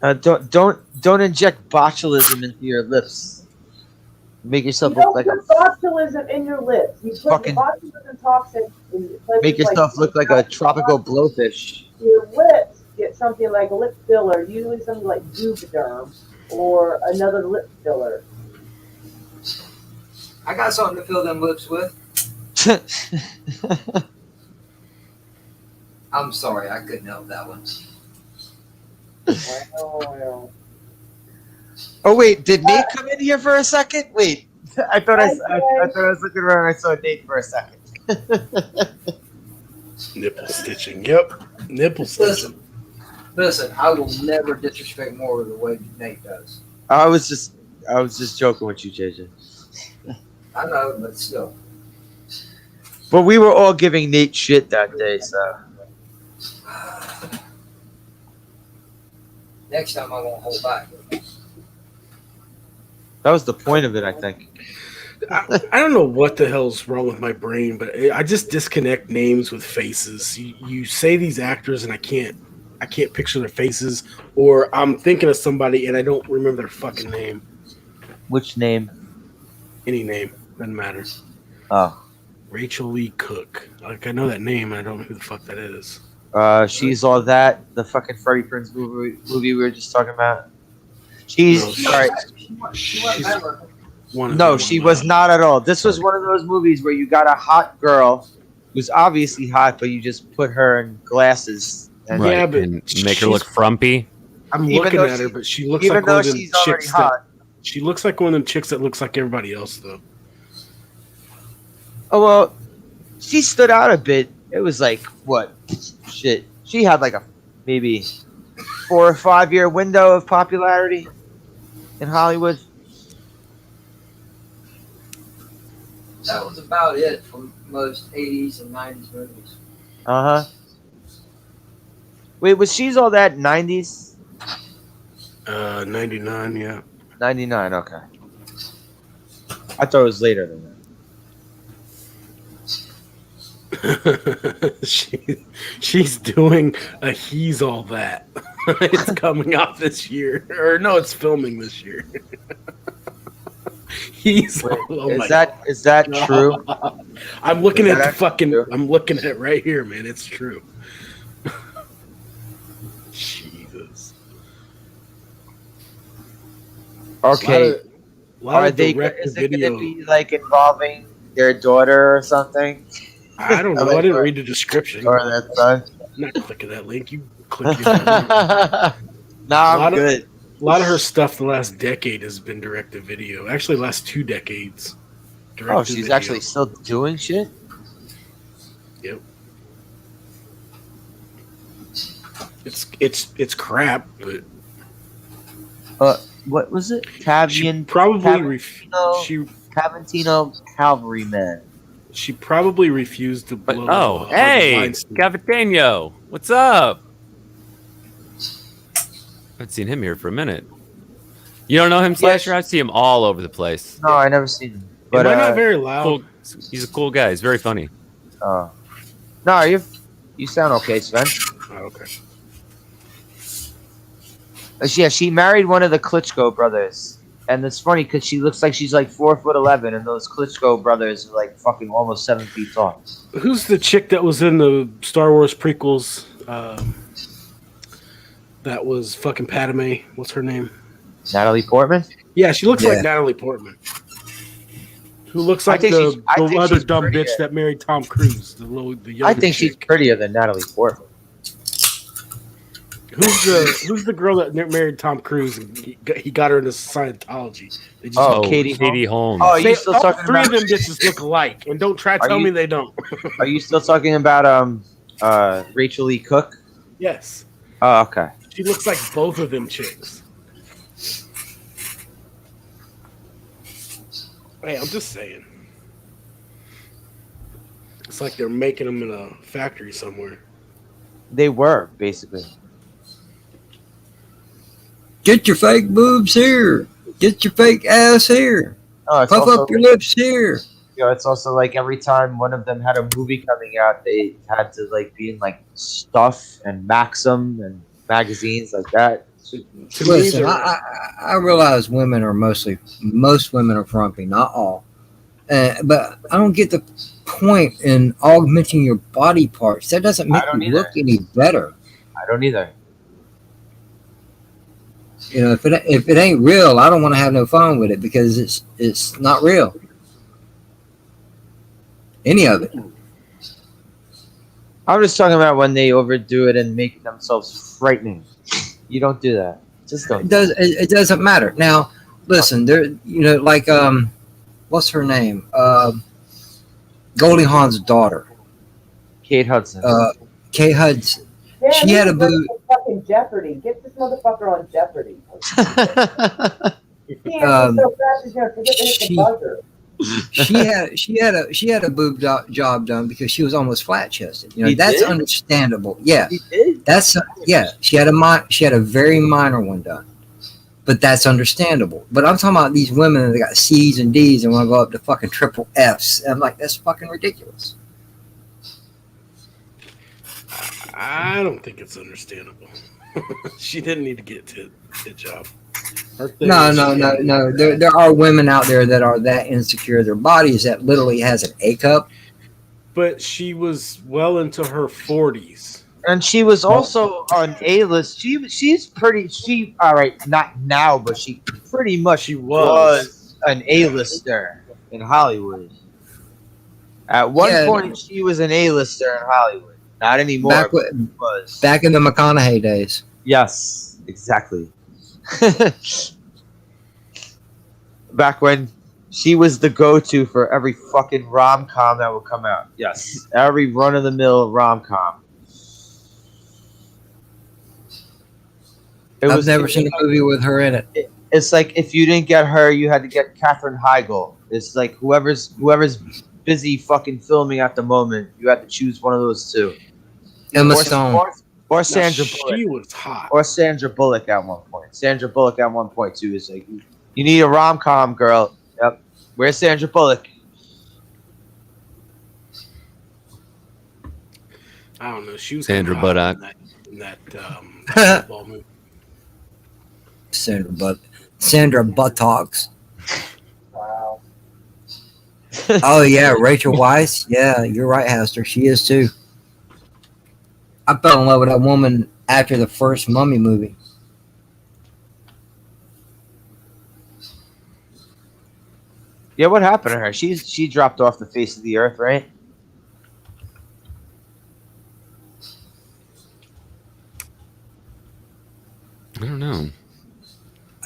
Don't inject botulism into your lips. Make yourself You look like don't put botulism in your lips. You put Fucking- botulism toxin in places make yourself look like a tropical blowfish. Your lips get something like a lip filler, usually something like Juvederm or another lip filler. I got something to fill them lips with. I'm sorry, I couldn't help that one. Well. Oh wait, did Nate come in here for a second? Wait, I thought I was looking around and I saw Nate for a second. Nipple stitching. Yep. Nipple stitching. Listen, I will never disrespect more the way Nate does. I was just joking with you, JJ. I know, but still. But we were all giving Nate shit that day, so. Next time I won't hold back. That was the point of it, I think. I don't know what the hell's wrong with my brain, but I just disconnect names with faces. You say these actors, and I can't picture their faces, or I'm thinking of somebody and I don't remember their fucking name. Which name? Any name doesn't matter. Oh, Rachel Lee Cook. Like I know that name, and I don't know who the fuck that is. She's all that. The fucking Freddie Prinze movie we were just talking about. She's No, all right. She's one of No, them. she was not at all. This was one of those movies where you got a hot girl who's obviously hot, but you just put her in glasses. And Right, Yeah, but and make her look frumpy. I'm Even looking though at her, she- but she looks even like one though of them she's already chicks hot. she looks like one of them chicks that looks like everybody else, though. Oh well, she stood out a bit. It was like what? Shit. She had like a maybe 4 or 5 year window of popularity in Hollywood. That was about it for most 80s and 90s movies. Uh huh. Wait, was She's All That 90s? 99, yeah. 99. Okay. I thought it was later than that. She's doing a He's All That. It's coming out this year, or no, it's filming this year. He's Wait, oh is my that true? I'm looking Is at that the actually fucking. true? I'm looking at it right here, man. It's true. Jesus. Okay. Lot Are of they? direct Is it going video. to be like involving their daughter or something? I don't know. I didn't read the description. Or their son? I'm not clicking that link. You click it. Nah, I'm good. A lot of her stuff the last decade has been direct to video. Actually, last 2 decades. Oh, she's actually still doing shit? Yep. It's crap, but What was it? she Cavantino Cavalryman. She probably refused to blow. Oh, Harvey hey, Weinstein. Gavatano, what's up? I haven't seen him here for a minute. You don't know him, Slasher? I see him all over the place. No, I never seen him. But Am I not very loud? Cool. He's a cool guy. He's very funny. No, you sound okay, Sven. Oh, okay. Yeah, she married one of the Klitschko brothers, and it's funny because she looks like she's like 4'11", and those Klitschko brothers are like fucking almost 7 feet tall. Who's the chick that was in the Star Wars prequels? That was fucking Padme. What's her name? Natalie Portman. Yeah, she looks Yeah. like Natalie Portman. Who looks like I think the other she's dumb prettier. bitch that married Tom Cruise? The younger I think she's chick. prettier than Natalie Portman. Who's the girl that married Tom Cruise and he got her into Scientology? They just Oh, Katie Holmes. Oh, are you still all talking three about? of them bitches look alike, and don't try to Are tell you- me they don't. Are you still talking about Rachel Lee Cook? Yes, Oh, okay. she looks like both of them chicks. Hey, I'm just saying. It's like they're making them in a factory somewhere. They were basically. Get your fake boobs here. Get your fake ass here. Oh, it's Puff also, up your lips here. you know, it's also like every time one of them had a movie coming out, they had to like be in like Stuff and Maxim and magazines like that. To me, Listen, they're- I realize most women are frumpy, not all. But I don't get the point in augmenting your body parts. That doesn't make don't you look either. any better. I don't either. You know, if it ain't real, I don't want to have no fun with it because it's not real. Any of it. I'm just talking about when they overdo it and make themselves frightening. You don't do that. Just don't. It doesn't matter. Now, listen, there, you know, like what's her name? Goldie Hawn's daughter, Kate Hudson. Kate Hudson. Damn, She this had a is ready boob. for fucking Jeopardy. Get this motherfucker on Jeopardy. He answers Um, so fast he's gonna forget to hit the she- buzzer. she had a boob job done because she was almost flat chested. You know, He that's did? understandable. Yeah, He did. she had a very minor one done, but that's understandable. But I'm talking about these women that got C's and D's and want to go up to fucking triple F's. And I'm like, that's fucking ridiculous. I don't think it's understandable. She didn't need to get to the job. No. There are women out there that are that insecure. Their bodies that literally has an A cup. But she was well into her 40s. And she was also on A-list. She's pretty. She all right, not now, but she pretty much was an A-lister in Hollywood. At one point, she was an A-lister in Hollywood. Not anymore. Back in the McConaughey days. Yes, exactly. Back when she was the go-to for every fucking rom-com that would come out. Yes, every run-of-the-mill rom-com. I've never seen a movie with her in it. It's like if you didn't get her, you had to get Katherine Heigl. It's like whoever's busy fucking filming at the moment, you had to choose one of those two. Emma Stone. Or Sandra Bullock. She was hot. Or Sandra Bullock at one point. Sandra Bullock at one point too is like, you need a rom-com girl. Yep. Where's Sandra Bullock? I don't know. She was Sandra hot Bullock in that football movie. Sandra Buttocks. Wow. Oh yeah, Rachel Weisz. Yeah, you're right, Hester. She is too. I fell in love with that woman after the first Mummy movie. Yeah, what happened to her? She dropped off the face of the earth, right? I don't know.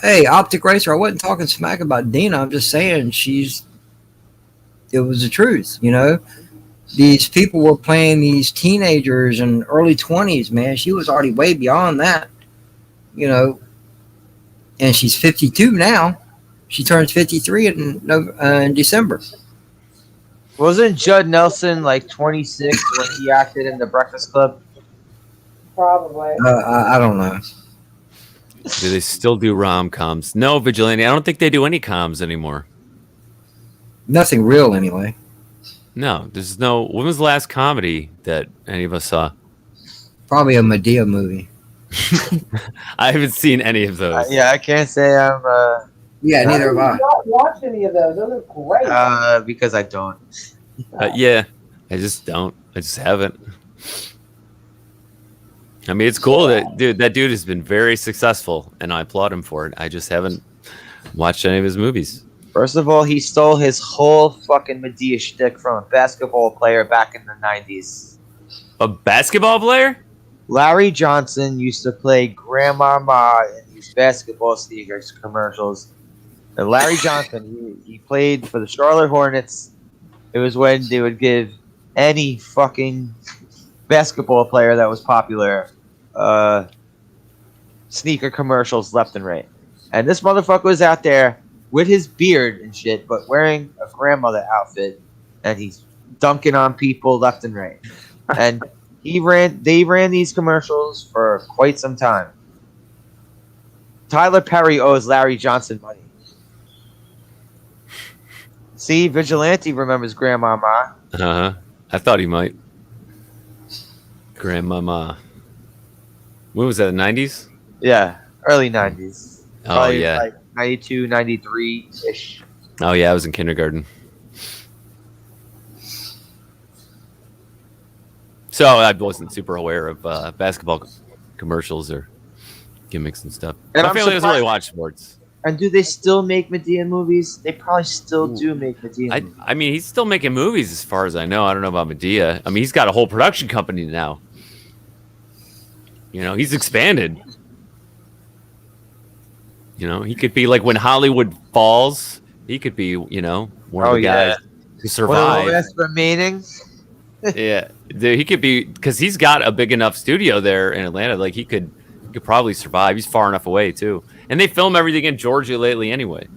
Hey, Optic Racer, I wasn't talking smack about Dina. I'm just saying it was the truth, you know? These people were playing these teenagers in early 20s, man. She was already way beyond that, you know? And she's 52 now. She turns 53 in December. Wasn't Judd Nelson like 26 when he acted in The Breakfast Club? Probably. I don't know. Do they still do rom-coms? No, Vigilante. I don't think they do any coms anymore. Nothing real, anyway. No, there's no. When was the last comedy that any of us saw? Probably a Medea movie. I haven't seen any of those. Yeah, I can't say I'm. Yeah, neither have I. Not watched any of those. Those are great. Because I don't. Yeah, I just don't. I just haven't. I mean, it's cool that dude has been very successful, and I applaud him for it. I just haven't watched any of his movies. First of all, he stole his whole fucking Medea shtick from a basketball player back in the 90s. A basketball player? Larry Johnson used to play Grandmama in these basketball sneakers commercials. And Larry Johnson, he played for the Charlotte Hornets. It was when they would give any fucking basketball player that was popular sneaker commercials left and right. And this motherfucker was out there with his beard and shit, but wearing a grandmother outfit, and he's dunking on people left and right. And they ran these commercials for quite some time. Tyler Perry owes Larry Johnson money. See, Vigilante remembers Grandmama. I thought he might. Grandmama. When was that, the 90s? Yeah, early 90s. Oh, Probably yeah. like 92, 93-ish. Oh, yeah, I was in kindergarten. So I wasn't super aware of basketball commercials or gimmicks and stuff. And My I'm family doesn't really surprised- watch sports. And do they still make Medea movies? They probably still do make Medea movies. I mean, he's still making movies as far as I know. I don't know about Medea. I mean, he's got a whole production company now. You know, he's expanded. You know, he could be like when Hollywood falls, he could be, you know, one of the guys who One of the survive. last remaining. Yeah, he could be, because he's got a big enough studio there in Atlanta. Like he could probably survive. He's far enough away too, and they film everything in Georgia lately anyway.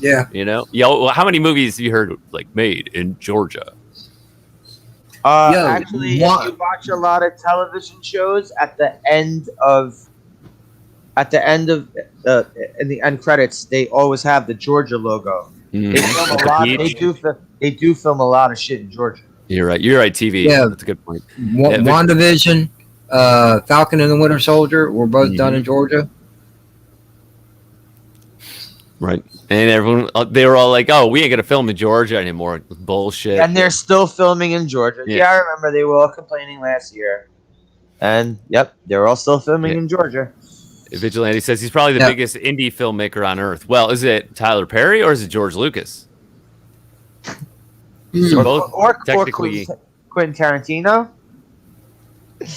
Yeah. You know, yo, how many movies have you heard like made in Georgia? Yo, Actually, if what? you watch a lot of television shows, at the end of in the end credits, they always have the Georgia logo. They film With a the lot. peach? They do film a lot of shit in Georgia. You're right. You're right. TV. Yeah. That's a good point. Yeah, WandaVision, Falcon and the Winter Soldier were both done in Georgia. Right. And everyone, they were all like, "Oh, we ain't gonna film in Georgia anymore." Bullshit. And they're still filming in Georgia. Yeah. Yeah, I remember they were all complaining last year. And yep, they're all still filming in Georgia. Vigilante says he's probably the biggest indie filmmaker on earth. Well, is it Tyler Perry or is it George Lucas? They're both technically. Quentin Tarantino.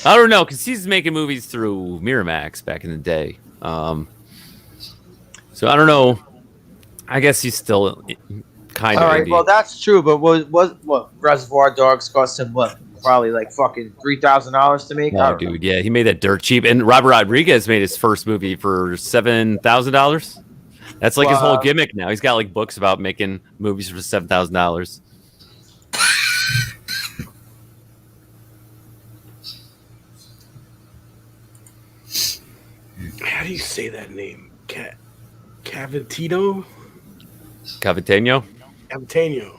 I don't know because he's making movies through Miramax back in the day. So I don't know. I guess he's still kind of. All right, indie. well that's true, but what Reservoir Dogs cost him what? Probably like fucking $3,000 to make. Oh, dude, yeah, he made that dirt cheap. And Robert Rodriguez made his first movie for $7,000. That's like his whole gimmick now. He's got like books about making movies for $7,000. How do you say that name? Cavitino? Cavitano? Cavitano.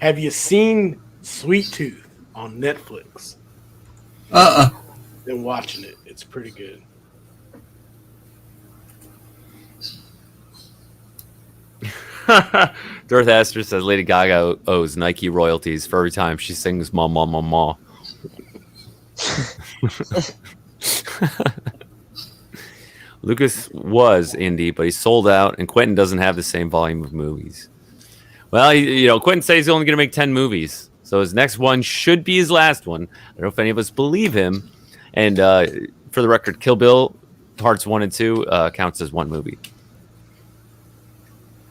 Have you seen Sweet Tooth on Netflix? Been watching it. It's pretty good. Darth Astor says Lady Gaga owes Nike royalties for every time she sings "Ma Ma Ma Ma." Lucas was indie, but he sold out, and Quentin doesn't have the same volume of movies. Well, Quentin says he's only going to make 10 movies, so his next one should be his last one. I don't know if any of us believe him. And for the record, Kill Bill Parts 1 and 2 counts as one movie.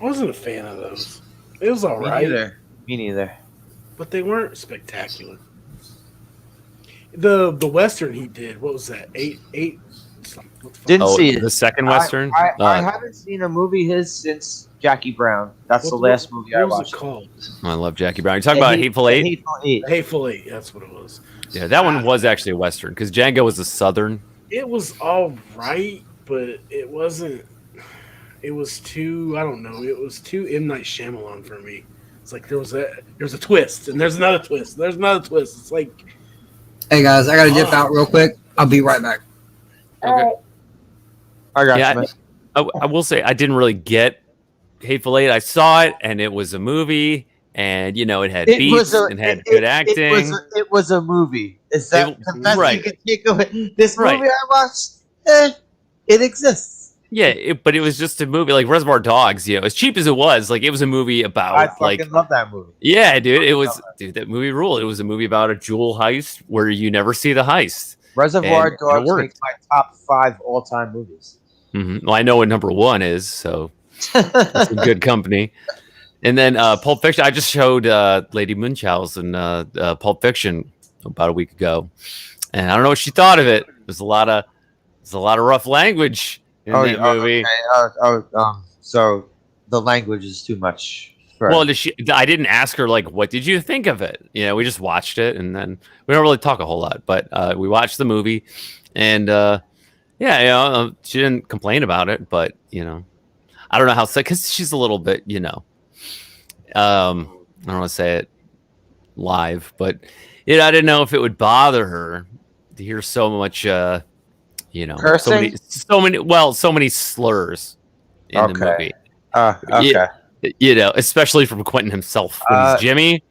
I wasn't a fan of those. It was all right. Me neither. But they weren't spectacular. The Western he did, what was that? Eight Didn't see it. The second Western? I haven't seen a movie his since Jackie Brown. That's the last movie I watched. What was it called? I love Jackie Brown. You're talking about Hateful Eight? Hateful Eight, that's what it was. Yeah, that one was actually a Western because Django was a Southern. It was all right, but it wasn't. It was too. I don't know. It was too M. Night Shyamalan for me. It's like there's a twist, and there's another twist. There's another twist. It's like, hey guys, I gotta dip out real quick. I'll be right back. Okay. I got you. I will say I didn't really get Hateful Eight. I saw it, and it was a movie, and it had beats and had good acting. It was a movie. Is that the best right? You can take away? This Right. movie I watched, it exists. Yeah, but it was just a movie like Reservoir Dogs. As cheap as it was, like it was a movie about. I fucking love that movie. Yeah, dude, it was. Dude, that movie ruled. It was a movie about a jewel heist where you never see the heist. Reservoir Dogs makes my top 5 all-time movies. Mm-hmm. Well, I know what number 1 is, so that's in good company. And then Pulp Fiction. I just showed Lady Munchausen Pulp Fiction about a week ago, and I don't know what she thought of it. There's a lot of rough language in that movie. Okay. So the language is too much. Well, I didn't ask her like, what did you think of it? We just watched it, and then we don't really talk a whole lot. But we watched the movie, and she didn't complain about it. But I don't know how because she's a little bit, I don't want to say it live, but I didn't know if it would bother her to hear so much, cursing? so many slurs in the movie. Okay. Especially from Quentin himself when he's Jimmy.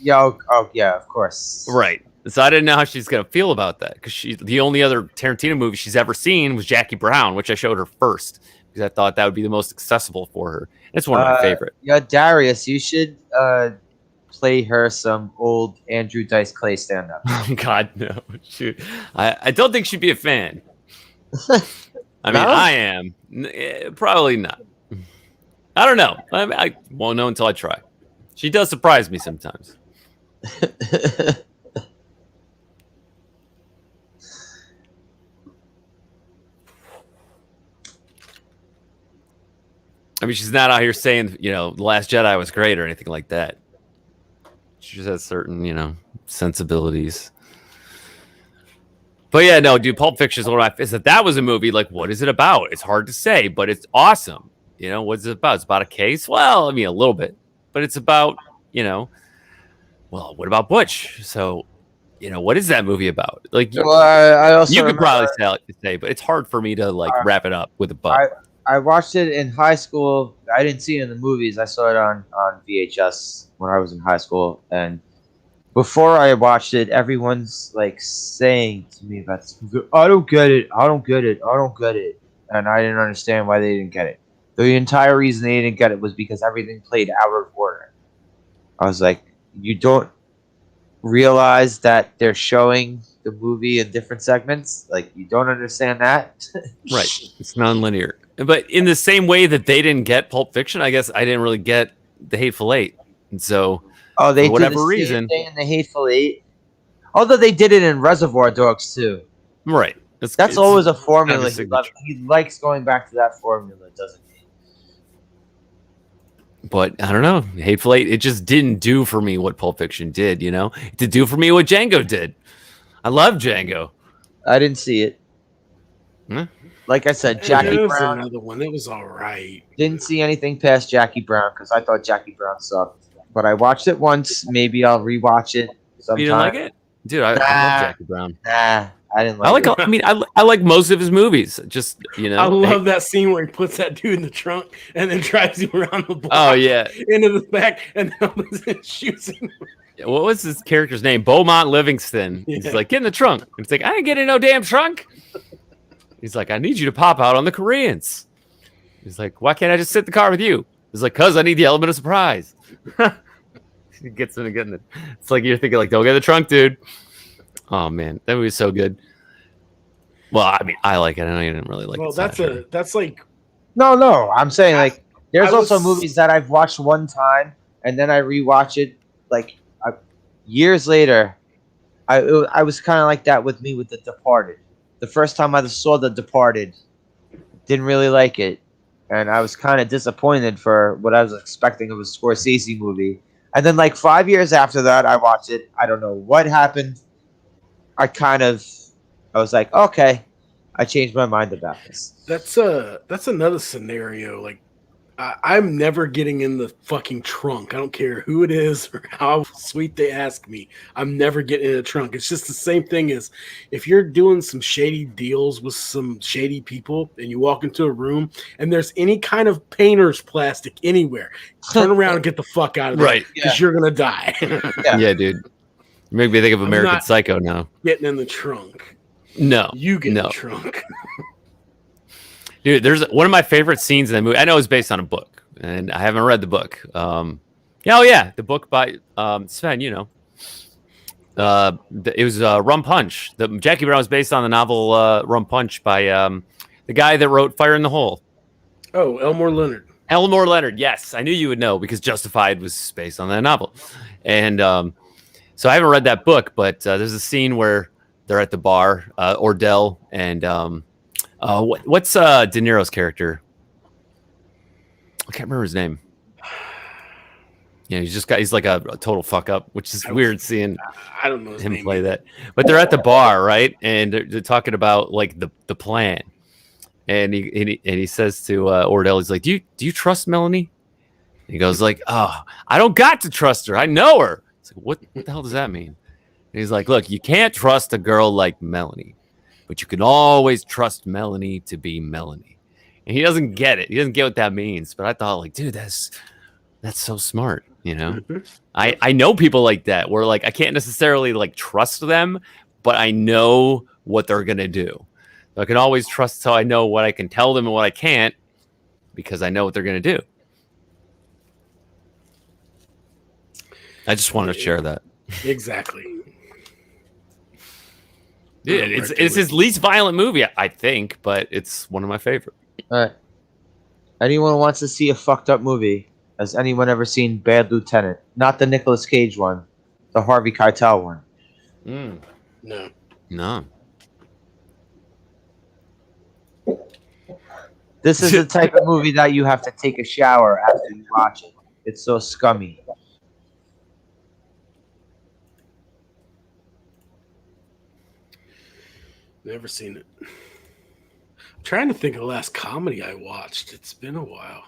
Yeah, of course. Right. So I didn't know how she's gonna feel about that because the only other Tarantino movie she's ever seen was Jackie Brown, which I showed her first because I thought that would be the most accessible for her. It's one of my favorite. Yeah, Darius, you should play her some old Andrew Dice Clay stand-up. Oh God, no! Shoot, I don't think she'd be a fan. I mean, No? I am probably not. I don't know. I won't know until I try. She does surprise me sometimes. I mean, she's not out here saying, The Last Jedi was great or anything like that. She just has certain, sensibilities. But yeah, no, dude, Pulp Fiction is one of my. That was a movie. Like, what is it about? It's hard to say, but it's awesome. What's it about? It's about a case. Well, I mean, a little bit, but it's about, well, what about Butch? So, what is that movie about? Like, Well, I also you could remember, probably say, but it's hard for me to wrap it up with a butt. I watched it in high school. I didn't see it in the movies. I saw it on VHS when I was in high school. And before I watched it, everyone's like saying to me about this movie, I don't get it. I don't get it. I don't get it. And I didn't understand why they didn't get it. The entire reason they didn't get it was because everything played out of order. I was like, you don't realize that they're showing the movie in different segments? Like, you don't understand that? Right. It's non-linear. But in the same way that they didn't get Pulp Fiction, I guess I didn't really get The Hateful Eight. And so, they for whatever did the reason, same thing in The Hateful Eight. Although they did it in Reservoir Dogs too. Right. That's always a formula. Kind of He likes going back to that formula, doesn't he? But I don't know. Hateful Eight, it just didn't do for me what Pulp Fiction did, It did do for me what Django did. I love Django. I didn't see it. Like I said, Jackie was Brown. Another one. It was all right. Didn't see anything past Jackie Brown because I thought Jackie Brown sucked. But I watched it once. Maybe I'll rewatch it sometime. You didn't like it? Dude, I love Jackie Brown. Nah, I didn't like it. I mean, I like most of his movies. Just, I love that scene where he puts that dude in the trunk and then drives him around the block. Oh, yeah. Into the back and then shoots him. What was his character's name? Beaumont Livingston. Yeah. He's like, get in the trunk. And it's like, I ain't getting in no damn trunk. He's like, I need you to pop out on the Koreans. He's like, why can't I just sit in the car with you? He's like, cause I need the element of surprise. He gets in again. It's like you're thinking, like, don't get in the trunk, dude. Oh man, that movie is so good. Well, I mean, I like it. I know you didn't really like it. Well, that's like No. I'm saying like there's I was- also movies that I've watched one time and then I rewatch it like years later. I was kind of like that with me with The Departed. The first time I saw The Departed, didn't really like it, and I was kind of disappointed for what I was expecting of a Scorsese movie. And then like 5 years after that, I watched it. I don't know what happened. I was like, okay, I changed my mind about this. that's another scenario. Like I'm never getting in the fucking trunk. I don't care who it is or how sweet they ask me. I'm never getting in the trunk. It's just the same thing as if you're doing some shady deals with some shady people and you walk into a room and there's any kind of painter's plastic anywhere, turn around and get the fuck out of there. Right. Because you're going to die. Yeah, dude. You make me think of I'm American not Psycho now. Getting in the trunk. No. You get in no. the trunk. Dude, there's one of my favorite scenes in that movie. I know it's based on a book, and I haven't read the book. The book by Sven. It was Rum Punch. Jackie Brown was based on the novel Rum Punch by the guy that wrote Fire in the Hole. Oh, Elmore Leonard. Elmore Leonard. Yes, I knew you would know because Justified was based on that novel, and so I haven't read that book, but there's a scene where they're at the bar, Ordell and. What's De Niro's character? I can't remember his name. Yeah, he's like a total fuck up, which is weird seeing I don't know his him name play either. that. But they're at the bar, right? And they're talking about like the plan. And he says to Ordell, he's like, Do you trust Melanie? And he goes like, oh, I don't got to trust her. I know her. It's like, what the hell does that mean? And he's like, look, you can't trust a girl like Melanie. But you can always trust Melanie to be Melanie. And he doesn't get it. He doesn't get what that means. But I thought, like, dude, that's so smart, I know people like that where, like, I can't necessarily, like, trust them, but I know what they're going to do. So I can always trust so I know what I can tell them and what I can't because I know what they're going to do. I just wanted to share that. Exactly. Dude, it's his least violent movie, I think, but it's one of my favorite. All right. Anyone who wants to see a fucked up movie? Has anyone ever seen Bad Lieutenant? Not the Nicolas Cage one, the Harvey Keitel one. No. No. This is the type of movie that you have to take a shower after you watch it. It's so scummy. Never seen it. I'm trying to think of the last comedy I watched. It's been a while.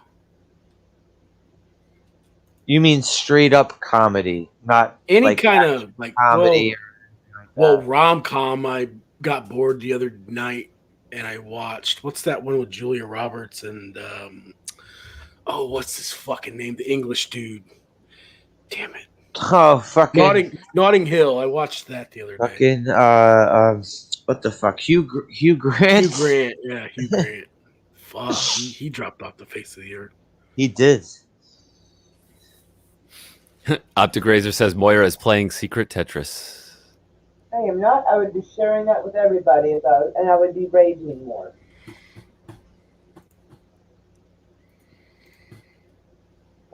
You mean straight up comedy, not Any like kind action of like comedy or anything like well, that. rom com. I got bored the other night and I watched. What's that one with Julia Roberts and what's his fucking name? The English dude. Damn it. Oh, fucking Notting Hill. I watched that the other night. fucking what the fuck? Hugh Grant. Hugh Grant. Yeah, Hugh Grant. Fuck. He dropped off the face of the earth. He did. Optic Razor says Moira is playing Secret Tetris. I am not. I would be sharing that with everybody and I would be raging more.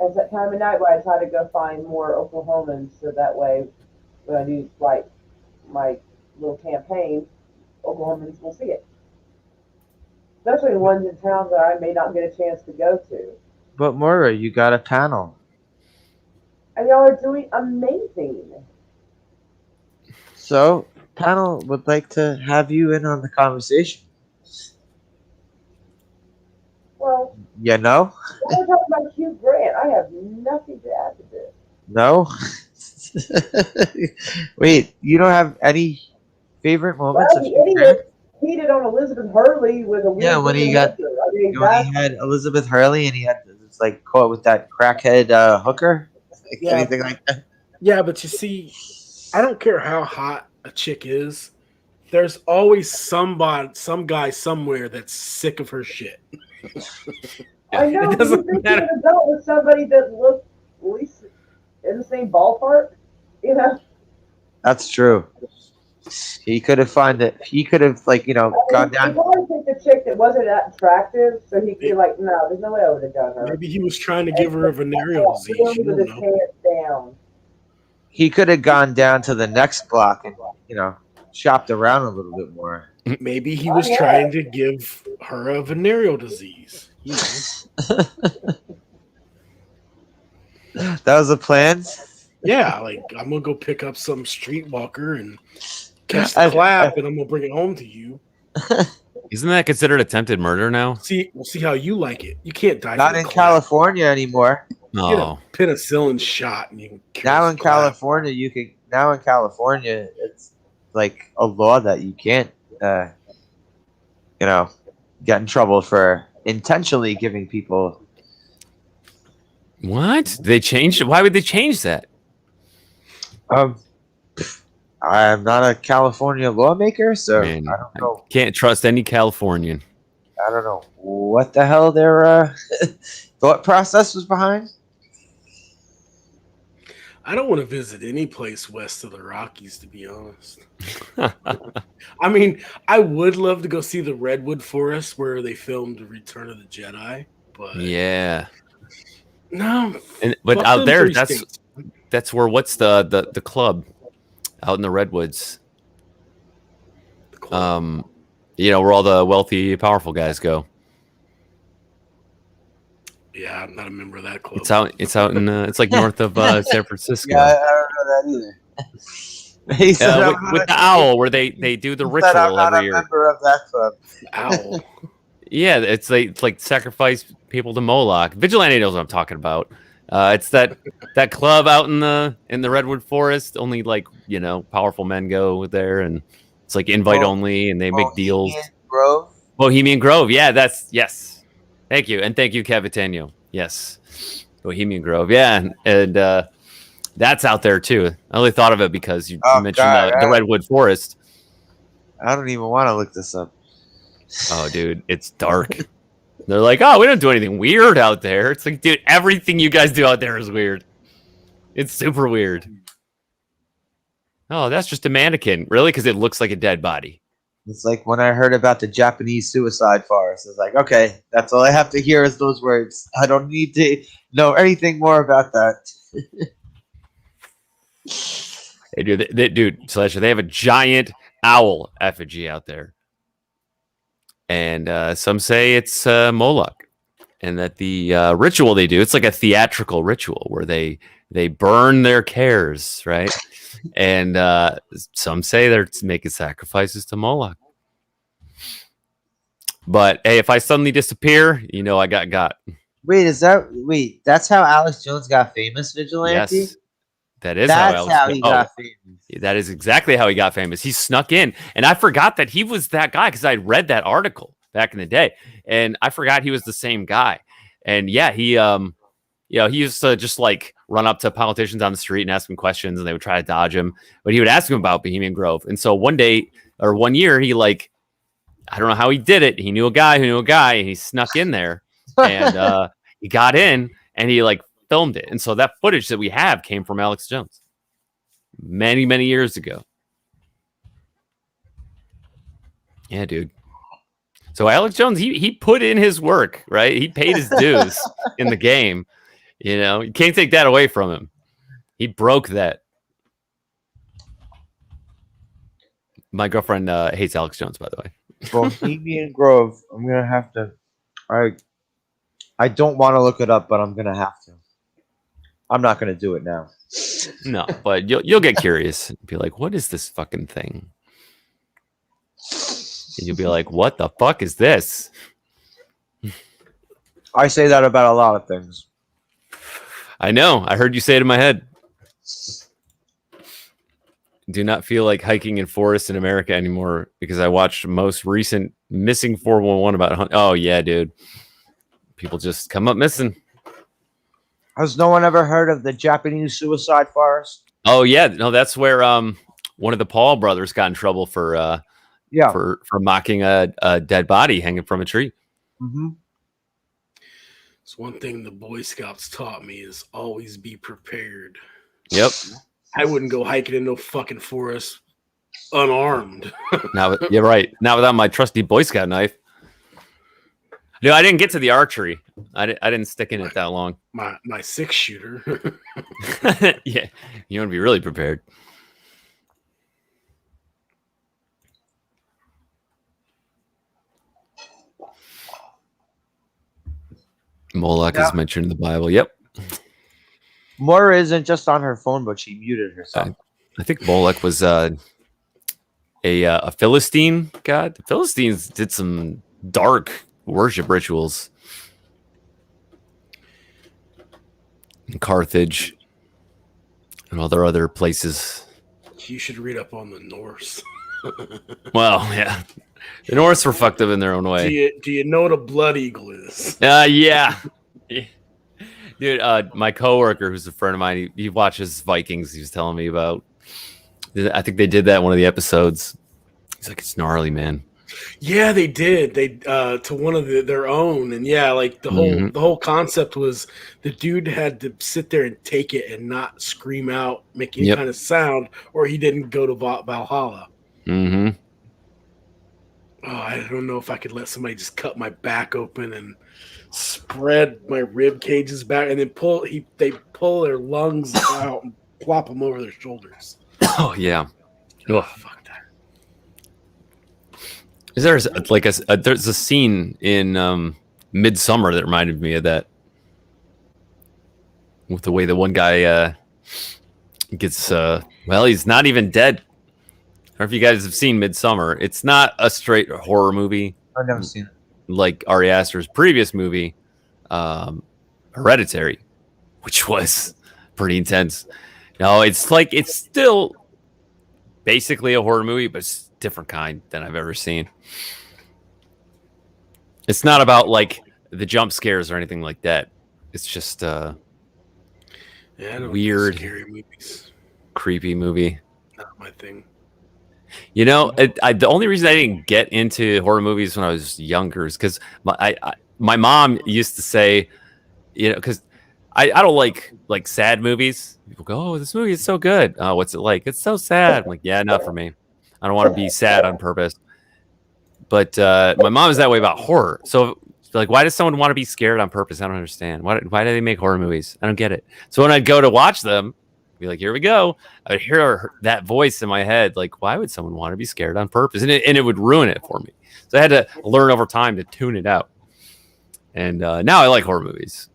It's that time of night where I try to go find more Oklahomans so that way when I do like my little campaign, Oklahomans will see it. Especially the ones in towns that I may not get a chance to go to. But Moira, you got a panel. And y'all are doing amazing. So, panel would like to have you in on the conversation. Well, You know? we're talking about Hugh Grant. I have nothing to add to this. No? Wait, you don't have any favorite moments Well, of the Hugh Grant? idiot cheated on Elizabeth Hurley with a weird Yeah, when he got, hooker. I mean, when he had Elizabeth Hurley and he had this like caught with that crackhead hooker, like, Yeah. anything like that. Yeah, but you see, I don't care how hot a chick is. There's always some guy somewhere that's sick of her shit. I know. It But you doesn't think matter. you would have dealt with somebody that looked at least in the same ballpark? You know? That's true. He could have like, gone He down. probably picked a chick that wasn't that attractive, so he could be like, no, there's no way I would have done her. Maybe he was trying to give her a venereal disease. Really You with don't his know. pants down. He could have gone down to the next block and, shopped around a little bit more. Maybe he was trying to give her a venereal disease. You know? That was the plan. Yeah, like I'm gonna go pick up some streetwalker and catch the clap, and I'm gonna bring it home to you. Isn't that considered attempted murder now? We'll see how you like it. You can't die. Not in California anymore. Get a penicillin shot, and you can kill Now some in clap. California, it's like a law that you can't, get in trouble for intentionally giving people. What? They changed it? Why would they change that? I am not a California lawmaker, so Man, I don't know. Can't trust any Californian. I don't know what the hell their thought process was behind. I don't want to visit any place west of the Rockies, to be honest. I mean, I would love to go see the Redwood Forest where they filmed Return of the Jedi, but Yeah. no. But fuck out them there, three states. that's where what's the club out in the Redwoods? Where all the wealthy, powerful guys go. Yeah, I'm not a member of that club. It's out in it's like north of San Francisco. Yeah, I don't know that either. He said with the owl, where they do the ritual I'm not every a year. member of that club. Owl. Yeah, it's like sacrifice people to Moloch. Vigilante knows what I'm talking about. It's that club out in the Redwood Forest. Only powerful men go there, and it's like invite only, and they make deals. Grove. Bohemian Grove. Yeah, yes. Thank you, and thank you, Cavitano. Yes, Bohemian Grove. Yeah, and that's out there too. I only thought of it because you mentioned the Redwood Forest. I don't even want to look this up. Oh, dude, it's dark. They're like, oh, we don't do anything weird out there. It's like, dude, everything you guys do out there is weird. It's super weird. Oh, that's just a mannequin. Really? Because it looks like a dead body. It's like when I heard about the Japanese suicide forest. It's like, okay, that's all I have to hear is those words. I don't need to know anything more about that. Dude, Slasher, they have a giant owl effigy out there. and some say it's Moloch, and that the ritual they do, it's like a theatrical ritual where they burn their cares, right? And some say they're making sacrifices to Moloch. But hey, if I suddenly disappear, I got. Wait, that's how Alex Jones got famous, Vigilante? Yes, that is That's how he got famous. That is exactly how he got famous. He snuck in, and I forgot that he was that guy because I read that article back in the day, and I forgot he was the same guy. And yeah, he he used to just like run up to politicians on the street and ask them questions, and they would try to dodge him, but he would ask them about Bohemian Grove. And so one year, he I don't know how he did it. He knew a guy who knew a guy, and he snuck in there, and he got in, and he filmed it. And so that footage that we have came from Alex Jones many, many years ago. Yeah, dude. So Alex Jones, he put in his work, right? He paid his dues in the game. You can't take that away from him. He broke that. My girlfriend hates Alex Jones, by the way. Bohemian Grove. I'm gonna have to. I don't want to look it up, but I'm gonna have to. I'm not gonna do it now. No, but you'll get curious and be like, "What is this fucking thing?" And you'll be like, "What the fuck is this?" I say that about a lot of things. I know. I heard you say it in my head. Do not feel like hiking in forests in America anymore because I watched most recent Missing 411 about. Oh yeah, dude. People just come up missing. Has no one ever heard of the Japanese suicide forest? Oh yeah, no, that's where one of the Paul brothers got in trouble for mocking a dead body hanging from a tree. Mm-hmm. It's one thing the Boy Scouts taught me is always be prepared. Yep. I wouldn't go hiking in no fucking forest unarmed. Now you're right. Not without my trusty Boy Scout knife. No, I didn't get to the archery. I didn't stick in it that long. My 6-shooter. Yeah, you want to be really prepared. Moloch is mentioned in the Bible. Yep. Moira isn't just on her phone, but she muted herself. I think Moloch was a Philistine god. The Philistines did some dark worship rituals in Carthage and other places. You should read up on the Norse. Well, yeah. The Norse were fucked up in their own way. Do you know what a blood eagle is? Yeah. Dude, my coworker, who's a friend of mine, he watches Vikings. He was telling me about. I think they did that in one of the episodes. He's like, it's gnarly, man. Yeah, they did. They to one of their own, and yeah, like the whole concept was the dude had to sit there and take it and not scream out, make any kind of sound, or he didn't go to Valhalla. Mm-hmm. Oh, I don't know if I could let somebody just cut my back open and spread my rib cages back, and then they pull their lungs out and plop them over their shoulders. Oh yeah. Oh, fuck that. Is there there's a scene in Midsummer that reminded me of that, with the way the one guy gets he's not even dead. I don't know if you guys have seen Midsummer. It's not a straight horror movie. I've never seen it. Like Ari Aster's previous movie, Hereditary, which was pretty intense. No, it's still basically a horror movie, but it's a different kind than I've ever seen. It's not about like the jump scares or anything like that. It's just I don't weird, scary movies. Creepy movie. Not my thing. You know, the only reason I didn't get into horror movies when I was younger is because my mom used to say, because I don't like sad movies. People go, "Oh, this movie is so good. Oh, what's it like? It's so sad." I'm like, yeah, not for me. I don't want to be sad on purpose. But my mom is that way about horror. So, like, why does someone want to be scared on purpose? I don't understand. Why do they make horror movies? I don't get it. So when I'd go to watch them, be like, here we go. I would hear that voice in my head, like, why would someone want to be scared on purpose? And it would ruin it for me. So I had to learn over time to tune it out. And now I like horror movies.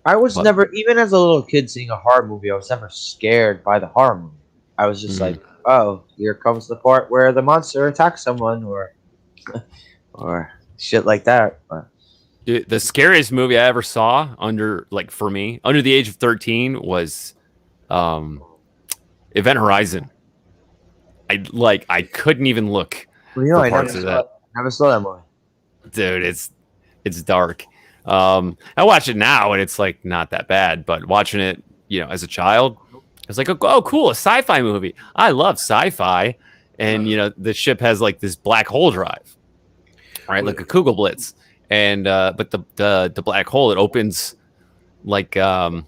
I was But- never, even as a little kid seeing a horror movie, I was never scared by the horror movie. I was just like, oh, here comes the part where the monster attacks someone, or shit like that. But Dude, the scariest movie I ever saw for me, under the age of 13 was Event Horizon. I couldn't even look you for I parts of that. never saw that movie. Dude, it's dark. I watch it now and it's like not that bad, but watching it, as a child, it's like, oh, cool, a sci-fi movie. I love sci-fi, and the ship has like this black hole drive, right, like a Kugelblitz, and but the black hole, it opens like a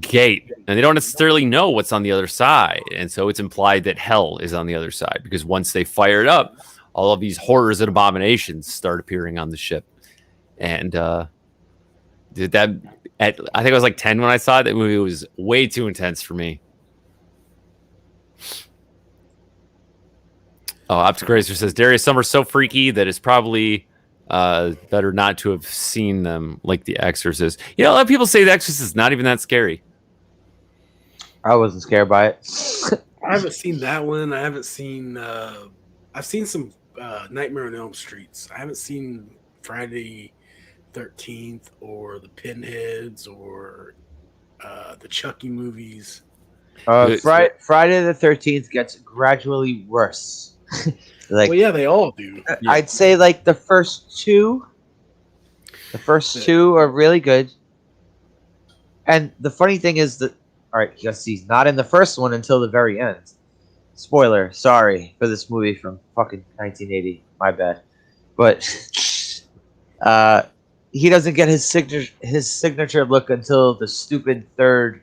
gate, and they don't necessarily know what's on the other side, and so it's implied that hell is on the other side because once they fire it up, all of these horrors and abominations start appearing on the ship. And did that I think I was like 10 when I saw it. That movie was way too intense for me. Oh, Optic Racer says Darius, some are so freaky that it's probably better not to have seen them, like The Exorcist. A lot of people say The Exorcist is not even that scary. I wasn't scared by it. I haven't seen that one. I haven't seen. I've seen some Nightmare on Elm Streets. I haven't seen Friday 13th or the Pinheads or the Chucky movies. Friday the 13th gets gradually worse. Well, yeah, they all do. I'd say like the first two are really good. And the funny thing is that, all right, he's not in the first one until the very end. Spoiler, sorry for this movie from fucking 1980. My bad. But he doesn't get his signature look until the stupid third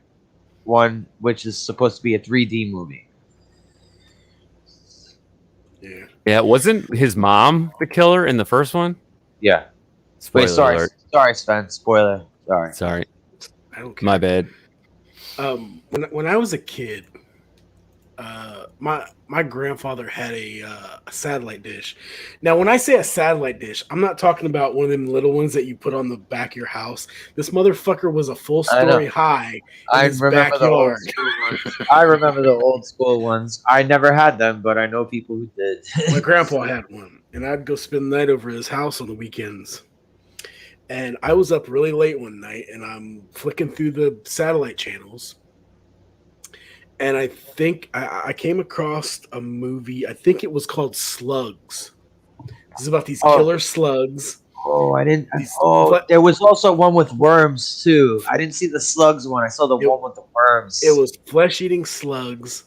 one, which is supposed to be a 3D movie. Yeah, wasn't his mom the killer in the first one? Yeah. Spoiler Wait, sorry, alert. sorry, Sven. Spoiler. Sorry. I don't care. My bad. When I was a kid, my grandfather had a satellite dish. Now, when I say a satellite dish, I'm not talking about one of them little ones that you put on the back of your house. This motherfucker was a full story high in his backyard. I remember the old school ones. I never had them, but I know people who did. My grandpa had one, and I'd go spend the night over at his house on the weekends. And I was up really late one night, and I'm flicking through the satellite channels. And I think I came across a movie. I think it was called Slugs. This is about these killer slugs. Oh, I didn't. There was also one with worms too. I didn't see the slugs one. I saw the one with the worms. It was flesh-eating slugs.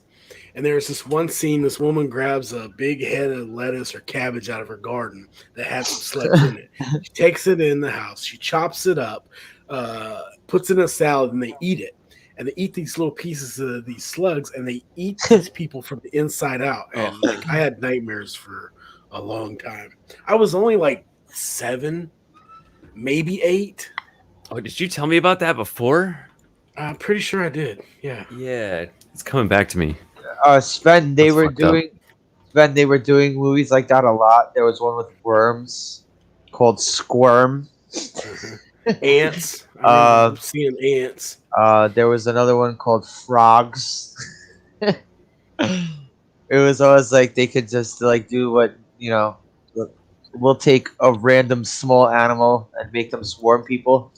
And there's this one scene. This woman grabs a big head of lettuce or cabbage out of her garden that had some slugs in it. She takes it in the house. She chops it up, puts it in a salad, and they eat it. And they eat these little pieces of these slugs, and they eat these people from the inside out. And I had nightmares for a long time. I was only like 7, maybe 8. Oh, did you tell me about that before? I'm pretty sure I did. Yeah. Yeah, it's coming back to me. Sven, they were doing movies like that a lot. There was one with worms called Squirm. Ants. I'm seeing ants. There was another one called Frogs. It was always like they could just like do what, we'll take a random small animal and make them swarm people.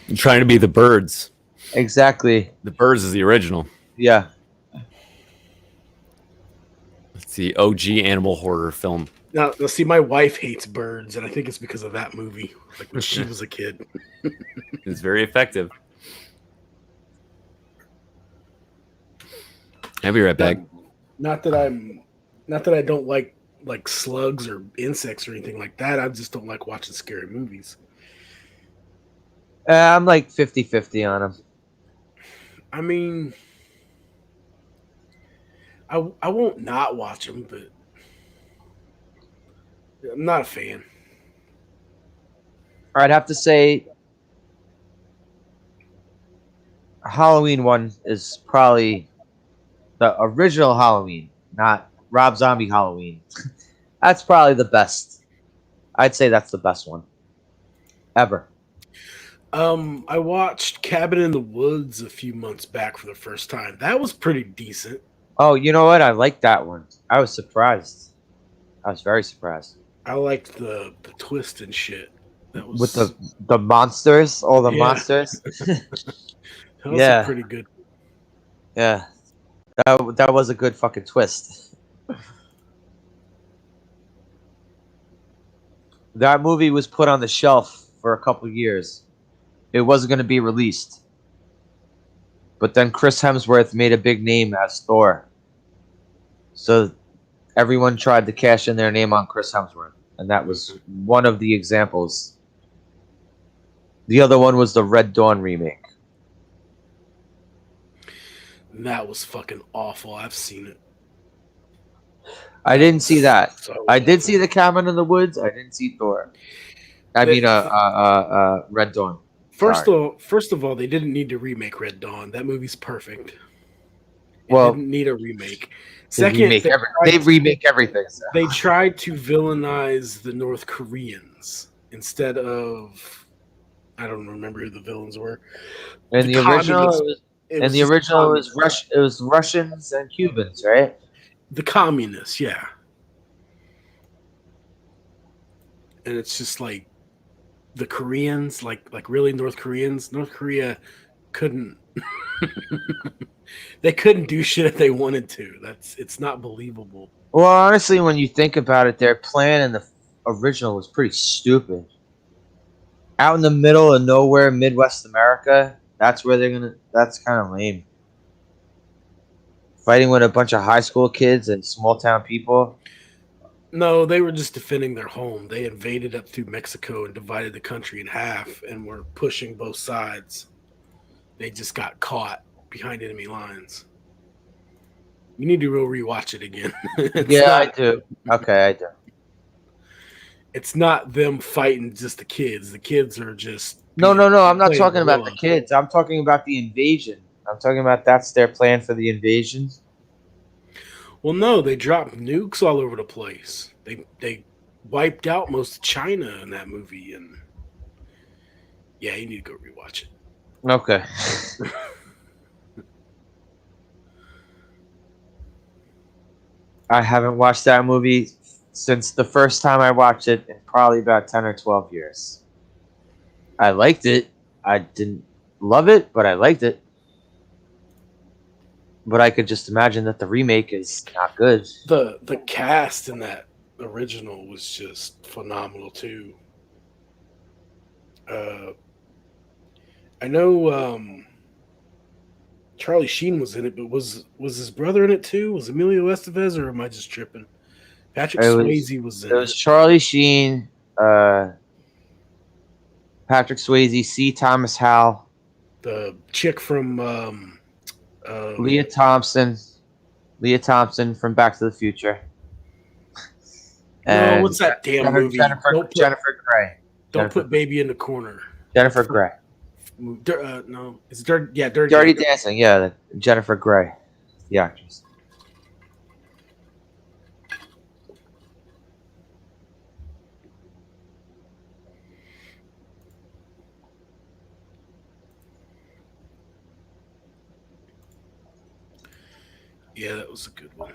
I'm trying to be the birds. Exactly. The Birds is the original. Yeah. It's the OG animal horror film. Now, see, my wife hates birds, and I think it's because of that movie, like when she was a kid. It's very effective. I'll be right back. Not that I don't like slugs or insects or anything like that. I just don't like watching scary movies. I'm like 50-50 on them. I mean, I won't not watch them, but I'm not a fan. I'd have to say Halloween one is probably the original Halloween, not Rob Zombie Halloween. That's probably the best. I'd say that's the best one ever. I watched Cabin in the Woods a few months back for the first time. That was pretty decent. Oh, you know what? I like that one. I was surprised. I was very surprised I liked the twist and shit. That with was the monsters, all the yeah. monsters. That was a Yeah, pretty good. yeah. That was a good fucking twist. That movie was put on the shelf for a couple years. It wasn't going to be released. But then Chris Hemsworth made a big name as Thor. So everyone tried to cash in their name on Chris Hemsworth. And that was one of the examples. The other one was the Red Dawn remake. That was fucking awful. I've seen it. I didn't see that. So I did see the Cabin in the Woods. I didn't see Thor. I mean, Red Dawn. First of all, they didn't need to remake Red Dawn. That movie's perfect. It Well, didn't need a remake. They Second, remake everything. So. They tried to villainize the North Koreans instead of I don't remember who the villains were. In the original, it was Russians and Cubans, right? The communists, yeah. And it's just like the Koreans, like really North Koreans. North Korea couldn't they couldn't do shit if they wanted to. It's not believable. Well, honestly, when you think about it, their plan in the original was pretty stupid. Out in the middle of nowhere, Midwest America, that's where that's kind of lame. Fighting with a bunch of high school kids and small town people. No, they were just defending their home. They invaded up through Mexico and divided the country in half and were pushing both sides. They just got caught behind enemy lines. You need to rewatch it again. I do. Okay, I do. It's not them fighting just the kids. The kids are just No. I'm not talking about the kids. I'm talking about the invasion. I'm talking about that's their plan for the invasion. Well, no, they dropped nukes all over the place. They wiped out most of China in that movie, and yeah, you need to go rewatch it. Okay. I haven't watched that movie since the first time I watched it in probably about 10 or 12 years. I liked it. I didn't love it, but I liked it. But I could just imagine that the remake is not good. The cast in that original was just phenomenal too. I know Charlie Sheen was in it, but was his brother in it too? Was Emilio Estevez, or am I just tripping? Patrick Swayze was in it. It was Charlie Sheen, Patrick Swayze, C. Thomas Howell, the chick from Leah Thompson from Back to the Future. No, what's that damn movie? Jennifer Grey. Don't put Baby in the Corner. Jennifer Grey. No, it's Dirty. Yeah, Dirty Dancing. Yeah, Jennifer Grey, the actress. Yeah, that was a good one.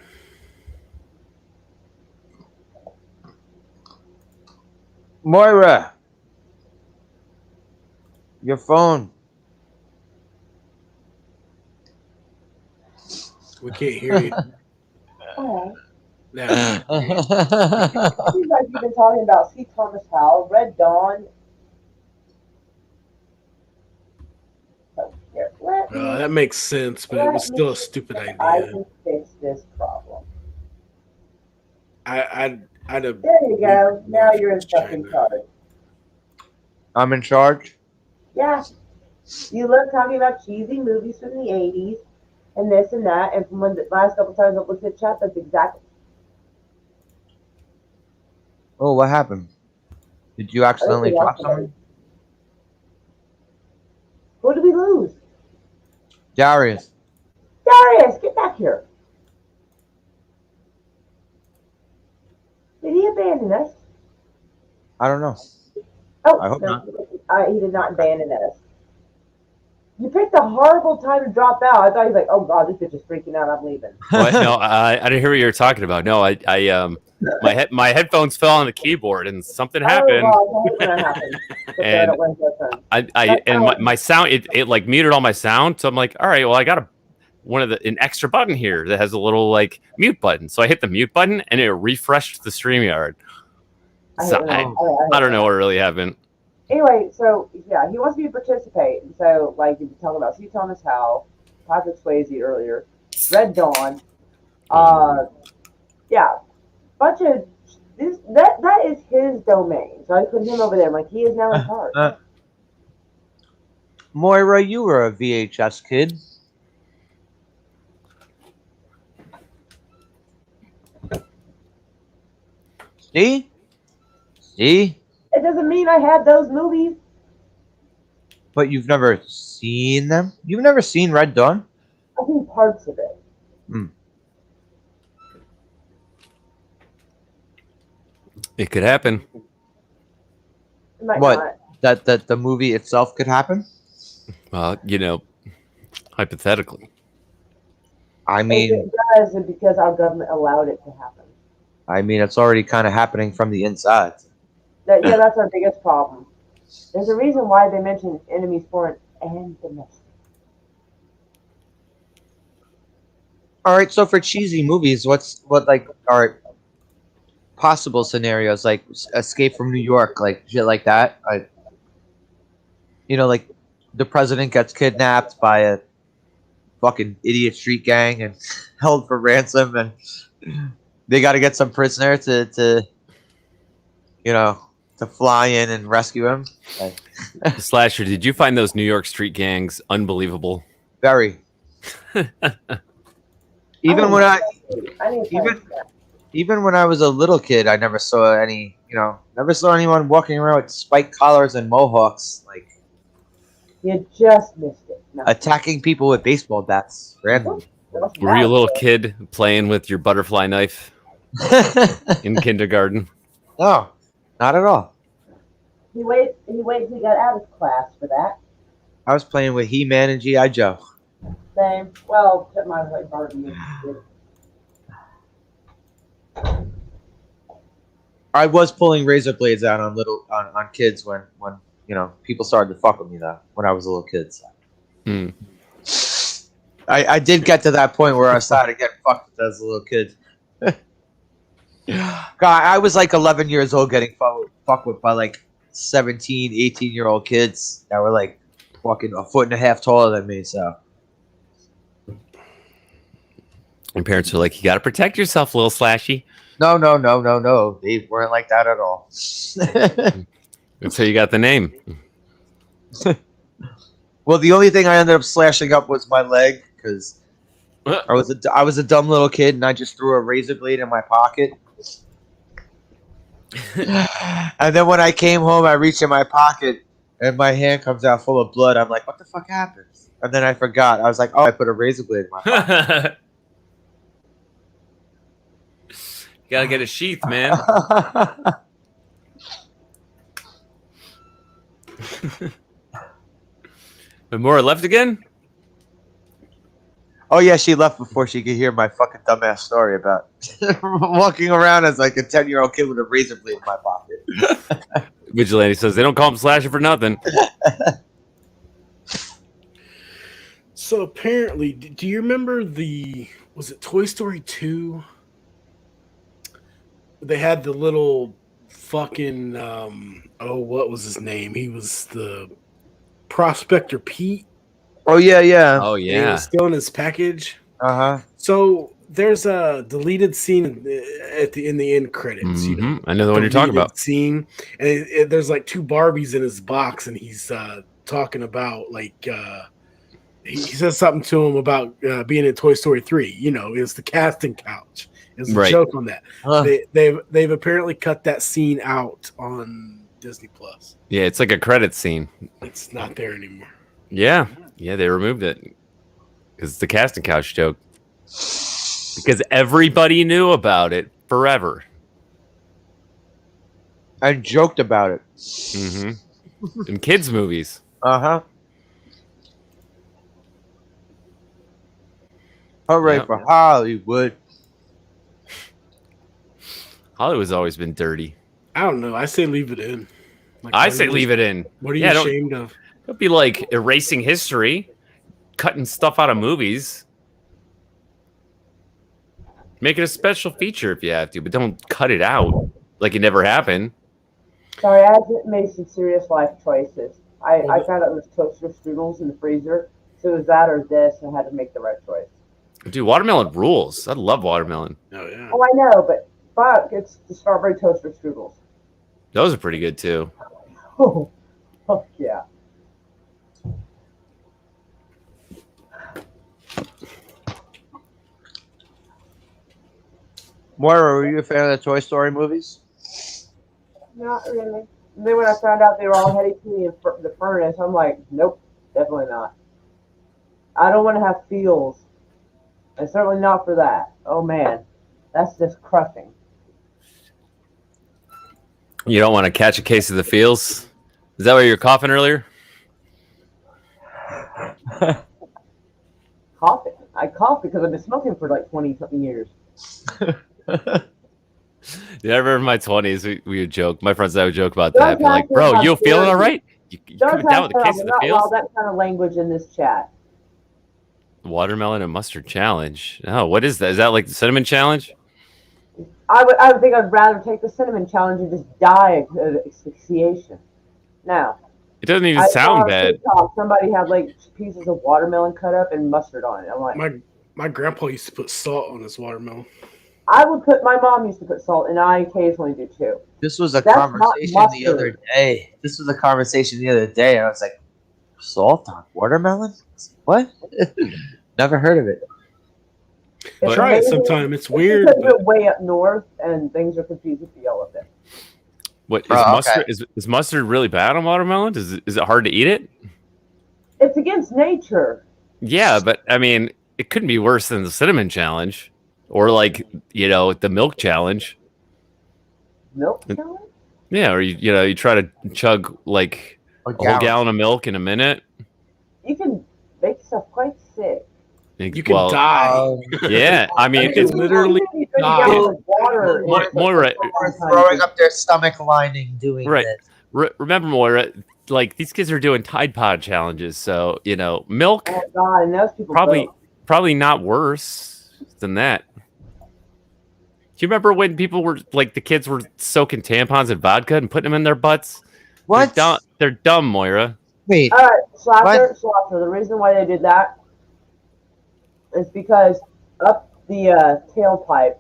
Moira, your phone. We can't hear you. Oh. No. You guys have been talking about C. Thomas Howell, Red Dawn. That makes sense, but it was still a stupid idea. I can fix this problem. I'd have. There you go. Now you're in fucking charge. I'm in charge? Yeah. You love talking about cheesy movies from the 80s and this and that, and from when the last couple times I've looked at chat, that's exactly. Oh, what happened? Did you accidentally drop something? Who did we lose? Darius. Darius, get back here. Did he abandon us? I don't know. Oh, I hope no, not. he did not abandon us. You picked a horrible time to drop out. I thought he was like, oh god, this bitch is freaking out. I'm leaving. What? No, I didn't hear what you were talking about. No, my headphones fell on the keyboard and something happened. Oh, well, that happened. And my sound it like muted all my sound. So I'm like, all right, well I got an extra button here that has a little like mute button. So I hit the mute button and it refreshed the StreamYard. So I don't know what really happened. Anyway, so yeah, he wants me to participate. So like you talking about She's Thomas Howell, Patrick Swayze earlier, Red Dawn, yeah, bunch of this that is his domain. So I put him over there. I'm like, he is now in charge. Moira, you were a VHS kid. See? See? It doesn't mean I had those movies. But you've never seen them? You've never seen Red Dawn? I've seen parts of it. Hmm. It could happen. It might What? not. That the movie itself could happen? Well, hypothetically. I mean, it does because our government allowed it to happen. I mean, it's already kind of happening from the inside. That's our biggest problem. There's a reason why they mention enemies foreign and domestic. All right, so for cheesy movies, what like are possible scenarios like Escape from New York, like shit like that? Like the president gets kidnapped by a fucking idiot street gang and held for ransom, and they got to get some prisoner to fly in and rescue him. Slasher, did you find those New York street gangs unbelievable? Very. Even when I was a little kid, I never saw anyone walking around with spiked collars and mohawks, like you just missed it. No. Attacking people with baseball bats randomly. Were you a little kid playing with your butterfly knife in kindergarten? No, not at all. He waited till he got out of class for that. I was playing with He-Man and G.I. Joe. Same. Well, except mine was like Barbie. I was pulling razor blades out on kids when people started to fuck with me though when I was a little kid. So. I did get to that point where I started getting fucked with as a little kid. God, I was like 11 years old getting fucked with by like 17, 18-year-old kids that were like fucking a foot and a half taller than me. So. And parents are like, you got to protect yourself, little Slashy. No. They weren't like that at all. That's how you got the name. Well, the only thing I ended up slashing up was my leg because I was a dumb little kid and I just threw a razor blade in my pocket. And then when I came home, I reached in my pocket and my hand comes out full of blood. I'm like, what the fuck happened? And then I forgot. I was like, oh, I put a razor blade in my pocket. You gotta get a sheath, man. But Maura left again? Oh yeah, she left before she could hear my fucking dumbass story about walking around as like a 10-year-old kid with a razor blade in my pocket. Vigilante says they don't call him Slasher for nothing. So apparently, do you remember was it Toy Story 2? They had the little fucking what was his name? He was the Prospector Pete. Oh yeah. Oh He yeah. was still in his package. Uh-huh. So there's a deleted scene in the end credits. You know, I know the one you're talking about. Scene, and there's like two Barbies in his box, and he's talking about like he says something to him about being in Toy Story 3. You know, it's the casting couch. It's a joke on that. They've apparently cut that scene out on Disney Plus. Yeah, it's like a credit scene. It's not there anymore. Yeah, they removed it. because it's the casting couch joke. Because everybody knew about it forever. I joked about it. Mm-hmm. In kids' movies. Uh-huh. Hooray Yep. for Hollywood. Hollywood's always been dirty. I don't know. I say leave it in. Like, I what are say you- leave it in. What are you Yeah, ashamed of? Don't be like erasing history, cutting stuff out of movies. Make it a special feature if you have to, but don't cut it out like it never happened. Sorry, I had made some serious life choices. I found out it was toaster strudels in the freezer, so it was that or this, and I had to make the right choice. Dude, watermelon rules. I love watermelon. Oh yeah. Oh, I know, but fuck, it's the strawberry toaster strudels. Those are pretty good too. Oh, fuck yeah. Moira, were you a fan of the Toy Story movies? Not really. And then when I found out they were all heading to the furnace, I'm like, nope, definitely not. I don't want to have feels. And certainly not for that. Oh man, that's just crushing. You don't want to catch a case of the feels? Is that why you were coughing earlier? Coughing. I cough because I've been smoking for like 20-something years. Yeah, I remember in my 20s, we would joke. My friends and I would joke about that. Don't Be like, have to bro, have you feeling feelings. all right? You Don't coming down have with a case of the not feels? allow that kind of language in this chat. Watermelon and mustard challenge. Oh, what is that? Is that like the cinnamon challenge? I would think I'd rather take the cinnamon challenge and just die of asphyxiation. Now, It doesn't even I saw sound on bad. TikTok, somebody had like pieces of watermelon cut up and mustard on it. I'm like, My grandpa used to put salt on his watermelon. my mom used to put salt, and I occasionally do too. This was a That's conversation not the other mustard. day. This was a conversation the other day. I was like, salt on watermelon? What? Never heard of it. It's Try it amazing. sometime. It's It's weird. because But we're way up north, and things are confusing for y'all up there. What is Oh, okay. mustard? Is mustard really bad on watermelon? Is it hard to eat it? It's against nature. Yeah, but I mean, it couldn't be worse than the cinnamon challenge, or like the milk challenge. Milk challenge? Yeah, or you try to chug like a whole gallon of milk in a minute. You can make yourself quite sick. you can die. Yeah, I mean, You can it's literally You drink a gallon of water in Moira. Or throwing up their stomach lining doing Right. this. Remember, Moira, like these kids are doing Tide Pod challenges, so milk Oh God, and those people probably not worse than that. Do you remember when people were like the kids were soaking tampons in vodka and putting them in their butts? What? They're dumb, Moira. Wait. All right, Slapper. The reason why they did that is because up the tailpipe,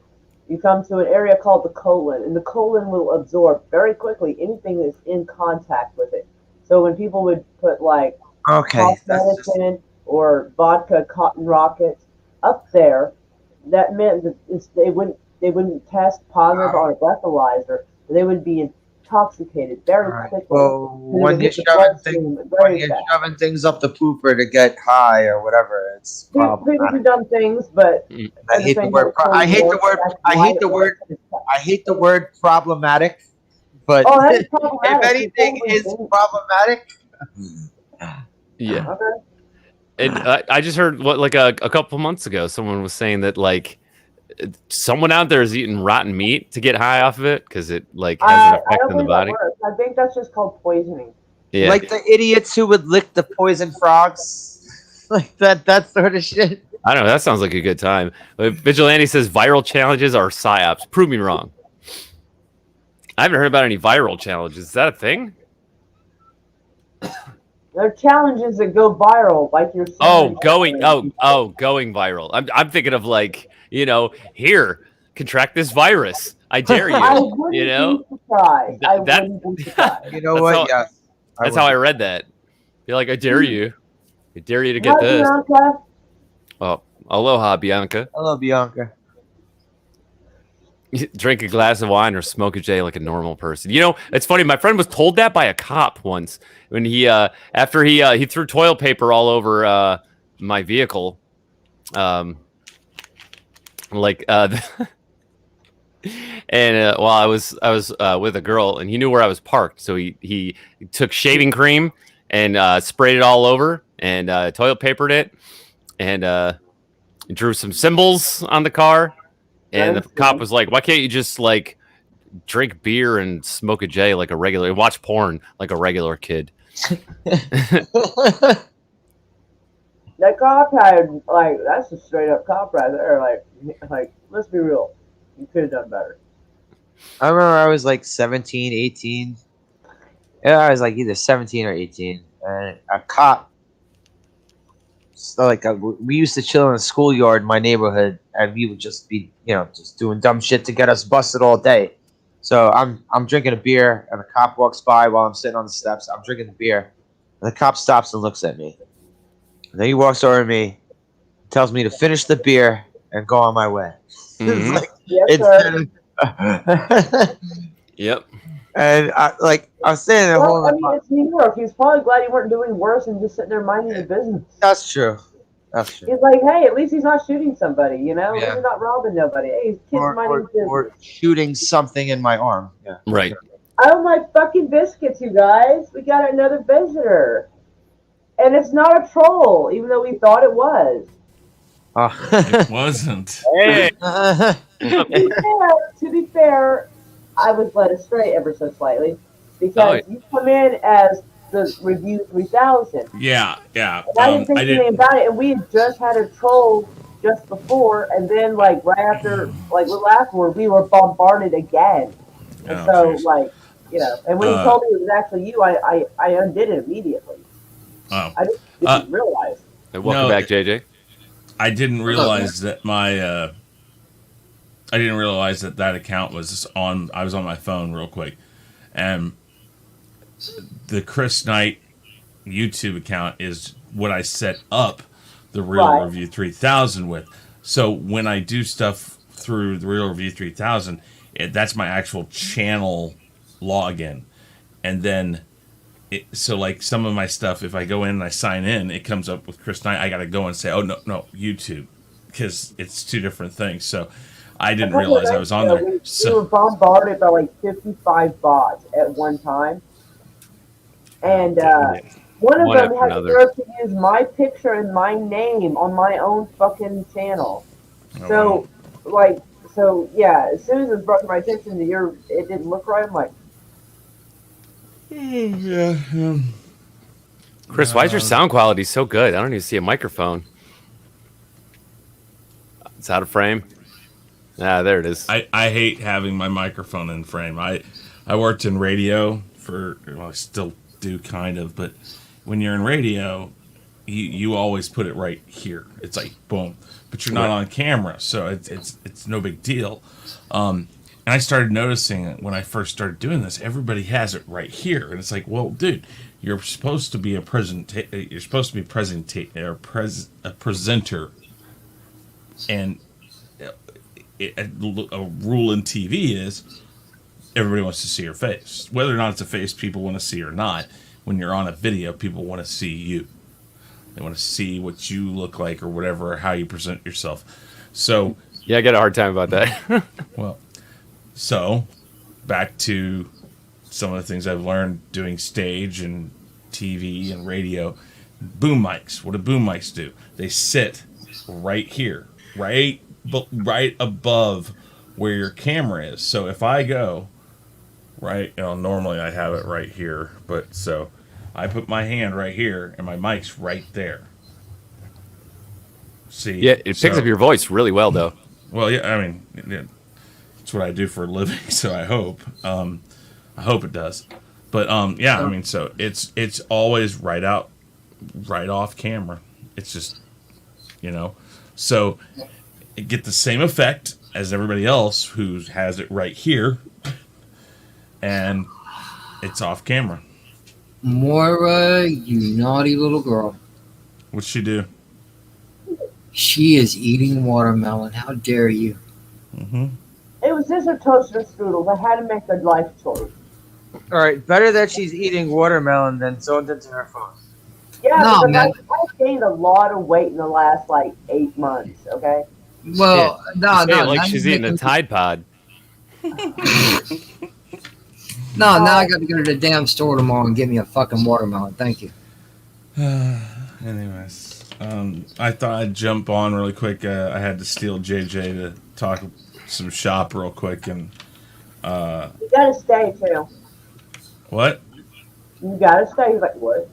you come to an area called the colon, and the colon will absorb very quickly anything that's in contact with it. So when people would put like Okay. cough medicine or vodka cotton rockets up there, that meant that they wouldn't test positive on a breathalyzer. They would be intoxicated very quickly. Well, And it when would you're hit the shoving bloodstream things, very fast. things up the pooper to get high or whatever, it's People do problematic. dumb things, but I hate the word. I hate the word. I hate the word problematic. But Oh, that's if problematic. anything is problematic, Yeah. Okay. And I just heard like a couple months ago, someone was saying that like someone out there is eating rotten meat to get high off of it because it like has an I effect don't on the think body. that works. I think that's just called poisoning. Yeah. like the idiots who would lick the poison frogs, like that sort of shit. I don't know. That sounds like a good time. Vigilante says viral challenges are psyops. Prove me wrong. I haven't heard about any viral challenges. Is that a thing? There are challenges that go viral, like your Going viral. I'm thinking of like, here, contract this virus. I dare you. I wouldn't be surprised. I wouldn't be surprised. You know what? Yes. That's how I read that. You're like, I dare you. I dare you to get Hi, this. Bianca. Oh, aloha, Bianca. Hello, Bianca. Drink a glass of wine or smoke a J like a normal person. It's funny. My friend was told that by a cop once when he after he threw toilet paper all over my vehicle, like and while I was with a girl, and he knew where I was parked, so he took shaving cream and sprayed it all over and toilet papered it and drew some symbols on the car. And the cop was like, "Why can't you just like drink beer and smoke a J like a regular, watch porn like a regular kid?" That cop had, like, that's a straight up cop right there. Like, let's be real. You could have done better. I remember I was like 17, 18. Yeah, I was like either 17 or 18. And a cop, so like we used to chill in the schoolyard in my neighborhood, and we would just be, just doing dumb shit to get us busted all day. So I'm drinking a beer, and a cop walks by while I'm sitting on the steps. I'm drinking the beer, and the cop stops and looks at me. And then he walks over to me, tells me to finish the beer and go on my way. It's like, Yep. And I was saying the whole. I mean, it's New York. He's probably glad he weren't doing worse and just sitting there minding his business. That's true. That's true. He's like, hey, at least he's not shooting somebody, At Yeah. least he's not robbing nobody. Hey, he's kids minding his business. Or shooting something in my arm. Yeah. Right. Oh my fucking biscuits, you guys! We got another visitor, and it's not a troll, even though we thought it was. It wasn't. Hey. To be fair, I was led astray ever so slightly because you come in as the review 3000. Yeah. And I didn't think anything about it, and we had just had a troll just before, and then right after, a little afterward, we were bombarded again. And and when he told me it was actually you, I undid it immediately. Oh. I just didn't realize. Welcome back, JJ. I didn't realize that I didn't realize that account was on. I was on my phone real quick, and the Chris Knight YouTube account is what I set up the Real Review 3000 with. So when I do stuff through the Real Review 3000, that's my actual channel login, and then. So like some of my stuff, if I go in and I sign in, it comes up with Chris Knight. I got to go and say, oh, no, YouTube, because it's two different things. So I didn't realize I was on there. We were bombarded by 55 bots at one time. And one of them had the nerve to use my picture and my name on my own fucking channel. As soon as it was brought to my attention that it didn't look right, I'm like, yeah. Chris, why is your sound quality so good? I don't even see a microphone. It's out of frame. Ah, there it is. I hate having my microphone in frame. I worked in radio I still do kind of, but when you're in radio, you always put it right here. It's like boom, but you're not on camera, so it's no big deal. And I started noticing it when I first started doing this. Everybody has it right here, and it's like, well, dude, you're supposed to be a presenter, and a rule in TV is everybody wants to see your face, whether or not it's a face people want to see or not. When you're on a video, people want to see you. They want to see what you look like or whatever, or how you present yourself. So yeah, I get a hard time about that. Well. So, back to some of the things I've learned doing stage and TV and radio. Boom mics. What do boom mics do? They sit right here, right above where your camera is. So if I go normally I have it right here, but so I put my hand right here and my mic's right there. See? Yeah, it picks up your voice really well, though. Well, yeah, I mean. It's what I do for a living, so I hope it does. But I mean, so it's always right off camera. It's just so it get the same effect as everybody else who has it right here, and it's off camera. Moira, you naughty little girl. What'd she do? She is eating watermelon. How dare you? Mm-hmm. It was just a toaster strudel. I had to make a life choice. All right, better that she's eating watermelon than zoned into her phone. Yeah, No, because man. I've gained a lot of weight in the last like 8 months. Okay. Well, no, Say it no. like Now she's you're eating a making. Tide Pod. No, now I got to go to the damn store tomorrow and get me a fucking watermelon. Thank you. Anyways, I thought I'd jump on really quick. I had to steal JJ to talk some shop real quick. And You gotta stay too. what? You gotta stay. He's like, what?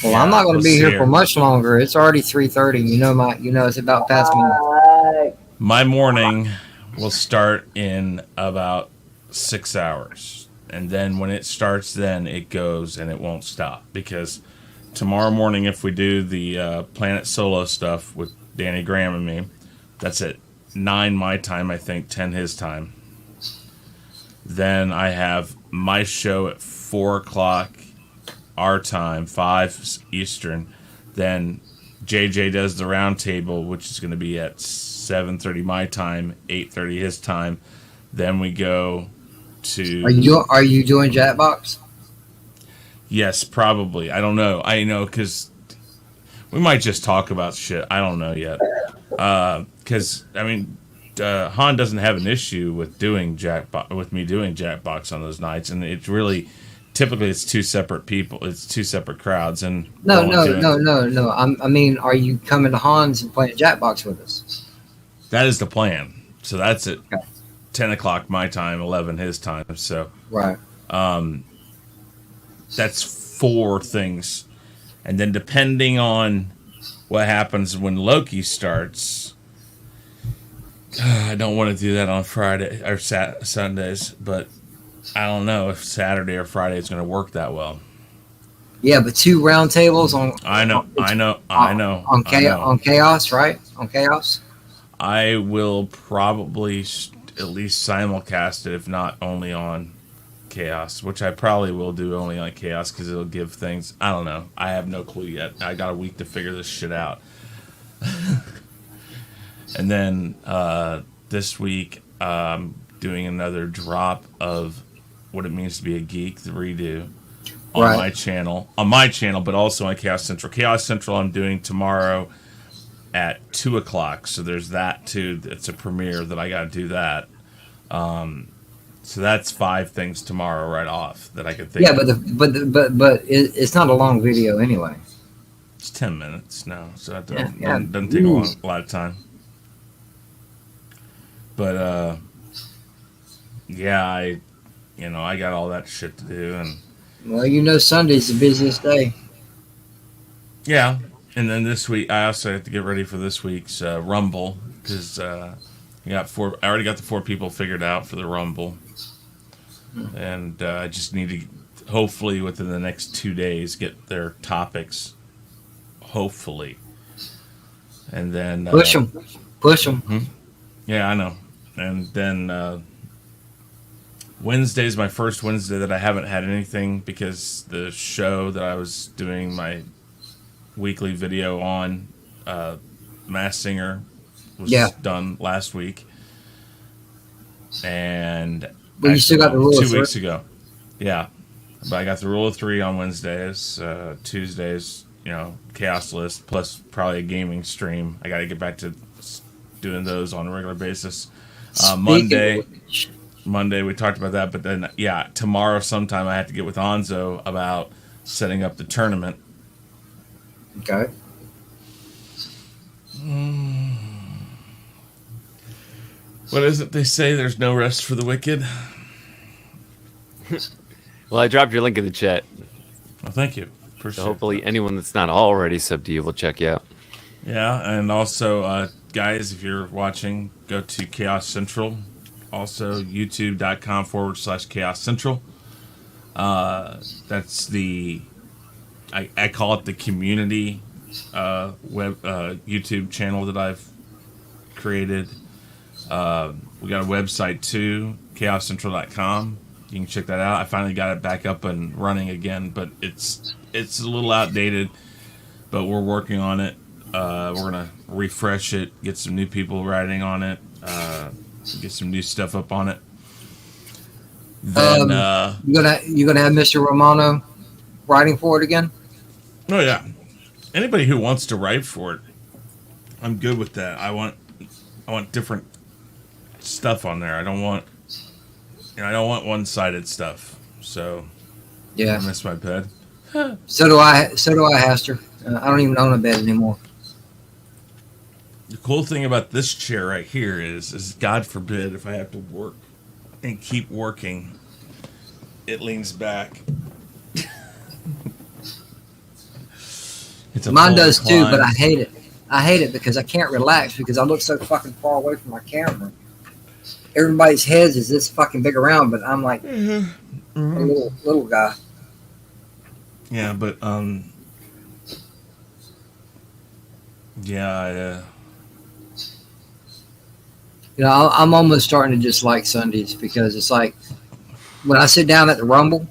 Well, I'm not going to let's be see here for much longer. It's already 3:30. It's about past midnight. My morning will start in about 6 hours. And then when it starts, then it goes and it won't stop. Because tomorrow morning, if we do the Planet Solo stuff with Danny Graham and me, that's at 9 my time, I think, 10 his time. Then I have my show at 4 o'clock our time, 5 Eastern. Then JJ does the round table, which is going to be at 7:30 my time, 8:30 his time. Then we go to. Are you doing Jackbox? Yes, probably. I don't know. I know because we might just talk about shit. I don't know yet. Because Han doesn't have an issue with doing with me doing Jackbox on those nights, and it's really typically it's two separate people. It's two separate crowds, and No. I mean, are you coming to Hans and playing Jackbox with us? that is the plan. So that's at 10 o'clock my time, 11 his time. So Right. that's 4 things, and then depending on what happens when Loki starts. I don't want to do that on Friday or Sundays, but I don't know if Saturday or Friday is going to work that well. Yeah, but 2 round tables on. I know. On Chaos, right? On Chaos. I will probably at least simulcast it, if not only on Chaos, which I probably will do only on Chaos because it'll give things. I don't know. I have no clue yet. I got a week to figure this shit out. And then this week, doing another drop of What It Means to Be a Geek, the redo, on my channel. On my channel, but also on Chaos Central. Chaos Central I'm doing tomorrow at 2 o'clock. So there's that too. It's a premiere that I got to do that. So that's 5 things tomorrow right off that I could think of. But it's not a long video anyway. It's 10 minutes now, so it doesn't take a lot of time. But I got all that shit to do, and well, Sunday's the busiest day. Yeah, and then this week I also have to get ready for this week's Rumble because I already got the 4 people figured out for the Rumble, and I just need to hopefully within the next 2 days get their topics. Hopefully, and then push them. Yeah, I know. And then Wednesday's my first Wednesday that I haven't had anything because the show that I was doing my weekly video on, Masked Singer, was done last week. And you still got the rule 2 weeks ago. Yeah. But I got the rule of 3 on Wednesdays, Tuesdays, Chaos List, plus probably a gaming stream. I got to get back to doing those on a regular basis. Monday we talked about that, but then tomorrow sometime I have to get with Anzo about setting up the tournament. Okay. What is it they say? There's no rest for the wicked. Well, I dropped your link in the chat. Well, thank you. So hopefully anyone that's not already subbed to you will check you out. Yeah, and also, guys, if you're watching, go to Chaos Central. Also, youtube.com/Chaos Central. That's I call it the community web YouTube channel that I've created. We got a website too, chaoscentral.com. You can check that out. I finally got it back up and running again, but it's a little outdated, but we're working on it. We're gonna refresh it, get some new people writing on it, get some new stuff up on it. Then you gonna have Mr. Romano writing for it again? Oh yeah. Anybody who wants to write for it, I'm good with that. I want different stuff on there. I don't want one-sided stuff. So Yeah. I miss my bed. So do I, Hester. I don't even own a bed anymore. The cool thing about this chair right here is God forbid if I have to work and keep working, it leans back. Mine does too, but I hate it. I hate it because I can't relax because I look so fucking far away from my camera. Everybody's heads is this fucking big around, but I'm like a little guy. Yeah, but yeah, You know, I'm almost starting to dislike Sundays because it's like when I sit down at the Rumble,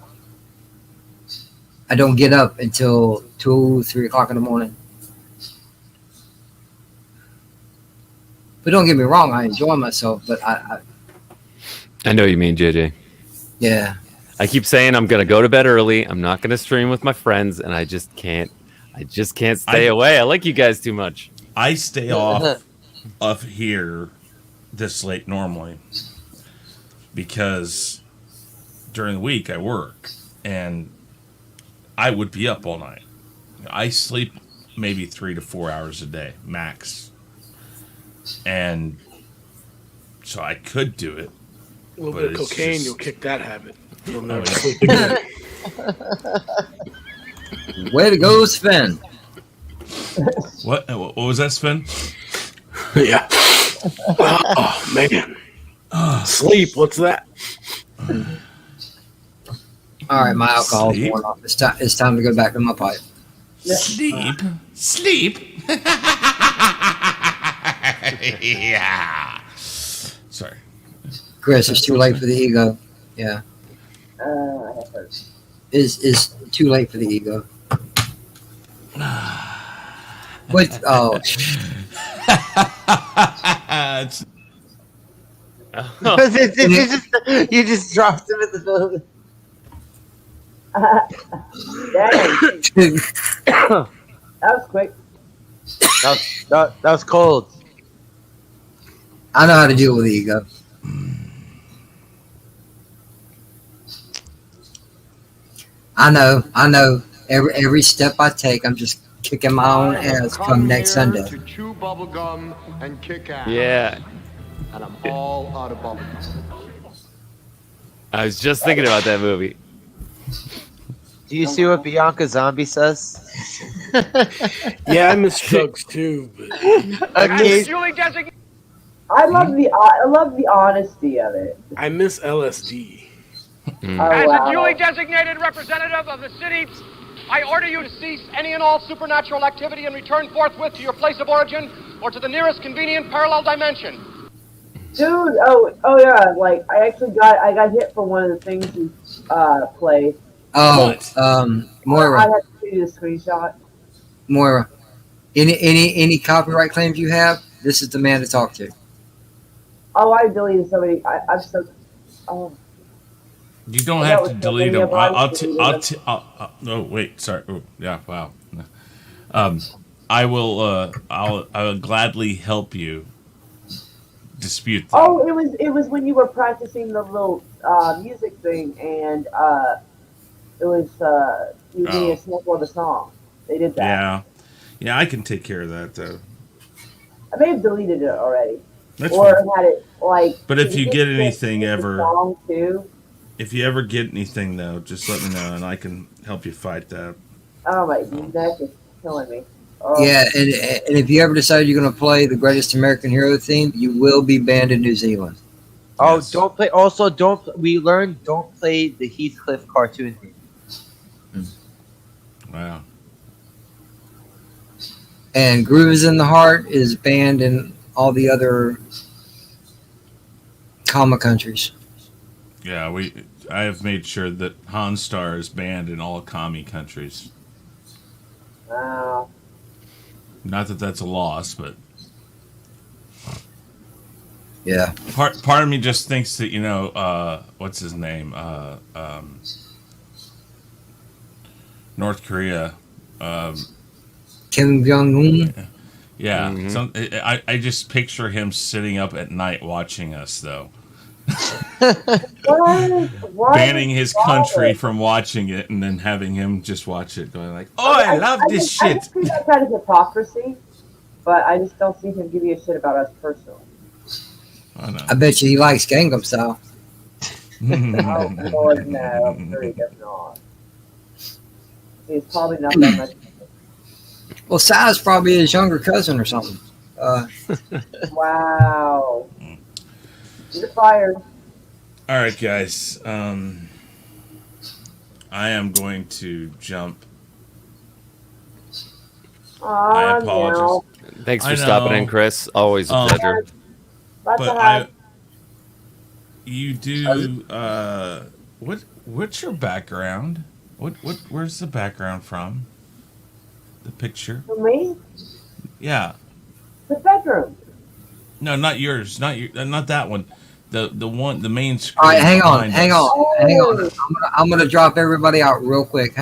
I don't get up until 2, 3 o'clock in the morning. But don't get me wrong, I enjoy myself, but I know what you mean, JJ. Yeah. I keep saying I'm gonna go to bed early. I'm not gonna stream with my friends, and I just can't. I just can't stay away. I like you guys too much. I stay off of here this late normally because during the week I work and I would be up all night. I sleep maybe 3 to 4 hours a day max, and so I could do it. A little bit of cocaine, you'll kick that habit. You'll never sleep again. Way to go, Sven. What was that, Sven? Yeah. Oh man. Sleep. What's that? All right, my alcohol's worn off. It's time to go back to my pipe. Sleep. Yeah. Sorry. Chris, it's too late for the ego. Yeah. Is too late for the ego. What? Oh. You just dropped him in the building. Dang. That was quick. That was cold. I know how to deal with the ego. I know. Every step I take, I'm just kicking my own ass come next Sunday. To chew bubble gum and kick ass. Yeah. And I'm all out of bubble gum. I was just thinking about that movie. Do you see what Bianca Zombie says? Yeah, I miss drugs too. But I love the honesty of it. I miss LSD. As a duly designated representative of the city, I order you to cease any and all supernatural activity and return forthwith to your place of origin or to the nearest convenient parallel dimension. Dude, oh yeah, like I got hit for one of the things you played. Oh, Moira. I had to show you the screenshot. Moira, any copyright claims you have, this is the man to talk to. Oh, I deleted somebody. I'm so. Oh. You don't have to delete them. Oh wait, sorry. Oh, yeah, wow. I will. I will gladly help you dispute them. Oh, it was when you were practicing the little music thing, and it was you need a sample of the song. They did that. Yeah, I can take care of that though. I may have deleted it already, That's or fine. had it like. But if you get anything ever, song too. if you ever get anything though, just let me know and I can help you fight that. Oh my, that's just killing me. Oh. Yeah, and if you ever decide you're going to play the Greatest American Hero theme, you will be banned in New Zealand. Oh, yes. Don't play. Also, we learned don't play the Heathcliff cartoon theme. Wow. And Groove is in the Heart is banned in all the other comma countries. Yeah, I have made sure that Hanstar is banned in all commie countries. Wow. Not that that's a loss, but yeah. Part of me just thinks that what's his name? North Korea Kim Jong Un. Yeah, I just picture him sitting up at night watching us, though. Banning his country from watching it, and then having him just watch it, going like, "Oh, I love this shit." I just see that kind of hypocrisy, but I just don't see him give you a shit about us personally. I bet you he likes Gangnam Style. Oh Lord, no, I'm sure he does not. He's probably not that much. Well, Sai's probably his younger cousin or something. Wow. You're fired. All right, guys. I am going to jump. I apologize. No. Thanks for stopping in, Chris. Always a pleasure. But you do. What's your background? Where's the background from? The picture. For me? Yeah. The bedroom. No, not yours. Not that one. The one, the main screen. All right, hang on. I'm gonna drop everybody out real quick.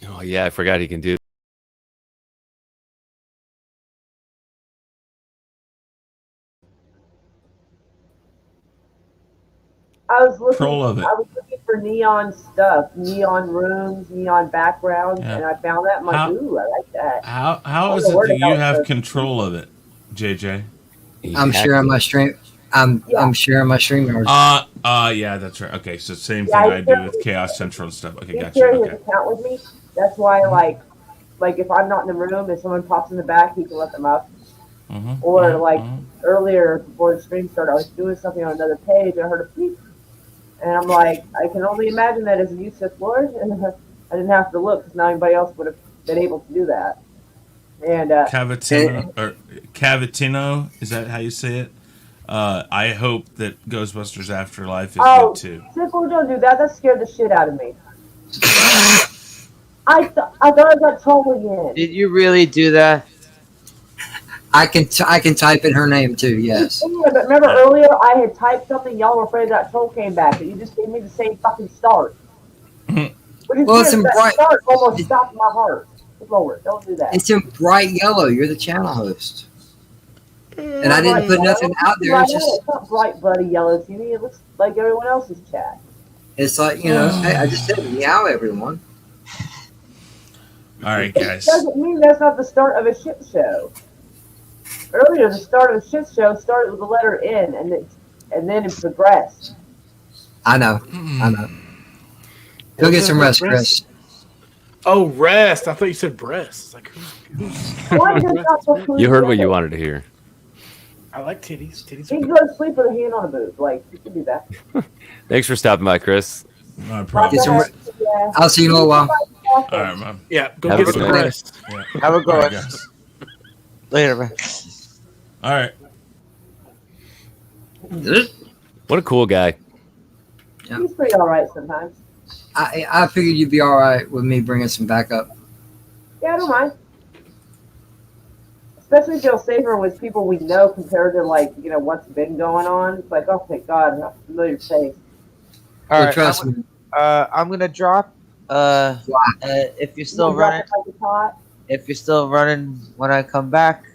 Oh yeah, I forgot he can do. I was looking. Control of it. I was looking for neon stuff, neon rooms, neon backgrounds, and I found that. I'm like, ooh, I like that. How is it that you have control of it, JJ? I'm sharing my stream. I'm sharing my stream. Yeah, that's right. Okay, so same thing I do with Chaos Central and stuff. Okay, He gotcha. shared his Okay. account with me. That's why, like if I'm not in the room and someone pops in the back, he can let them up. Or earlier before the stream started, I was doing something on another page. And I heard a beep, and I'm like, I can only imagine that as a Yusuf Lord, and I didn't have to look because not anybody else would have been able to do that. And Cavatino, is that how you say it? I hope that Ghostbusters Afterlife is good too. Simple, don't do that. That scared the shit out of me. I thought I got totally in. Did you really do that? I can type in her name too. Yes. Yeah, but remember earlier I had typed something. Y'all were afraid that troll came back, but you just gave me the same fucking start. Well, it's in bright. Start almost stopped my heart. Lord, don't do that. It's in bright yellow. You're the channel host, and I didn't put nothing out there. It's just it's not bright bloody yellow to me. It looks like everyone else's chat. It's like hey, I just said meow, everyone. All right, guys. It doesn't mean that's not the start of a shit show. Earlier, the start of a shit show started with the letter N, and then it progressed. I know. Go get some rest, Chris. Oh, rest. I thought you said breasts. Like, You heard what you wanted to hear. I like titties. Titties. You can go to sleep with a hand on a boob. Like, you can do that. Thanks for stopping by, Chris. No problem. I'll see you in a little while. All right, man. Yeah, go Have get a some good night. rest. Yeah. Have a good All one. right, guys. Later, man. All right. What a cool guy. He's pretty all right sometimes. I figured you'd be all right with me bringing some backup. Yeah, I don't mind. Especially feel safer with people we know compared to what's been going on. It's like, oh thank God, a familiar face. All right, trust me. I'm gonna drop. If you're still running, if you're still running when I come back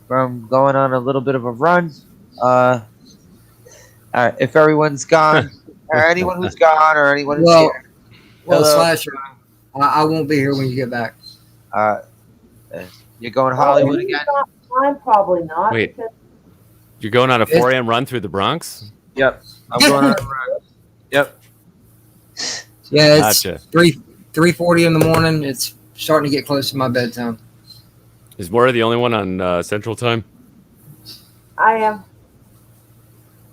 from going on a little bit of a run, all right. If everyone's gone, or anyone who's gone, or anyone who's here, well, hello. Slasher, I won't be here when you get back. You're going to Hollywood again? I'm probably not. Wait, you're going on a 4 a.m. run through the Bronx? Yep, I'm going on a run. Yep. Yeah, it's Gotcha. 3:40 in the morning. It's starting to get close to my bedtime. Is Maura the only one on Central Time? I am.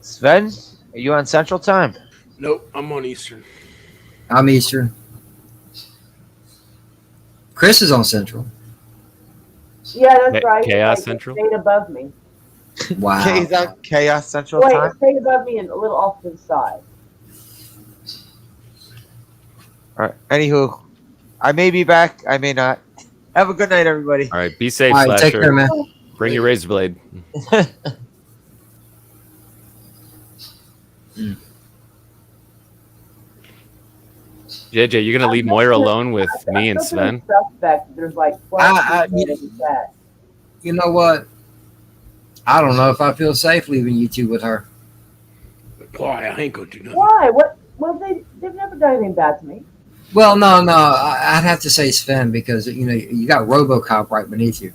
Sven, are you on Central Time? Nope, I'm on Eastern. I'm Eastern. Chris is on Central. Yeah, that's right. Chaos It's Central? Stayed above me. Wow. Chaos Central Wait, Time? it stayed above me and a little off to the side. All right. Anywho, I may be back. I may not. Have a good night, everybody. All right, be safe, All right, Slasher. take care, man. Bring your razor blade. JJ, you gonna leave Moira alone with me and Sven? Suspect. There's like 12 people in the chat. You know what? I don't know if I feel safe leaving you two with her. Why? I ain't gonna do nothing. Why? What? Well, they've never done anything bad to me. Well, no. I'd have to say Sven because you got RoboCop right beneath you.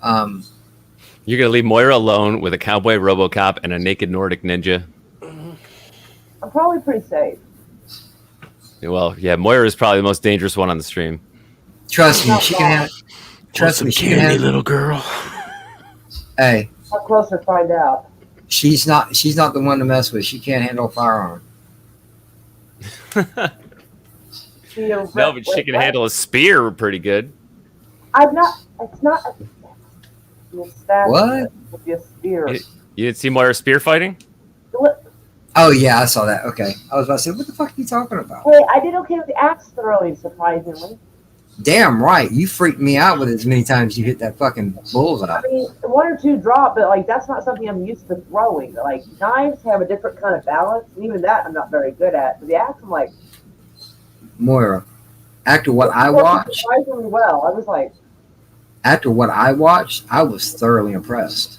You're gonna leave Moira alone with a cowboy RoboCop and a naked Nordic ninja. I'm probably pretty safe. Well, yeah, Moira is probably the most dangerous one on the stream. Trust me, she can have. Trust me, she can have. Little girl. Hey. How close to find out? She's not the one to mess with. She can't handle a firearm. No, but she can handle a spear pretty good. It's not. What? With your spear. You didn't see Moira spear fighting? Oh yeah, I saw that. Okay, I was about to say, what the fuck are you talking about? Hey, I did okay with the axe throwing, surprisingly. Damn right, you freaked me out with it as many times as you hit that fucking bullseye. I mean, 1 or 2 drop, but like that's not something I'm used to throwing. Like knives have a different kind of balance, and even that I'm not very good at. But the axe, I'm like. Moira, after what I watched, surprisingly well. I was like. After what I watched, I was thoroughly impressed.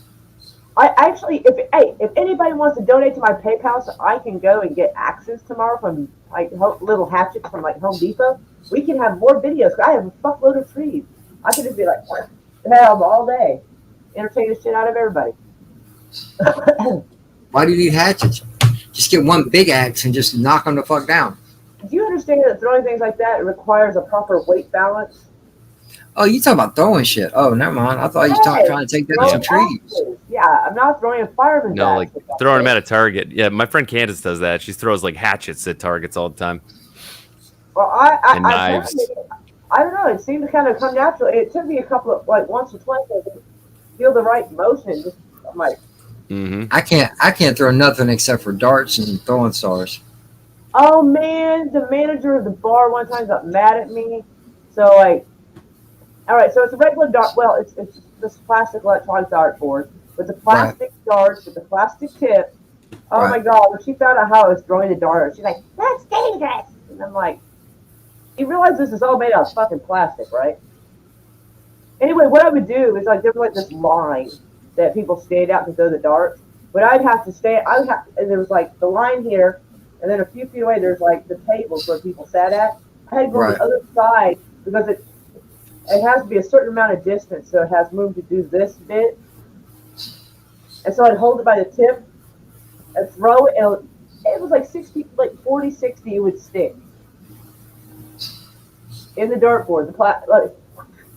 I actually, if anybody wants to donate to my PayPal, so I can go and get axes tomorrow from like little hatchets from like Home Depot. We can have more videos. I have a fuckload of trees. I could just be like, have them all day, entertain the shit out of everybody. Why do you need hatchets? Just get one big axe and just knock them the fuck down. Do you understand that throwing things like that requires a proper weight balance? Oh, you talking about throwing shit? Oh, never mind. I thought you were trying to take down some trees. Yeah, I'm not throwing a fireman's No, axe. like throwing them at a target. Yeah, my friend Candace does that. She throws like hatchets at targets all the time. Well, and knives. I don't know. It seemed to kind of come naturally. It took me a couple of once or twice to feel the right motion. Just I'm like, I can't throw nothing except for darts and throwing stars. oh man, the manager of the bar one time got mad at me. So like, all right, so it's a regular dart. Well, it's this plastic electronic dartboard with the plastic darts with the plastic tip. Oh my God! When she found out how I was throwing the dart, she's like, "That's dangerous," and I'm like. You realize this is all made out of fucking plastic, right? Anyway, what I would do is like there was like this line that people stand out to throw the darts, but I'd have to stand. And there was like the line here, and then a few feet away there's like the tables where people sat at. I had to go to the other side because it has to be a certain amount of distance, so it has room to do this bit. And so I'd hold it by the tip and throw it, and it was like 40, 60, it would stick. In the dartboard,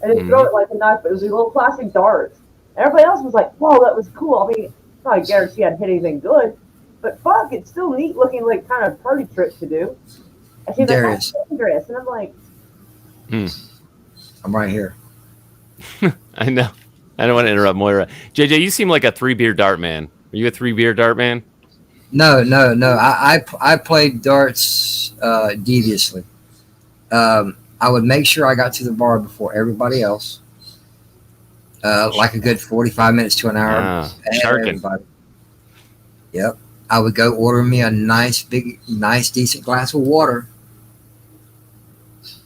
and then throw it like a knife, but it was these little plastic darts. Everybody else was like, "Whoa, that was cool." I mean, it's not a guarantee I'd hit anything good, but fuck, it's still neat looking, like kind of party trick to do. And she's like, "That's dangerous," and I'm like, "I'm right here." I know. I don't want to interrupt Moira. JJ, you seem like a 3-beer dart man. Are you a 3-beer dart man? No. I played darts deviously. I would make sure I got to the bar before everybody else, like a good 45 minutes to an hour. Everybody. Yep. I would go order me a nice, decent glass of water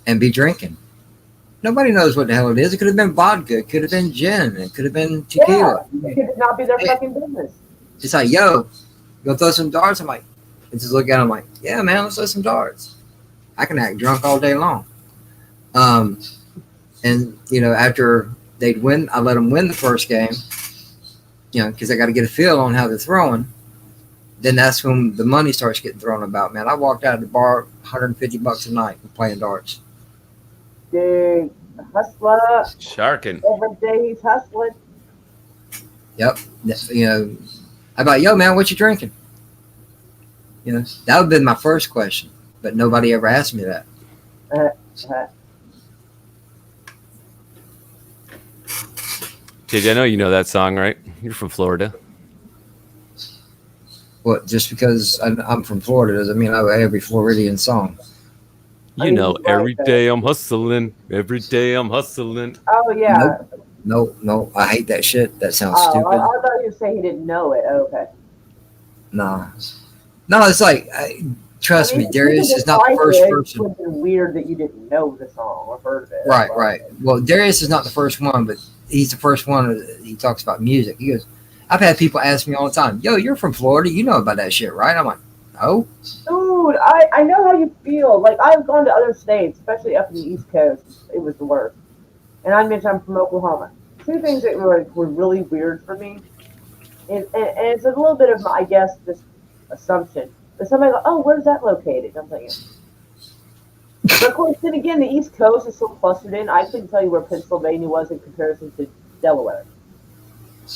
and be drinking. Nobody knows what the hell it is. It could have been vodka. It could have been gin. It could have been tequila. Yeah, it could not be their fucking business. It's like, yo, go throw some darts. I'm like, I just look at them like, yeah, man, let's throw some darts. I can act drunk all day long. And after they'd win, I let them win the first game, because I got to get a feel on how they're throwing. Then that's when the money starts getting thrown about, man. I walked out of the bar $150 a night for playing darts. Dude, hustler. Sharking. Every day he's hustling. Yep. I'm like, yo, man, what you drinking? That would have been my first question, but nobody ever asked me that. JJ, I know you know that song, right? You're from Florida. Well, just because I'm from Florida doesn't mean I know every Floridian song. You know, every day I'm hustling. Every day I'm hustling. Oh, yeah. No. I hate that shit. That sounds stupid. I thought you were saying he didn't know it. Oh, okay. Nah. No, it's like, trust me, Darius if is not the you first liked it, person. It would have been weird that you didn't know the song or heard of it. Right, right. Well, Darius is not the first one, but he's the first one that he talks about music. He goes, I've had people ask me all the time, yo, you're from Florida. You know about that shit, right? I'm like, no. Dude, I know how you feel. Like, I've gone to other states, especially up in the East Coast. It was the worst. And I mentioned I'm from Oklahoma. Two things that were really weird for me. And it's a little bit of, I guess, this assumption. But somebody goes, oh, where's that located? I'm thinking. But of course, then again, the East Coast is so clustered in. I couldn't tell you where Pennsylvania was in comparison to Delaware.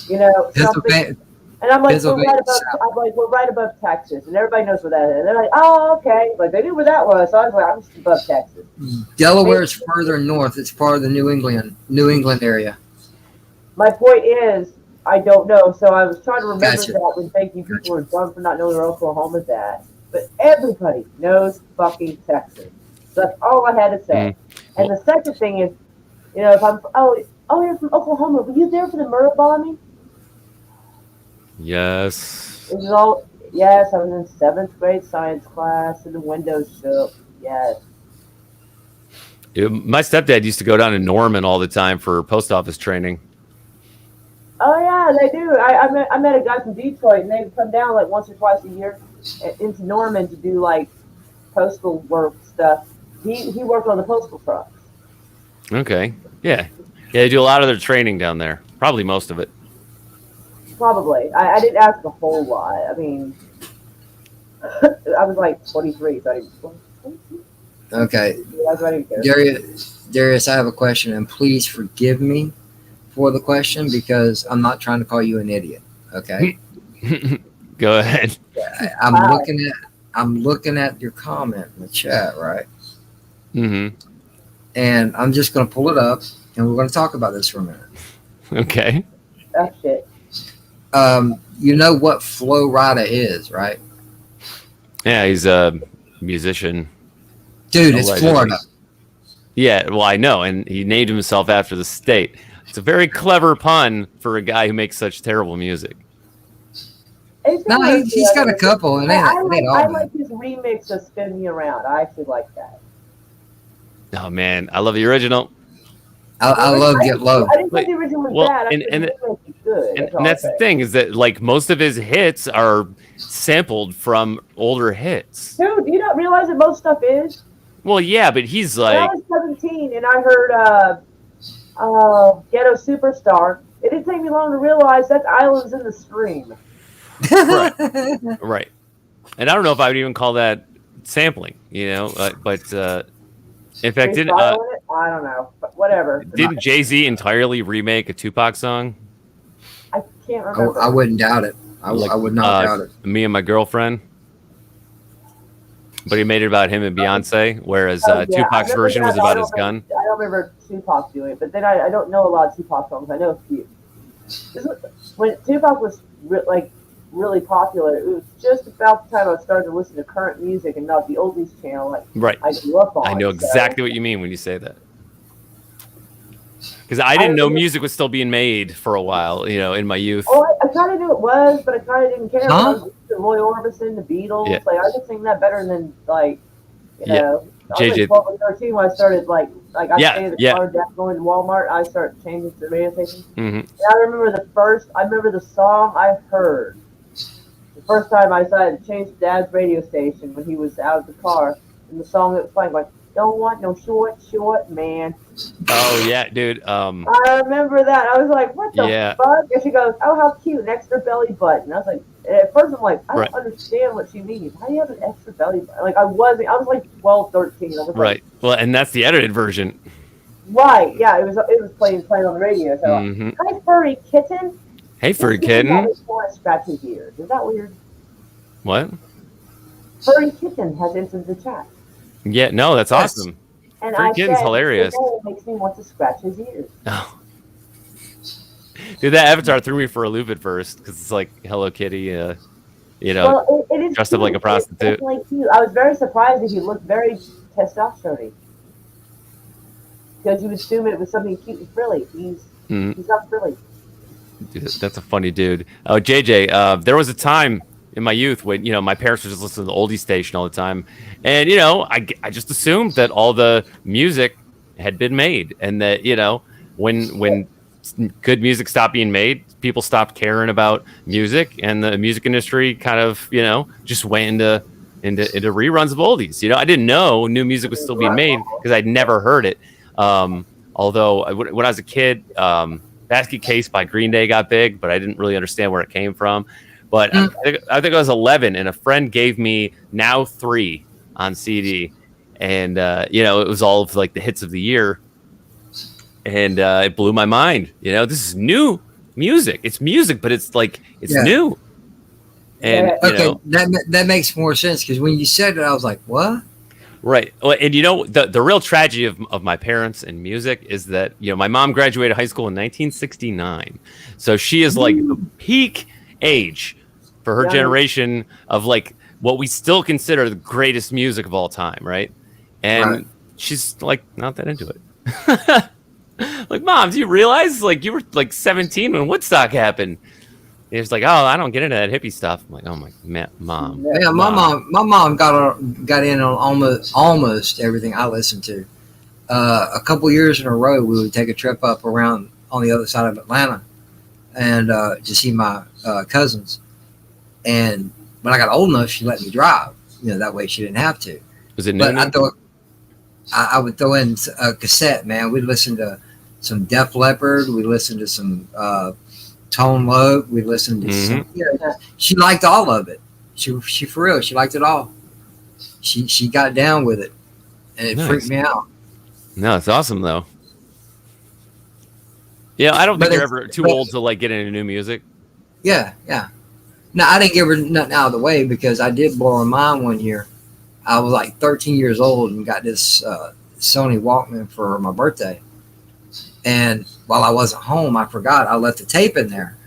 You know, something. And I'm like, we're right above Texas, and everybody knows where that is. And they're like, oh, okay. Like, they knew where that was, so I was like, I'm just above Texas. Delaware is further north. It's part of the New England area. My point is, I don't know. So I was trying to remember that when thinking people were dumb for not knowing where Oklahoma's at. But everybody knows fucking Texas. So that's all I had to say. And the second thing is, you know, if I'm, you're from Oklahoma. Were you there for the Murrah bombing? Yes. It was all, yes, I was in 7th grade science class and the windows shook. Yes. My stepdad used to go down to Norman all the time for post office training. Oh yeah, they do. I met a guy from Detroit, and they would come down like once or twice a year into Norman to do like postal work stuff. He worked on the postal trucks. Okay. Yeah. Yeah, they do a lot of their training down there. Probably most of it. Probably. I didn't ask a whole lot. I mean, I was like 23, so I didn't. Okay. Darius, I have a question, and please forgive me for the question because I'm not trying to call you an idiot. Okay. Go ahead. I'm looking at your comment in the chat, right? Mm-hmm. And I'm just going to pull it up, and we're going to talk about this for a minute. Okay. That shit. You know what Flo Rida is, right? Yeah, he's a musician. Dude, it's Florida. Yeah, well, I know, and he named himself after the state. It's a very clever pun for a guy who makes such terrible music. No, he's got a couple, and I like his remix of "Spin Me Around." I actually like that. Oh man, I love the original. I love Get Low. I didn't think the original was bad. And that's the thing is that like most of his hits are sampled from older hits. Dude, do you not realize that most stuff is? Well, yeah, but he's like. When I was 17 and I heard Ghetto Superstar, it didn't take me long to realize that's Islands in the Stream. Right. And I don't know if I would even call that sampling, you know, but in fact, didn't I don't know, but whatever. Didn't Jay-Z entirely remake a Tupac song? I can't remember. I wouldn't doubt it. I would not doubt it. Me and My Girlfriend. But he made it about him and Beyonce, whereas Tupac's version was about his gun. I don't remember Tupac doing it, but then I don't know a lot of Tupac songs. I know a few. When Tupac was really popular, it was just about the time I started to listen to current music and not the oldies channel. Right. I grew up on. I know exactly what you mean when you say that. Because I didn't know music was still being made for a while, you know, in my youth. Oh, I kind of knew it was, but I kind of didn't care. Huh? I was listening to Roy Orbison, the Beatles. Yeah. Like I could sing that better than you know. I was JJ. 12 or 13 when I started I stayed in the car going to Walmart. I started changing to the radio station. Mm-hmm. And I remember the song I heard the first time I decided to change to Dad's radio station when he was out of the car, and the song that was playing like "Don't Want No Short Man." Oh yeah, dude. I remember that. I was like, "What the fuck?" And she goes, "Oh, how cute, an extra belly button." I was like, at first I'm like, I don't understand what she means. How do you have an extra belly button? Like I was like 12, 13. I was right. Well, and that's the edited version. Right. Yeah. It was playing on the radio. So, hi, furry kitten. Hey, furry kitten. I just want to scratch his ears. Is that weird? What? Furry kitten has entered the chat. Yeah. No, that's awesome. And furry kitten's hilarious. It makes me want to scratch his ears. Oh. Dude, that avatar threw me for a loop at first because it's like Hello Kitty, you know, well, it is dressed up like a prostitute. It's cute. I was very surprised that he looked very testosterone-y. Because you would assume it was something cute and frilly. He's not frilly. Dude, that's a funny dude. Oh, JJ, there was a time in my youth when, my parents were just listening to the oldie station all the time. And, I just assumed that all the music had been made and that, when good music stopped being made, people stopped caring about music and the music industry kind of, just went into reruns of oldies. I didn't know new music was still being made because I'd never heard it. Although when I was a kid, Basket Case by Green Day got big, but I didn't really understand where it came from. But I think I was 11, and a friend gave me Now 3 on CD, and it was all of like the hits of the year, and it blew my mind. This is new music. It's music, but it's like it's new. And okay, that makes more sense because when you said it, I was like, what? Right. Well, and the real tragedy of my parents and music is that, my mom graduated high school in 1969. So she is like the peak age for her generation of like what we still consider the greatest music of all time. Right. And she's like not that into it. Like, Mom, do you realize like you were like 17 when Woodstock happened? It's like, oh, I don't get into that hippie stuff. I'm like, oh my mom. Yeah, my mom got in on almost everything I listened to. A couple years in a row, we would take a trip up around on the other side of Atlanta, and to see my cousins. And when I got old enough, she let me drive. That way she didn't have to. Was it? But I would throw in a cassette. Man, we'd listen to some Def Leppard. We listened to some. Tone Loc. We listened to some. She liked all of it. She for real. She liked it all. She got down with it, and it freaked me out. No, it's awesome though. Yeah, I don't think you're ever too old to like get into new music. Yeah. No, I didn't give her nothing out of the way because I did blow her mind one year. I was like 13 years old and got this Sony Walkman for my birthday. And while I wasn't home, I forgot I left the tape in there.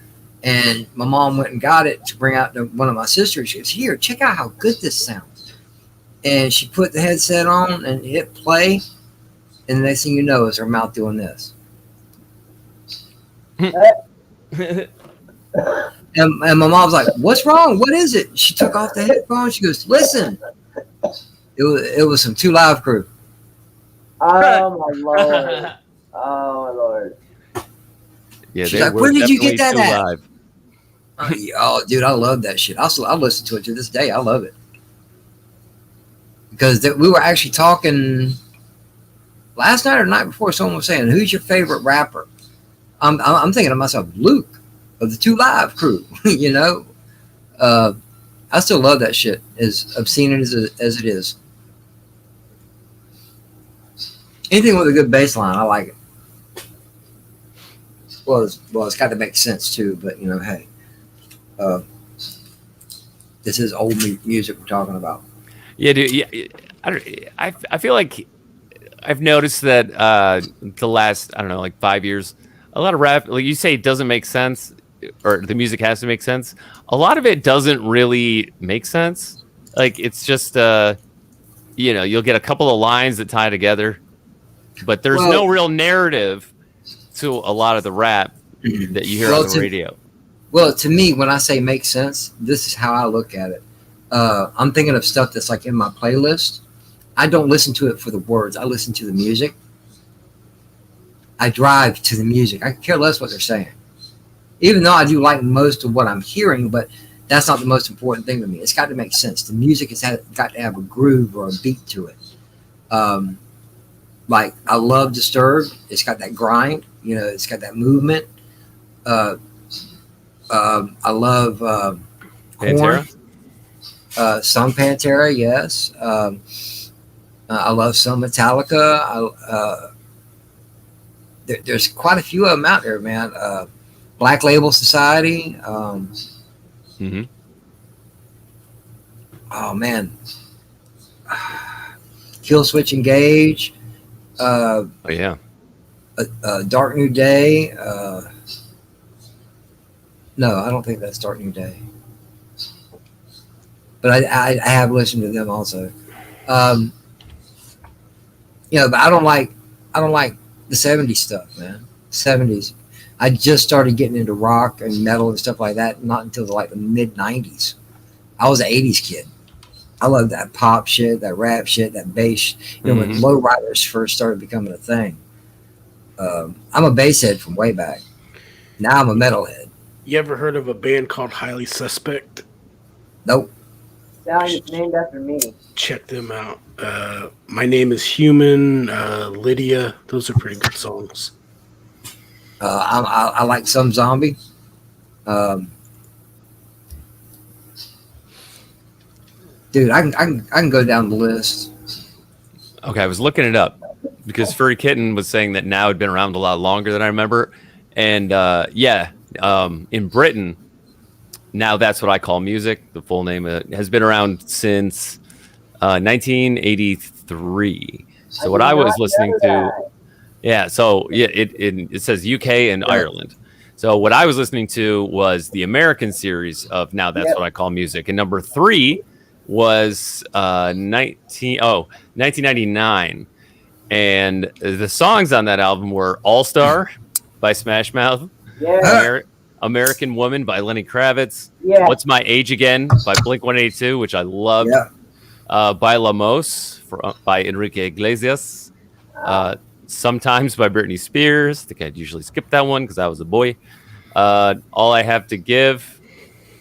And my mom went and got it to bring out to one of my sisters. She goes, here, check out how good this sounds. And she put the headset on and hit play. And the next thing you know is her mouth doing this. And my mom's like, what's wrong? What is it? She took off the headphones. She goes, listen. It was some 2 Live Crew. Oh, my Lord. Oh, my Lord. Yeah, she's like, where did you get that at? Oh, dude, I love that shit. I listen to it to this day. I love it. Because we were actually talking last night or the night before. Someone was saying, who's your favorite rapper? I'm thinking to myself, Luke of the 2 Live Crew. I still love that shit, as obscene as it is. Anything with a good bass line, I like it. Well, it's got to make sense too. But hey, this is old music we're talking about. Yeah, dude. Yeah, I feel like I've noticed that the last 5 years, a lot of rap, like you say, it doesn't make sense, or the music has to make sense. A lot of it doesn't really make sense. Like it's just you'll get a couple of lines that tie together, but there's no real narrative to a lot of the rap that you hear on the radio. Well, to me, when I say make sense, this is how I look at it. I'm thinking of stuff that's like in my playlist. I don't listen to it for the words. I listen to the music. I drive to the music. I care less what they're saying. Even though I do like most of what I'm hearing, but that's not the most important thing to me. It's got to make sense. The music has got to have a groove or a beat to it. Like I love Disturbed. It's got that grind. It's got that movement. I love Pantera. Some Pantera, yes. I love some Metallica. There's quite a few of them out there, man. Black Label Society. Oh man, Kill Switch Engage. Oh yeah. Dark New Day. No, I don't think that's Dark New Day. But I have listened to them also. But I don't like the 70s stuff, man. 70s. I just started getting into rock and metal and stuff like that, not until the mid 90s. I was an '80s kid. I love that pop shit, that rap shit, that bass. You know, when lowriders first started becoming a thing. I'm a bass head from way back. Now I'm a metalhead. You ever heard of a band called Highly Suspect? Nope. Sound it's named after me. Check them out. My Name is Human, Lydia. Those are pretty good songs. I like Some Zombie. Dude, I can go down the list. Okay, I was looking it up because Furry Kitten was saying that now had been around a lot longer than I remember, and in Britain, now that's what I call music. The full name has been around since 1983. So what I was listening to, it says UK and Ireland. So what I was listening to was the American series of Now That's What I Call Music, and number 3 was 1999, and the songs on that album were All Star by Smash Mouth, American Woman by Lenny Kravitz, What's My Age Again by Blink-182, which I loved, Bailamos by Enrique Iglesias, Sometimes by Britney Spears. I think I'd usually skip that one because I was a boy. All I Have to Give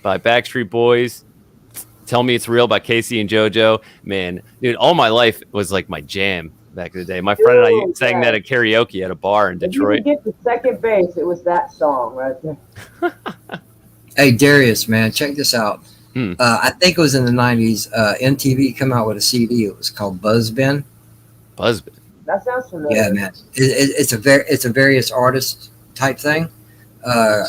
by Backstreet Boys, Tell Me It's Real by Casey and JoJo. Man, dude, All My Life was like my jam back in the day. My friend and I sang that at karaoke at a bar in Detroit. If you could get to second base, it was that song right there. Hey, Darius, man, check this out. I think it was in the 90s. MTV came out with a CD. It was called Buzzbin. Buzzbin. That sounds familiar. Yeah, man. It's a various artist type thing. Had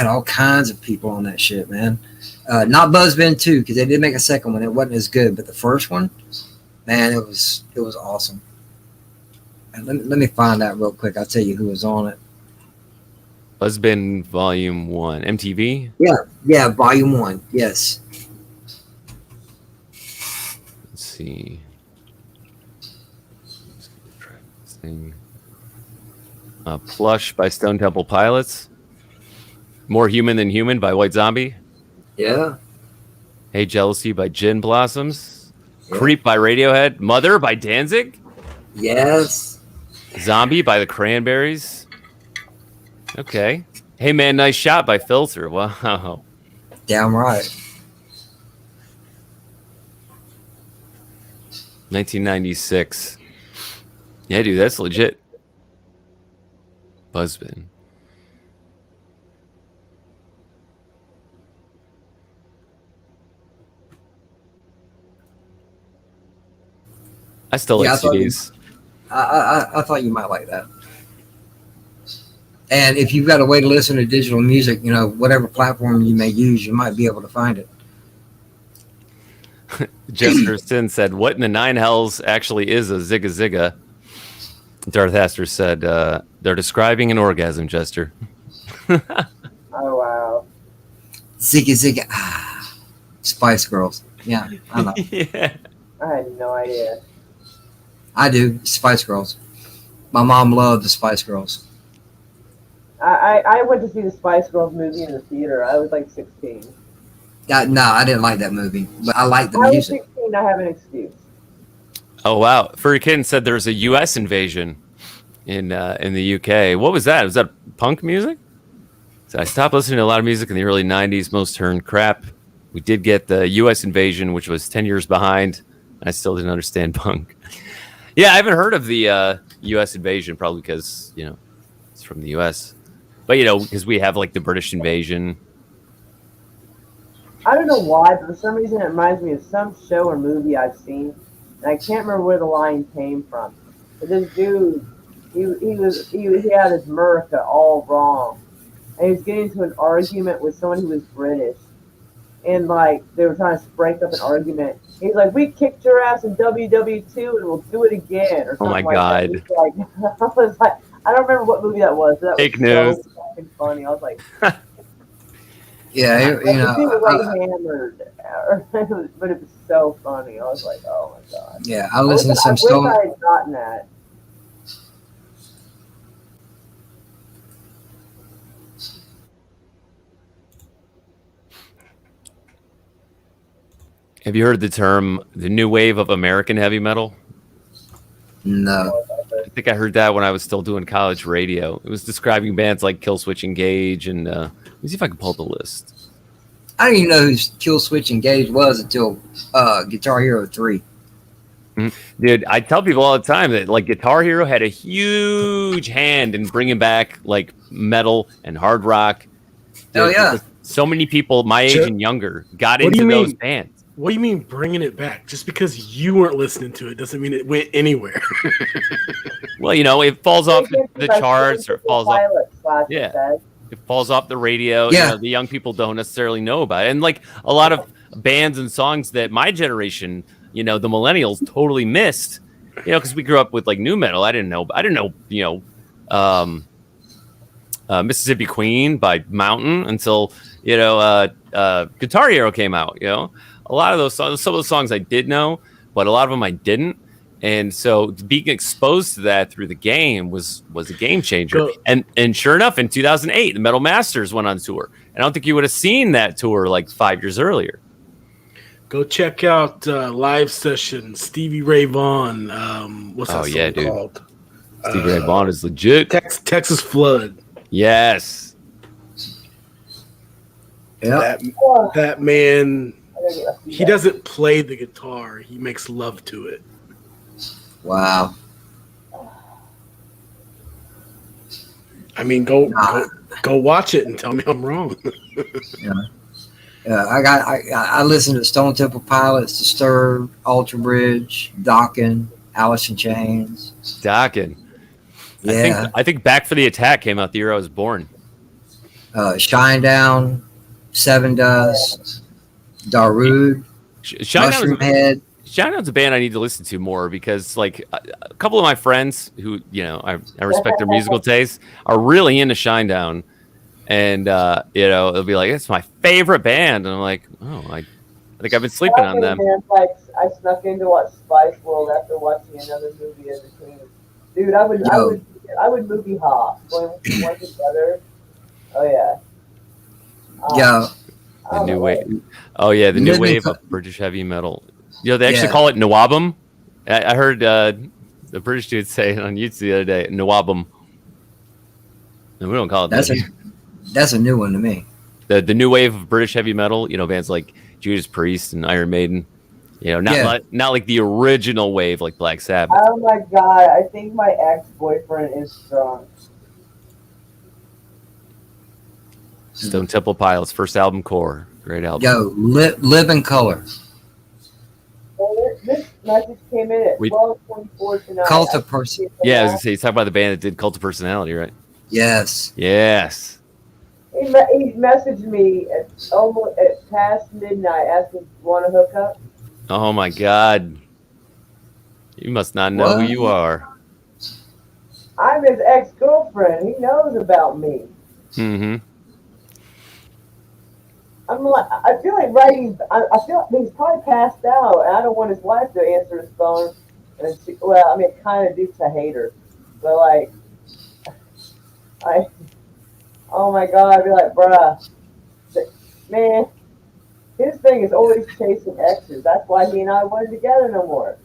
all kinds of people on that shit, man. Not Buzzbin 2, because they did make a second one. It wasn't as good, but the first one, man, it was awesome. And let me find out real quick. I'll tell you who was on it. Buzzbin Volume 1. MTV? Yeah, Volume 1. Yes. Let's see. Plush by Stone Temple Pilots. More Human Than Human by White Zombie. Yeah. Hey Jealousy by Gin Blossoms. Yeah. Creep by Radiohead. Mother by Danzig. Yes. Zombie by the Cranberries. Okay. Hey Man, Nice Shot by Filter. Wow. Damn right. 1996. Yeah, dude, that's legit. Buzzbin. I still like CDs. I thought you might like that. And if you've got a way to listen to digital music, you know, whatever platform you may use, you might be able to find it. Jester Sin said, "What in the nine hells actually is a zigga zigga?" Darth Aster said, "They're describing an orgasm, Jester." Oh wow! Zigga zigga, Spice Girls. Yeah, I know. Yeah, I had no idea. I do. Spice Girls. My mom loved the Spice Girls. I went to see the Spice Girls movie in the theater. I was like 16. No, I didn't like that movie, but I liked the music. I was 16. I have an excuse. Oh wow! Furry Kitten said there was a U.S. invasion in the U.K. What was that? Was that punk music? So I stopped listening to a lot of music in the early '90s. Most turned crap. We did get the U.S. invasion, which was 10 years behind. I still didn't understand punk. Yeah, I haven't heard of the U.S. invasion, probably because it's from the U.S. But because we have like the British invasion. I don't know why, but for some reason it reminds me of some show or movie I've seen, and I can't remember where the line came from. But this dude, he had his America all wrong, and he was getting into an argument with someone who was British, and like they were trying to break up an argument. He's like, "We kicked your ass in WW2, and we'll do it again," or something. Oh my God! That. Like, I was like, I don't remember what movie that was. But that Fake was news. So fucking funny. I was like. Yeah, It was hammered, but it was so funny. I was like, "Oh my god!" Yeah, I listened to some Stone. I wish I had gotten that. Have you heard the term the new wave of American heavy metal? No. I think I heard that when I was still doing college radio. It was describing bands like Killswitch Engage and let me see if I can pull the list. I didn't even know who Killswitch Engage was until Guitar Hero 3. Dude, I tell people all the time that like Guitar Hero had a huge hand in bringing back like metal and hard rock. Oh yeah. So many people my age and younger got into those bands. What do you mean bringing it back? Just because you weren't listening to it doesn't mean it went anywhere. Well, you know, it falls off the charts or it falls off. Yeah. It falls off the radio. Yeah. You know, the young people don't necessarily know about it. And like a lot of bands and songs that my generation, you know, the millennials totally missed, you know, because we grew up with like new metal. I didn't know, you know, Mississippi Queen by Mountain until, you know, Guitar Hero came out, you know. A lot of those songs, some of the songs I did know, but a lot of them I didn't. And so being exposed to that through the game was a game changer. And sure enough, in 2008, the Metal Masters went on tour. And I don't think you would have seen that tour like 5 years earlier. Go check out Live Session, Stevie Ray Vaughan. What's that song called? Stevie Ray Vaughan is legit. Texas Flood. Yes. Yeah. That man, he doesn't play the guitar. He makes love to it. Wow. I mean, go watch it and tell me I'm wrong. Yeah. I listened to Stone Temple Pilots, Disturbed, Alter Bridge, Dokken, Alice in Chains. Dokken. Yeah. I think Back for the Attack came out the year I was born. Shinedown, Seven Dust, Darude, Mushroom Head. Shinedown's a band I need to listen to more because, like, a couple of my friends who, you know, I respect their musical tastes are really into Shinedown, and you know, they'll be like, "It's my favorite band," and I'm like, "Oh, I think I've been sleeping on them." Like, I snuck in to watch Spice World after watching another movie as a teen. Dude, I would movie hop when we went together. Oh yeah. The new wave. Oh yeah, the new wave of British heavy metal. You know, they actually call it Nawabum. I heard the British dude say it on YouTube the other day, Nawabum. And we don't call it that. That's a new one to me. The new wave of British heavy metal, you know, bands like Judas Priest and Iron Maiden. You know, not like the original wave like Black Sabbath. Oh my god, I think my ex-boyfriend is drunk. Stone Temple Pilots' first album, Core. Great album. Yo, Live in Color. Well, this message came in at 12:24 tonight. Cult of Personality. Yeah, I was going to say, he's talking about the band that did Cult of Personality, right? Yes. Yes. He messaged me at past midnight asking, "Want to hook up?" Oh, my God. You must not know who you are. I'm his ex-girlfriend. He knows about me. Mm-hmm. I'm like, I feel like writing. I feel like he's probably passed out, and I don't want his wife to answer his phone. And I mean, it kind of do to hate her, but like, oh my god, I'd be like, bruh, man, his thing is always chasing exes. That's why he and I weren't together no more.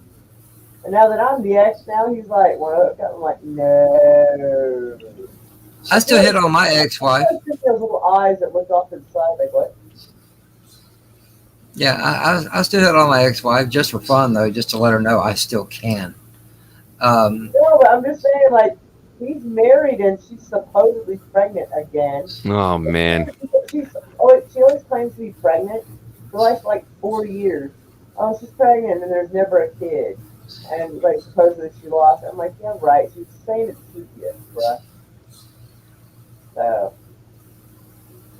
And now that I'm the ex, now he's like, well, I'm like, no. I still hit on my ex-wife. Those little eyes that look off to the side, like what? Yeah, I still hit on my ex-wife just for fun, though, just to let her know I still can. No, but I'm just saying, like, he's married and she's supposedly pregnant again. Oh, man. She always claims to be pregnant for like 4 years. Oh, she's pregnant and there's never a kid. And, like, supposedly she lost. I'm like, yeah, right. She's saying it's tedious, bruh. So,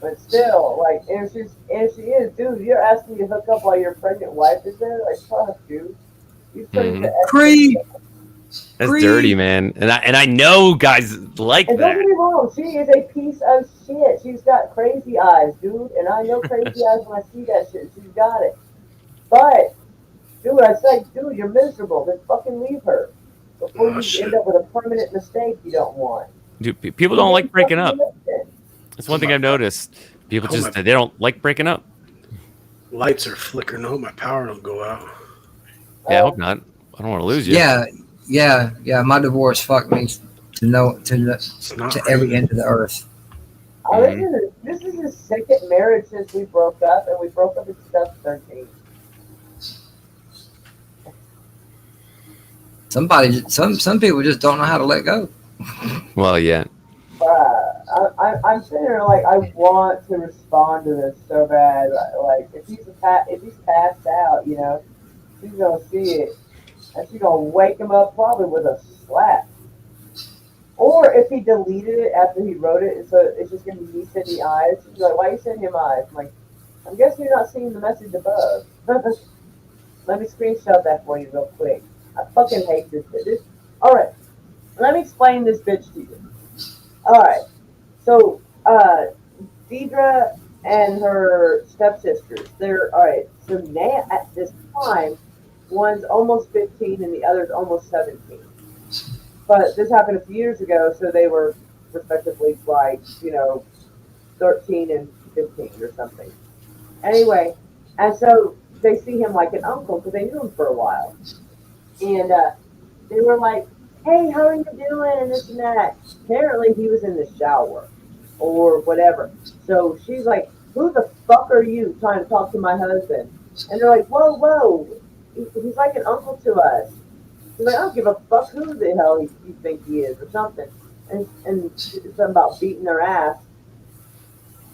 but still, like, and she is, dude, you're asking me to hook up while your pregnant wife is there? Like, fuck, dude. You Creep. That's dirty, man. And I know guys like and that. don't get me wrong, she is a piece of shit. She's got crazy eyes, dude. And I know crazy eyes when I see that shit. She's got it. But, dude, I say, dude, you're miserable. Then fucking leave her. Before you end up with a permanent mistake you don't want. Dude, people don't like breaking up. That's one thing I've noticed. People they don't like breaking up. Lights are flickering. I hope my power don't go out. Yeah, I hope not. I don't want to lose you. Yeah. My divorce fucked me to every end of the earth. Oh, this is his second marriage since we broke up, and we broke up in 2013. Some people just don't know how to let go. Well, yeah. I'm sitting here like I want to respond to this so bad. Like if he's passed out, you know, she's gonna see it and she's gonna wake him up probably with a slap. Or if he deleted it after he wrote it, so it's just gonna be me sending eyes. She's like, "Why are you sending him eyes?" I'm like, "I'm guessing you're not seeing the message above." Let me screenshot that for you real quick. I fucking hate this bitch. All right, let me explain this bitch to you. All right. So, Deidre and her stepsisters, they're, all right, so now at this time, one's almost 15 and the other's almost 17. But this happened a few years ago, so they were respectively like, 13 and 15 or something. Anyway, and so they see him like an uncle because they knew him for a while. And they were like, "Hey, how are you doing?" and this and that. Apparently, he was in the shower or whatever. So she's like, "Who the fuck are you trying to talk to my husband?" And they're like, "Whoa, whoa, he's like an uncle to us." She's like, "I don't give a fuck who the hell you think he is or something." And something about beating their ass.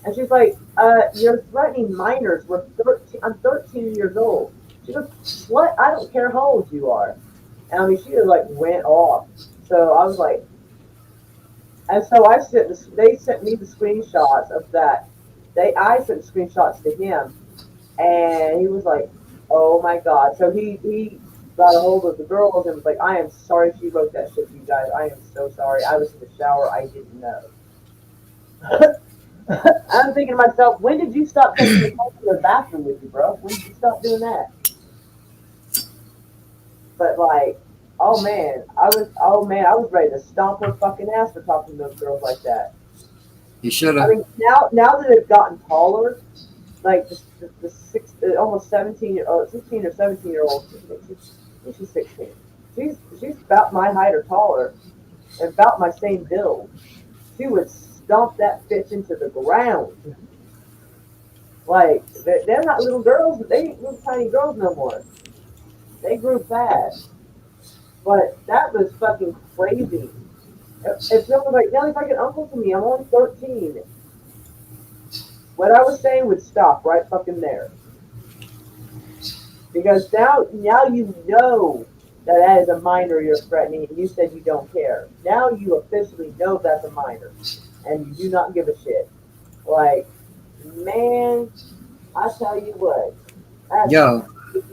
And she's like, "You're threatening minors. We're 13. I'm 13 years old." She goes, "What? I don't care how old you are." And I mean, she just like went off. So I was like, and so I sent this. They sent me the screenshots of that. I sent screenshots to him, and he was like, "Oh my god!" So he got a hold of the girls and was like, "I am sorry she wrote that shit to you guys. I am so sorry. I was in the shower. I didn't know." I'm thinking to myself, when did you stop taking the phone to the bathroom with you, bro? When did you stop doing that? But like, I was ready to stomp her fucking ass for talking to those girls like that. You should I have. mean, now that they've gotten taller, like almost 16 or 17-year-old, she's 16. She's about my height or taller, and about my same build. She would stomp that bitch into the ground. Like they're not little girls. They ain't little tiny girls no more. They grew fast. But that was fucking crazy. It feels like Nelly's like an uncle to me. I'm only 13. What I was saying would stop right fucking there. Because now you know that is a minor you're threatening, and you said you don't care. Now you officially know that's a minor, and you do not give a shit. Like, man, I tell you what. Yo,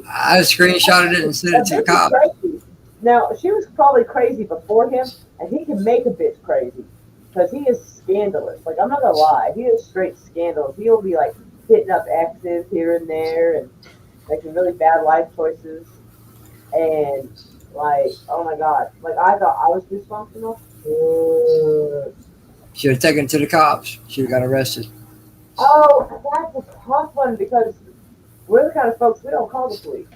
I screenshotted it and sent it to the cops. Crazy. Now, she was probably crazy before him, and he can make a bitch crazy. Because he is scandalous. Like, I'm not gonna lie. He is straight scandalous. He'll be, like, hitting up exes here and there and making really bad life choices. And, like, oh my god. Like, I thought I was dysfunctional. Should have taken it to the cops. Should have got arrested. Oh, that's a tough one because we're the kind of folks we don't call the police.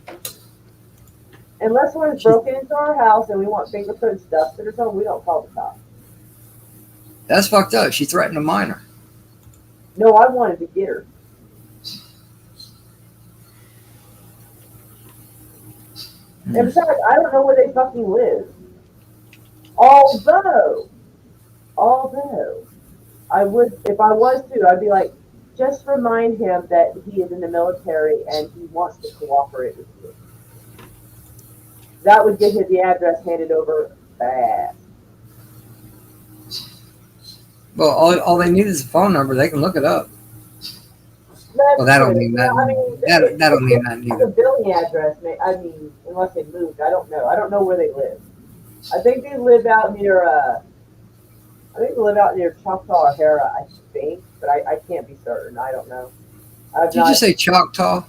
Unless someone's broken into our house and we want fingerprints dusted or something, we don't call the cops. That's fucked up. She threatened a minor. No, I wanted to get her. And besides, I don't know where they fucking live. Although, I would, if I was to, I'd be like, just remind him that he is in the military and he wants to cooperate with you. That would get him the address handed over fast. Well, all they need is a phone number. They can look it up. Well, that don't mean that. That don't mean that The either. billing address, unless they moved, I don't know. I don't know where they live. I think they live out near. Choctaw or Hera, I think, but I can't be certain. I don't know. Did you just say Choctaw?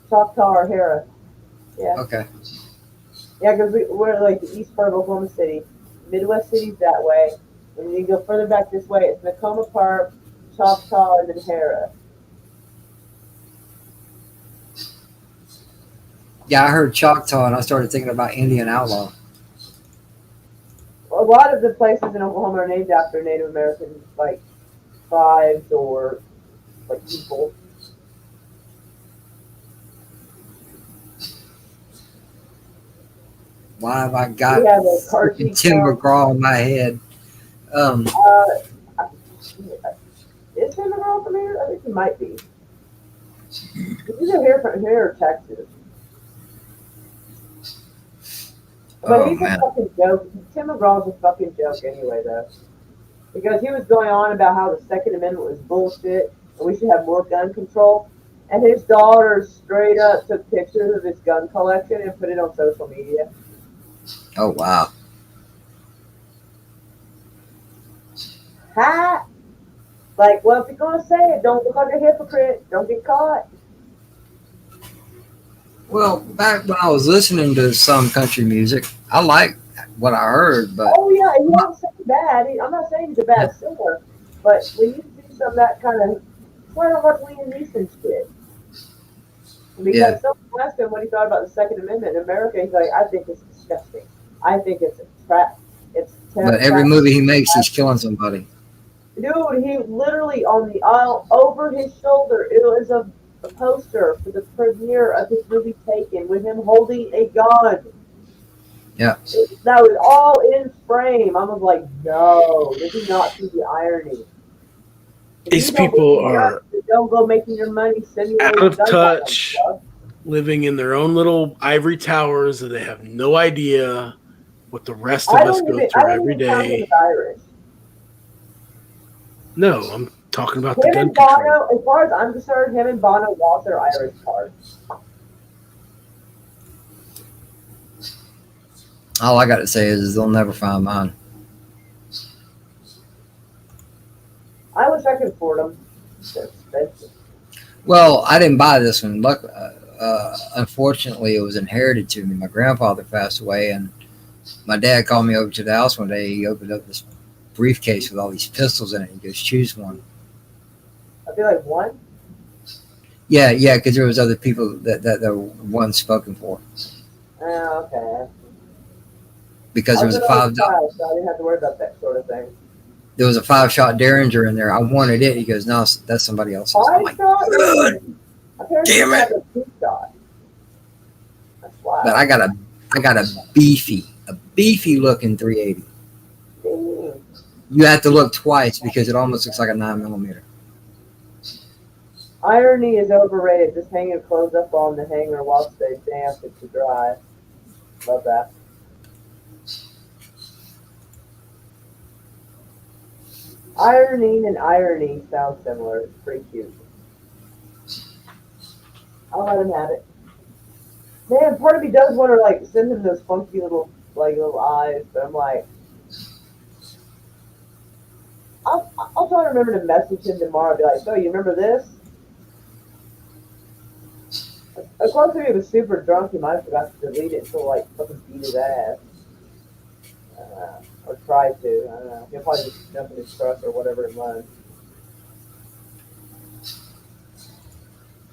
Choctaw or Hera? Yeah. Okay. Yeah, because we're like the east part of Oklahoma City. Midwest cities that way. And you go further back this way, it's Nakoma Park, Choctaw, and then Hera. Yeah, I heard Choctaw, and I started thinking about Indian outlaw. A lot of the places in Oklahoma are named after Native American like tribes or like people. Why have I We got have a freaking Cartier Tim County. McGraw in my head? Is Tim McGraw from here? I think he might be. He's either here from here or Texas. But Oh he's a man. fucking joke. Tim McGraw's a fucking joke anyway, though. Because he was going on about how the Second Amendment was bullshit and we should have more gun control. And his daughter straight up took pictures of his gun collection and put it on social media. Oh wow. Ha! Like, well, if you're going to say it, don't look like a hypocrite. Don't get caught. Well, back when I was listening to some country music, I liked what I heard, but Oh, yeah, he don't say bad. I'm not saying he's a bad singer. But when you do some of that kind of, sort of like Liam Neeson shit. Because yeah. someone asked him what he thought about the Second Amendment in America. He's like, I think it's disgusting. I think it's a trap. It's But every movie he makes, he's killing somebody. Dude, he literally on the aisle over his shoulder, it was a poster for the premiere of his movie Taken with him holding a gun. Yeah. That was all in frame. I was like, no, did you not see the irony? If These you don't people believe are justice, don't go making your money simulating out of gun touch, violence, living in their own little ivory towers, and they have no idea what the rest I of us don't go even, I through don't every even count him day. as Irish. No, I'm talking about the Him gun and control. Bono, as far as I'm concerned, him and Bono lost their Irish card. All I got to say is they'll never find mine. I wish I could afford them. They're expensive. Well, I didn't buy this one. Unfortunately, it was inherited to me. My grandfather passed away, and my dad called me over to the house one day. He opened up this briefcase with all these pistols in it. He goes, choose one. I feel like one. Yeah, because there was other people that were one spoken for. Oh, okay. Because there was a so I didn't have to worry about that sort of thing. There was a 5-shot Derringer in there. I wanted it. He goes, no, that's somebody else's. I'm like, good. Damn it. A 2-shot. That's wild. But I got a beefy looking 380. Dang. You have to look twice because it almost looks like a 9mm. Irony is overrated. Just hang your clothes up on the hanger while they damp and to dry. Love that. Ironing and irony sound similar. It's pretty cute. I'll let him have it. Man, part of me does want to like send him those funky little eyes, but I'm like, I'll try to remember to message him tomorrow. Be like, so you remember this? Of course, if he was super drunk, he might have forgot to delete it until like fucking beat his ass. Or try to. I don't know. He'll probably just jump in his truck or whatever it was.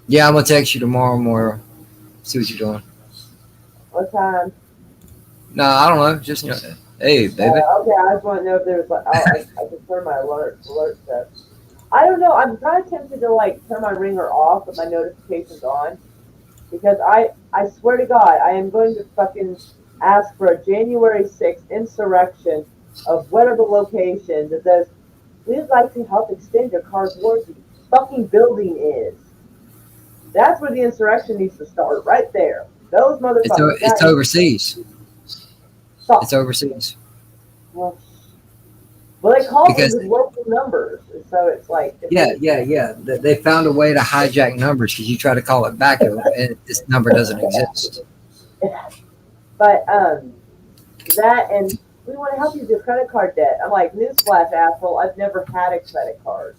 Yeah, I'm gonna text you tomorrow more. See what you're doing. What time? No, I don't know. Just hey, baby. Okay, I just want to know if there was like I can turn my alert set. I don't know. I'm kind of tempted to like turn my ringer off with my notifications on because I swear to God I am going to fucking ask for a January 6th insurrection of whatever location that says we'd like to help extend your car's warranty. Fucking building is. That's where the insurrection needs to start, right there. Those motherfuckers. It's overseas. Stop. It's overseas. Well, they call them Because- with local numbers, so it's like. Yeah. They found a way to hijack numbers because you try to call it back and this number doesn't exist. But that and we want to help you with your credit card debt. I'm like, newsflash, asshole! I've never had a credit card.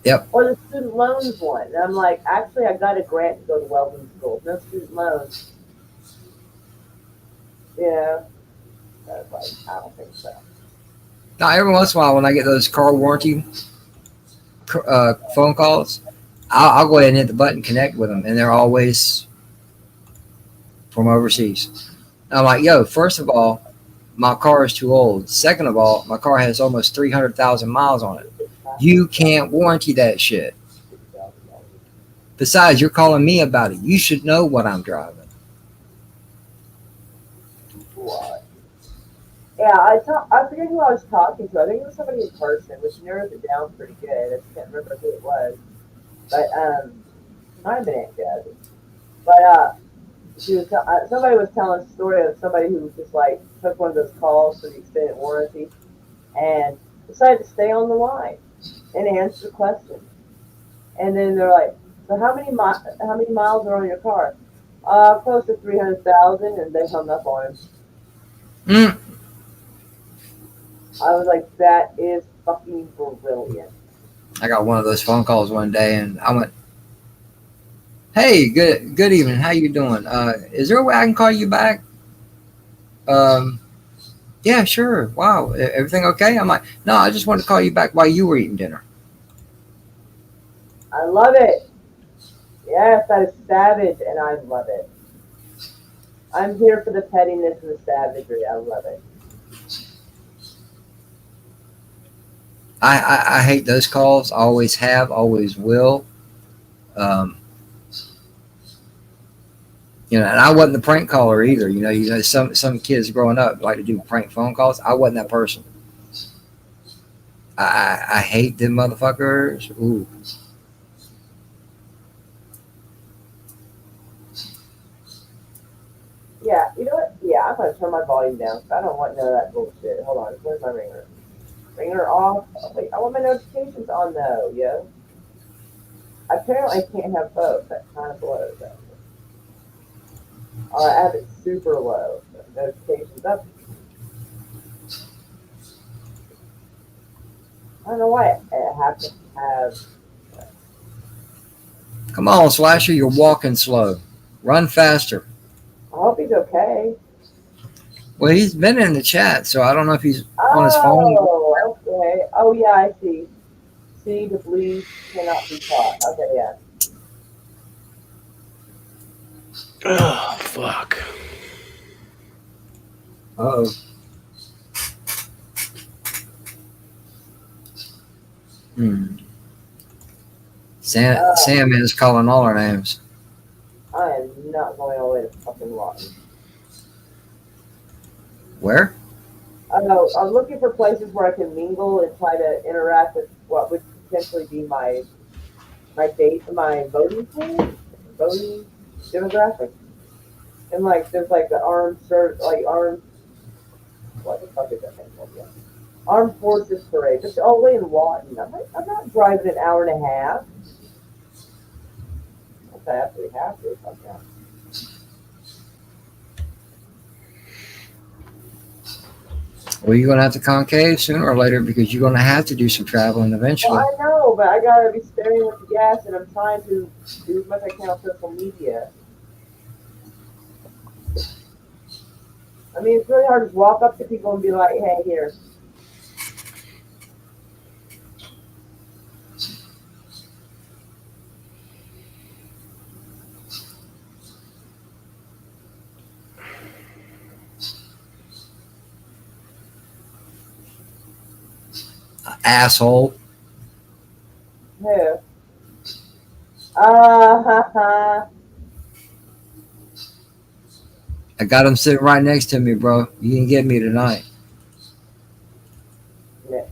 Yep. Or the student loans one. And I'm like, actually, I got a grant to go to welding school. No student loans. Yeah. I was like, I don't think so. Now, every once in a while, when I get those car warranty phone calls, I'll go ahead and hit the button, connect with them, and they're always from overseas. I'm like, yo, first of all, my car is too old. Second of all, my car has almost 300,000 miles on it. You can't warranty that shit. Besides, you're calling me about it. You should know what I'm driving. What? Yeah, I forget who I was talking to. I think it was somebody in person, which narrows it down pretty good. I just can't remember who it was. But might have been Aunt Jazzy. But she was somebody was telling a story of somebody who just like took one of those calls for the extended warranty and decided to stay on the line and answer the question. And then they're like, "So how many miles are on your car?" Close to 300,000, and they hung up on him. Mm. I was like, "That is fucking brilliant." I got one of those phone calls one day, and I went, "Hey, good evening. How you doing? Is there a way I can call you back?" Yeah, sure. Wow, everything okay? I'm like, "No, I just wanted to call you back while you were eating dinner." I love it. Yes, that is savage, and I love it. I'm here for the pettiness and the savagery. I love it. I hate those calls. I always have, always will. And I wasn't the prank caller either. Some kids growing up like to do prank phone calls. I wasn't that person. I hate them motherfuckers. Ooh. Yeah, you know what? Yeah, I'm gonna turn my volume down. I don't want none of that bullshit. Hold on, where's my ringer? Ringer off. Oh, wait, I want my notifications on though, yo. Apparently, I can't have both. That kind of blows. I have it super low. Notifications up. I don't know why I have to have. Come on, Slasher, you're walking slow. Run faster. I hope he's okay. Well, he's been in the chat, so I don't know if he's on his phone. Oh, okay. Oh, yeah, I see. See, the bleed cannot be caught. Okay, yeah. Oh, fuck. Uh-oh. Sam is calling all our names. I am not going all the way to fucking Lawton. Where? I know. I'm looking for places where I can mingle and try to interact with what would potentially be my voting pool, voting demographic. And like, there's like the what the fuck is that thing called? Yeah. Armed Forces Parade. It's all the way in Lawton. I'm not driving an hour and a half. If I absolutely have to, fuck yeah. Well, you're going to have to concave sooner or later because you're going to have to do some traveling eventually. Well, I know, but I gotta be sparing with the gas, and I'm trying to do as much as I can on social media. I mean, it's really hard to just walk up to people and be like, "Hey, here." Asshole. Who? I got him sitting right next to me, bro. You can get me tonight. Yeah.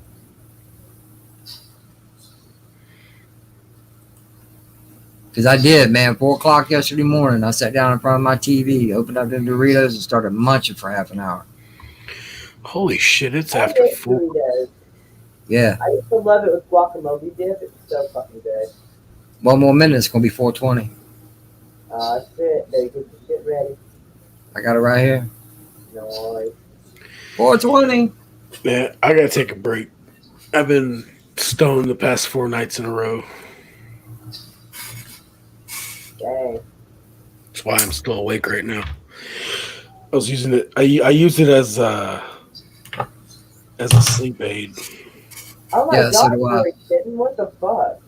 Because I did, man. 4 o'clock yesterday morning, I sat down in front of my TV, opened up them Doritos, and started munching for half an hour. Holy shit, it's after 4. Doritos. Yeah. I used to love it with guacamole dip. It's so fucking good. 1 more minute, it's going to be 4:20. Shit. Better get your shit ready. I got it right here. Nice. 4:20. Man, I gotta take a break. I've been stoned the past 4 nights in a row. Dang. That's why I'm still awake right now. I was using it. I used it as a sleep aid. Oh my Yeah, so god, do I. Corey Kitten, what the fuck?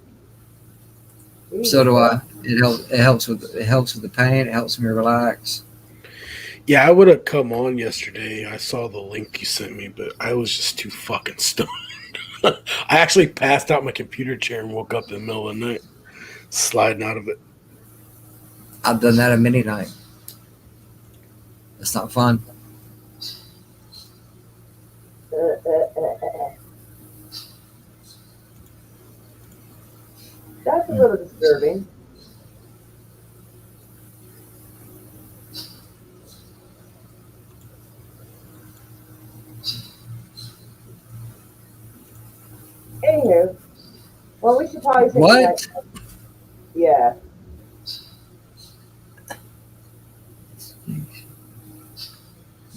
So do I. It helps with the pain. It helps me relax. Yeah, I would have come on yesterday. I saw the link you sent me, but I was just too fucking stoned. I actually passed out my computer chair and woke up in the middle of the night, sliding out of it. I've done that a many nights. It's not fun. That's a little disturbing. Anywho, well, we should probably say What? Yeah.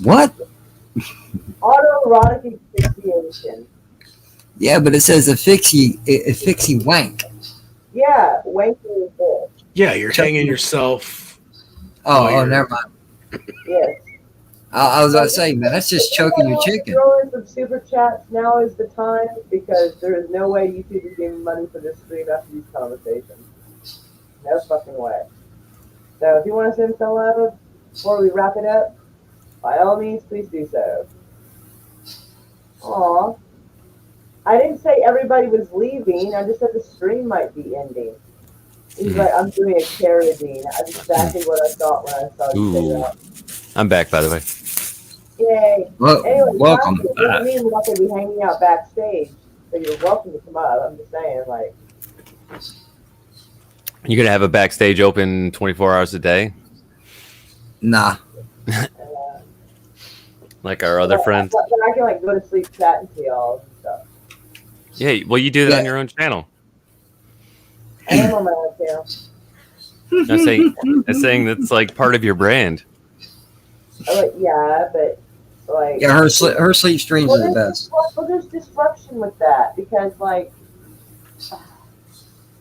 What? Autoerotic asphyxiation. Yeah, but it says asphyxie wank. Yeah, wanking is good. Yeah, you're hanging yourself. Oh, never mind. Yes. I was about to say, man, that's just choking your chicken. Throw in some super chats. Now is the time because there is no way YouTube is giving money for this stream after these conversations. No fucking way. So if you want to send some love before we wrap it up, by all means, please do so. Aw. I didn't say everybody was leaving. I just said the stream might be ending. He's like, I'm doing a carradine. That's exactly what I thought when I saw you say that. I'm back, by the way. Yay. Well, Anyway, welcome. it doesn't mean we're not going to be hanging out backstage. So you're welcome to come up. I'm just saying, like. You gonna have a backstage open 24 hours a day? Nah. Like our other friends? But I can, like, go to sleep chatting to y'all and stuff. Yeah, well, you do that on your own channel. I am on my own channel. I'm saying that's like part of your brand. Yeah, but, like. Yeah, her sleep streams are the best. Well, there's disruption with that because, like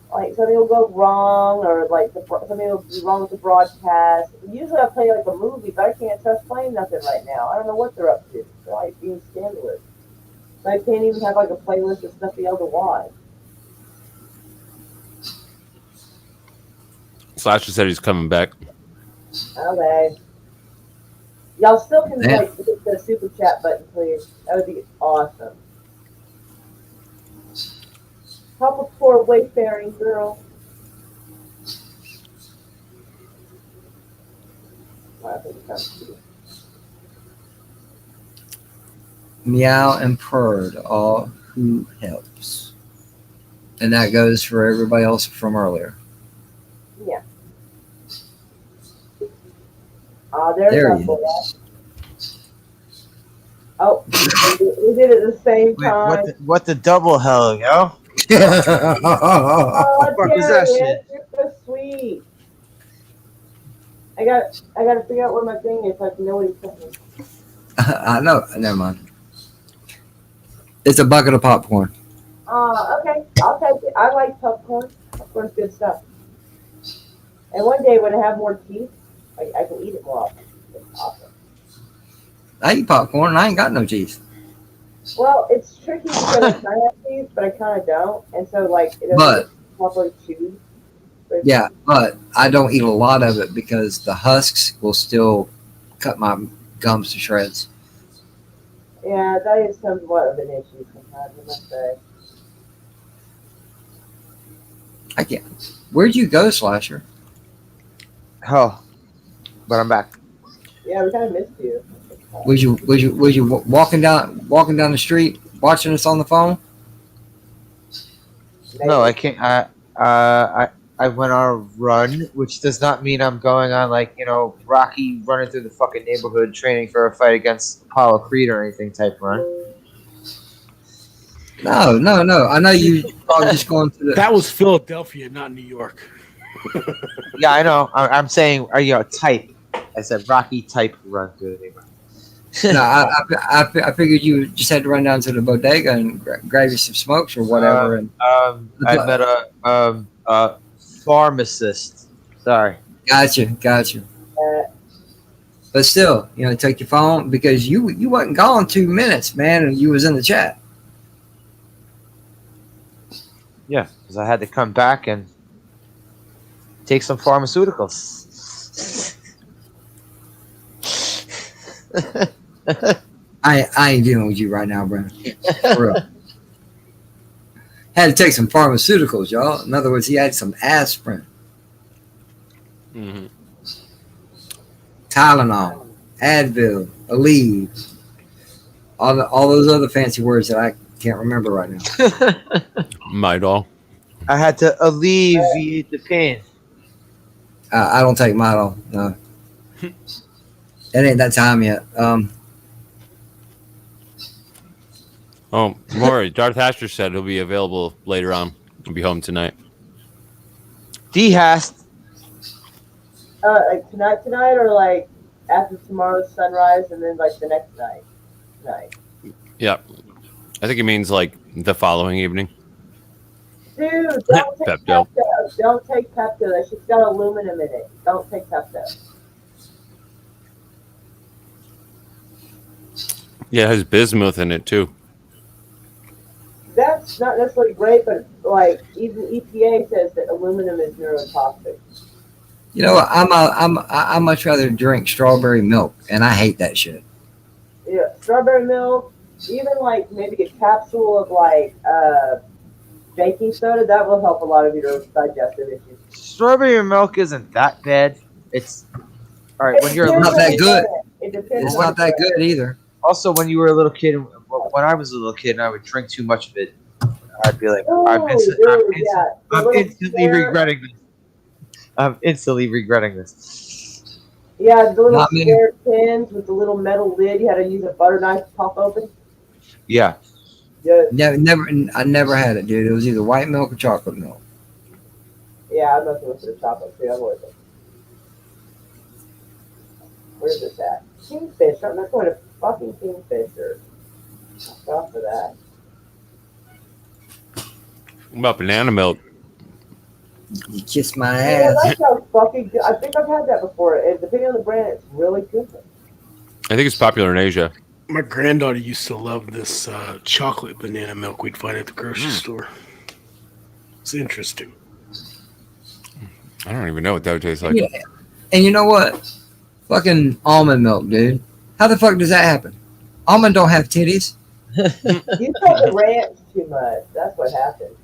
something will go wrong or like something will be wrong with the broadcast. Usually I play like a movie, but I can't trust playing nothing right now. I don't know what they're up to. They're like being scandalous. So I can't even have like a playlist of stuff to be able to watch. Slasher said he's coming back. Okay. Y'all still can like hit the super chat button, please. That would be awesome. Help a poor wayfaring girl. I think it comes to you. Meow and purred, all who helps. And that goes for everybody else from earlier. Yeah. There's There that he boy. is. Oh, we did it at the same time. What the double hell, yo? Oh, Fuck is that shit? You're so sweet. I gotta figure out where my thing is so I can know what he's saying. I know. Never mind. It's a bucket of popcorn. Okay. I'll take it. I like popcorn. Popcorn's good stuff. And one day when I have more teeth, I can eat it more often. It's awesome. I eat popcorn and I ain't got no cheese. Well, it's tricky because I kind of have teeth, but I kind of don't. And so, like, it doesn't properly chew. Yeah, but I don't eat a lot of it because the husks will still cut my gums to shreds. Yeah, that is somewhat of an issue sometimes, I must say. I can't. Where'd you go, Slasher? Oh, but I'm back. Yeah, we kind of missed you. Was you walking down the street watching us on the phone? No, I can't. I went on a run, which does not mean I'm going on Rocky running through the fucking neighborhood training for a fight against Apollo Creed or anything type run. No. I know you probably just going to the. That was Philadelphia, not New York. Yeah, I know. I'm saying, type. I said Rocky type run through the neighborhood. No, I figured you just had to run down to the bodega and grab you some smokes or whatever. I met a pharmacist. Sorry. Gotcha. But still, take your phone because you wasn't gone 2 minutes, man, and you was in the chat. Yeah, because I had to come back and take some pharmaceuticals. I ain't dealing with you right now, Brandon. For real. Had to take some pharmaceuticals, y'all. In other words, he had some aspirin, Tylenol, Advil, Aleve, all those other fancy words that I can't remember right now. Midol. I had to alleviate the pain. I don't take Midol. No, it ain't that time yet. Oh, Maury, Darth Asher said he'll be available later on. He'll be home tonight. D hast. Like tonight, or like after tomorrow's sunrise, and then like the next night. Yeah. I think it means like the following evening. Dude, don't take Pepto. Pepto. Don't take Pepto. That shit's got aluminum in it. Don't take Pepto. Yeah, it has bismuth in it too. That's not necessarily great, but like even EPA says that aluminum is neurotoxic. You know what? I much rather drink strawberry milk, and I hate that shit. Yeah, strawberry milk, even like maybe a capsule of like baking soda, that will help a lot of your digestive issues. Strawberry milk isn't that bad. It's all right when you're not that good. It depends. It's not that good either. Also, when you were a little kid, when I was a little kid and I would drink too much of it, I'd be like, I'm instantly regretting this. I'm instantly regretting this. Yeah, the little square tins with the little metal lid. You had to use a butter knife to pop open. Yeah. I never had it, dude. It was either white milk or chocolate milk. Yeah, I'm not going to the chocolate too. I'm with it. Where's this at? Kingfisher. I'm not going to fucking Kingfisher. Fuck off for that. What about banana milk? You kiss my Yeah, ass. that sounds fucking good. I think I've had that before. And depending on the brand, it's really good. I think it's popular in Asia. My granddaughter used to love this chocolate banana milk we'd find at the grocery store. It's interesting. I don't even know what that would taste like. Yeah. And you know what? Fucking almond milk, dude. How the fuck does that happen? Almond don't have titties. You told the ranch too much. That's what happened.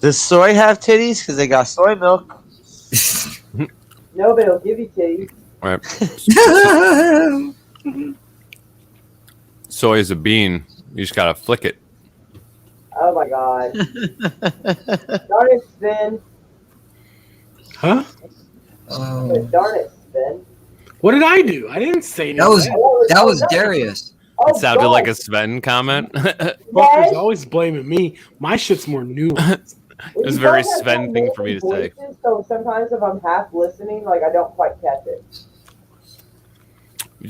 Does soy have titties? Because they got soy milk. Nobody will give you titties. Right. Soy is a bean. You just gotta flick it. Oh my god. Darn it, Sven. Huh? Darn it, Sven. What did I do? I didn't say That was Darius. It sounded like a Sven comment. Fuckers always blaming me. My shit's more nuanced. It was a very Sven thing for me to say. So sometimes if I'm half listening, like I don't quite catch it.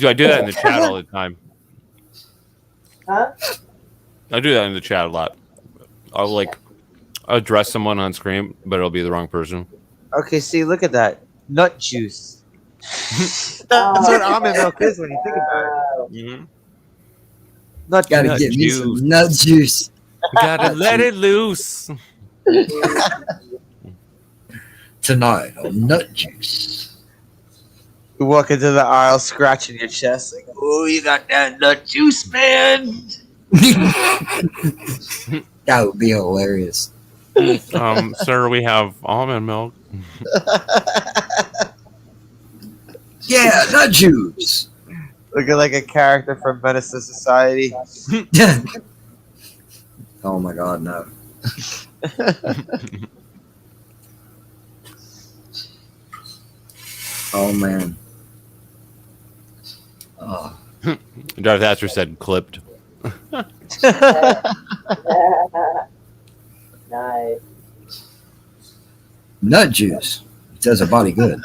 I do that in the chat all the time. Huh? I do that in the chat a lot. I'll address someone on screen, but it'll be the wrong person. Okay, see, look at that. Nut juice. That's what almond milk is when you think about it. Mm-hmm. Gotta Nut get me juice. some nut juice. Gotta let it loose. Tonight on nut juice. You walk into the aisle scratching your chest like, oh, you got that nut juice, man. That would be hilarious. Sir, we have almond milk. Yeah, nut juice. Looking like a character from Menace to Society. Oh my god, no. Oh man. Oh. Darth Asher said clipped. Nice. Nut juice. It does a body good.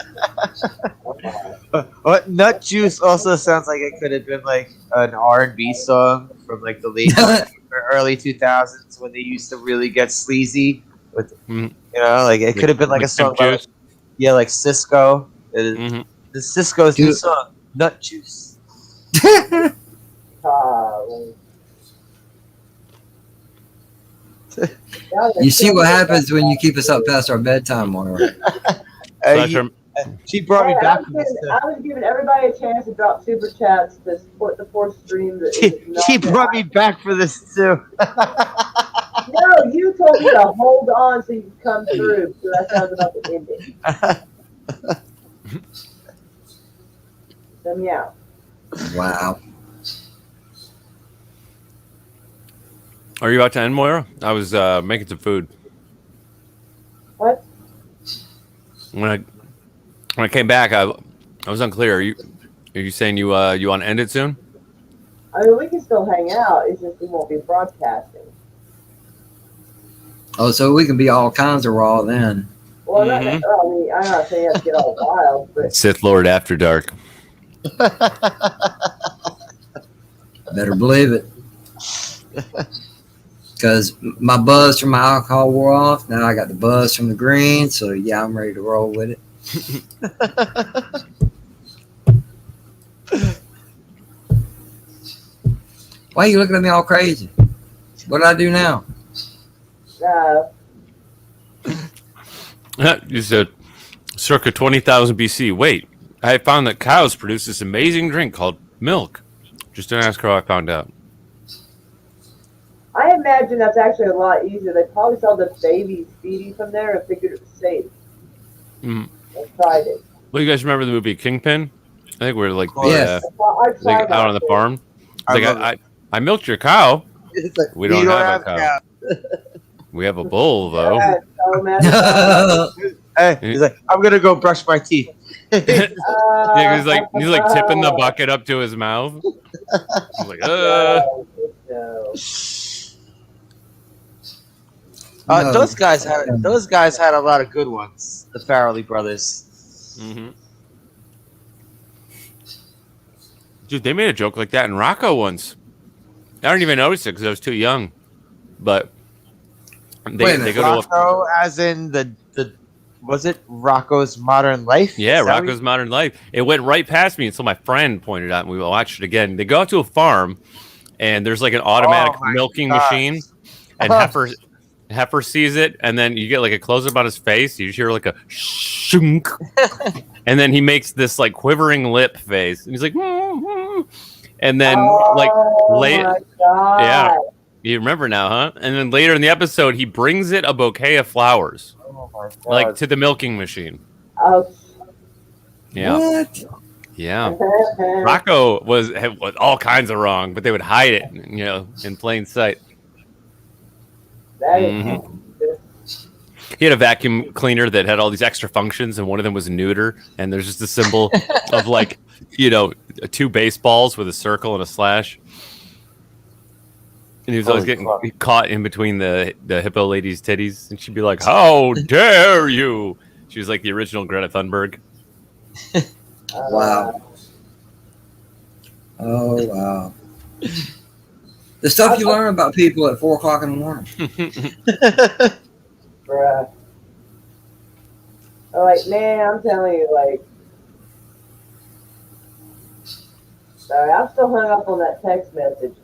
What nut juice also sounds like it could have been like an R&B song from like the late or early 2000s when they used to really get sleazy with, you know, like it could have been like a song by, like Cisco. The Cisco's new song, Nut Juice. You see what happens when you keep us up past our bedtime, Mario. And She brought me Hey, back from this. I was giving everybody a chance to drop super chats to support the fourth stream. She brought me back for this too. No, you told me to hold on so you could come through because I was about to end it. So meow. Wow. Are you about to end, Moira? I was making some food. What? When I came back, I was unclear. Are you saying you want to end it soon? I mean, we can still hang out. It's just we won't be broadcasting. Oh, so we can be all kinds of raw then. Well, I mean, I'm not saying you have to get all wild, but Sith Lord After Dark. Better believe it. Because my buzz from my alcohol wore off. Now I got the buzz from the green. So, yeah, I'm ready to roll with it. Why are you looking at me all crazy? What did I do now? You said circa 20,000 BC. Wait, I found that cows produce this amazing drink called milk. Just don't ask how I found out. I imagine that's actually a lot easier. They probably saw the babies feeding from there and figured it was safe. Mm. I tried it. Well, you guys remember the movie Kingpin? I think we're like Yes. like out on the farm. It's like I milked your cow. Like, we don't have a cow. We have a bull though. Hey, he's like, I'm gonna go brush my teeth. Yeah, he's like tipping the bucket up to his mouth. He's like, Those guys had a lot of good ones. The Farrelly brothers. Mm-hmm. Dude, they made a joke like that in Rocco once. I didn't even notice it because I was too young. But they go Rocco, as in the was it Rocco's Modern Life? Yeah, Rocco's Modern Life. It went right past me until my friend pointed out, and we watched it again. They go out to a farm, and there's like an automatic milking machine, and Heifer sees it, and then you get like a close-up on his face. You hear like a shunk, and then he makes this like quivering lip face, and he's like, and then yeah, you remember now, huh? And then later in the episode, he brings it a bouquet of flowers, like to the milking machine. Oh. Yeah. What? Yeah. Rocco was all kinds of wrong, but they would hide it, in plain sight. Mm-hmm. He had a vacuum cleaner that had all these extra functions, and one of them was neuter. And there's just a symbol of like, two baseballs with a circle and a slash. And he was always getting caught in between the hippo lady's titties, and she'd be like, "How dare you!" She was like the original Greta Thunberg. Wow. Oh wow. The stuff you learn about people at 4 o'clock in the morning. Bruh. Like, man, I'm telling you, like, sorry, I'm still hung up on that text message.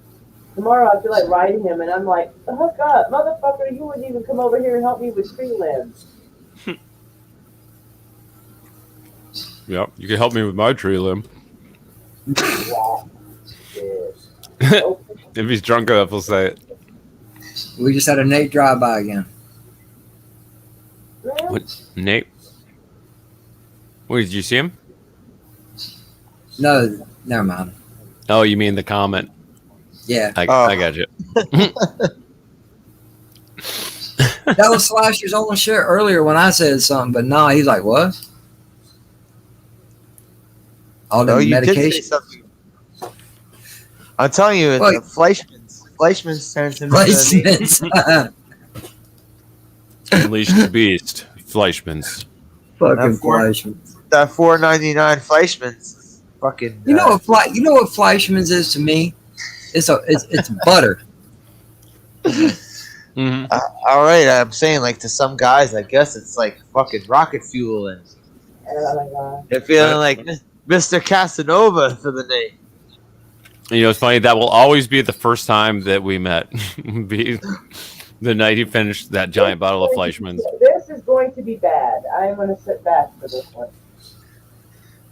Tomorrow I feel like writing him, and I'm like, hook up, motherfucker, you wouldn't even come over here and help me with tree limbs. Yep, you can help me with my tree limb. Wow. If he's drunk enough, he'll say it. We just had a Nate drive-by again. What, Nate? Wait, did you see him? No, never mind. Oh, you mean the comment? Yeah. I got you. That was Slasher's own shit earlier when I said something, but no, he's like, what? All the medication. I'm telling you, it's Fleischmann's turns into Fleischmann's. Unleash the Beast. Fleischmann's. Fucking Fleischmann's. That $4.99 Fleischmann's. Fucking. You know what Fleischmann's is to me? It's butter. Mm-hmm. All right, I'm saying like to some guys, I guess it's like fucking rocket fuel, and they're feeling like Mr. Casanova for the name. It's funny. That will always be the first time that we met. Be the night he finished that giant bottle of Fleischmann's. This is going to be bad. I'm going to sit back for this one.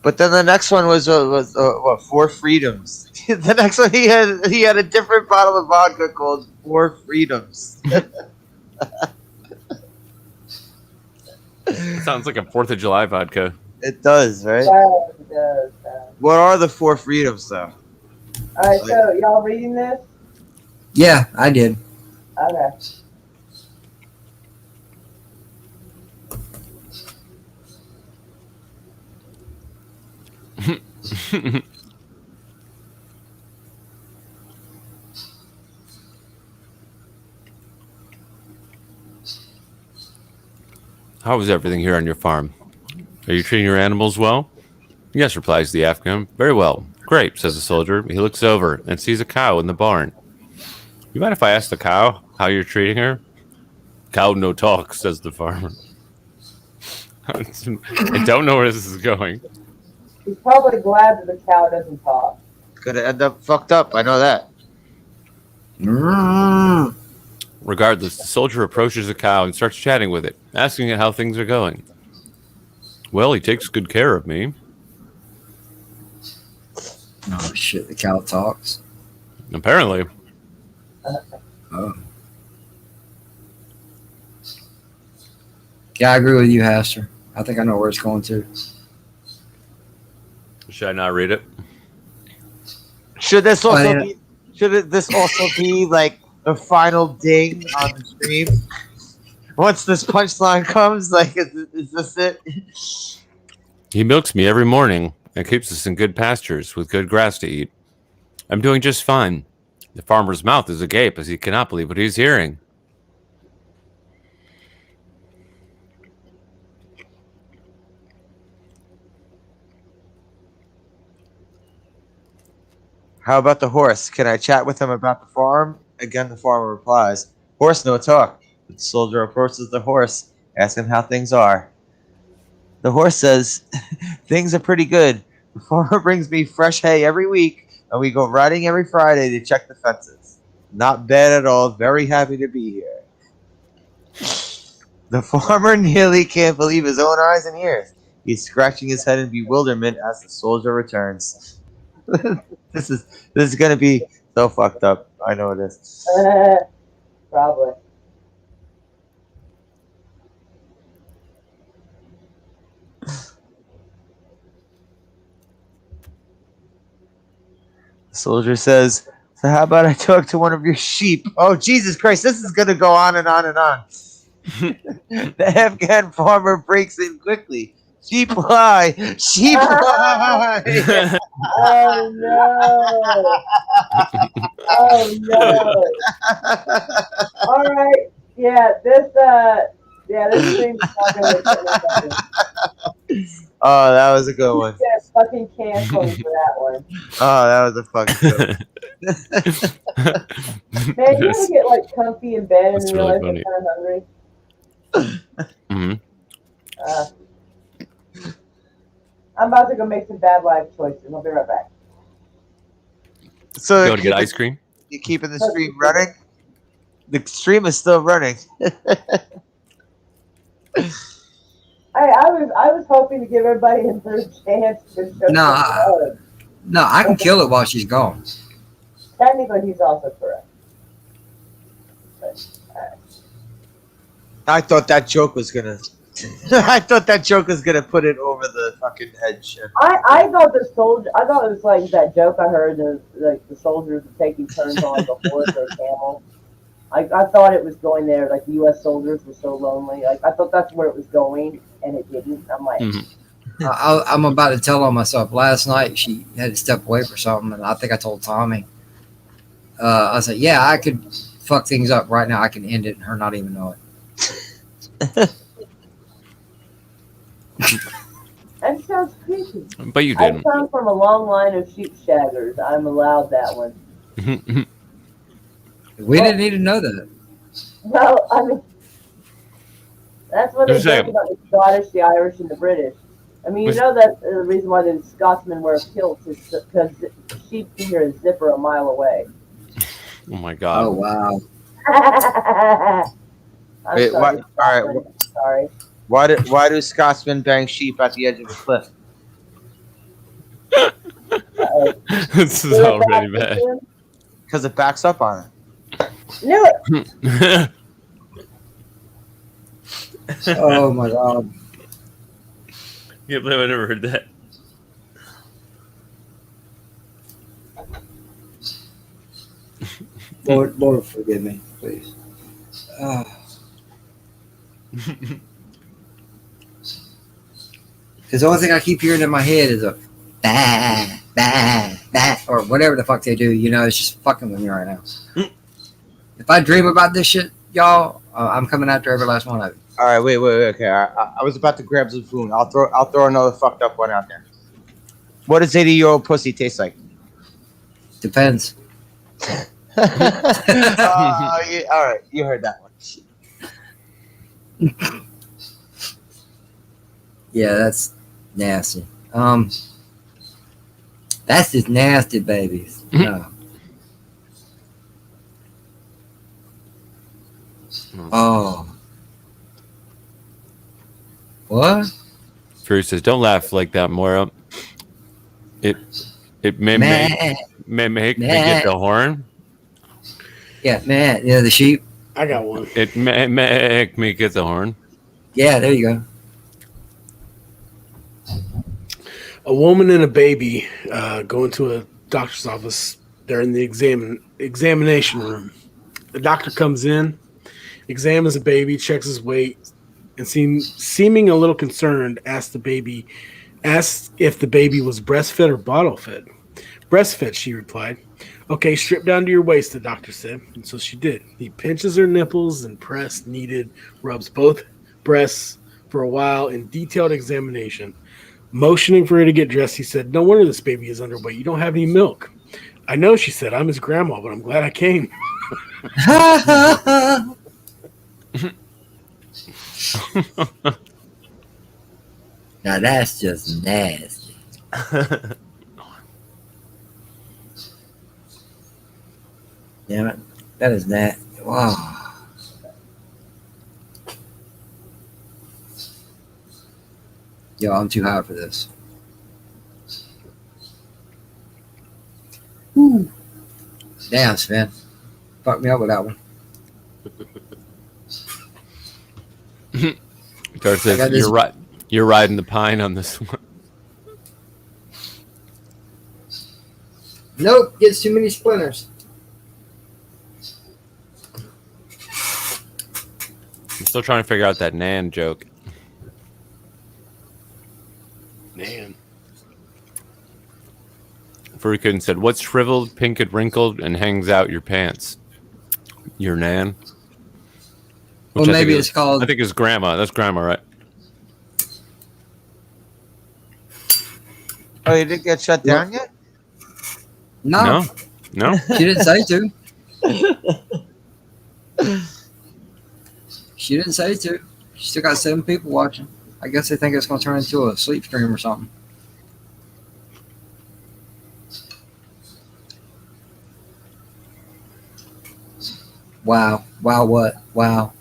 But then the next one was what? Four Freedoms. The next one he had a different bottle of vodka called Four Freedoms. Sounds like a 4th of July vodka. It does, right? Yeah, it does. What are the Four Freedoms, though? All right, so y'all reading this? Yeah, I did. Okay. How is everything here on your farm? Are you treating your animals well? Yes, replies the Afghan. Very well. Great, says the soldier. He looks over and sees a cow in the barn. You mind if I ask the cow how you're treating her? Cow no talk, says the farmer. I don't know where this is going. He's probably glad that the cow doesn't talk. Gonna end up fucked up. I know that. Regardless, the soldier approaches the cow and starts chatting with it, asking it how things are going. Well, he takes good care of me. Oh shit! The cow talks. Apparently. Oh. Yeah, I agree with you, Haster. I think I know where it's going to. Should I not read it? Should this also be like the final ding on the stream? Once this punchline comes, like, is this it? He milks me every morning and keeps us in good pastures with good grass to eat. I'm doing just fine. The farmer's mouth is agape as he cannot believe what he's hearing. How about the horse? Can I chat with him about the farm? Again, the farmer replies, horse no talk. The soldier approaches the horse, asking how things are. The horse says, things are pretty good. The farmer brings me fresh hay every week, and we go riding every Friday to check the fences. Not bad at all. Very happy to be here. The farmer nearly can't believe his own eyes and ears. He's scratching his head in bewilderment as the soldier returns. This is gonna be so fucked up. I know it is. Probably. The soldier says, so how about I talk to one of your sheep? Oh, Jesus Christ, this is going to go on and on and on. The Afghan farmer breaks in quickly. Sheep lie! Sheep lie! Oh, no. Oh, no. All right. Yeah, this stream's not going to Oh, that was a good one. Yeah, fucking canceling for that one. Oh, that was a fucking good one. Man, you ever get like comfy in bed and That's realize really you're kind of hungry? I'm about to go make some bad life choices. I'll be right back. So go to get ice cream? You keeping the stream running? The stream is still running. I was hoping to give everybody a third chance to show No, I can kill it while she's gone. Technically, he's also correct. But, I thought that joke was gonna. I thought that joke was gonna put it over the fucking edge. I thought I thought it was like that joke I heard the soldiers were taking turns on like a horse or a camel. I thought it was going there, like the U.S. soldiers were so lonely. Like I thought that's where it was going, and it didn't. I'm like, I'm about to tell on myself. Last night she had to step away for something, and I think I told Tommy. I said, "Yeah, I could fuck things up right now. I can end it, and her not even know it." that sounds creepy. But you didn't. I come from a long line of sheep shaggers. I'm allowed that one. We didn't need to know that. No, I mean, that's what they joke about the Scottish, the Irish, and the British. I mean, you know that the reason why the Scotsmen wear kilts is because sheep can hear a zipper a mile away. Oh my god! Oh wow! I'm Wait, sorry. All right. Sorry. Why do Scotsmen bang sheep at the edge of a cliff? This is already bad. Because it backs up on Knew it. Oh my god. Can't believe I never heard that. Lord, forgive me, please. Because the only thing I keep hearing in my head is a bah, bah, bah, or whatever the fuck they do. You know, it's just fucking with me right now. If I dream about this shit, y'all, I'm coming after every last one of it. All right, wait. Okay, I was about to grab some food. I'll throw another fucked up one out there. What does 80-year-old pussy taste like? Depends. Yeah, all right, you heard that one. Yeah, that's nasty. That's just nasty, babies. No. Oh. What? Fury says, "Don't laugh like that, Moira. It may make me get the horn." Yeah, man. Yeah, the sheep. I got one. It may make me get the horn. Yeah, there you go. A woman and a baby go into a doctor's office. They're in the examination room. The doctor comes in, examines the baby, checks his weight, and seeming a little concerned, asks if the baby was breastfed or bottle fed. Breastfed, she replied. Okay, strip down to your waist, the doctor said. And so she did. He pinches her nipples and kneaded, rubs both breasts for a while in detailed examination. Motioning for her to get dressed, he said, "No wonder this baby is underweight. You don't have any milk." "I know," she said. "I'm his grandma, but I'm glad I came." Now that's just nasty. Damn it. That is nasty. Wow. Yo, I'm too high for this. Woo. Damn, Sven. Fuck me up with that one. Darth says, you're riding the pine on this one. Nope, gets too many splinters. I'm still trying to figure out that Nan joke. Nan. Furikun said, "What's shriveled, pink and wrinkled, and hangs out your pants?" Your Nan. Well, maybe it's called... I think it's grandma. That's grandma, right? Oh, you didn't get shut down yet? No. She didn't say to. She didn't say to. She still got 7 people watching. I guess they think it's going to turn into a sleep stream or something. Wow. Wow, what? Wow.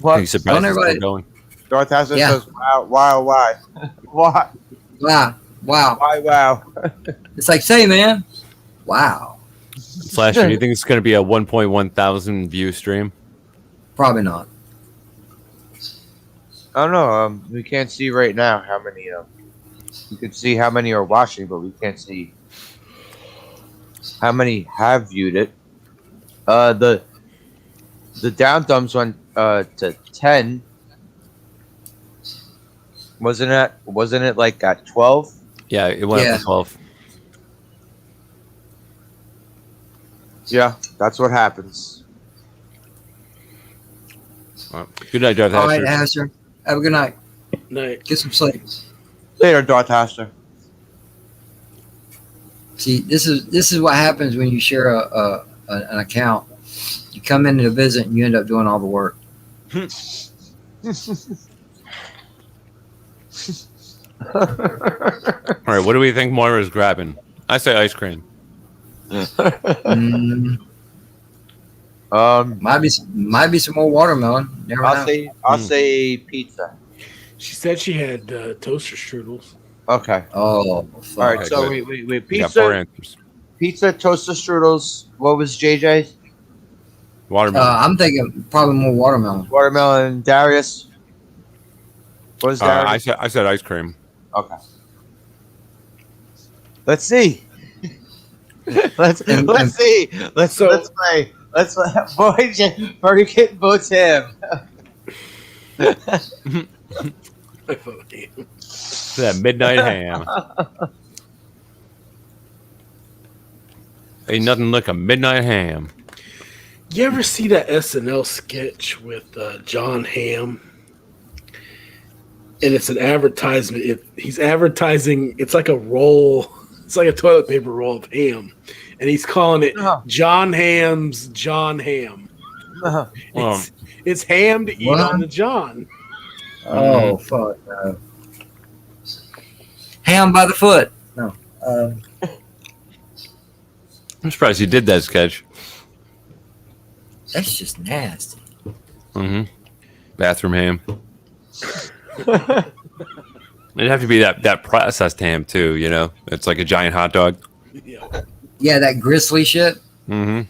What? Are you surprised it's still going? Darth Hazard says, "Wow, wow, why? Why? Wow, wow. Why, wow?" It's like, say, man. Wow. Slasher, do you think it's going to be a 1.1 thousand view stream? Probably not. I don't know. We can't see right now how many. You can see how many are watching, but we can't see how many have viewed it. The down thumbs went to 10. Wasn't it like at 12? Yeah, it went up to 12. Yeah, that's what happens. Well, good night, Darth Asher. All right, Asher. Have a good night. Night. Get some sleep. Later, Darth Asher. See, this is what happens when you share an account. You come in to visit and you end up doing all the work. All right, what do we think Moira's grabbing? I say ice cream. Might be some more watermelon. Never know. I'll say pizza. She said she had toaster strudels. Okay. Oh, all right. So good. we We got 4 pizza, answers. pizza, toaster strudels. What was JJ's? Watermelon. I'm thinking probably more watermelon. Watermelon. Darius. What was Darius? I said ice cream. Okay. Let's see. let's see. Let's play. Let's play. Birdie Kitten votes him. That midnight ham. Ain't nothing like a midnight ham. You ever see that SNL sketch with John Hamm? And it's an advertisement. He's advertising. It's like a roll. It's like a toilet paper roll of ham, and he's calling it John Ham's John Ham. It's ham to eat on the John. Oh fuck! No. Ham by the foot. No. I'm surprised you did that sketch. That's just nasty. Mm-hmm. Bathroom ham. It'd have to be that processed ham too, you know? It's like a giant hot dog. Yeah, that gristly shit. Mm-hmm.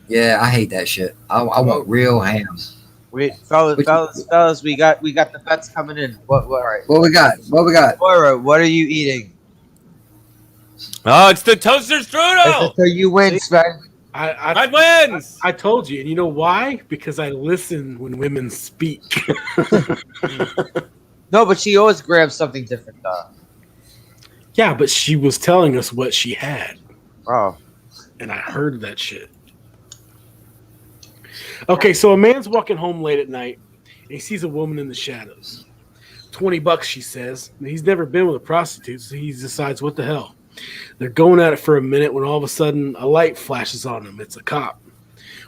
Yeah, I hate that shit. I want real ham. Wait, fellas, we got the bets coming in. What we got? Moira, what are you eating? Oh, it's the toaster strudel. So you win, Sven. I wins. I told you, and you know why? Because I listen when women speak. No, but she always grabs something different, though. Yeah, but she was telling us what she had. Oh. And I heard that shit. Okay, so a man's walking home late at night, and he sees a woman in the shadows. $20, she says. And he's never been with a prostitute, so he decides, what the hell? They're going at it for a minute when all of a sudden a light flashes on him. It's a cop.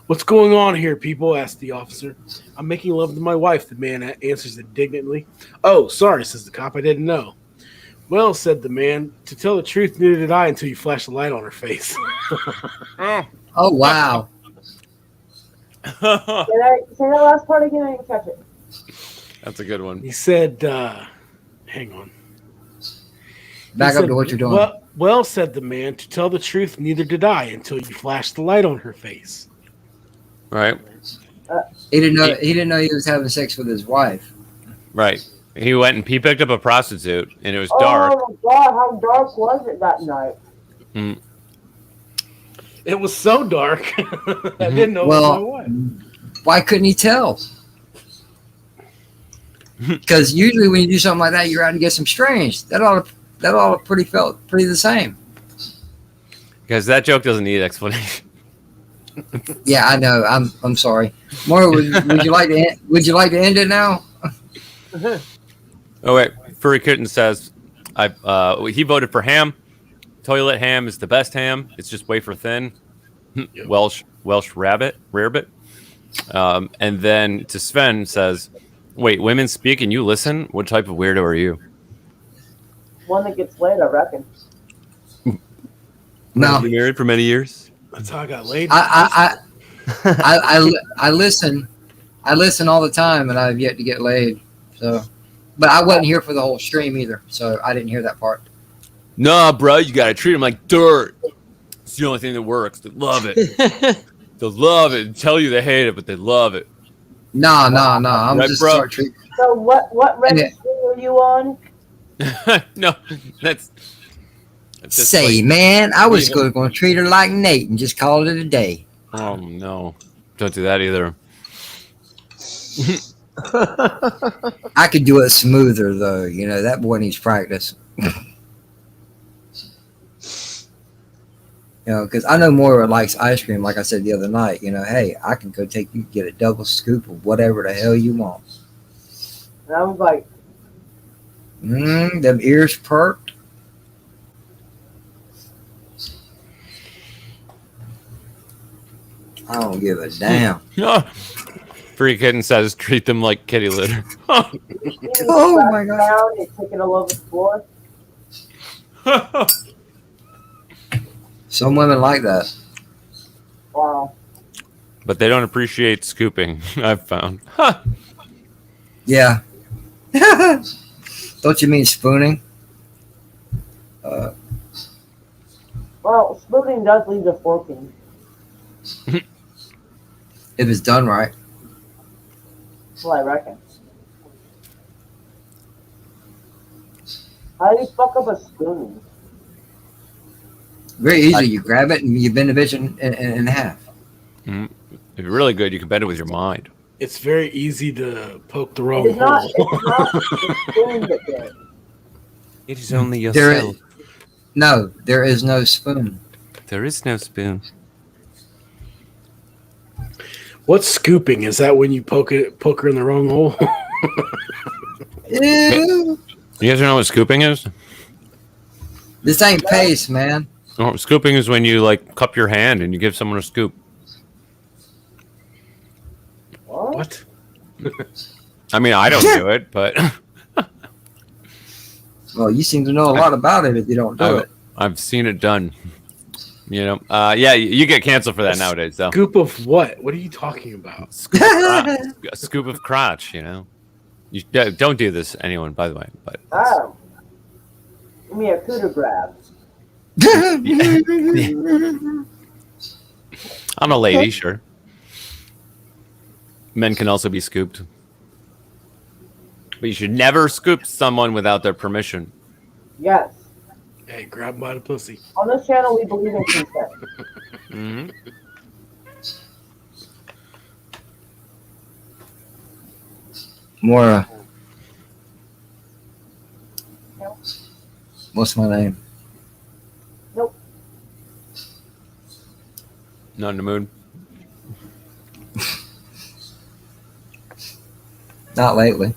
What's going on here, people? Asked the officer. I'm making love to my wife, the man answers indignantly. Oh, sorry, says the cop. I didn't know. Well, said the man, to tell the truth, neither did I until you flashed a light on her face. Oh, wow. Say that last part again. I didn't catch it. That's a good one. He said, hang on. Back up to what you're doing. Well, said the man, to tell the truth, neither did I until you flashed the light on her face. Right. He didn't know he was having sex with his wife. Right. He went and he picked up a prostitute, and it was dark. Oh my god, how dark was it that night? Mm. It was so dark. I didn't know it was my wife. Why couldn't he tell? Because usually when you do something like that, you're out to get some strange. That all felt pretty the same. Because that joke doesn't need explanation. Yeah, I know. I'm sorry. Maura, would you like to end it now? Oh wait, Furry Kitten says, he voted for ham. Toilet ham is the best ham. It's just wafer thin. Welsh rarebit. And then to Sven says, wait, women speak and you listen? What type of weirdo are you? One that gets laid, I reckon. No. You married for many years? That's how I got laid. I listen all the time, and I've yet to get laid. So, but I wasn't here for the whole stream either, so I didn't hear that part. Nah, bro, you gotta treat them like dirt. It's the only thing that works. They love it. They'll love it and tell you they hate it, but they love it. Nah. I'm right, just bro. treat. So what registry are you on? No, that's Say, like, man, I was going to treat her like Nate and just call it a day. Oh no, don't do that either. I could do it smoother though. You know that boy needs practice. Because I know Moira likes ice cream. Like I said the other night, hey, I can go take you get a double scoop of whatever the hell you want. And I was like, them ears perked. I don't give a damn. Free Kitten says treat them like kitty litter. Oh my god! They take it all over the floor. Some women like that. Wow. But they don't appreciate scooping, I've found. Yeah. Don't you mean spooning? Well, spooning does lead to forking. If it's done right. Well, I reckon. How do you fuck up a spoon? Very easy. You grab it and you bend the bitch in half. Mm-hmm. If you're really good, you can bend it with your mind. It's very easy to poke the wrong It's not. hole. It's not the spoon that did. It is only There yourself. there is no spoon. There is no spoon. What's scooping? Is that when you poke her in the wrong hole? Ew. You guys know what scooping is? This ain't paste, man. Oh, scooping is when you like cup your hand and you give someone a scoop. What? I mean, I don't do it, but Well, you seem to know a lot about it if you don't do it. I've seen it done. You know, yeah, you get canceled for that nowadays, though. Scoop of what? What are you talking about? A scoop of crotch, you know. You don't do this, anyone, by the way. But Oh. Give me a cooter grab. I'm a lady, sure. Men can also be scooped. But you should never scoop someone without their permission. Yes. Hey, grab him by the pussy. On this channel, we believe in consent. Mm-hmm. Moira. What's my name? Nope. Not in the mood. Not lately.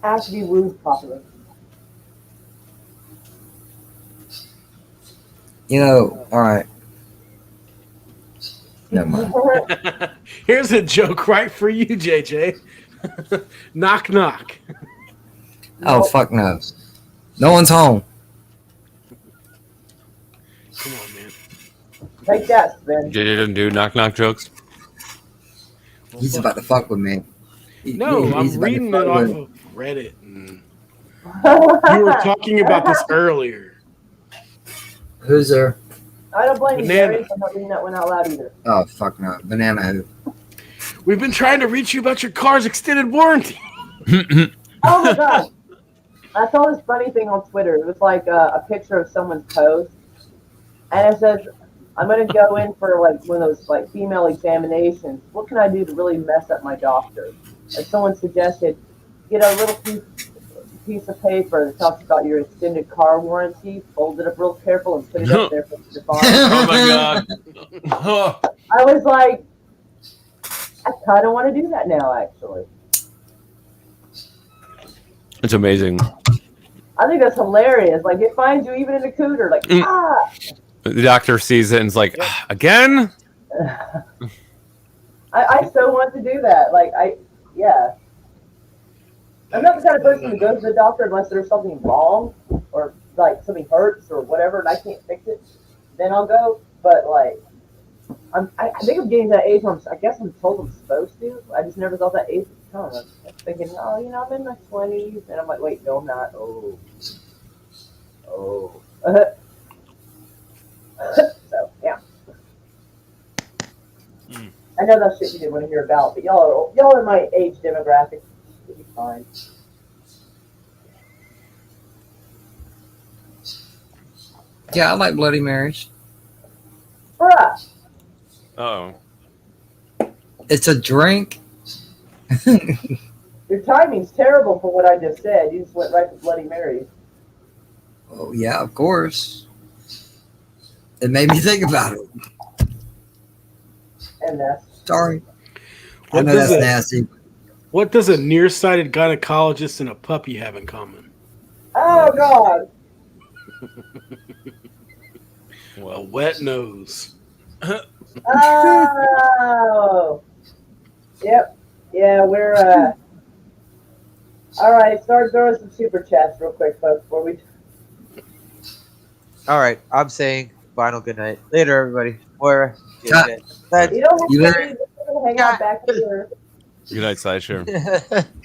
Has to be wooed properly. You know, all right. Never mind. Here's a joke right for you, JJ. Knock, knock. Oh, fuck no. No one's home. Come on, man. Take that, Ben. JJ doesn't do knock-knock jokes? He's about to fuck with me. No, He's I'm about to reading fuck it off with- of Reddit. And you were talking about this earlier. Who's there? I don't blame you, Banana. Gary, for not reading that one out loud either. Oh, fuck no. Banana who? We've been trying to reach you about your car's extended warranty. Oh my god! I saw this funny thing on Twitter. It was like a picture of someone's post, and it says, "I'm going to go in for like one of those like female examinations. What can I do to really mess up my doctor?" And someone suggested, get a little piece of paper that talks about your extended car warranty, fold it up real careful, and put it up there for you to find. Oh my god. I was like, I kind of want to do that now, actually. It's amazing. I think that's hilarious. Like, it finds you even in a cooter. Like, The doctor sees it and is like, again? I so want to do that. Like, yeah. I'm not the kind of person who goes to the doctor unless there's something wrong or, like, something hurts or whatever and I can't fix it. Then I'll go. But, like, I think I'm getting to that age where I guess I'm told I'm supposed to. I just never thought that age would come. I was thinking, oh, you know, I'm in my 20s. And I'm like, wait, no, I'm not. Oh. So, yeah. I know that's shit you didn't want to hear about, but y'all are my age demographic. You'll be fine. Yeah, I like Bloody Marys. Bruh. Oh. It's a drink. Your timing's terrible for what I just said. You just went right to Bloody Marys. Oh, yeah, of course. It made me think about it. And that's Sorry. I What know does that's it- nasty. What does a nearsighted gynecologist and a puppy have in common? oh god. A wet nose. Oh. Yep. Yeah, we're all right, start throwing some super chats real quick, folks, before we All right, I'm saying final good night. Later, everybody. Moira. Ta- you don't have You to later. leave. we'll hang out back here. Good night, Sideshow.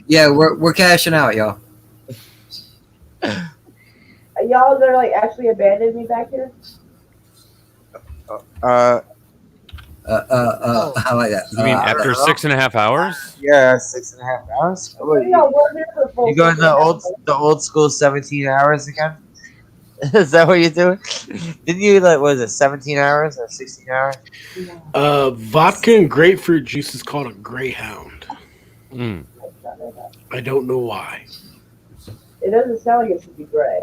Yeah, we're cashing out, y'all. Y'all gonna like actually abandon me back here? I like that. You mean after 6.5 hours? Yeah, 6.5 hours. What, Y'all we're here for full you going 6.5 the old school 17 hours again? Is that what you're doing? Didn't you like was it 17 hours or 16 hours? Vodka and grapefruit juice is called a Greyhound. Mm. I don't know why. It doesn't sound like it should be gray.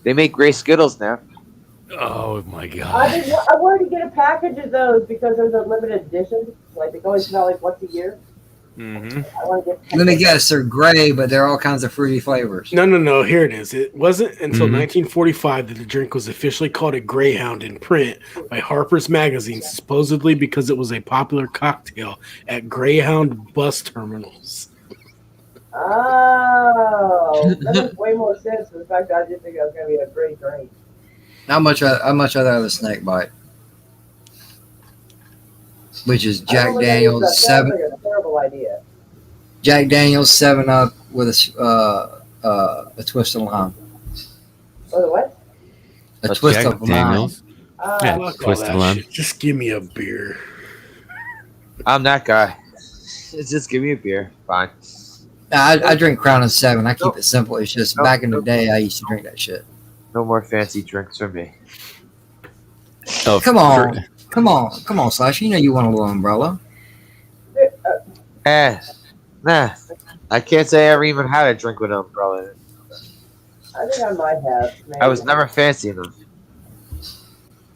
They make gray Skittles now. Oh my god! I wanted to get a package of those because there's a limited edition. Like they always come out like once a year. Mm-hmm. I want to get. Let me guess, they're gray, but they're all kinds of fruity flavors. No. Here it is. It wasn't until Mm-hmm. 1945 that the drink was officially called a Greyhound in print by Harper's Magazine, supposedly because it was a popular cocktail at Greyhound bus terminals. Oh, that makes way more sense than the fact that I didn't think it was going to be a great drink. How much I'd have a snake bite, which is Jack Daniels That sounds 7. like a terrible idea. Jack Daniels 7-Up with a twist of lime. Oh, what? A twist Jack of lime. Daniels. Yeah, Fuck all twist of that lime. shit. Just give me a beer. I'm that guy. Just give me a beer. Fine. I drink Crown and 7. I keep it simple. It's just back in the day I used to drink that shit. No more fancy drinks for me. Oh, Come on, Slash. You know you want a little umbrella. Nah. I can't say I ever even had a drink with an umbrella in it. I think I might have. Maybe. I was never fancy enough.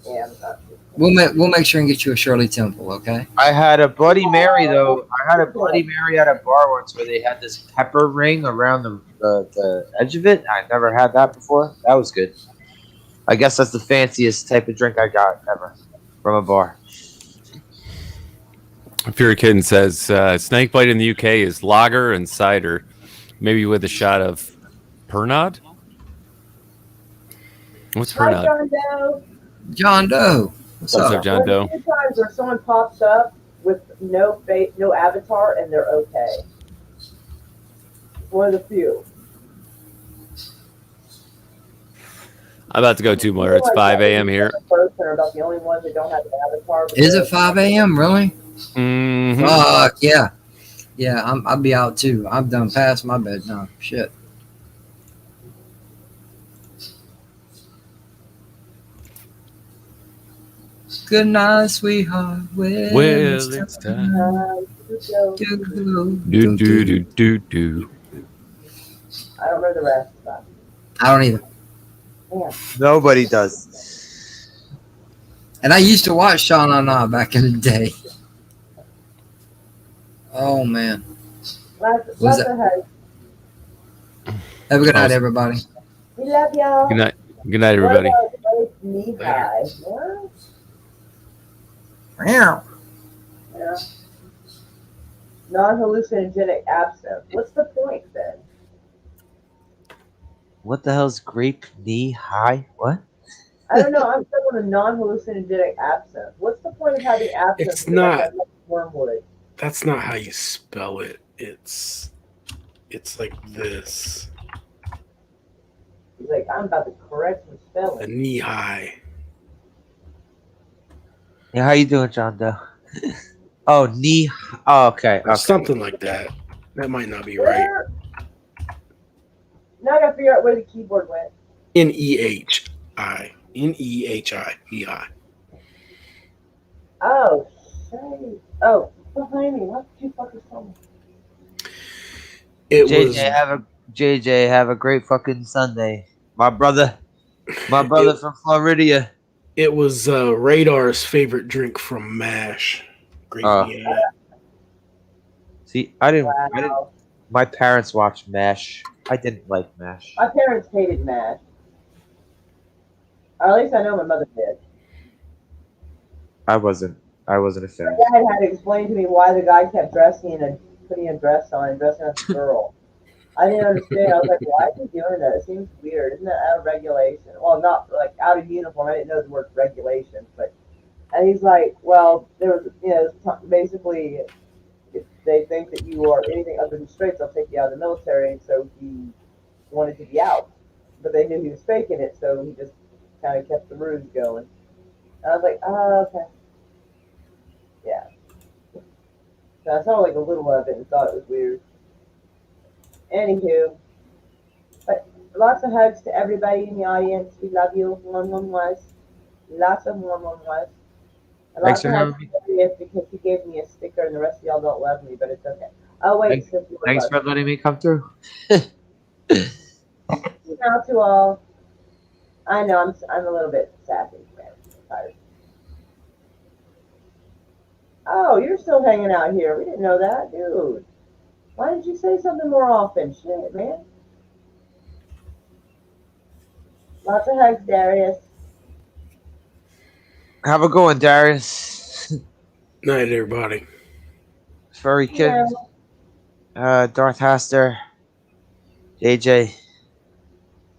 Yeah, I'm not. We'll make sure and get you a Shirley Temple, okay? I had a Bloody Mary though. I had a Bloody Mary at a bar once where they had this pepper ring around the edge of it. I never had that before. That was good. I guess that's the fanciest type of drink I got ever from a bar. Fury Kitten says snake bite in the UK is lager and cider, maybe with a shot of Pernod. What's Hi, Pernod? John Doe. John Doe. What's up, John Doe? There's a few times where someone pops up with no face, no avatar, and they're okay. One of the few. I'm about to go 2 more. It's 5 a.m. here. Are about the only ones that don't have an avatar. Is it 5 a.m. really? Mm-hmm. Fuck yeah. Yeah, I'll be out too. I'm done past my bed now. Shit. Good night, sweetheart. Well, it's time. Do do do do do. I don't know the rest. But I don't either. yeah. Nobody does. And I used to watch Shaun Na back in the day. Oh man. Lots of hugs. Have a good night, everybody. We love y'all. Good night. Good night, everybody. Knee high. What? Meow. Yeah. Non-hallucinogenic absinthe. What's the point then? What the hell's grape knee high? What? I don't know. I'm still on a non-hallucinogenic absinthe. What's the point of having absinthe? It's not. Wormwood. That's not how you spell it. It's like this. He's like, I'm about to correct some A spelling. knee high. Yeah, how you doing, John Doe? Oh, knee. Oh, okay. Or something like that. That might not be right. Now I gotta figure out where the keyboard went. N-E-H-I. N-E-H-I. E-I. Oh, shit. Oh, behind me. What did you fuckers tell me? JJ, have a great fucking Sunday. My brother from Florida. It was Radar's favorite drink from MASH. Great piano. See, I didn't. My parents watched MASH. I didn't like MASH. My parents hated MASH. Or at least I know my mother did. I wasn't a fan. My dad had to explain to me why the guy kept putting a dress on and dressing as a girl. I didn't understand. I was like, why is he doing that? It seems weird. Isn't that out of regulation? Well, not like out of uniform. I didn't know the word regulation, but And he's like, well, there was, basically, if they think that you are anything other than straight, they'll take you out of the military. And so he wanted to be out, but they knew he was faking it, so he just kind of kept the ruse going. And I was like, oh, okay, yeah. So I saw like a little of it and thought it was weird. Anywho, but lots of hugs to everybody in the audience. We love you. One was. Lots of one was. And Thanks lots for of hugs having me. to Darius because he gave me a sticker and the rest of y'all don't love me, but it's okay. Oh wait, Thanks, Sissy thanks loves for letting me come through. me. Now to all. I know I'm a little bit sassy, man. I'm tired. Oh, you're still hanging out here. We didn't know that, dude. Why didn't you say something more often? Shit, man. Lots of hugs, Darius. Have a good one, Darius. Night, everybody. Furrykin, Yeah. Darth Haster, JJ,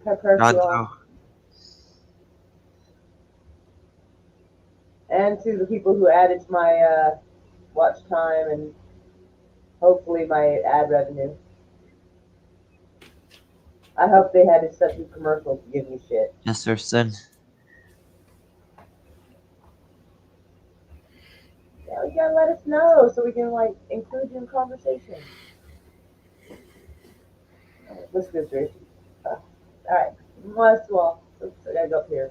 Perpetual. Ronto. And to the people who added to my watch time and hopefully my ad revenue. I hope they had such a commercial to give me shit. Jesterson. Yeah, you gotta let us know so we can like include you in conversation. Alright, let's go through. Alright, must well. I gotta go up here.